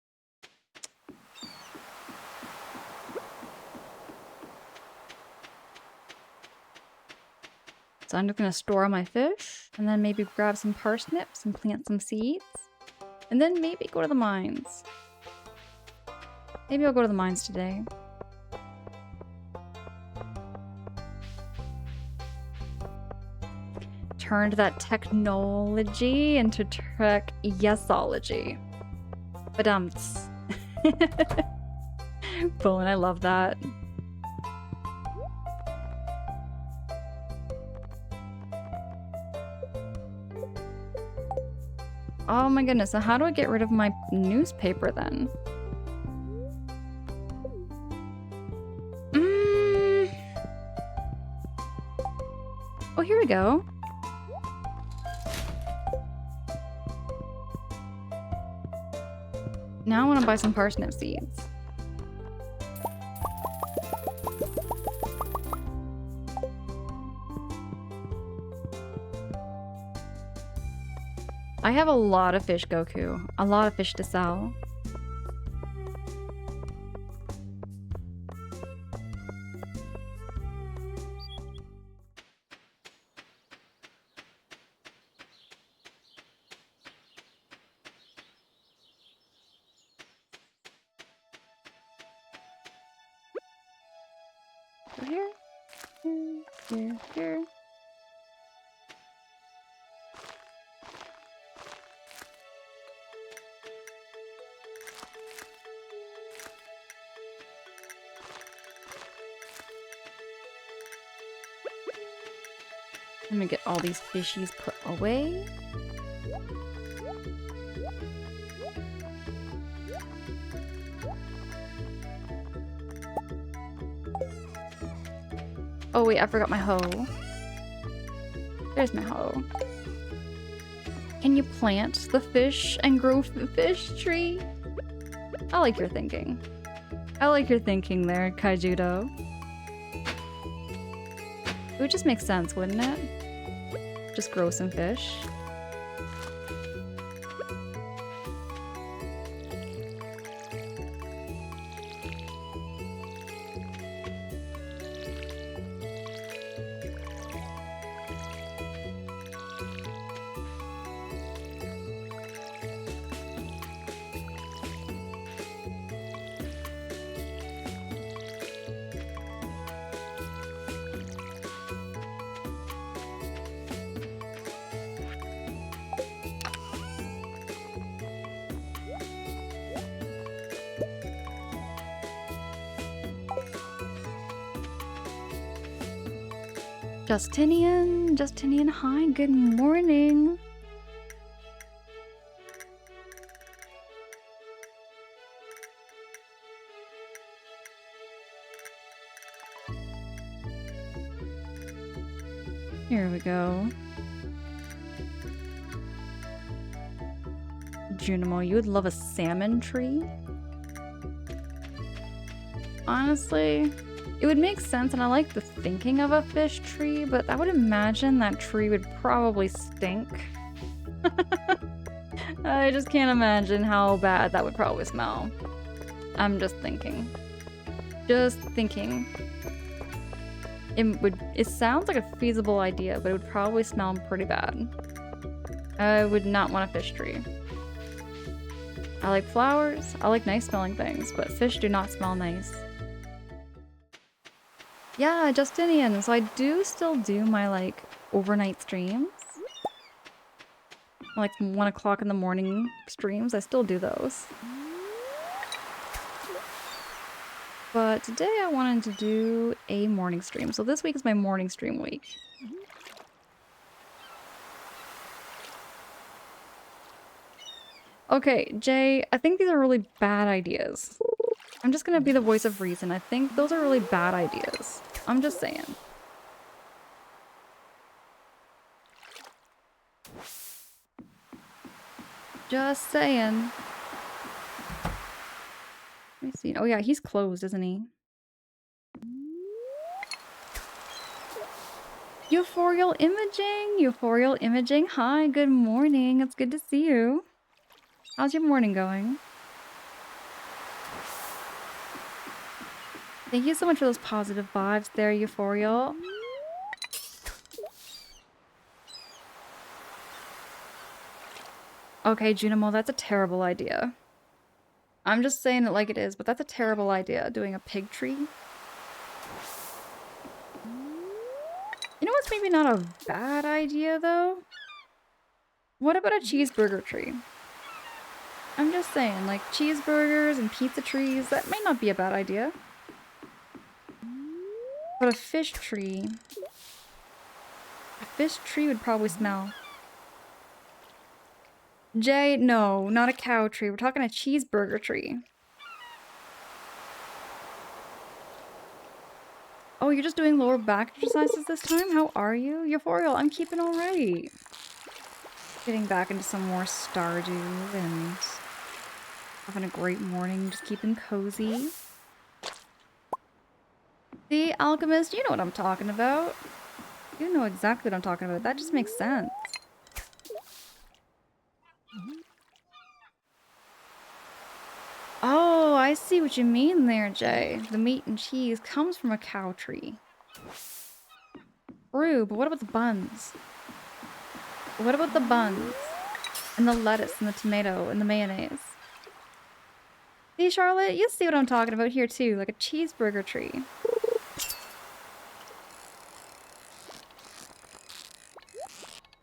So I'm just gonna store my fish, and then maybe grab some parsnips and plant some seeds. And then maybe go to the mines. Maybe I'll go to the mines today. Turned that technology into tech-yesology. Badumts. Bowen, I love that. Oh my goodness, so how do I get rid of my newspaper then? Oh, here we go. Now I want to buy some parsnip seeds. I have a lot of fish, Goku. A lot of fish to sell. Here, here, here, here. Let me get all these fishies put away. Oh wait, I forgot my hoe. There's my hoe. Can you plant the fish and grow the fish tree? I like your thinking. I like your thinking there, Kaijudo. It would just make sense, wouldn't it? Just grow some fish. Justinian, hi, good morning. Here we go. Junimo, you would love a salmon tree? Honestly, it would make sense, and I like the thinking of a fish tree, but I would imagine that tree would probably stink. I just can't imagine how bad that would probably smell. I'm just thinking. Just thinking. It sounds like a feasible idea, but it would probably smell pretty bad. I would not want a fish tree. I like flowers, I like nice smelling things, but fish do not smell nice. Yeah, Justinian, so I do still do my, like, overnight streams. Like, 1 o'clock in the morning streams, I still do those. But today I wanted to do a morning stream. So this week is my morning stream week. Okay, Jay, I think these are really bad ideas. I'm just gonna be the voice of reason. I think those are really bad ideas. I'm just saying. Just saying. Let me see. Oh yeah, he's closed, isn't he? Euphorial imaging! Euphorial imaging! Hi, good morning. It's good to see you. How's your morning going? Thank you so much for those positive vibes there, Euphorial. Okay, Junimo, that's a terrible idea. I'm just saying it like it is, but that's a terrible idea, doing a pig tree. You know what's maybe not a bad idea, though? What about a cheeseburger tree? I'm just saying, like, cheeseburgers and pizza trees, that may not be a bad idea. But a fish tree would probably smell. Jay, no, not a cow tree. We're talking a cheeseburger tree. Oh, you're just doing lower back exercises this time? How are you? Euphorial, I'm keeping alright. Getting back into some more Stardew and having a great morning, just keeping cozy. See, Alchemist, you know what I'm talking about. You know exactly what I'm talking about. That just makes sense. Oh, I see what you mean there, Jay. The meat and cheese comes from a cow tree. True, but what about the buns? What about the buns? And the lettuce and the tomato and the mayonnaise? See, Charlotte, you see what I'm talking about here too, like a cheeseburger tree.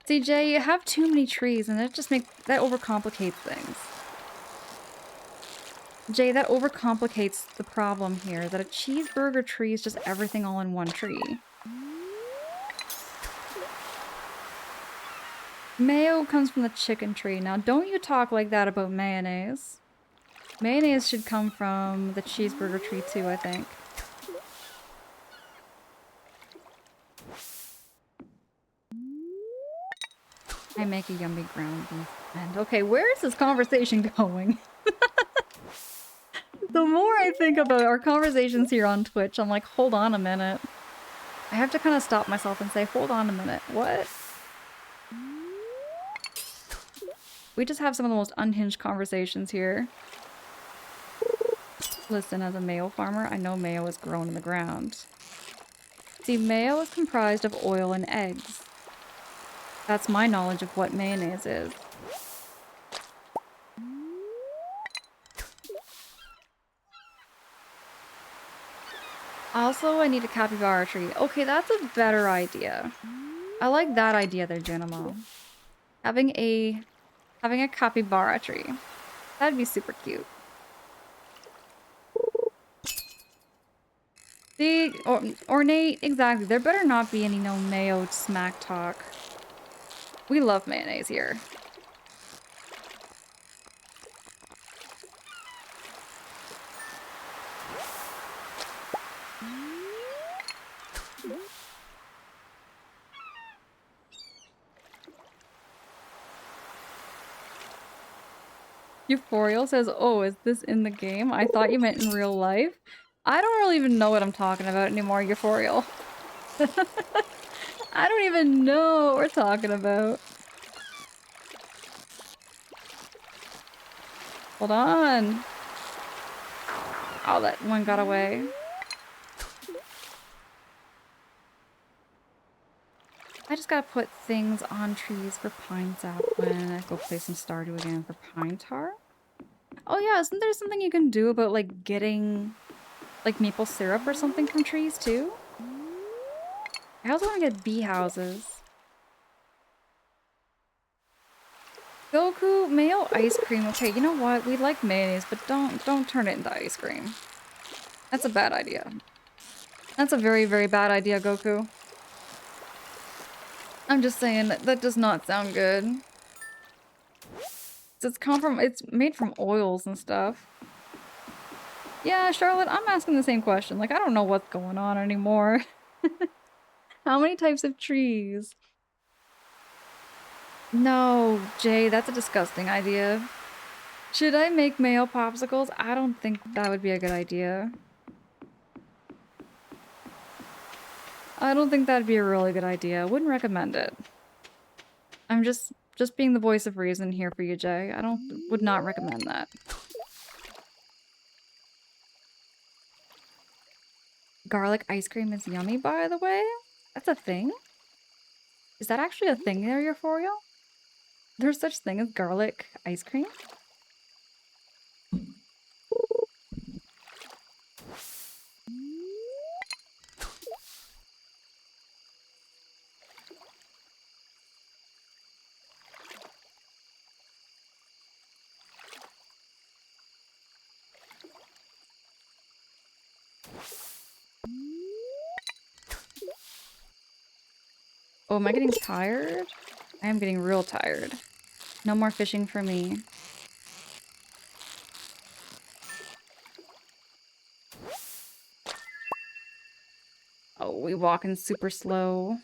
See, Jay, you have too many trees and that overcomplicates things. Jay, that overcomplicates the problem here, that a cheeseburger tree is just everything all in one tree. Mayo comes from the chicken tree. Now, don't you talk like that about mayonnaise. Mayonnaise should come from the cheeseburger tree too, I think. I make a yummy ground beef. And okay, where is this conversation going? The more I think about our conversations here on Twitch, I'm like, hold on a minute. I have to kind of stop myself and say, hold on a minute. What? We just have some of the most unhinged conversations here. Listen, as a mayo farmer, I know mayo is grown in the ground. See, mayo is comprised of oil and eggs. That's my knowledge of what mayonnaise is. Also, I need a capybara tree. Okay, that's a better idea. I like that idea there, Junimo. Having a capybara tree. That'd be super cute. See, ornate, exactly. There better not be any no mayo smack talk. We love mayonnaise here. Euphorial says, oh, is this in the game? I thought you meant in real life. I don't really even know what I'm talking about anymore, Euphorial. I don't even know what we're talking about. Hold on. Oh, that one got away. I just gotta put things on trees for pine sap when I go play some Stardew again for pine tar. Oh yeah, isn't there something you can do about like getting like maple syrup or something from trees too? I also want to get bee houses. Goku, mayo ice cream. Okay, you know what? We like mayonnaise, but don't turn it into ice cream. That's a bad idea. That's a very, very bad idea, Goku. I'm just saying that does not sound good. It's made from oils and stuff. Yeah, Charlotte, I'm asking the same question. Like, I don't know what's going on anymore. How many types of trees? No, Jay, that's a disgusting idea. Should I make mayo popsicles? I don't think that would be a good idea. I don't think that'd be a really good idea. I wouldn't recommend it. I'm just being the voice of reason here for you, Jay. Would not recommend that. Garlic ice cream is yummy, by the way. That's a thing? Is that actually a thing there, Euphoria? There's such thing as garlic ice cream? Oh, am I getting tired? I am getting real tired. No more fishing for me. Oh, we walking super slow.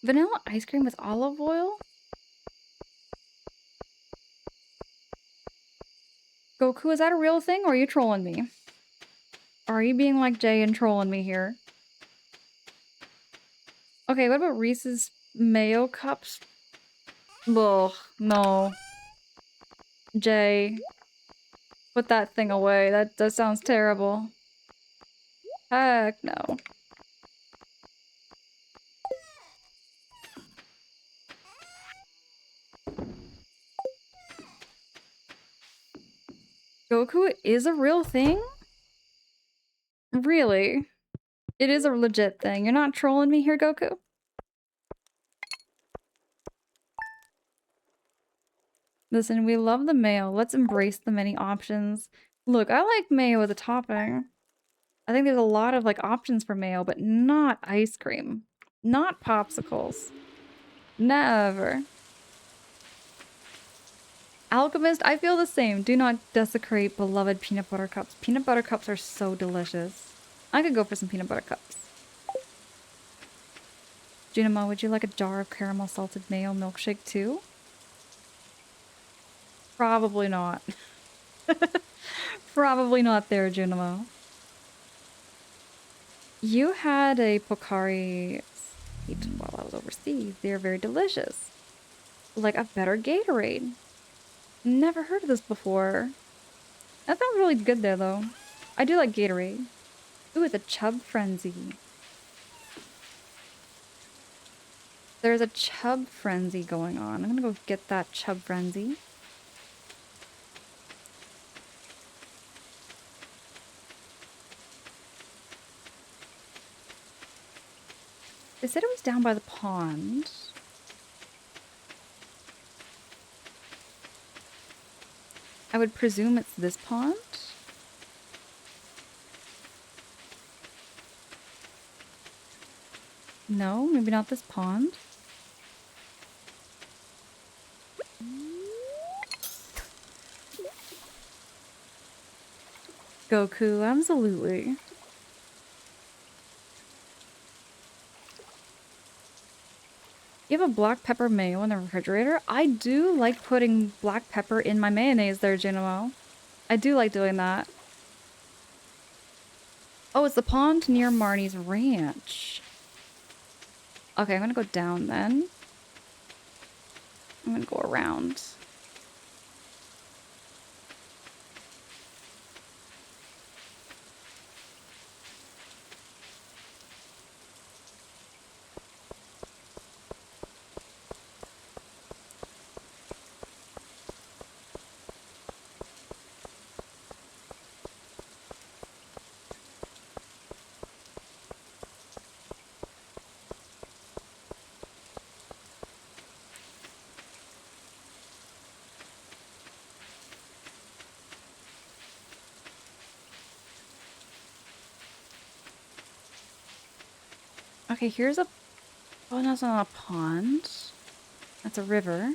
Vanilla ice cream with olive oil? Goku, is that a real thing or are you trolling me? Are you being like Jay and trolling me here? Okay, what about Reese's mayo cups? Ugh, no. Jay, put that thing away. That sounds terrible. Heck no. Goku is a real thing? Really? It is a legit thing. You're not trolling me here, Goku? Listen, we love the mayo. Let's embrace the many options. Look, I like mayo as a topping. I think there's a lot of like options for mayo, but not ice cream. Not popsicles. Never. Alchemist, I feel the same. Do not desecrate beloved peanut butter cups. Peanut butter cups are so delicious. I could go for some peanut butter cups. Junimo, would you like a jar of caramel salted mayo milkshake too? Probably not. Probably not there, Junimo. You had a Pocari eaten while I was overseas. They're very delicious. Like a better Gatorade. Never heard of this before. That sounds really good there, though. I do like Gatorade. Ooh, it's a Chub Frenzy. There's a Chub Frenzy going on. I'm gonna go get that Chub Frenzy. They said it was down by the pond. I would presume it's this pond. No, maybe not this pond. Goku, absolutely. You have a black pepper mayo in the refrigerator? I do like putting black pepper in my mayonnaise there, Junimo. I do like doing that. Oh, it's the pond near Marnie's ranch. Okay, I'm gonna go down then. I'm gonna go around. Okay, here's a... Oh, no, that's not a pond. That's a river.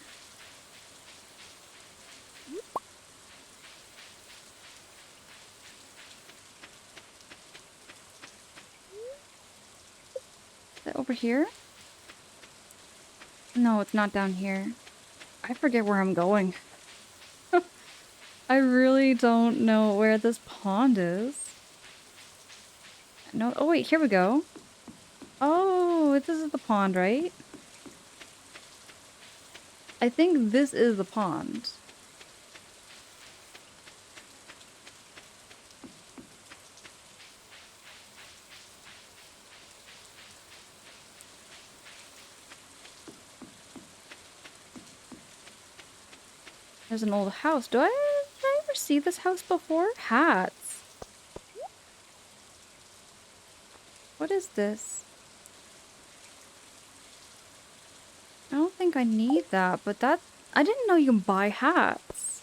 Is it over here? No, it's not down here. I forget where I'm going. I really don't know where this pond is. No, oh wait, here we go. Oh, this is the pond, right? I think this is the pond. There's an old house. Did I ever see this house before? Hats. What is this? I don't think I need that, but that... I didn't know you can buy hats.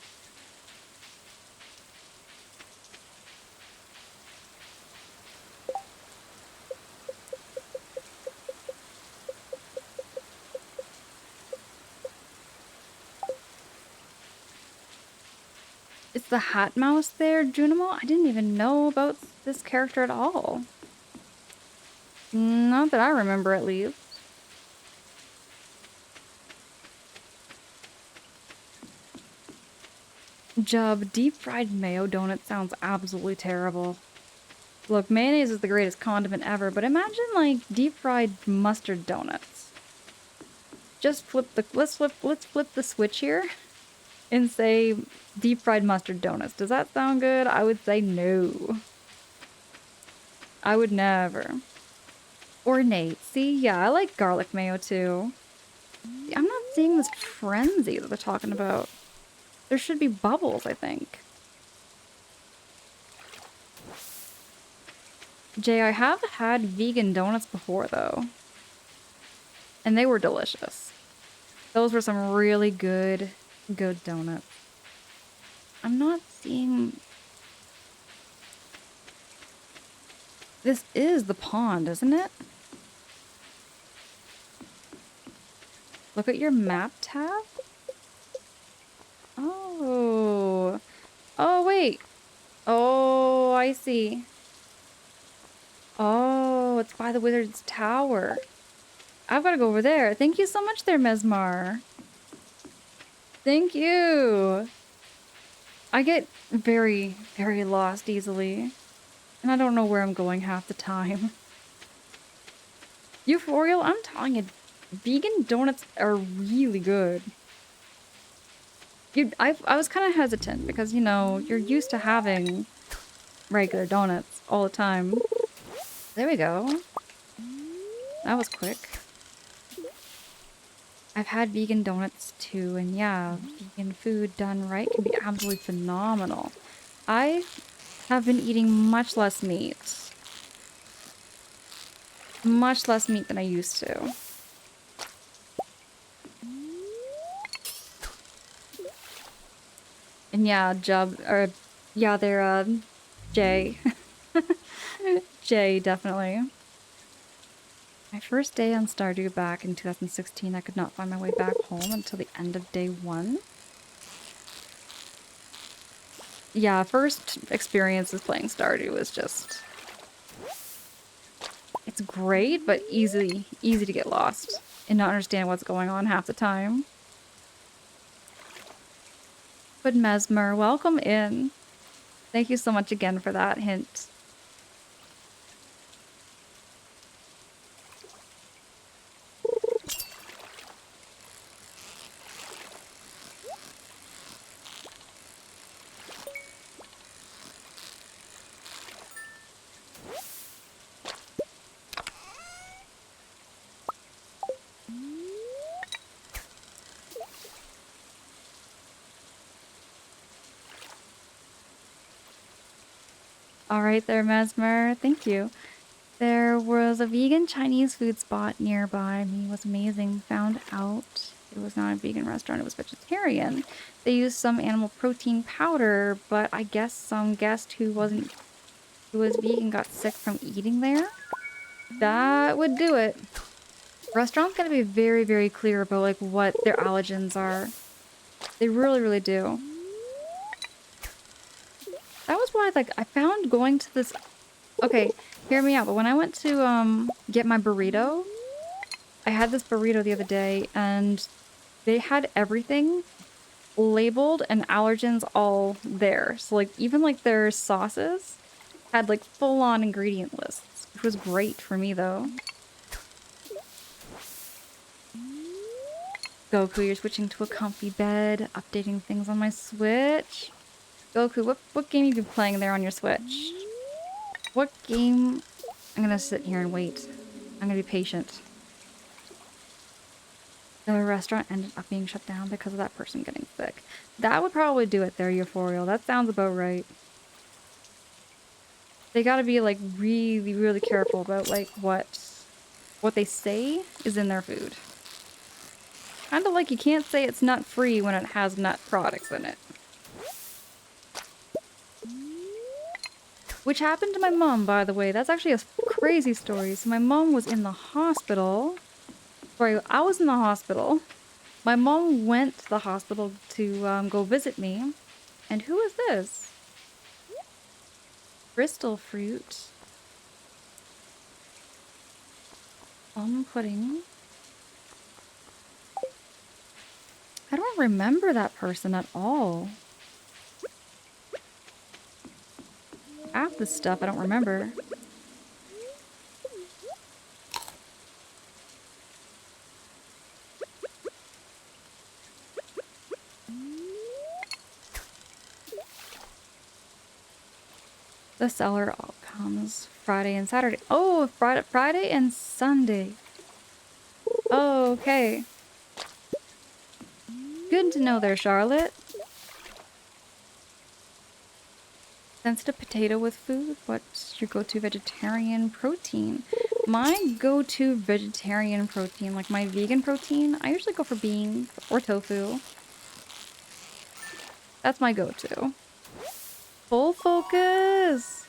Is the hat mouse there, Junimo? I didn't even know about this character at all. Not that I remember, at least. Jub, deep fried mayo donut sounds absolutely terrible. Look, mayonnaise is the greatest condiment ever, but imagine like deep fried mustard donuts. Just let's flip the switch here and say deep fried mustard donuts. Does that sound good? I would say no. I would never. Ornate. See, yeah, I like garlic mayo too. I'm not seeing this frenzy that they're talking about. There should be bubbles, I think. Jay, I have had vegan donuts before, though. And they were delicious. Those were some really good donuts. I'm not seeing... This is the pond, isn't it? Look at your map tab. Oh. Oh, wait. Oh, I see. Oh, it's by the wizard's tower. I've got to go over there. Thank you so much there, Mesmar. Thank you. I get very, very lost easily. And I don't know where I'm going half the time. Euphorial, I'm telling you, vegan donuts are really good. I was kind of hesitant because, you know, you're used to having regular donuts all the time. There we go. That was quick. I've had vegan donuts too, and yeah, vegan food done right can be absolutely phenomenal. I have been eating much less meat. Much less meat than I used to. And yeah, they're, Jay. Jay, definitely. My first day on Stardew back in 2016, I could not find my way back home until the end of day 1. Yeah, first experience with playing Stardew was just... It's great, but easy to get lost and not understand what's going on half the time. But Mesmer, welcome in. Thank you so much again for that hint. Alright there, Mesmer. Thank you. There was a vegan Chinese food spot nearby me. It was amazing. Found out it was not a vegan restaurant, it was vegetarian. They used some animal protein powder, but I guess some guest who was vegan got sick from eating there. That would do it. Restaurants gotta be very, very clear about like what their allergens are. They really, really do. That was why like I found going to this. Okay, hear me out. But when I went to get my burrito, I had this burrito the other day and they had everything labeled and allergens all there. So like even like their sauces had like full-on ingredient lists, which was great for me though. Goku, you're switching to a comfy bed, updating things on my Switch. Goku, what game you been playing there on your Switch? What game? I'm gonna sit here and wait. I'm gonna be patient. The restaurant ended up being shut down because of that person getting sick. That would probably do it there, Euphorial. That sounds about right. They gotta be like really, really careful about like what they say is in their food. Kinda like you can't say it's nut free when it has nut products in it. Which happened to my mom, by the way. That's actually a crazy story. So my mom was in the hospital. Sorry, I was in the hospital. My mom went to the hospital to go visit me. And who is this? Crystal fruit. Plum pudding. I don't remember that person at all. Half the stuff I don't remember. The seller all comes Friday and Saturday. Oh, Friday and Sunday. Oh, okay. Good to know there, Charlotte. Sensitive potato with food? What's your go-to vegetarian protein? My go-to vegetarian protein, like my vegan protein, I usually go for beans or tofu. That's my go-to. Full focus!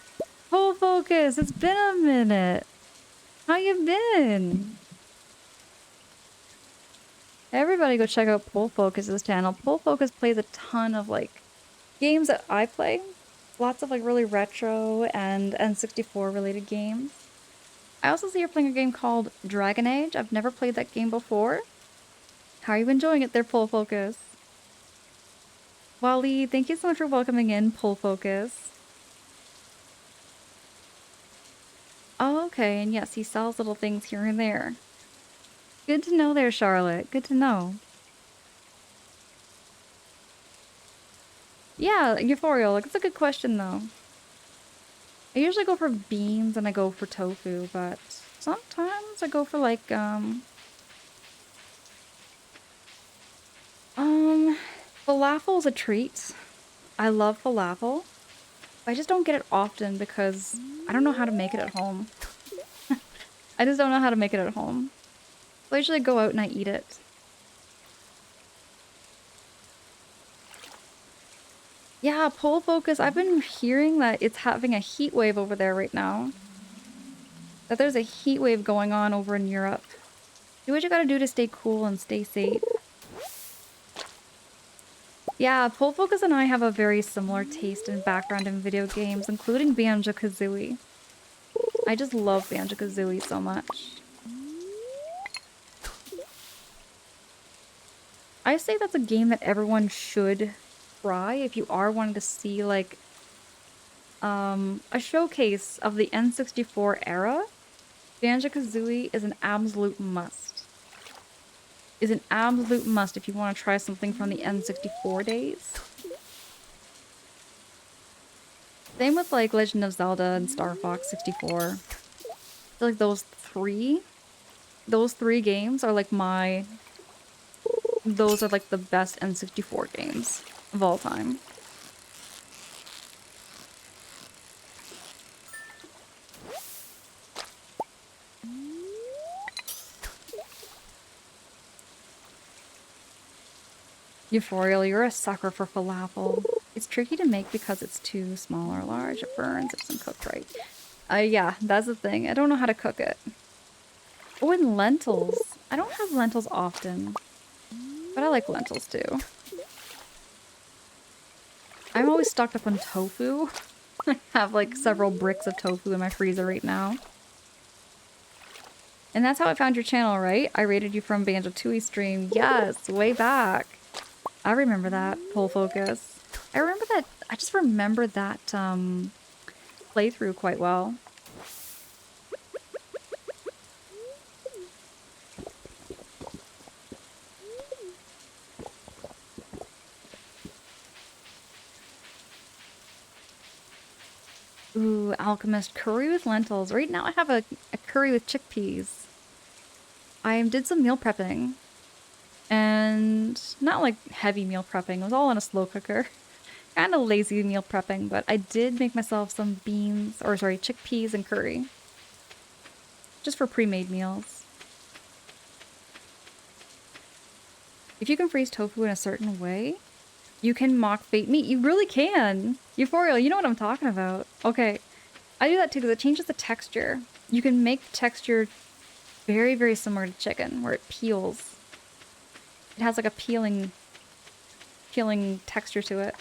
Full focus! It's been a minute! How you been? Everybody go check out Pull Focus's channel. Pull Focus plays a ton of like games that I play. Lots of like really retro and N64 related games. I also see you're playing a game called Dragon Age. I've never played that game before. How are you enjoying it there, Pull Focus? Wally, thank you so much for welcoming in Pull Focus. Oh, okay, and yes, he sells little things here and there. Good to know there, Charlotte. Good to know. Yeah, Euphoria, like, it's a good question, though. I usually go for beans and I go for tofu, but sometimes I go for, like, falafel's a treat. I love falafel. I just don't get it often because I don't know how to make it at home. I just don't know how to make it at home. So I usually go out and I eat it. Yeah, Pole Focus, I've been hearing that it's having a heat wave over there right now. That there's a heat wave going on over in Europe. Do what you gotta do to stay cool and stay safe. Yeah, Pole Focus and I have a very similar taste and background in video games, including Banjo-Kazooie. I just love Banjo-Kazooie so much. I say that's a game that everyone should try if you are wanting to see like a showcase of the N64 era. Banjo-Kazooie is an absolute must. Is an absolute must if you want to try something from the N64 days. Same with like Legend of Zelda and Star Fox 64. I feel like those three games are like those are like the best N64 games of all time. Euphorial, you're a sucker for falafel. It's tricky to make because it's too small or large. It burns if it's cooked right. Yeah, that's the thing. I don't know how to cook it. Oh, and lentils. I don't have lentils often, but I like lentils too. I'm always stocked up on tofu. I have like several bricks of tofu in my freezer right now. And that's how I found your channel, right? I rated you from Banjo-Tooie stream. Yes, way back. I remember that, Full Focus. I remember that, I just remember that playthrough quite well. Ooh, Alchemist curry with lentils. Right now I have a curry with chickpeas. I did some meal prepping. And not like heavy meal prepping. It was all in a slow cooker. Kind of lazy meal prepping, but I did make myself some beans, or sorry, chickpeas and curry. Just for pre-made meals. If you can freeze tofu in a certain way, you can mock fake meat. You really can. Euphoria, you know what I'm talking about. Okay, I do that too because it changes the texture. You can make the texture very, very similar to chicken, where it peels. It has like a peeling texture to it.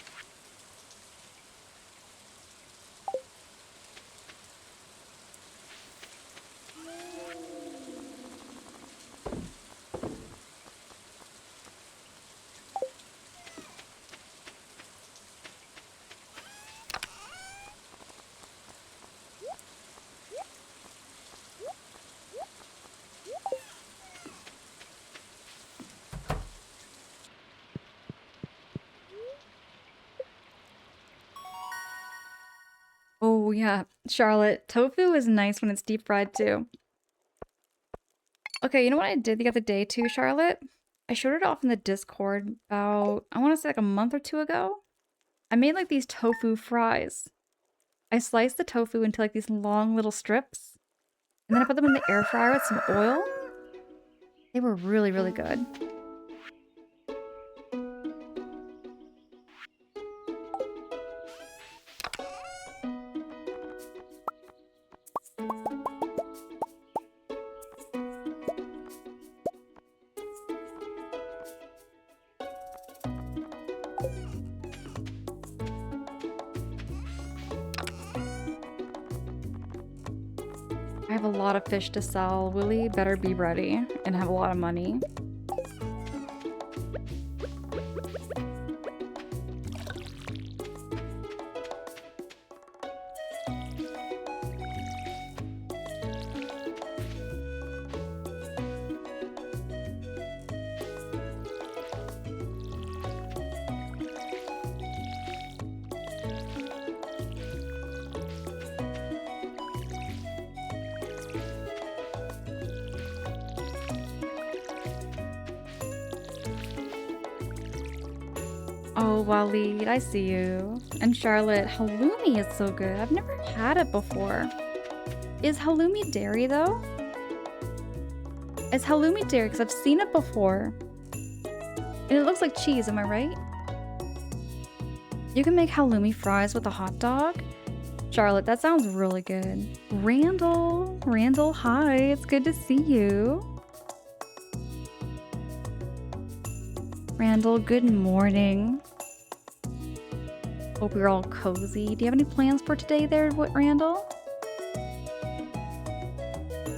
Oh yeah, Charlotte, tofu is nice when it's deep fried too. Okay, you know what I did the other day too, Charlotte? I showed it off in the Discord about, I want to say like a month or two ago. I made like these tofu fries. I sliced the tofu into like these long little strips, and then I put them in the air fryer with some oil. They were really, really good. I have a lot of fish to sell. Willie better be ready and have a lot of money. Oh, Waleed, I see you. And Charlotte, halloumi is so good. I've never had it before. Is halloumi dairy though? Is halloumi dairy? Because I've seen it before. And it looks like cheese, am I right? You can make halloumi fries with a hot dog? Charlotte, that sounds really good. Randall! Randall, hi, it's good to see you. Randall, good morning. Hope you're all cozy. Do you have any plans for today there, Randall?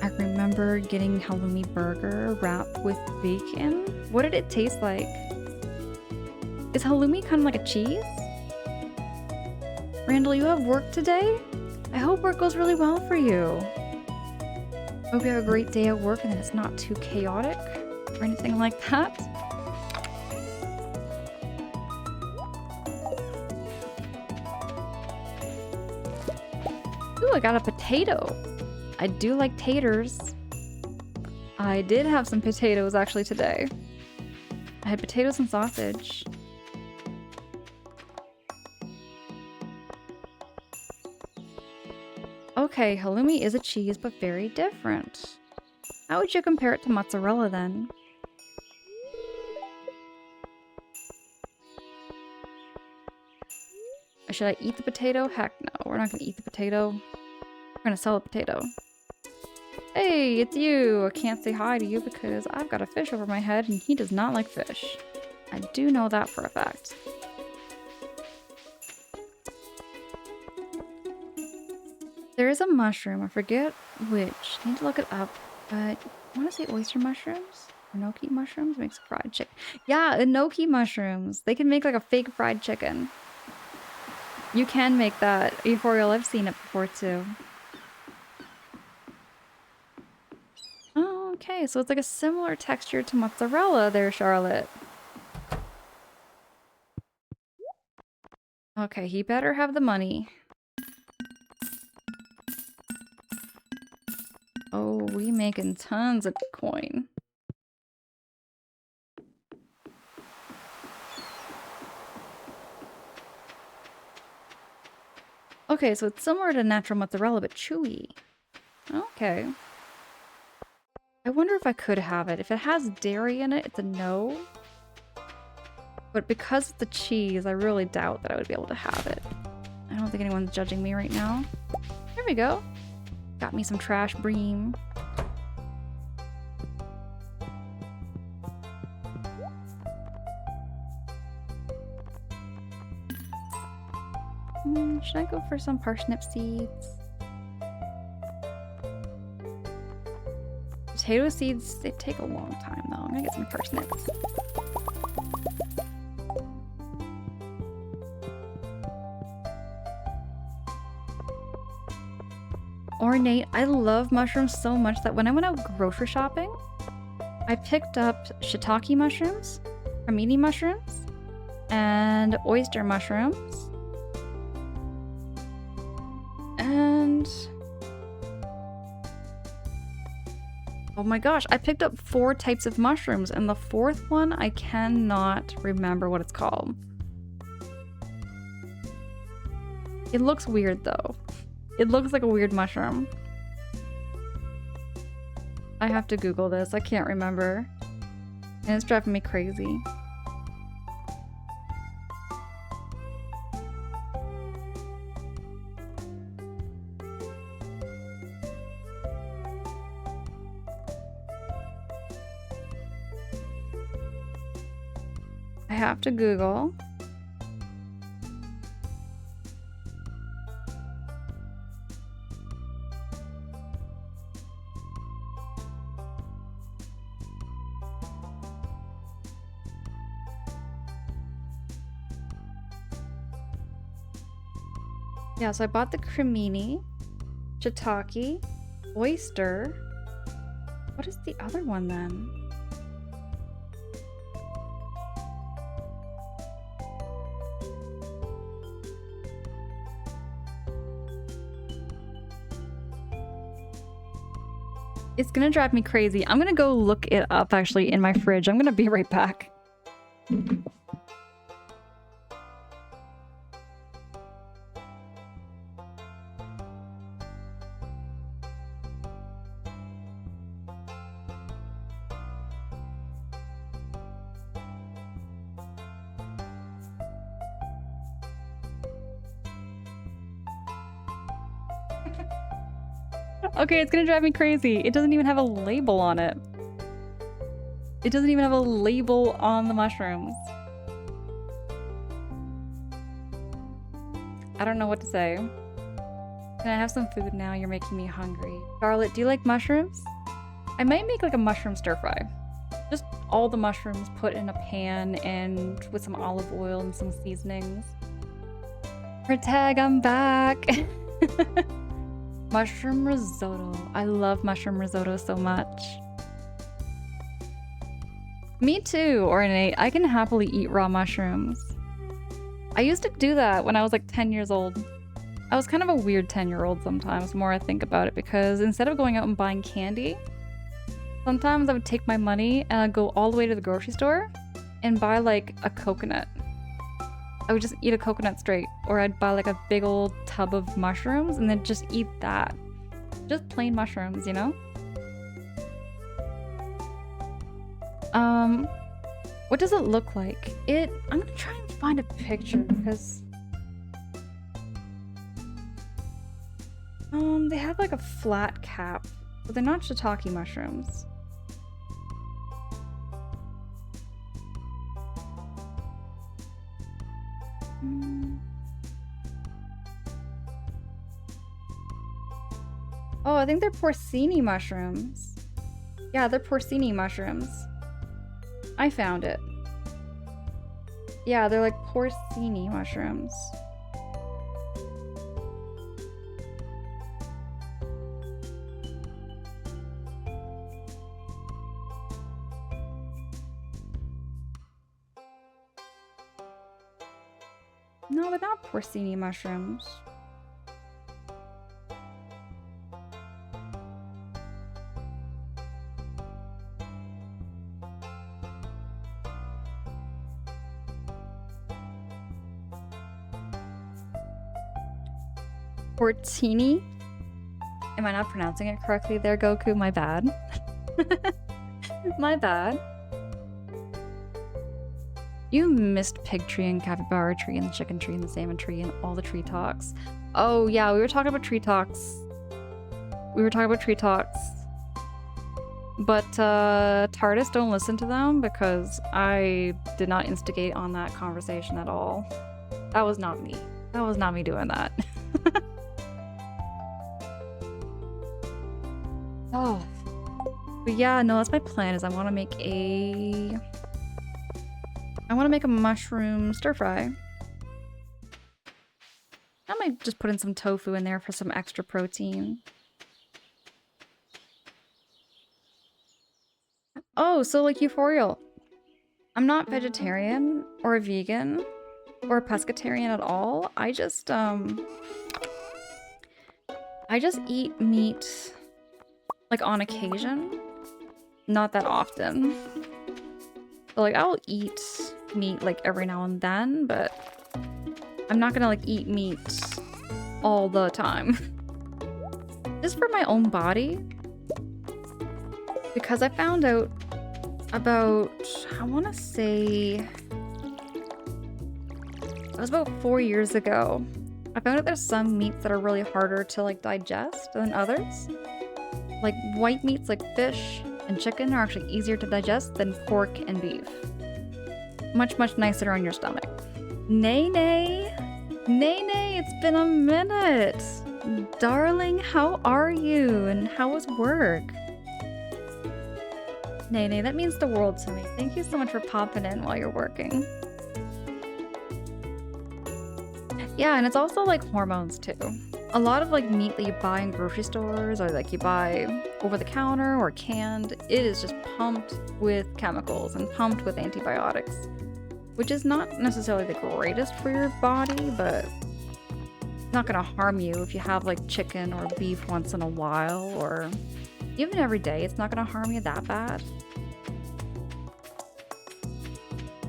I remember getting halloumi burger wrapped with bacon. What did it taste like? Is halloumi kind of like a cheese? Randall, you have work today? I hope work goes really well for you. Hope you have a great day at work and that it's not too chaotic or anything like that. Ooh, I got a potato. I do like taters. I did have some potatoes actually today. I had potatoes and sausage. Okay, halloumi is a cheese, but very different. How would you compare it to mozzarella then? Should I eat the potato? Heck no, we're not gonna eat the potato. We're gonna sell a potato. Hey, it's you! I can't say hi to you because I've got a fish over my head and he does not like fish. I do know that for a fact. There is a mushroom, I forget which. I need to look it up, but I want to say oyster mushrooms? Enoki mushrooms makes fried chicken. Yeah, enoki mushrooms. They can make like a fake fried chicken. You can make that. Euphorial, I've seen it before too. Oh, okay, so it's like a similar texture to mozzarella there, Charlotte. Okay, he better have the money. Oh, we making tons of coin. Okay, so it's similar to natural mozzarella, but chewy. Okay. I wonder if I could have it. If it has dairy in it, it's a no. But because it's the cheese, I really doubt that I would be able to have it. I don't think anyone's judging me right now. There we go. Got me some trash bream. Should I go for some parsnip seeds? Potato seeds, they take a long time though. I'm gonna get some parsnips. Ornate, I love mushrooms so much that when I went out grocery shopping, I picked up shiitake mushrooms, cremini mushrooms, and oyster mushrooms. And oh my gosh, I picked up 4 types of mushrooms, and the 4th one, I cannot remember what it's called. It looks weird though. It looks like a weird mushroom. I have to Google this, I can't remember. And it's driving me crazy. I have to Google. Yeah, so I bought the cremini, shiitake, oyster. What is the other one then? It's gonna drive me crazy. I'm gonna go look it up actually in my fridge. I'm gonna be right back. Okay, it's gonna drive me crazy. It doesn't even have a label on it. It doesn't even have a label on the mushrooms. I don't know what to say. Can I have some food now? You're making me hungry. Charlotte, do you like mushrooms? I might make like a mushroom stir fry. Just all the mushrooms put in a pan and with some olive oil and some seasonings. Tag, I'm back! Mushroom risotto. I love mushroom risotto so much. Me too, Ornate. I can happily eat raw mushrooms. I used to do that when I was like 10 years old. I was kind of a weird 10-year-old sometimes, the more I think about it, because instead of going out and buying candy, sometimes I would take my money and I'd go all the way to the grocery store and buy like a coconut. I would just eat a coconut straight, or I'd buy like a big old tub of mushrooms and then just eat that. Just plain mushrooms, you know? What does it look like? I'm gonna try and find a picture because They have like a flat cap, but they're not shiitake mushrooms. Oh, I think they're porcini mushrooms. Yeah, they're porcini mushrooms. I found it. Yeah, they're like porcini mushrooms. No, they're not porcini mushrooms. Porcini? Am I not pronouncing it correctly there, Goku? My bad. My bad. You missed pig tree and capybara tree and the chicken tree and the salmon tree and all the tree talks. Oh yeah, we were talking about tree talks. But TARDIS, don't listen to them because I did not instigate on that conversation at all. That was not me. That was not me doing that. Oh. But yeah, no, that's my plan is I want to make a mushroom stir fry. I might just put in some tofu in there for some extra protein. Oh, so like Euphorial. I'm not vegetarian or a vegan or a pescatarian at all. I just eat meat like on occasion, not that often. So like I'll eat meat like every now and then, but I'm not gonna like eat meat all the time. Just for my own body. Because I found out about, I wanna say, it was about 4 years ago. I found out there's some meats that are really harder to like digest than others. Like white meats like fish and chicken are actually easier to digest than pork and beef. Much, much nicer on your stomach. Nene! Nene, it's been a minute! Darling, how are you? And how was work? Nene, that means the world to me. Thank you so much for popping in while you're working. Yeah, and it's also like hormones too. A lot of like meat that you buy in grocery stores or like you buy over the counter or canned, it is just pumped with chemicals and pumped with antibiotics, which is not necessarily the greatest for your body, but it's not gonna harm you if you have like chicken or beef once in a while or even every day. It's not gonna harm you that bad.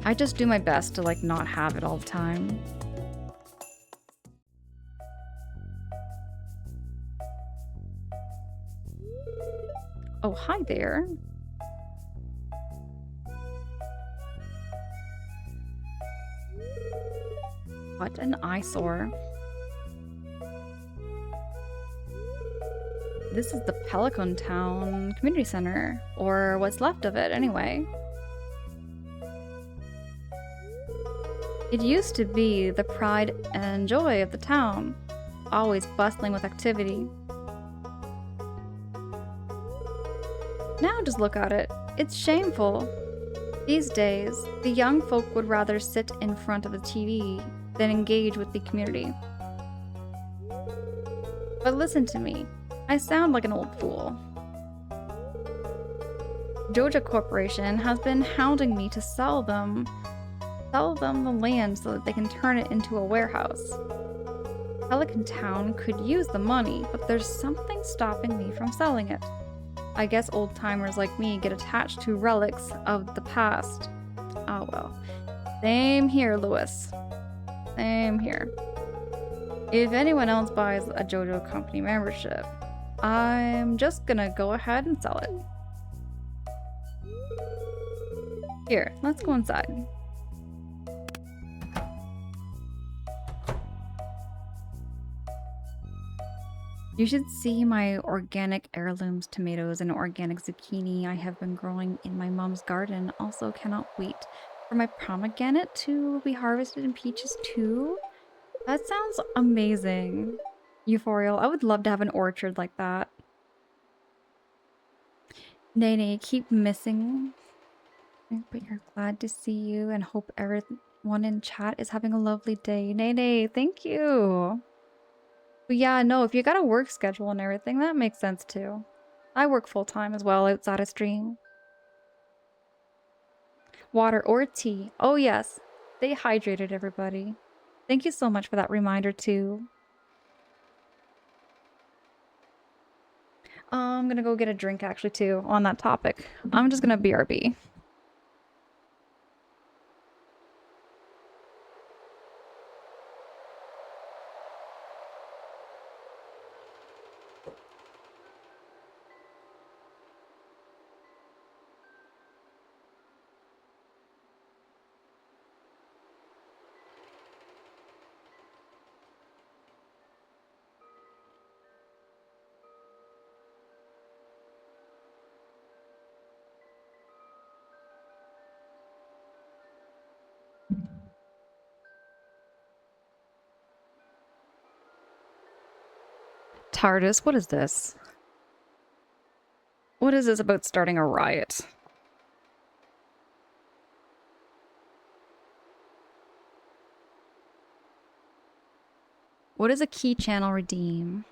I just do my best to like not have it all the time. Oh, hi there. What an eyesore. This is the Pelican Town Community Center, or what's left of it anyway. It used to be the pride and joy of the town, always bustling with activity. Now just look at it. It's shameful. These days, the young folk would rather sit in front of the TV than engage with the community. But listen to me. I sound like an old fool. Joja Corporation has been hounding me to sell them the land so that they can turn it into a warehouse. Pelican Town could use the money, but there's something stopping me from selling it. I guess old-timers like me get attached to relics of the past. Oh well. Same here, Lewis. Same here. If anyone else buys a JoJo Company membership, I'm just gonna go ahead and sell it. Here, let's go inside. You should see my organic heirlooms tomatoes and organic zucchini I have been growing in my mom's garden. Also cannot wait for my pomegranate to be harvested in peaches too. That sounds amazing. Euphorial. I would love to have an orchard like that. Nene, keep missing. But you're glad to see you and hope everyone in chat is having a lovely day. Nene, thank you. But yeah, no, if you got a work schedule and everything, that makes sense too. I work full-time as well outside of stream. Water or tea. Oh yes. Stay hydrated, everybody. Thank you so much for that reminder too. I'm gonna go get a drink actually too on that topic. I'm just gonna BRB. TARDIS, what is this? What is this about starting a riot? What is a key channel redeem?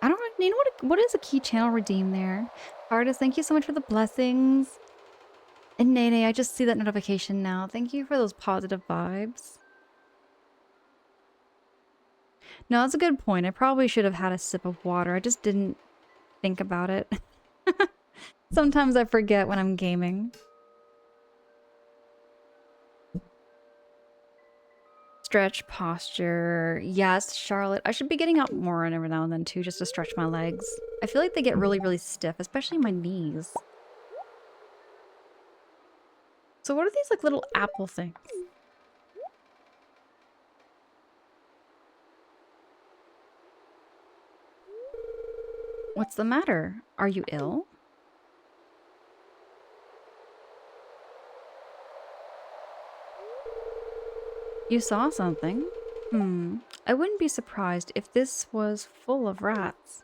I don't know, you know what is a key channel redeem there? TARDIS, thank you so much for the blessings. And Nene, I just see that notification now. Thank you for those positive vibes. No, that's a good point. I probably should have had a sip of water. I just didn't think about it. Sometimes I forget when I'm gaming. Stretch posture. Yes, Charlotte. I should be getting up more every now and then too, just to stretch my legs. I feel like they get really, really stiff, especially my knees. So what are these like little apple things? What's the matter? Are you ill? You saw something? I wouldn't be surprised if this was full of rats.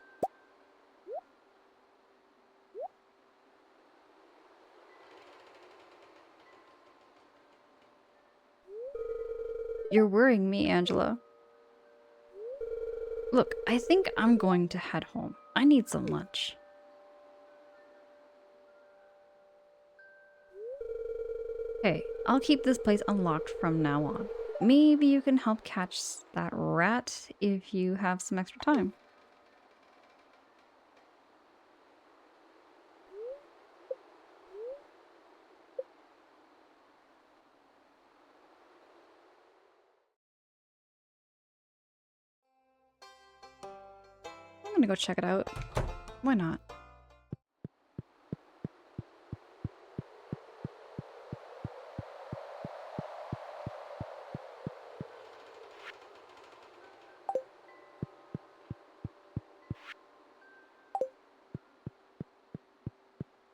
You're worrying me, Angela. Look, I think I'm going to head home. I need some lunch. Hey, I'll keep this place unlocked from now on. Maybe you can help catch that rat if you have some extra time. I'm gonna go check it out. Why not?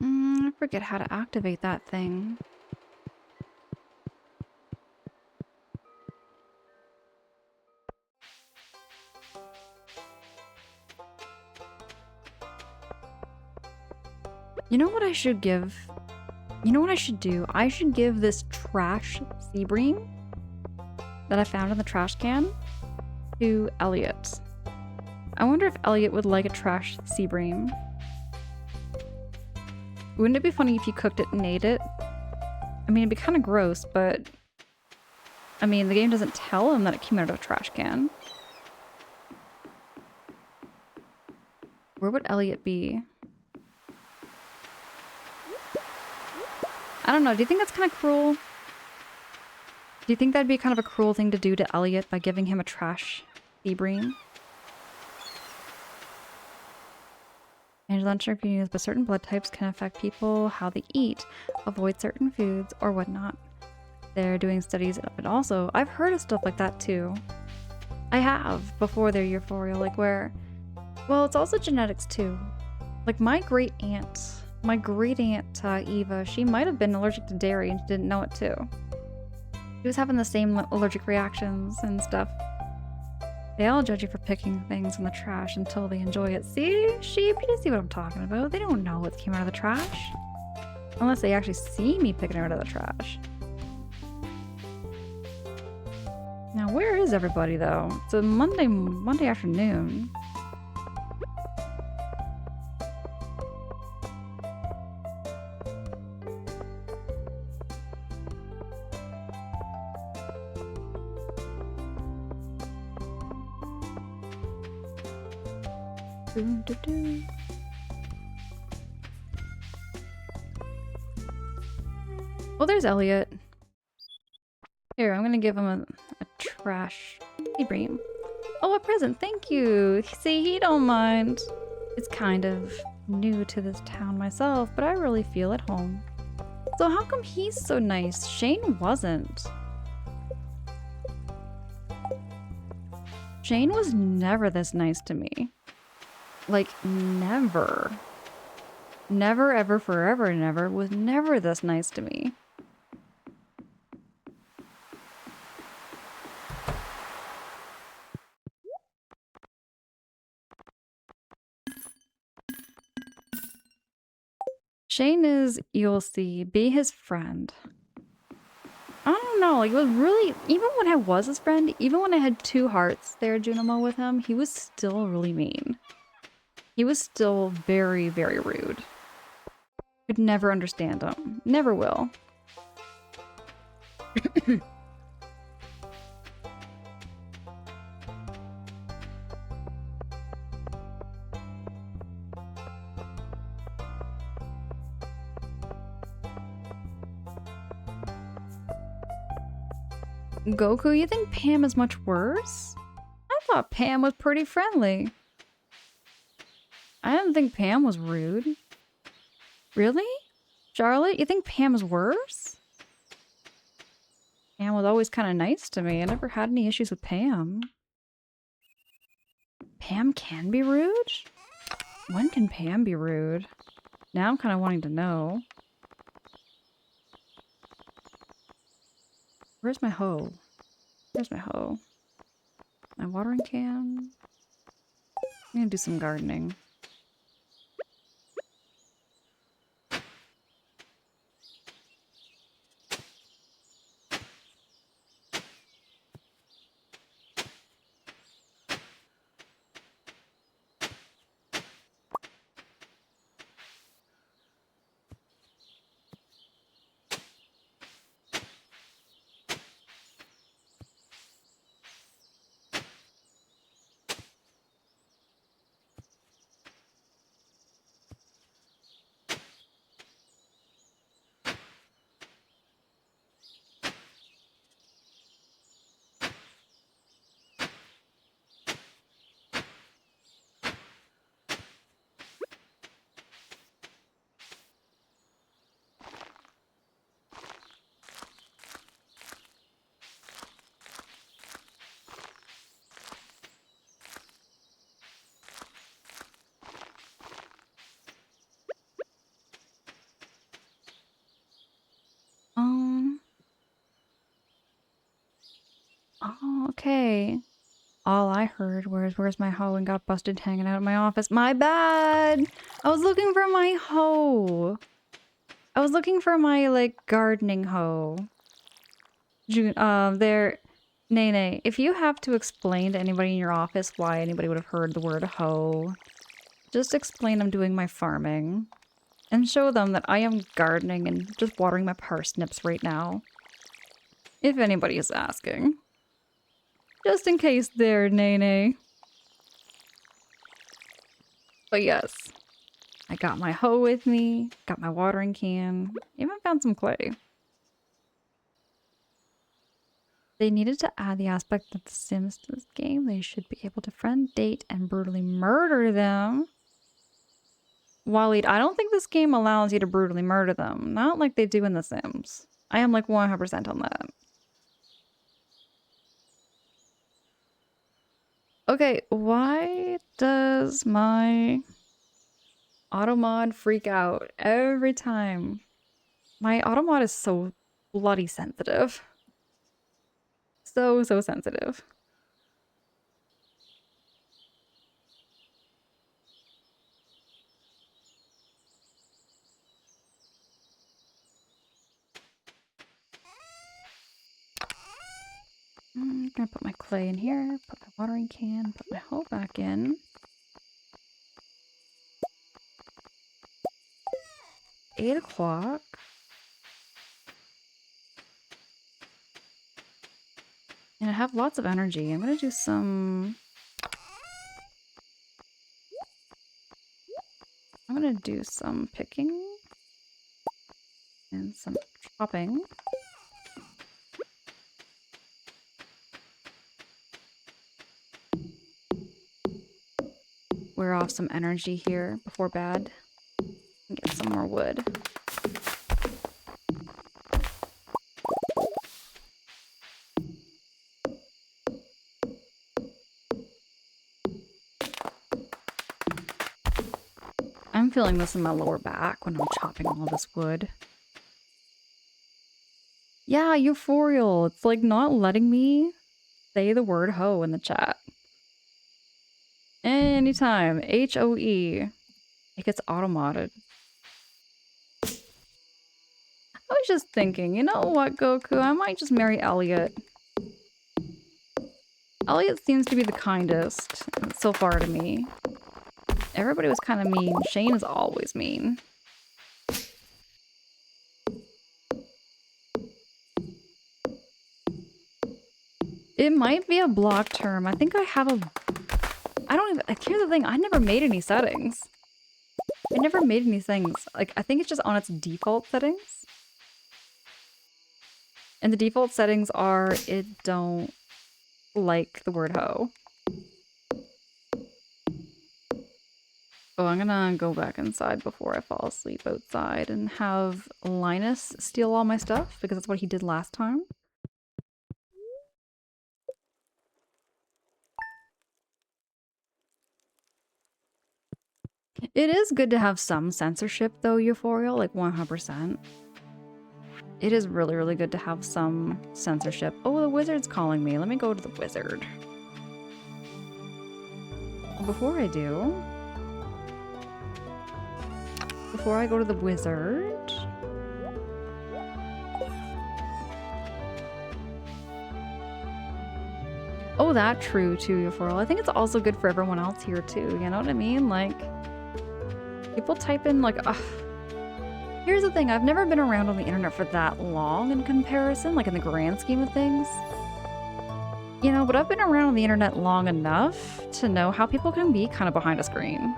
I forget how to activate that thing. You know what I should give? You know what I should do? I should give this trash sea bream that I found in the trash can to Elliot. I wonder if Elliot would like a trash sea bream. Wouldn't it be funny if you cooked it and ate it? I mean, it'd be kind of gross, but... I mean, the game doesn't tell him that it came out of a trash can. Where would Elliot be? I don't know. Do you think that's kind of cruel? Do you think that'd be kind of a cruel thing to do to Elliot by giving him a trash sea bream? Angela, not sure if you know, but certain blood types can affect people, how they eat, avoid certain foods, or whatnot. They're doing studies of it also. I've heard of stuff like that too. I have, before they're euphorial, like where Well, it's also genetics too. Like my great aunt Eva, she might have been allergic to dairy and she didn't know it too. She was having the same allergic reactions and stuff. They all judge you for picking things in the trash until they enjoy it. See, sheep, you see what I'm talking about. They don't know what came out of the trash. Unless they actually see me picking it out of the trash. Now, where is everybody though? It's a Monday afternoon. Well, there's Elliot. Here, I'm gonna give him a trash. Hey, Bream. Oh, a present, thank you. See, he don't mind. It's kind of new to this town myself, but I really feel at home. So how come he's so nice? Shane wasn't. Shane was never this nice to me. Like, never. Never, ever, forever, never was never this nice to me. Shane is, you'll see, be his friend. I don't know, like, it was really, even when I was his friend, even when I had 2 hearts there, Junimo, with him, he was still really mean. He was still very, very rude. Could never understand him. Never will. Goku, you think Pam is much worse? I thought Pam was pretty friendly. I didn't think Pam was rude. Really? Charlotte, you think Pam is worse? Pam was always kind of nice to me. I never had any issues with Pam. Pam can be rude? When can Pam be rude? Now I'm kind of wanting to know. Where's my hoe? Where's my hoe? My watering can? I'm gonna do some gardening. Oh, okay. All I heard was, where's my hoe, and got busted hanging out in my office. My bad! I was looking for my hoe. I was looking for my, like, gardening hoe. Nene, if you have to explain to anybody in your office why anybody would have heard the word hoe, just explain I'm doing my farming. And show them that I am gardening and just watering my parsnips right now. If anybody is asking. Just in case there, Nene. But yes, I got my hoe with me, got my watering can, even found some clay. They needed to add the aspect of the Sims to this game. They should be able to friend, date, and brutally murder them. Waleed, I don't think this game allows you to brutally murder them. Not like they do in The Sims. I am like 100% on that. Okay, why does my automod freak out every time? My automod is so bloody sensitive. So sensitive. I'm gonna put my clay in here, put my watering can, put my hoe back in. 8 o'clock. And I have lots of energy. I'm gonna do some... I'm gonna do some picking. And some chopping. Wear off some energy here before bed. And get some more wood. I'm feeling this in my lower back when I'm chopping all this wood. Yeah, euphorial. It's like not letting me say the word hoe in the chat. Anytime. H-O-E. It gets automated. I was just thinking, you know what, Goku? I might just marry Elliot. Elliot seems to be the kindest so far to me. Everybody was kind of mean. Shane is always mean. It might be a block term. I think I have a... I don't even... Here's the thing. I never made any settings. I never made any things. Like, I think it's just on its default settings. And the default settings are it don't like the word hoe. Oh, I'm gonna go back inside before I fall asleep outside and have Linus steal all my stuff because that's what he did last time. It is good to have some censorship though, Euphoria, like 100%. It is really, really good to have some censorship. Oh, the wizard's calling me. Let me go to the wizard. Before I go to the wizard... Oh, that true too, Euphoria. I think it's also good for everyone else here too, you know what I mean? Like, people type in like, here's the thing, I've never been around on the internet for that long in comparison, like in the grand scheme of things. You know, but I've been around on the internet long enough to know how people can be kind of behind a screen.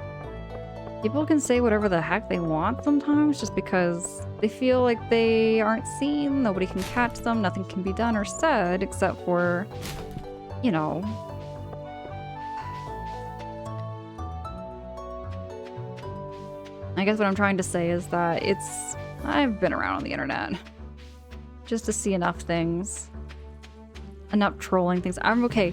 People can say whatever the heck they want sometimes just because they feel like they aren't seen, nobody can catch them, nothing can be done or said except for, you know... I guess what I'm trying to say is that I've been around on the internet just to see enough things. Enough trolling things. I'm okay.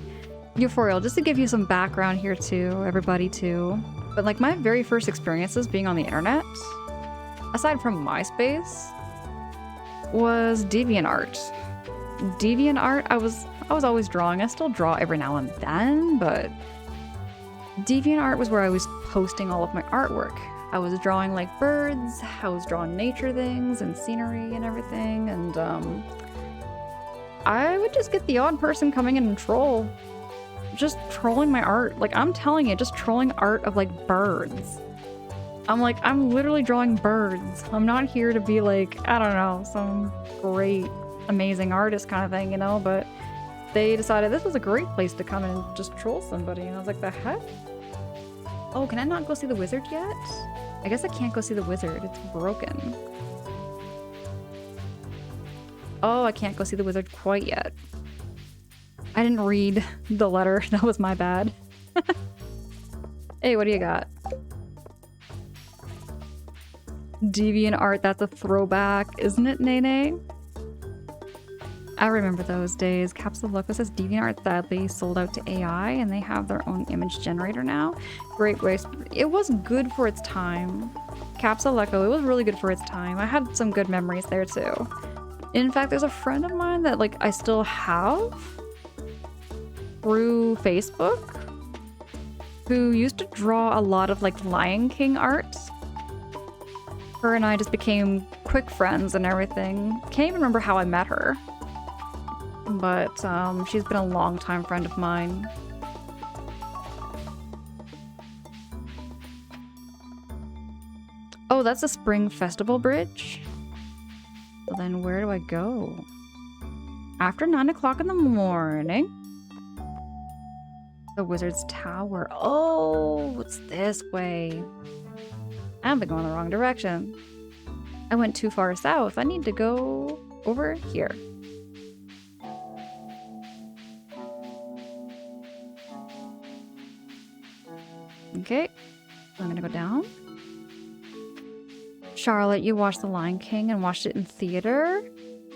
Euphoria, just to give you some background here too, everybody too. But like my very first experiences being on the internet, aside from MySpace, was DeviantArt. DeviantArt, I was always drawing. I still draw every now and then, but DeviantArt was where I was posting all of my artwork. I was drawing like birds, I was drawing nature things and scenery and everything, and I would just get the odd person coming in and troll. Just trolling my art. Like, I'm telling you, just trolling art of like birds. I'm literally drawing birds. I'm not here to be like, I don't know, some great, amazing artist kind of thing, you know, but they decided this was a great place to come in and just troll somebody, and I was like, the heck? Oh, can I not go see the wizard yet? I guess I can't go see the wizard. It's broken. Oh, I can't go see the wizard quite yet. I didn't read the letter. That was my bad. Hey, what do you got? DeviantArt, that's a throwback, isn't it, Nene? I remember those days. Capsule Loco says DeviantArt sadly sold out to AI and they have their own image generator now. Great waste. It was good for its time. Capsule Loco, it was really good for its time. I had some good memories there too. In fact, there's a friend of mine that like I still have through Facebook who used to draw a lot of like Lion King art. Her and I just became quick friends and everything. Can't even remember how I met her. But she's been a long-time friend of mine. Oh, that's a Spring Festival bridge? Well, then where do I go? After 9 o'clock in the morning? The Wizard's Tower. Oh, it's this way. I've been going the wrong direction. I went too far south. I need to go over here. Okay, I'm gonna go down. Charlotte, you watched The Lion King and watched it in theater?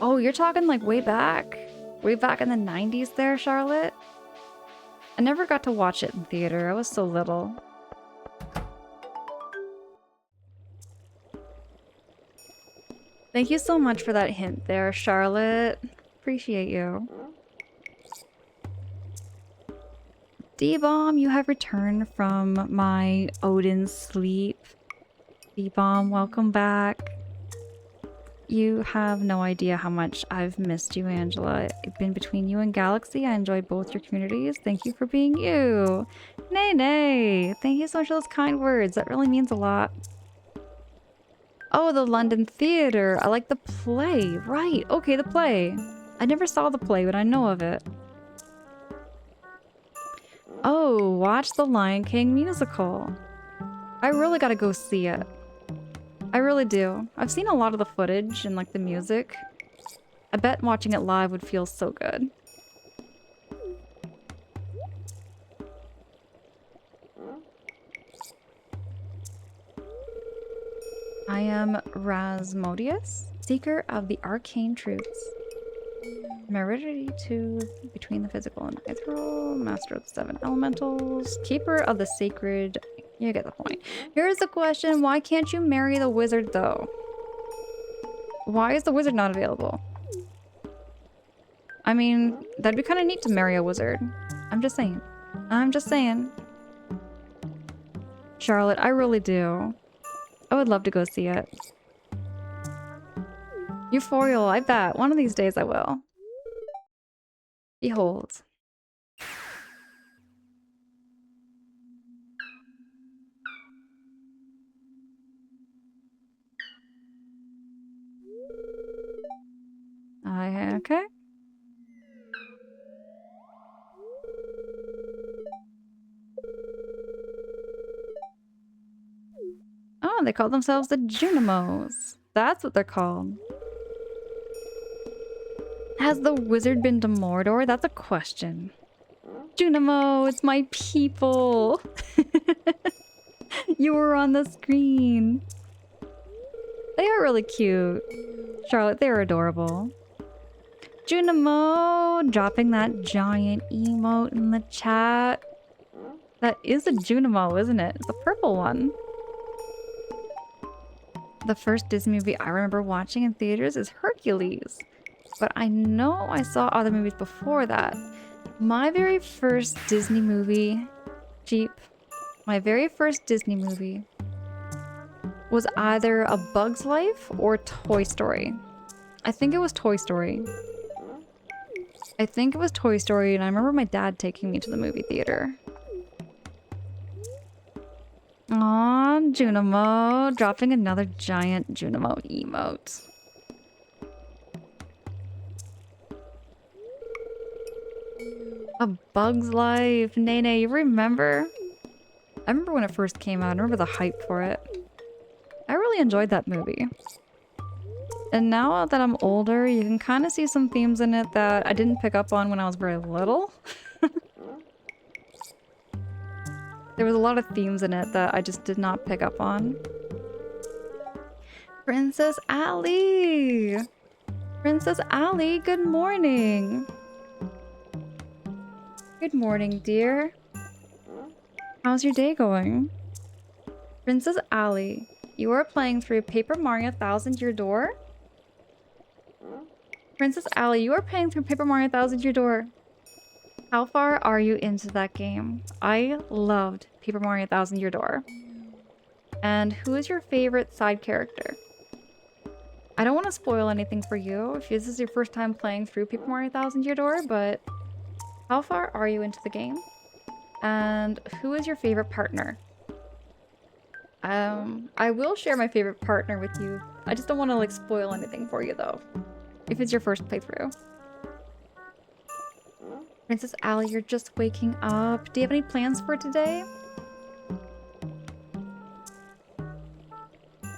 Oh, you're talking like way back? Way back in the 90s there, Charlotte? I never got to watch it in theater. I was so little. Thank you so much for that hint there, Charlotte. Appreciate you. D-Bomb, you have returned from my Odin sleep. D-Bomb, welcome back. You have no idea how much I've missed you, Angela. It's been between you and Galaxy. I enjoy both your communities. Thank you for being you. Nay, nay. Thank you so much for those kind words. That really means a lot. Oh, the London Theatre. I like the play. Right. Okay, the play. I never saw the play, but I know of it. Oh, watch the Lion King musical. I really gotta go see it. I really do. I've seen a lot of the footage and like the music. I bet watching it live would feel so good. I am Rasmodius, seeker of the arcane truths. Meridity to between the physical and ethereal, master of the 7 elementals, keeper of the sacred. You get the point. Here's the question: why can't you marry the wizard though? Why is the wizard not available? I mean, that'd be kind of neat to marry a wizard. I'm just saying. I'm just saying. Charlotte, I really do. I would love to go see it. Euphorial, I bet. One of these days I will. Behold. Okay. Oh, they call themselves the Junimos. That's what they're called. Has the wizard been to Mordor? That's a question. Junimo, it's my people. You were on the screen. They are really cute. Charlotte, they are adorable. Junimo, dropping that giant emote in the chat. That is a Junimo, isn't it? It's a purple one. The first Disney movie I remember watching in theaters is Hercules. But I know I saw other movies before that. My very first Disney movie, my very first Disney movie was either A Bug's Life or Toy Story. I think it was Toy Story. I think it was Toy Story, and I remember my dad taking me to the movie theater. Aw, Junimo, dropping another giant Junimo emote. A Bug's Life. Nene, you remember? I remember when it first came out. I remember the hype for it. I really enjoyed that movie. And now that I'm older, you can kind of see some themes in it that I didn't pick up on when I was very little. There was a lot of themes in it that I just did not pick up on. Princess Ali! Princess Ali, good morning. Good morning, dear. How's your day going? Princess Ali, you are playing through Paper Mario Thousand Year Door? Princess Ali, you are playing through Paper Mario Thousand Year Door. How far are you into that game? I loved Paper Mario Thousand Year Door. And who is your favorite side character? I don't want to spoil anything for you if this is your first time playing through Paper Mario Thousand Year Door, but how far are you into the game? And who is your favorite partner? I will share my favorite partner with you. I just don't want to like spoil anything for you though. If it's your first playthrough. Princess Ali, you're just waking up. Do you have any plans for today?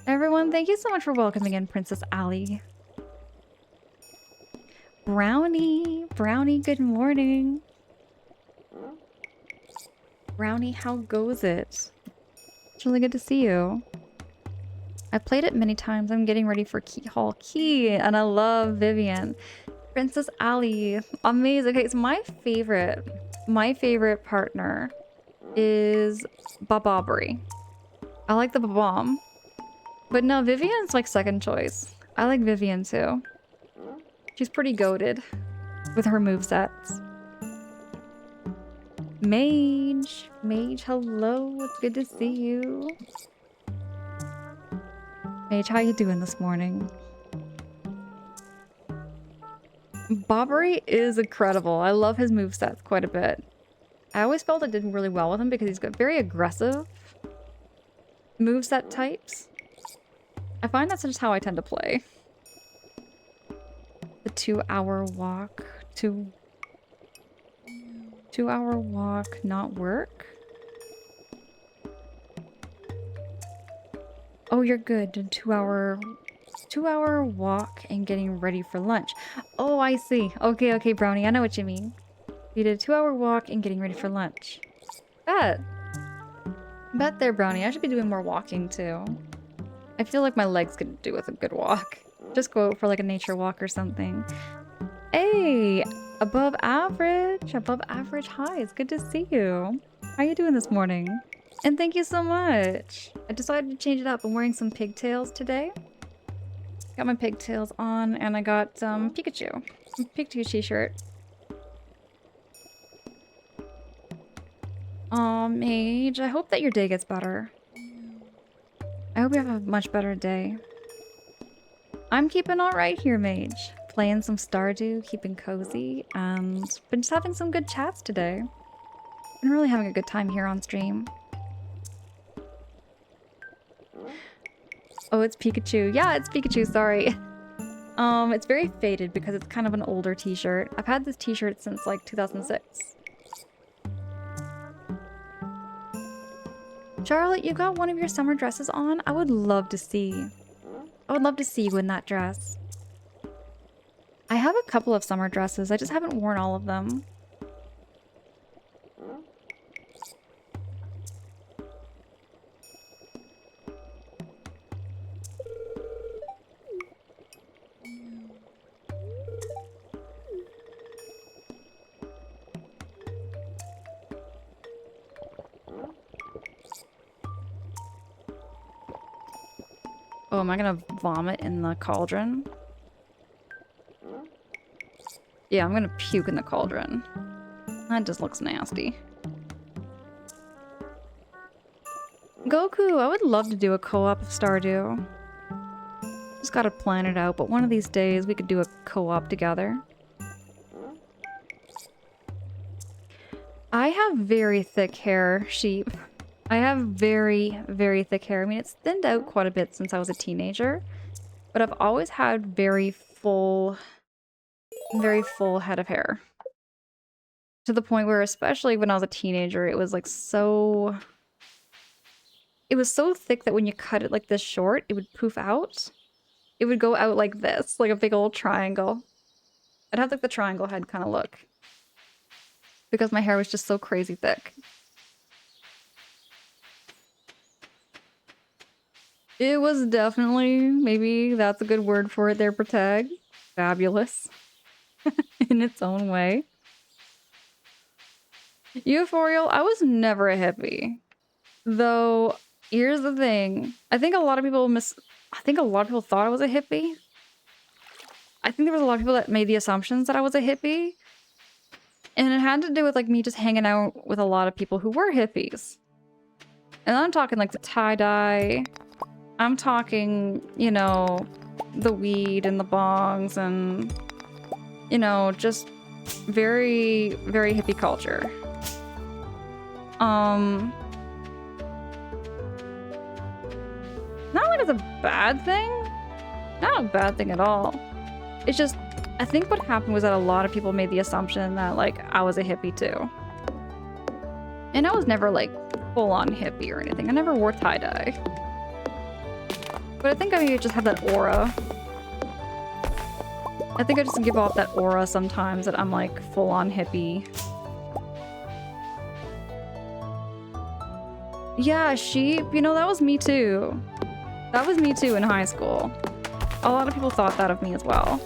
Everyone, thank you so much for welcoming in Princess Ali. Brownie, Brownie, good morning. Brownie, how goes it? It's really good to see you. I played it many times. I'm getting ready for Key Hall Key, and I love Vivian. Princess Ali, amazing. Okay, so my favorite partner is Bababri. I like the Babam. But no, Vivian's like second choice. I like Vivian too. She's pretty goated with her movesets. Mage, Mage, hello. It's good to see you. Mage, how you doing this morning? Bobbery is incredible. I love his movesets quite a bit. I always felt I did really well with him because he's got very aggressive moveset types. I find that's just how I tend to play. The 2-hour walk. 2-hour walk not work? Oh, you're good. 2-hour walk and getting ready for lunch. Oh, I see. Okay, Brownie. I know what you mean. You did a 2-hour walk and getting ready for lunch. Bet there, Brownie. I should be doing more walking too. I feel like my legs could do with a good walk. Just go out for like a nature walk or something. Hey, above average. Above average. Hi, it's good to see you. How you doing this morning? And thank you so much. I decided to change it up. I'm wearing some pigtails today. Got my pigtails on and I got Pikachu. A Pikachu t-shirt. Aw, Mage. I hope that your day gets better. I hope you have a much better day. I'm keeping alright here, Mage. Playing some Stardew, keeping cozy, and been just having some good chats today. Been really having a good time here on stream. Oh, it's Pikachu. Yeah, it's Pikachu, sorry. It's very faded because it's kind of an older t-shirt. I've had this t-shirt since like 2006. Charlotte, you got one of your summer dresses on? I would love to see. I would love to see you in that dress. I have a couple of summer dresses. I just haven't worn all of them. Oh, am I gonna vomit in the cauldron? Yeah, I'm gonna puke in the cauldron. That just looks nasty. Goku, I would love to do a co-op of Stardew. Just gotta plan it out, but one of these days we could do a co-op together. I have very thick hair, sheep. I have very, very thick hair. I mean, it's thinned out quite a bit since I was a teenager, but I've always had very full head of hair. To the point where, especially when I was a teenager, it was like so... It was so thick that when you cut it like this short, it would poof out. It would go out like this, like a big old triangle. I'd have like the triangle head kind of look. Because my hair was just so crazy thick. It was definitely, maybe that's a good word for it there, Protag. fabulous in its own way. Euphorial, I was never a hippie. Though, here's the thing. I think a lot of people thought I was a hippie. I think there was a lot of people that made the assumptions that I was a hippie. And it had to do with like me just hanging out with a lot of people who were hippies. And I'm talking like the tie-dye. I'm talking, you know, the weed and the bongs and, you know, just very, very hippie culture. Not like it's a bad thing. Not a bad thing at all. It's just, I think what happened was that a lot of people made the assumption that, like, I was a hippie too. And I was never, like, full-on hippie or anything. I never wore tie-dye. But I think I just have that aura. I think I just give off that aura sometimes that I'm, like, full-on hippie. Yeah, sheep. You know, that was me too. That was me too in high school. A lot of people thought that of me as well.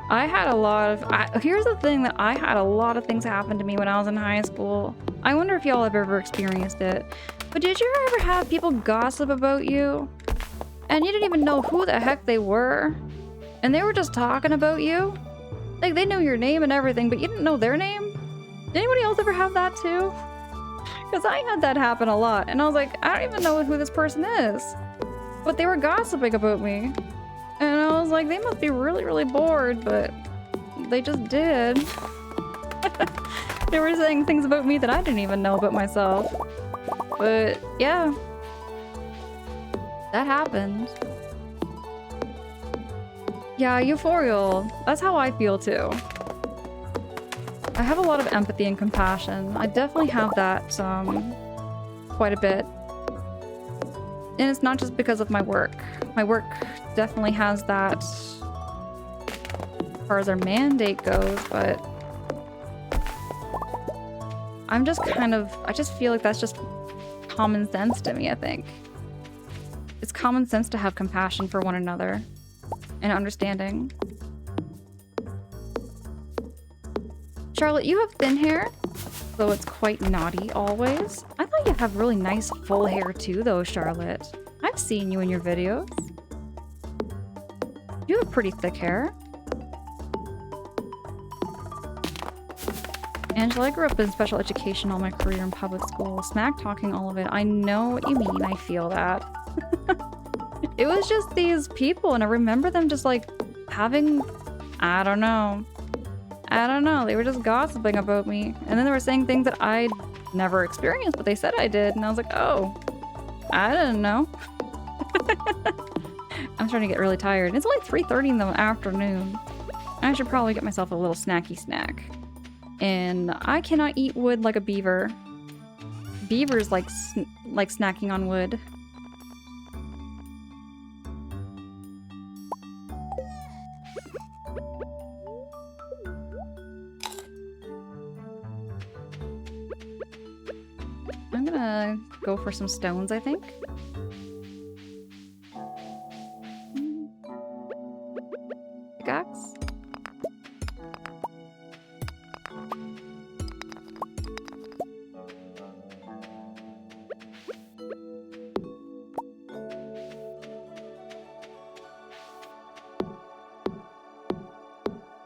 I had a lot of... here's the thing, that I had a lot of things happen to me when I was in high school. I wonder if y'all have ever experienced it. But did you ever have people gossip about you? And you didn't even know who the heck they were? And they were just talking about you? Like, they knew your name and everything, but you didn't know their name? Did anybody else ever have that too? Because I had that happen a lot. And I was like, I don't even know who this person is. But they were gossiping about me. And I was like, they must be really, really bored, but they just did. They were saying things about me that I didn't even know about myself. But yeah, that happened. Yeah, euphorial. That's how I feel too. I have a lot of empathy and compassion. I definitely have that quite a bit. And it's not just because of my work. My work definitely has that as far as our mandate goes, but I'm just kind of, I just feel like that's just common sense to me, I think. It's common sense to have compassion for one another and understanding. Charlotte, you have thin hair, so it's quite naughty always. I thought you have really nice full hair too, though, Charlotte. I've seen you in your videos. You have pretty thick hair. Angela, I grew up in special education all my career in public school. Smack talking all of it. I know what you mean. I feel that. It was just these people, and I remember them just like having, I don't know. They were just gossiping about me. And then they were saying things that I'd never experienced, but they said I did. And I was like, oh, I didn't know. I'm starting to get really tired. It's only 3:30 in the afternoon. I should probably get myself a little snacky snack. And I cannot eat wood like a beaver. Beavers like snacking on wood. I'm gonna go for some stones, I think. Pickaxe.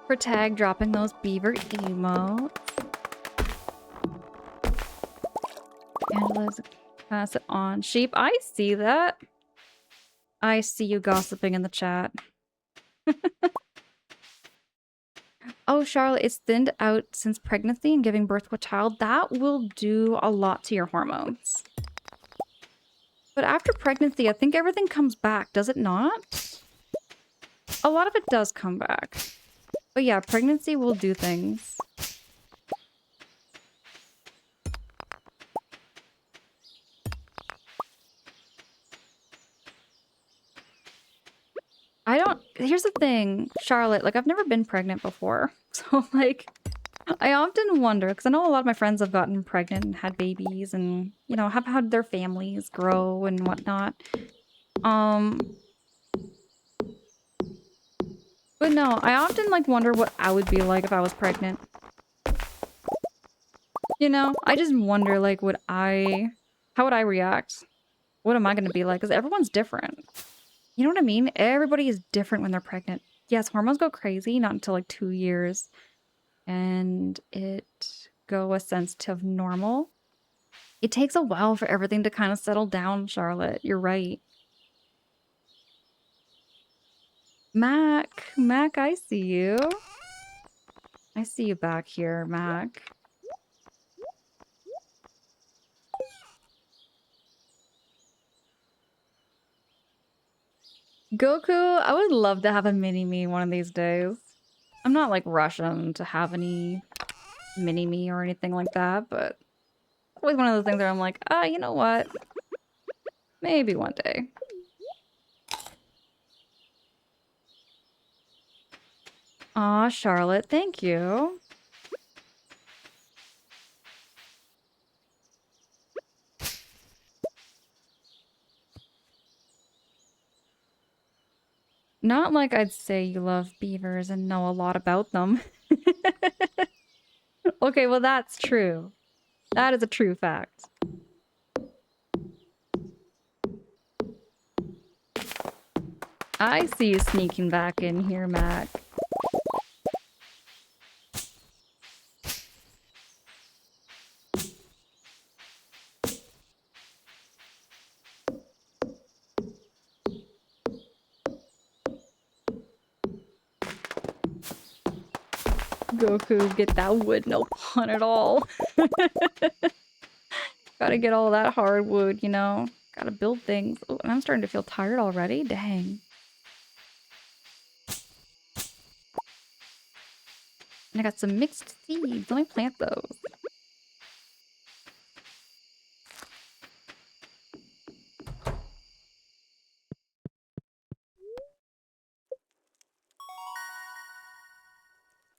For tag dropping those beaver emotes. Angela's pass it on. Sheep, I see that. I see you gossiping in the chat. Oh, Charlotte, it's thinned out since pregnancy and giving birth to a child. That will do a lot to your hormones. But after pregnancy, I think everything comes back, does it not? A lot of it does come back. But yeah, pregnancy will do things. Here's the thing, Charlotte, like I've never been pregnant before. So like, I often wonder, because I know a lot of my friends have gotten pregnant and had babies and, you know, have had their families grow and whatnot. But no, I often like wonder what I would be like if I was pregnant. You know, I just wonder like how would I react? What am I gonna be like? Because everyone's different. You know what I mean? Everybody is different when they're pregnant. Yes, hormones go crazy, not until like 2 years. And it go a sense of normal. It takes a while for everything to kind of settle down, Charlotte. You're right. Mac, I see you. I see you back here, Mac. Goku, I would love to have a mini-me one of these days. I'm not like rushing to have any mini-me or anything like that, but it's always one of those things where I'm like, you know what? Maybe one day. Aw, Charlotte, thank you. Not like I'd say you love beavers and know a lot about them. Okay, well that's true. That is a true fact. I see you sneaking back in here, Mac. Goku, get that wood, no pun at all. Gotta get all that hardwood, you know? Gotta build things. Oh, and I'm starting to feel tired already. Dang. And I got some mixed seeds. Let me plant those.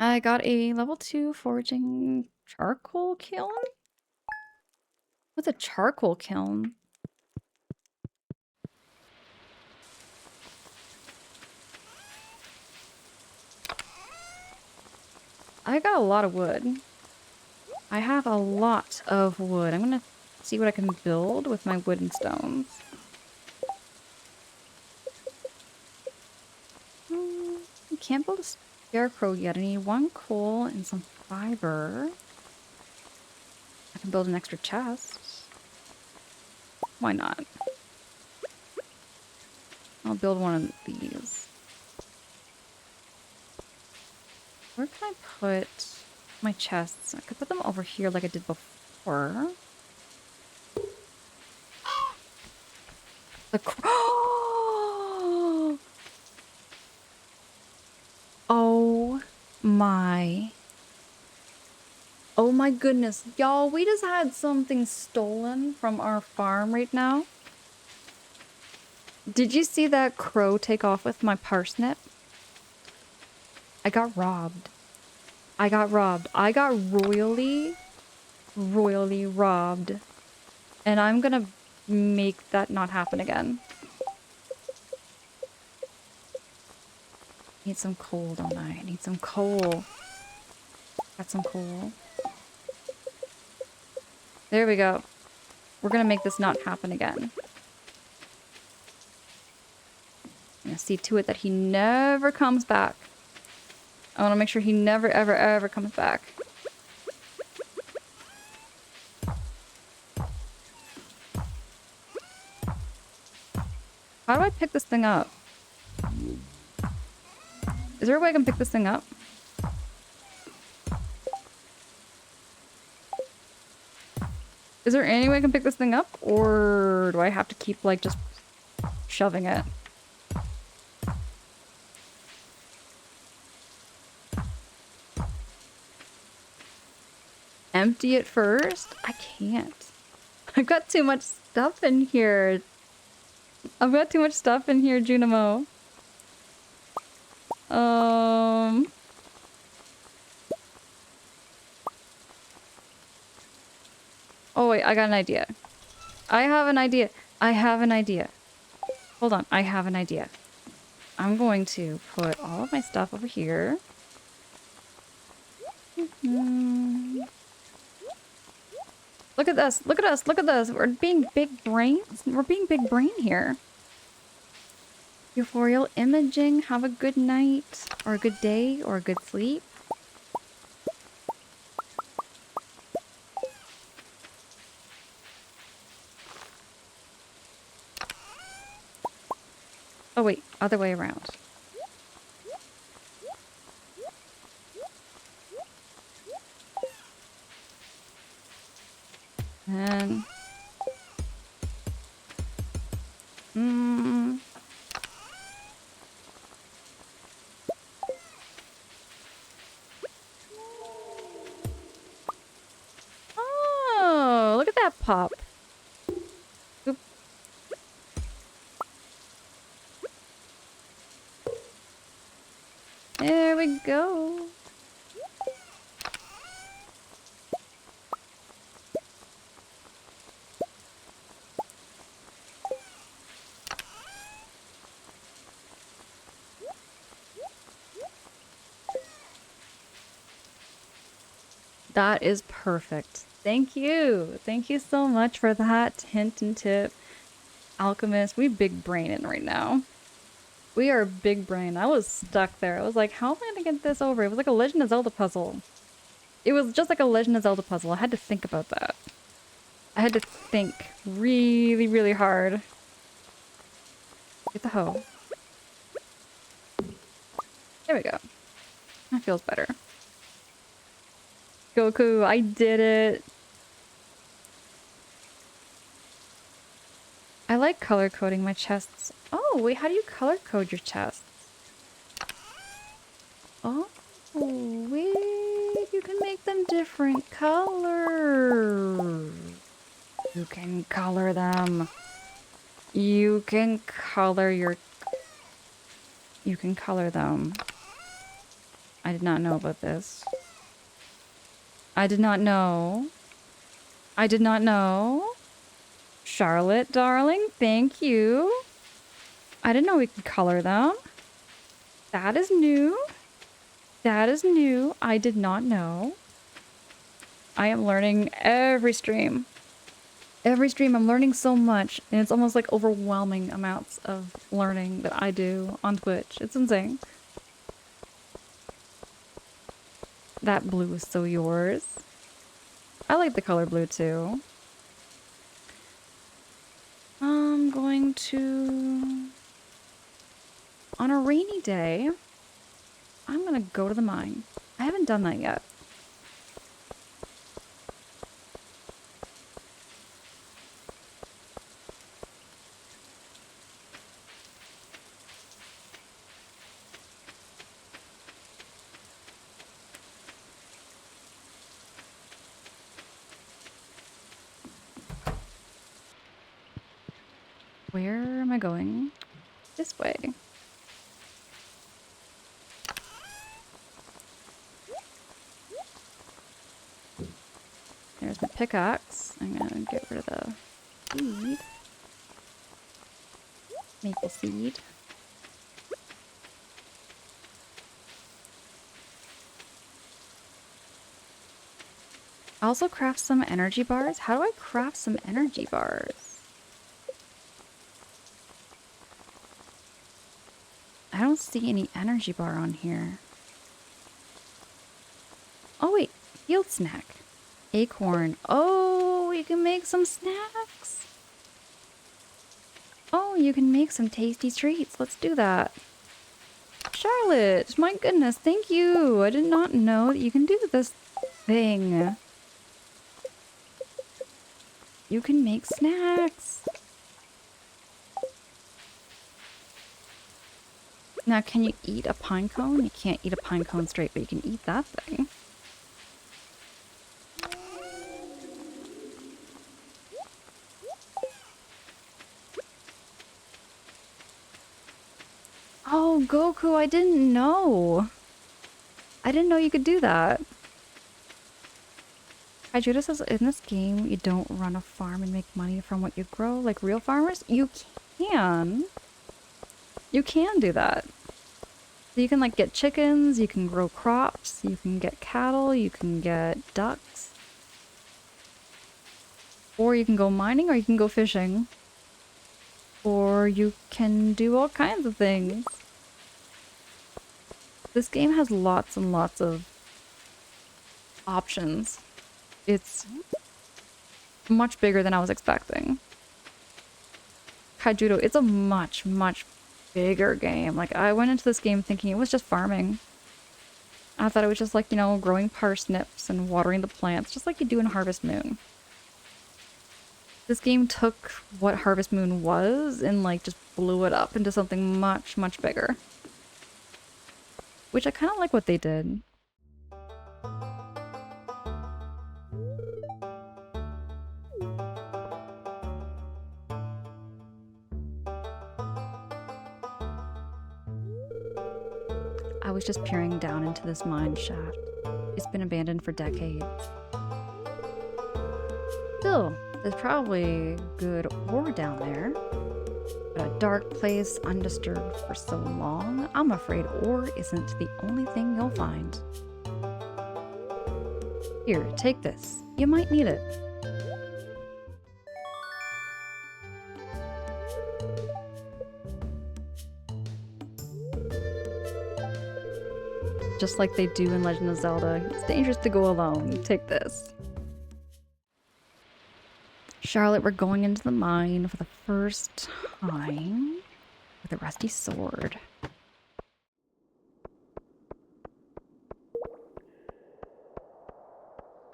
I got a level 2 foraging charcoal kiln? What's a charcoal kiln? I got a lot of wood. I have a lot of wood. I'm gonna see what I can build with my wood and stones. I can't build a scarecrow yet. I need 1 coal and some fiber. I can build an extra chest. Why not? I'll build one of these. Where can I put my chests? I could put them over here like I did before. The Oh my. Oh my goodness. Y'all, we just had something stolen from our farm right now. Did you see that crow take off with my parsnip? I got robbed. I got robbed. I got royally robbed. And I'm gonna make that not happen again. Need some coal, don't I? I need some coal. Got some coal. There we go. We're gonna make this not happen again. I'm gonna see to it that he never comes back. I wanna make sure he never, ever, ever comes back. How do I pick this thing up? Is there a way I can pick this thing up? Is there any way I can pick this thing up? Or do I have to keep, like, just shoving it? Empty it first? I can't. I've got too much stuff in here. I've got too much stuff in here, Junimo. Oh wait, I got an idea. I have an idea. I have an idea. Hold on, I have an idea. I'm going to put all of my stuff over here. Look at this. Look at us. Look at this. We're being big brains. We're being big brain here. Euphorial imaging. Have a good night or a good day or a good sleep. Oh wait, other way around. And oh, look at that pop. Oop. There we go. That is perfect. Thank you. Thank you so much for that hint and tip. Alchemist, we big braining right now. We are big brain. I was stuck there. I was like, how am I gonna get this over? It was like a Legend of Zelda puzzle. It was just like a Legend of Zelda puzzle. I had to think about that. I had to think really, really hard. Get the hoe. There we go. That feels better. Goku, I did it. I like color coding my chests. Oh, wait, how do you color code your chests? Oh, wait, you can make them different colors. You can color them. You can color your... You can color them. I did not know about this. I did not know. I did not know. Charlotte, darling, thank you. I didn't know we could color them. That is new. That is new. I did not know. I am learning every stream. Every stream I'm learning so much, and it's almost like overwhelming amounts of learning that I do on Twitch. It's insane. That blue is so yours. I like the color blue too. I'm going to... On a rainy day, I'm gonna go to the mine. I haven't done that yet. Where am I going? This way. There's my pickaxe. I'm gonna get rid of the seed. Maple seed. I also craft some energy bars. How do I craft some energy bars? I don't see any energy bar on here. Oh wait, field snack. Acorn. Oh, you can make some snacks. Oh, you can make some tasty treats. Let's do that. Charlotte, my goodness, thank you. I did not know that you can do this thing. You can make snacks. Now, can you eat a pine cone? You can't eat a pine cone straight, but you can eat that thing. Oh, Goku, I didn't know. I didn't know you could do that. Judah says, in this game, you don't run a farm and make money from what you grow like real farmers. You can. You can do that. So you can like get chickens, you can grow crops, you can get cattle, you can get ducks. Or you can go mining, or you can go fishing. Or you can do all kinds of things. This game has lots and lots of options. It's much bigger than I was expecting. Kaijudo, it's a much, much bigger game. Like, I went into this game thinking it was just farming. I thought it was just like, you know, growing parsnips and watering the plants, just like you do in Harvest Moon. This game took what Harvest Moon was and like just blew it up into something much, much bigger. Which I kind of like what they did. I was just peering down into this mine shaft. It's been abandoned for decades. Still, there's probably good ore down there. But a dark place undisturbed for so long, I'm afraid ore isn't the only thing you'll find. Here, take this. You might need it. Just like they do in Legend of Zelda, it's dangerous to go alone. Take this. Charlotte, we're going into the mine for the first time with a rusty sword.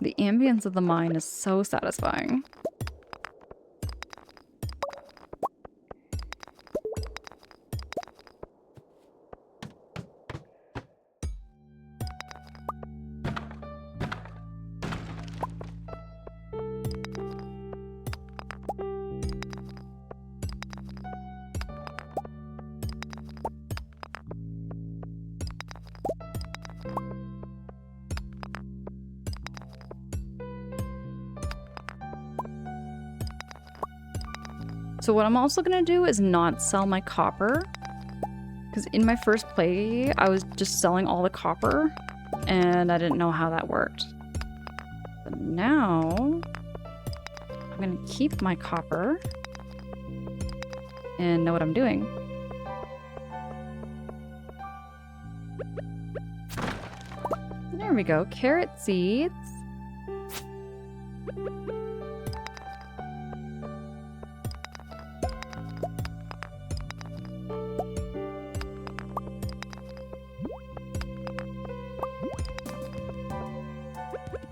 The ambience of the mine is so satisfying. So what I'm also gonna do is not sell my copper. Because in my first play, I was just selling all the copper, and I didn't know how that worked. But now, I'm gonna keep my copper and know what I'm doing. There we go, carrot seeds.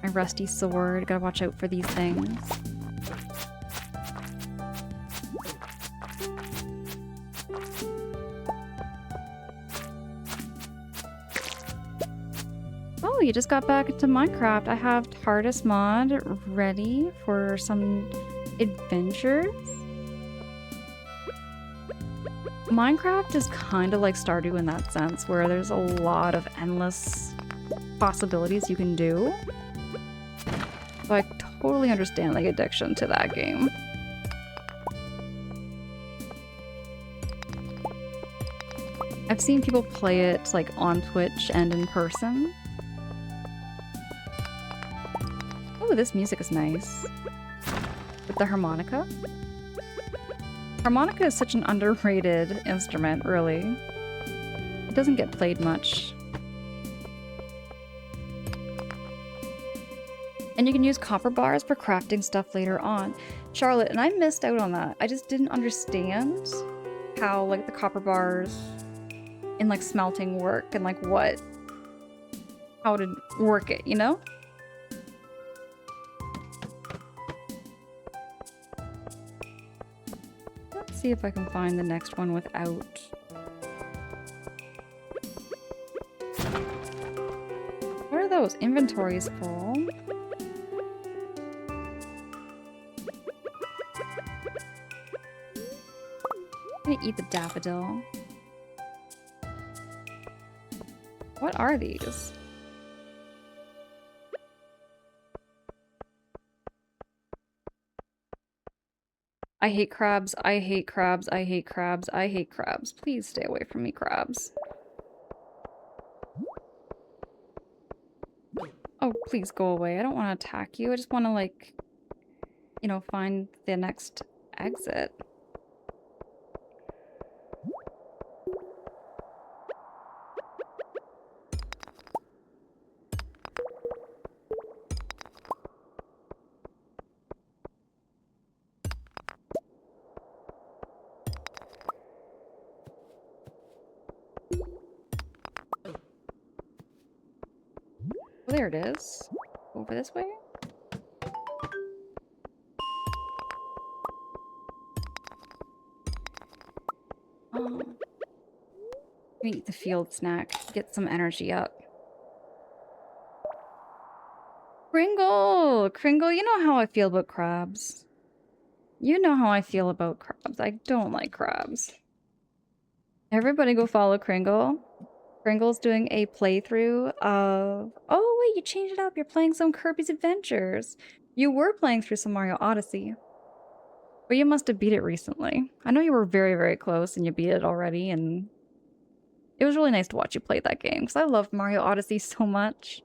My rusty sword, gotta watch out for these things. Oh, you just got back into Minecraft. I have TARDIS mod ready for some adventures. Minecraft is kind of like Stardew in that sense, where there's a lot of endless possibilities you can do. So I totally understand like addiction to that game. I've seen people play it like on Twitch and in person. Oh, this music is nice. With the harmonica. Harmonica is such an underrated instrument, really. It doesn't get played much. And you can use copper bars for crafting stuff later on. Charlotte, and I missed out on that. I just didn't understand how like the copper bars in like smelting work and like how to work it, you know? Let's see if I can find the next one without. What are those? Inventory is full. I'm gonna eat the daffodil. What are these? I hate crabs. I hate crabs. I hate crabs. I hate crabs. Please stay away from me, crabs. Oh, please go away. I don't want to attack you. I just want to, like, you know, find the next exit. Well, there it is. Over this way? Oh. Eat the field snack. Get some energy up. Kringle! Kringle, you know how I feel about crabs. You know how I feel about crabs. I don't like crabs. Everybody go follow Kringle. Kringle's doing a playthrough of... Oh, wait, you changed it up. You're playing some Kirby's Adventures. You were playing through some Mario Odyssey. But you must have beat it recently. I know you were very, very close and you beat it already, and... It was really nice to watch you play that game, because I loved Mario Odyssey so much.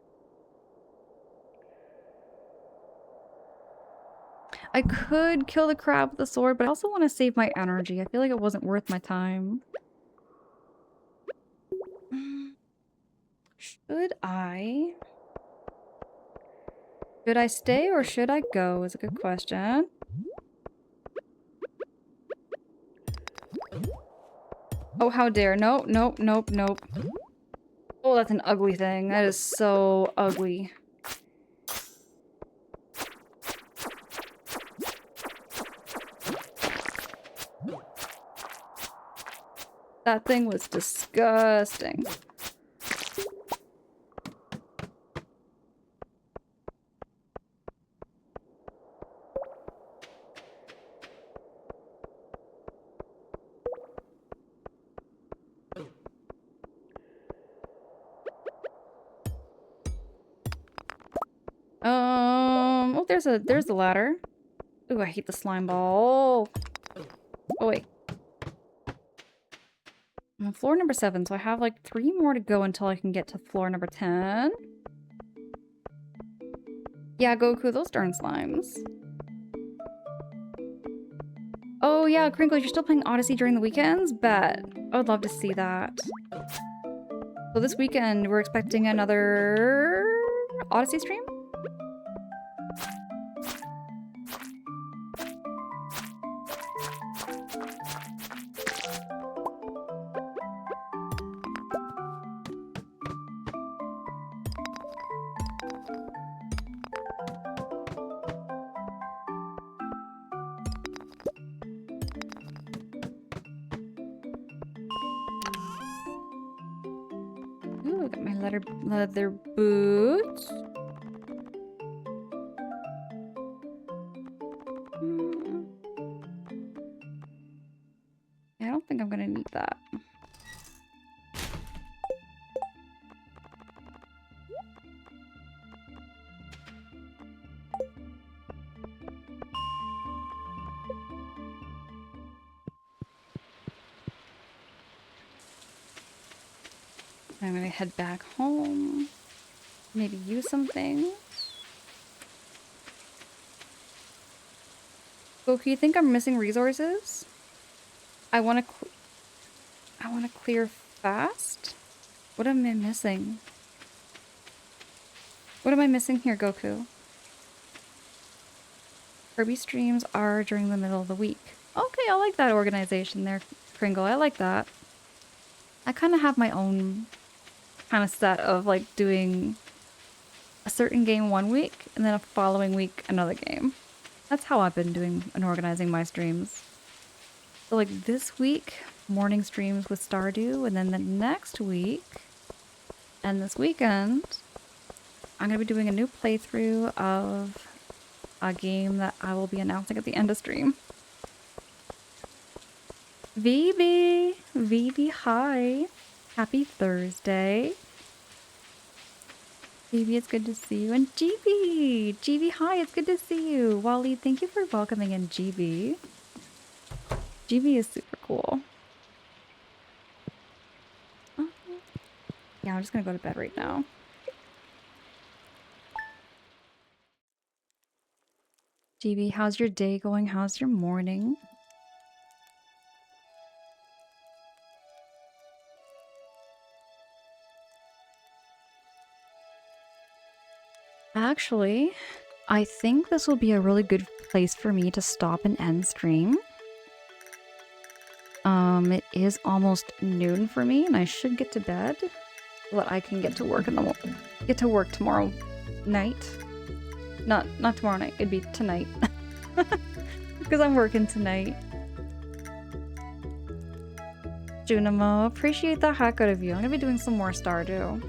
I could kill the crab with the sword, but I also want to save my energy. I feel like it wasn't worth my time. Should I? Should I stay or should I go is a good question. Oh, how dare. Nope, nope, nope, nope. Oh, that's an ugly thing. That is so ugly. That thing was disgusting. Oh, there's the ladder. Ooh, I hate the slime ball. Oh, wait. I'm on floor number 7, so I have like 3 more to go until I can get to floor number 10. Yeah, Goku, those darn slimes. Oh yeah, Crinkles, you're still playing Odyssey during the weekends? Bet. I would love to see that. So this weekend, we're expecting another Odyssey stream? Ooh, I got my leather boots. Yeah, I don't think I'm gonna need that. I'm gonna head back home. Maybe use something. Goku, you think I'm missing resources? I wanna clear fast? What am I missing? What am I missing here, Goku? Kirby streams are during the middle of the week. Okay, I like that organization there, Kringle. I like that. I kind of have my own kind of set of like doing a certain game one week and then a following week another game. That's how I've been doing and organizing my streams. So like this week, morning streams with Stardew, and then the next week and this weekend, I'm going to be doing a new playthrough of a game that I will be announcing at the end of stream. VB, hi. Happy Thursday. VB, it's good to see you. And GB, hi, it's good to see you. Wally, thank you for welcoming in GB. GB is super cool. Yeah, I'm just gonna go to bed right now. GB, how's your day going? How's your morning? Actually, I think this will be a really good place for me to stop and end stream. It is almost noon for me, and I should get to bed so that I can get to work get to work tomorrow night. Not tomorrow night. It'd be tonight because I'm working tonight. Junimo, appreciate the heck out of you. I'm gonna be doing some more Stardew.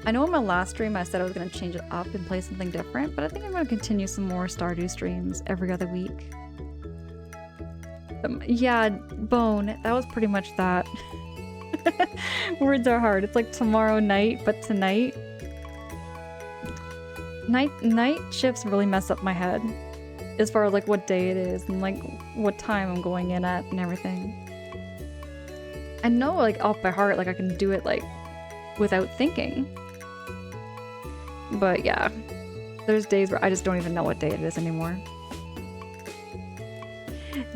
I know in my last stream I said I was gonna change it up and play something different, but I think I'm gonna continue some more Stardew streams every other week. Yeah, Bone, that was pretty much that. Words are hard. It's like tomorrow night, but tonight. Night shifts really mess up my head. As far as like what day it is and like what time I'm going in at and everything. I know like off by heart, like I can do it like without thinking. But yeah, there's days where I just don't even know what day it is anymore.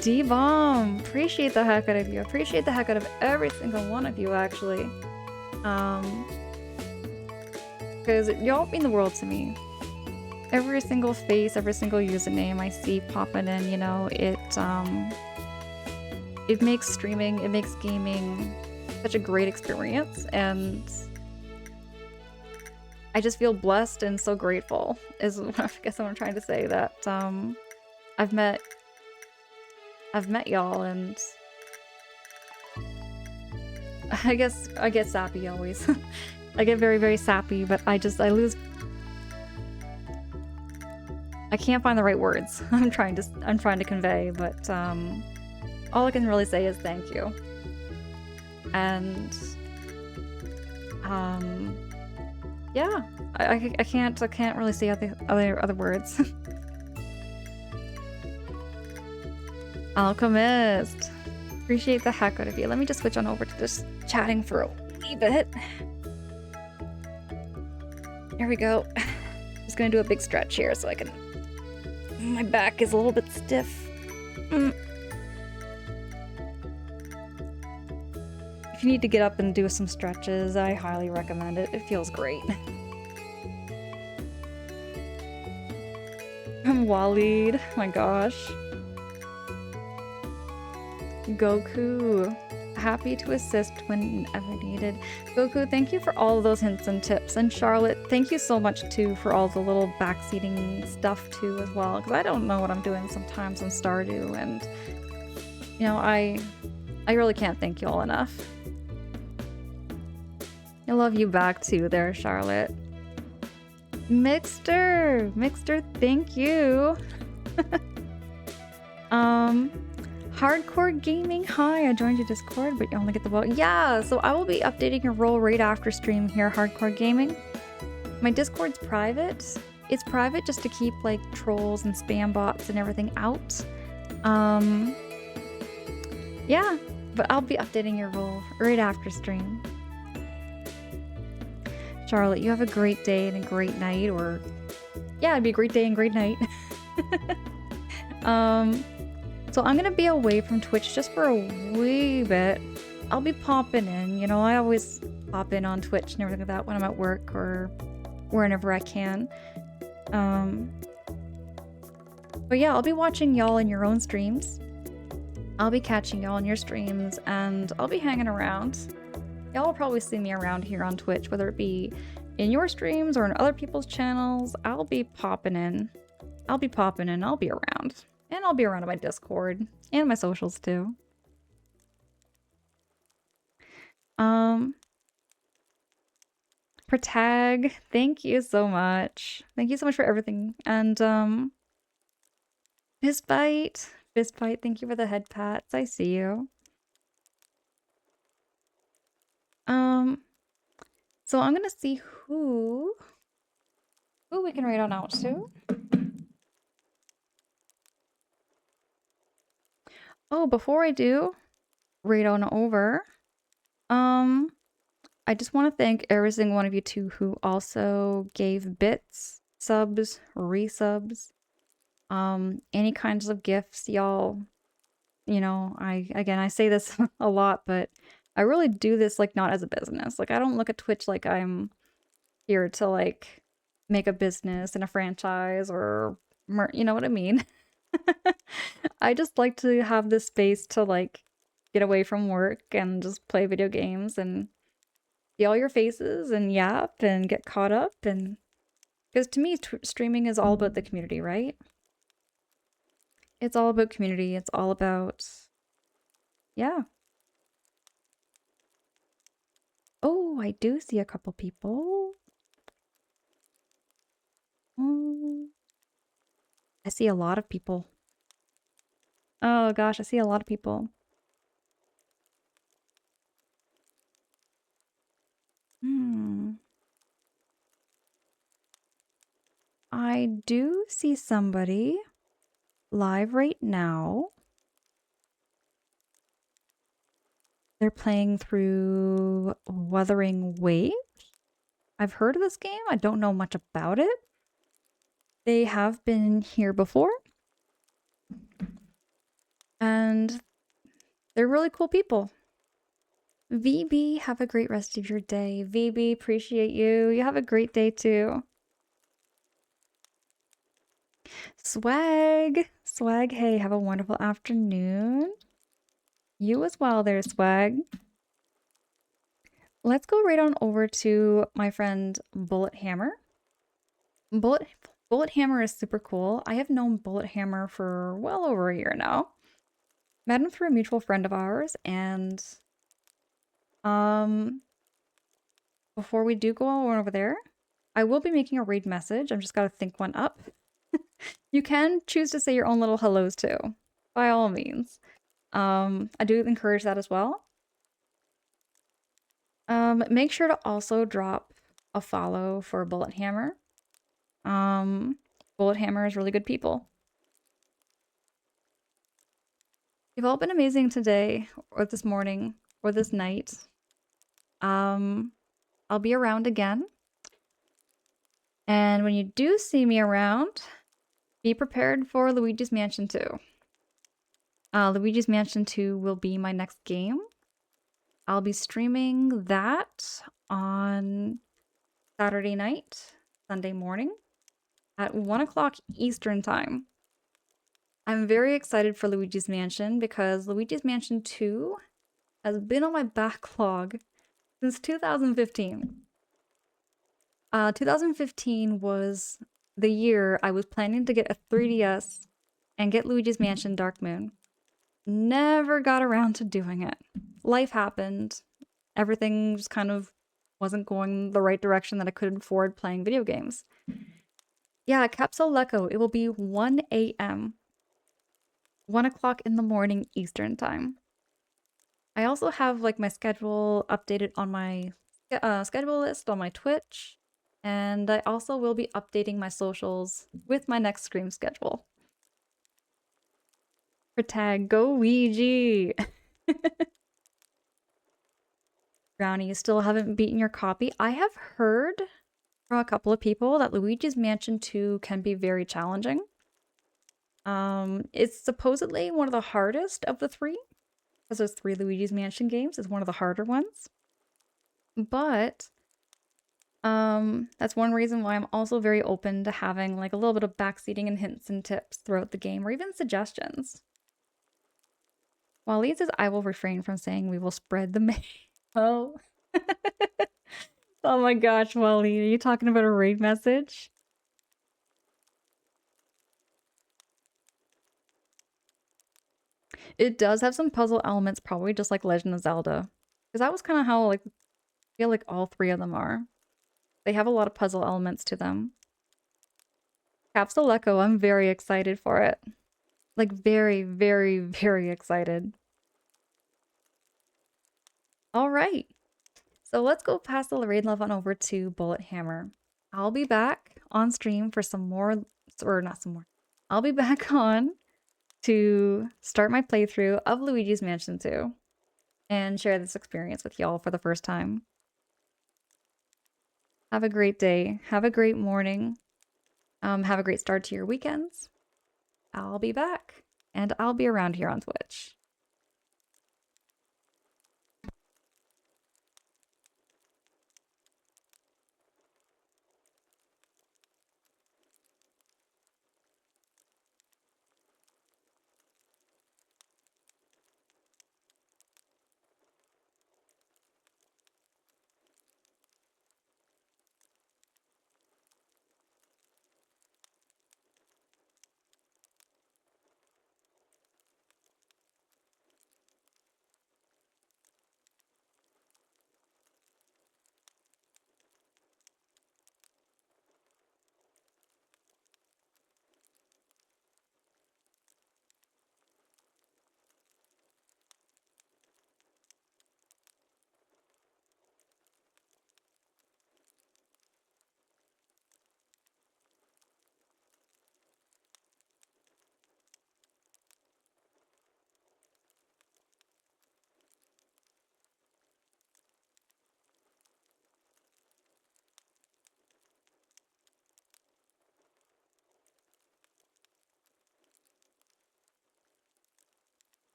D-Bomb! Appreciate the heck out of you. Appreciate the heck out of every single one of you, actually. Because y'all mean the world to me. Every single face, every single username I see popping in, you know, it makes streaming, it makes gaming such a great experience, and I just feel blessed and so grateful, is I guess what I'm trying to say, that I've met y'all, and I guess I get sappy always. I get very, very sappy, but I lose. I can't find the right words. I'm trying to convey, but all I can really say is thank you. And yeah, I can't really say other words. Alchemist, appreciate the heck out of you. Let me just switch on over to just chatting for a wee bit. There we go. Just gonna do a big stretch here so I can. My back is a little bit stiff. If you need to get up and do some stretches, I highly recommend it. It feels great. I'm Waleed. My gosh. Goku. Happy to assist whenever needed. Goku, thank you for all of those hints and tips. And Charlotte, thank you so much too for all the little backseating stuff too as well. Because I don't know what I'm doing sometimes on Stardew, and you know, I really can't thank you all enough. I love you back too there, Charlotte. Mixter, thank you. Hardcore Gaming, hi, I joined your Discord, but you only get the vote. Yeah, so I will be updating your role right after stream here, Hardcore Gaming. My Discord's private. It's private just to keep like trolls and spam bots and everything out. Yeah, but I'll be updating your role right after stream. Charlotte, you have a great day and a great night, or yeah, it'd be a great day and great night. So I'm gonna be away from Twitch just for a wee bit. I'll be popping in, you know, I always pop in on Twitch and everything like that when I'm at work or wherever I can. But yeah, I'll be watching y'all in your own streams. I'll be catching y'all in your streams, and I'll be hanging around. Y'all will probably see me around here on Twitch, whether it be in your streams or in other people's channels. I'll be popping in. I'll be around. And I'll be around on my Discord and my socials too. For tag, thank you so much. Thank you so much for everything. And Fistbite, thank you for the head pats. I see you. So I'm gonna see who we can raid on out to. Oh, before I do, right on over, um, I just want to thank every single one of you too who also gave bits, subs, resubs, any kinds of gifts, y'all. You know, I say this a lot, but I really do this like not as a business. Like I don't look at Twitch like I'm here to like make a business and a franchise or you know what I mean? I just like to have this space to like get away from work and just play video games and see all your faces and yap and get caught up and because to me streaming is all about the community, right? It's all about community. It's all about yeah. Oh, I do see a couple people. Mm, I see a lot of people. Oh gosh, I see a lot of people. Hmm. I do see somebody live right now. They're playing through Wuthering Waves. I've heard of this game. I don't know much about it. They have been here before. And they're really cool people. VB, have a great rest of your day. VB, appreciate you. You have a great day too. Swag. Swag, hey, have a wonderful afternoon. You as well there, Swag. Let's go right on over to my friend Bullet Hammer. Bullet Bullet Hammer is super cool. I have known Bullet Hammer for well over a year now. Met him through a mutual friend of ours, and um before we do go on over there, I will be making a raid message. I've just gotta think one up. You can choose to say your own little hellos too, by all means. I do encourage that as well. Make sure to also drop a follow for Bullet Hammer. Um, Bullet Hammer is really good people. You've all been amazing today, or this morning, or this night. I'll be around again. And when you do see me around, be prepared for Luigi's Mansion 2. Luigi's Mansion 2 will be my next game. I'll be streaming that on Saturday night, Sunday morning at 1 o'clock Eastern Time. I'm very excited for Luigi's Mansion because Luigi's Mansion 2 has been on my backlog since 2015. 2015 was the year I was planning to get a 3DS and get Luigi's Mansion Dark Moon. Never got around to doing it. Life happened. Everything just kind of wasn't going the right direction that I could afford playing video games. Yeah, Capsule Leco, it will be 1 a.m. 1 o'clock in the morning Eastern Time. I also have like my schedule updated on my schedule list on my Twitch, and I also will be updating my socials with my next stream schedule. For tag, go Ouija! Brownie, you still haven't beaten your copy? I have heard from a couple of people that Luigi's Mansion 2 can be very challenging. It's supposedly one of the hardest of the three, because there's 3 Luigi's Mansion games. It's one of the harder ones. But that's one reason why I'm also very open to having like a little bit of backseating and hints and tips throughout the game, or even suggestions. Waleed says, I will refrain from saying we will spread the oh. Oh my gosh, Waleed, are you talking about a raid message? It does have some puzzle elements, probably just like Legend of Zelda. Because that was kind of how, like, I feel like all 3 of them are. They have a lot of puzzle elements to them. Capsule Echo, I'm very excited for it. Like, very, very, very excited. Alright. So let's go past the raid love on over to Bullet Hammer. I'll be back on stream for some more, or not some more. I'll be back on to start my playthrough of Luigi's Mansion 2 and share this experience with y'all for the first time. Have a great day. Have a great morning. Have a great start to your weekends. I'll be back, and I'll be around here on Twitch.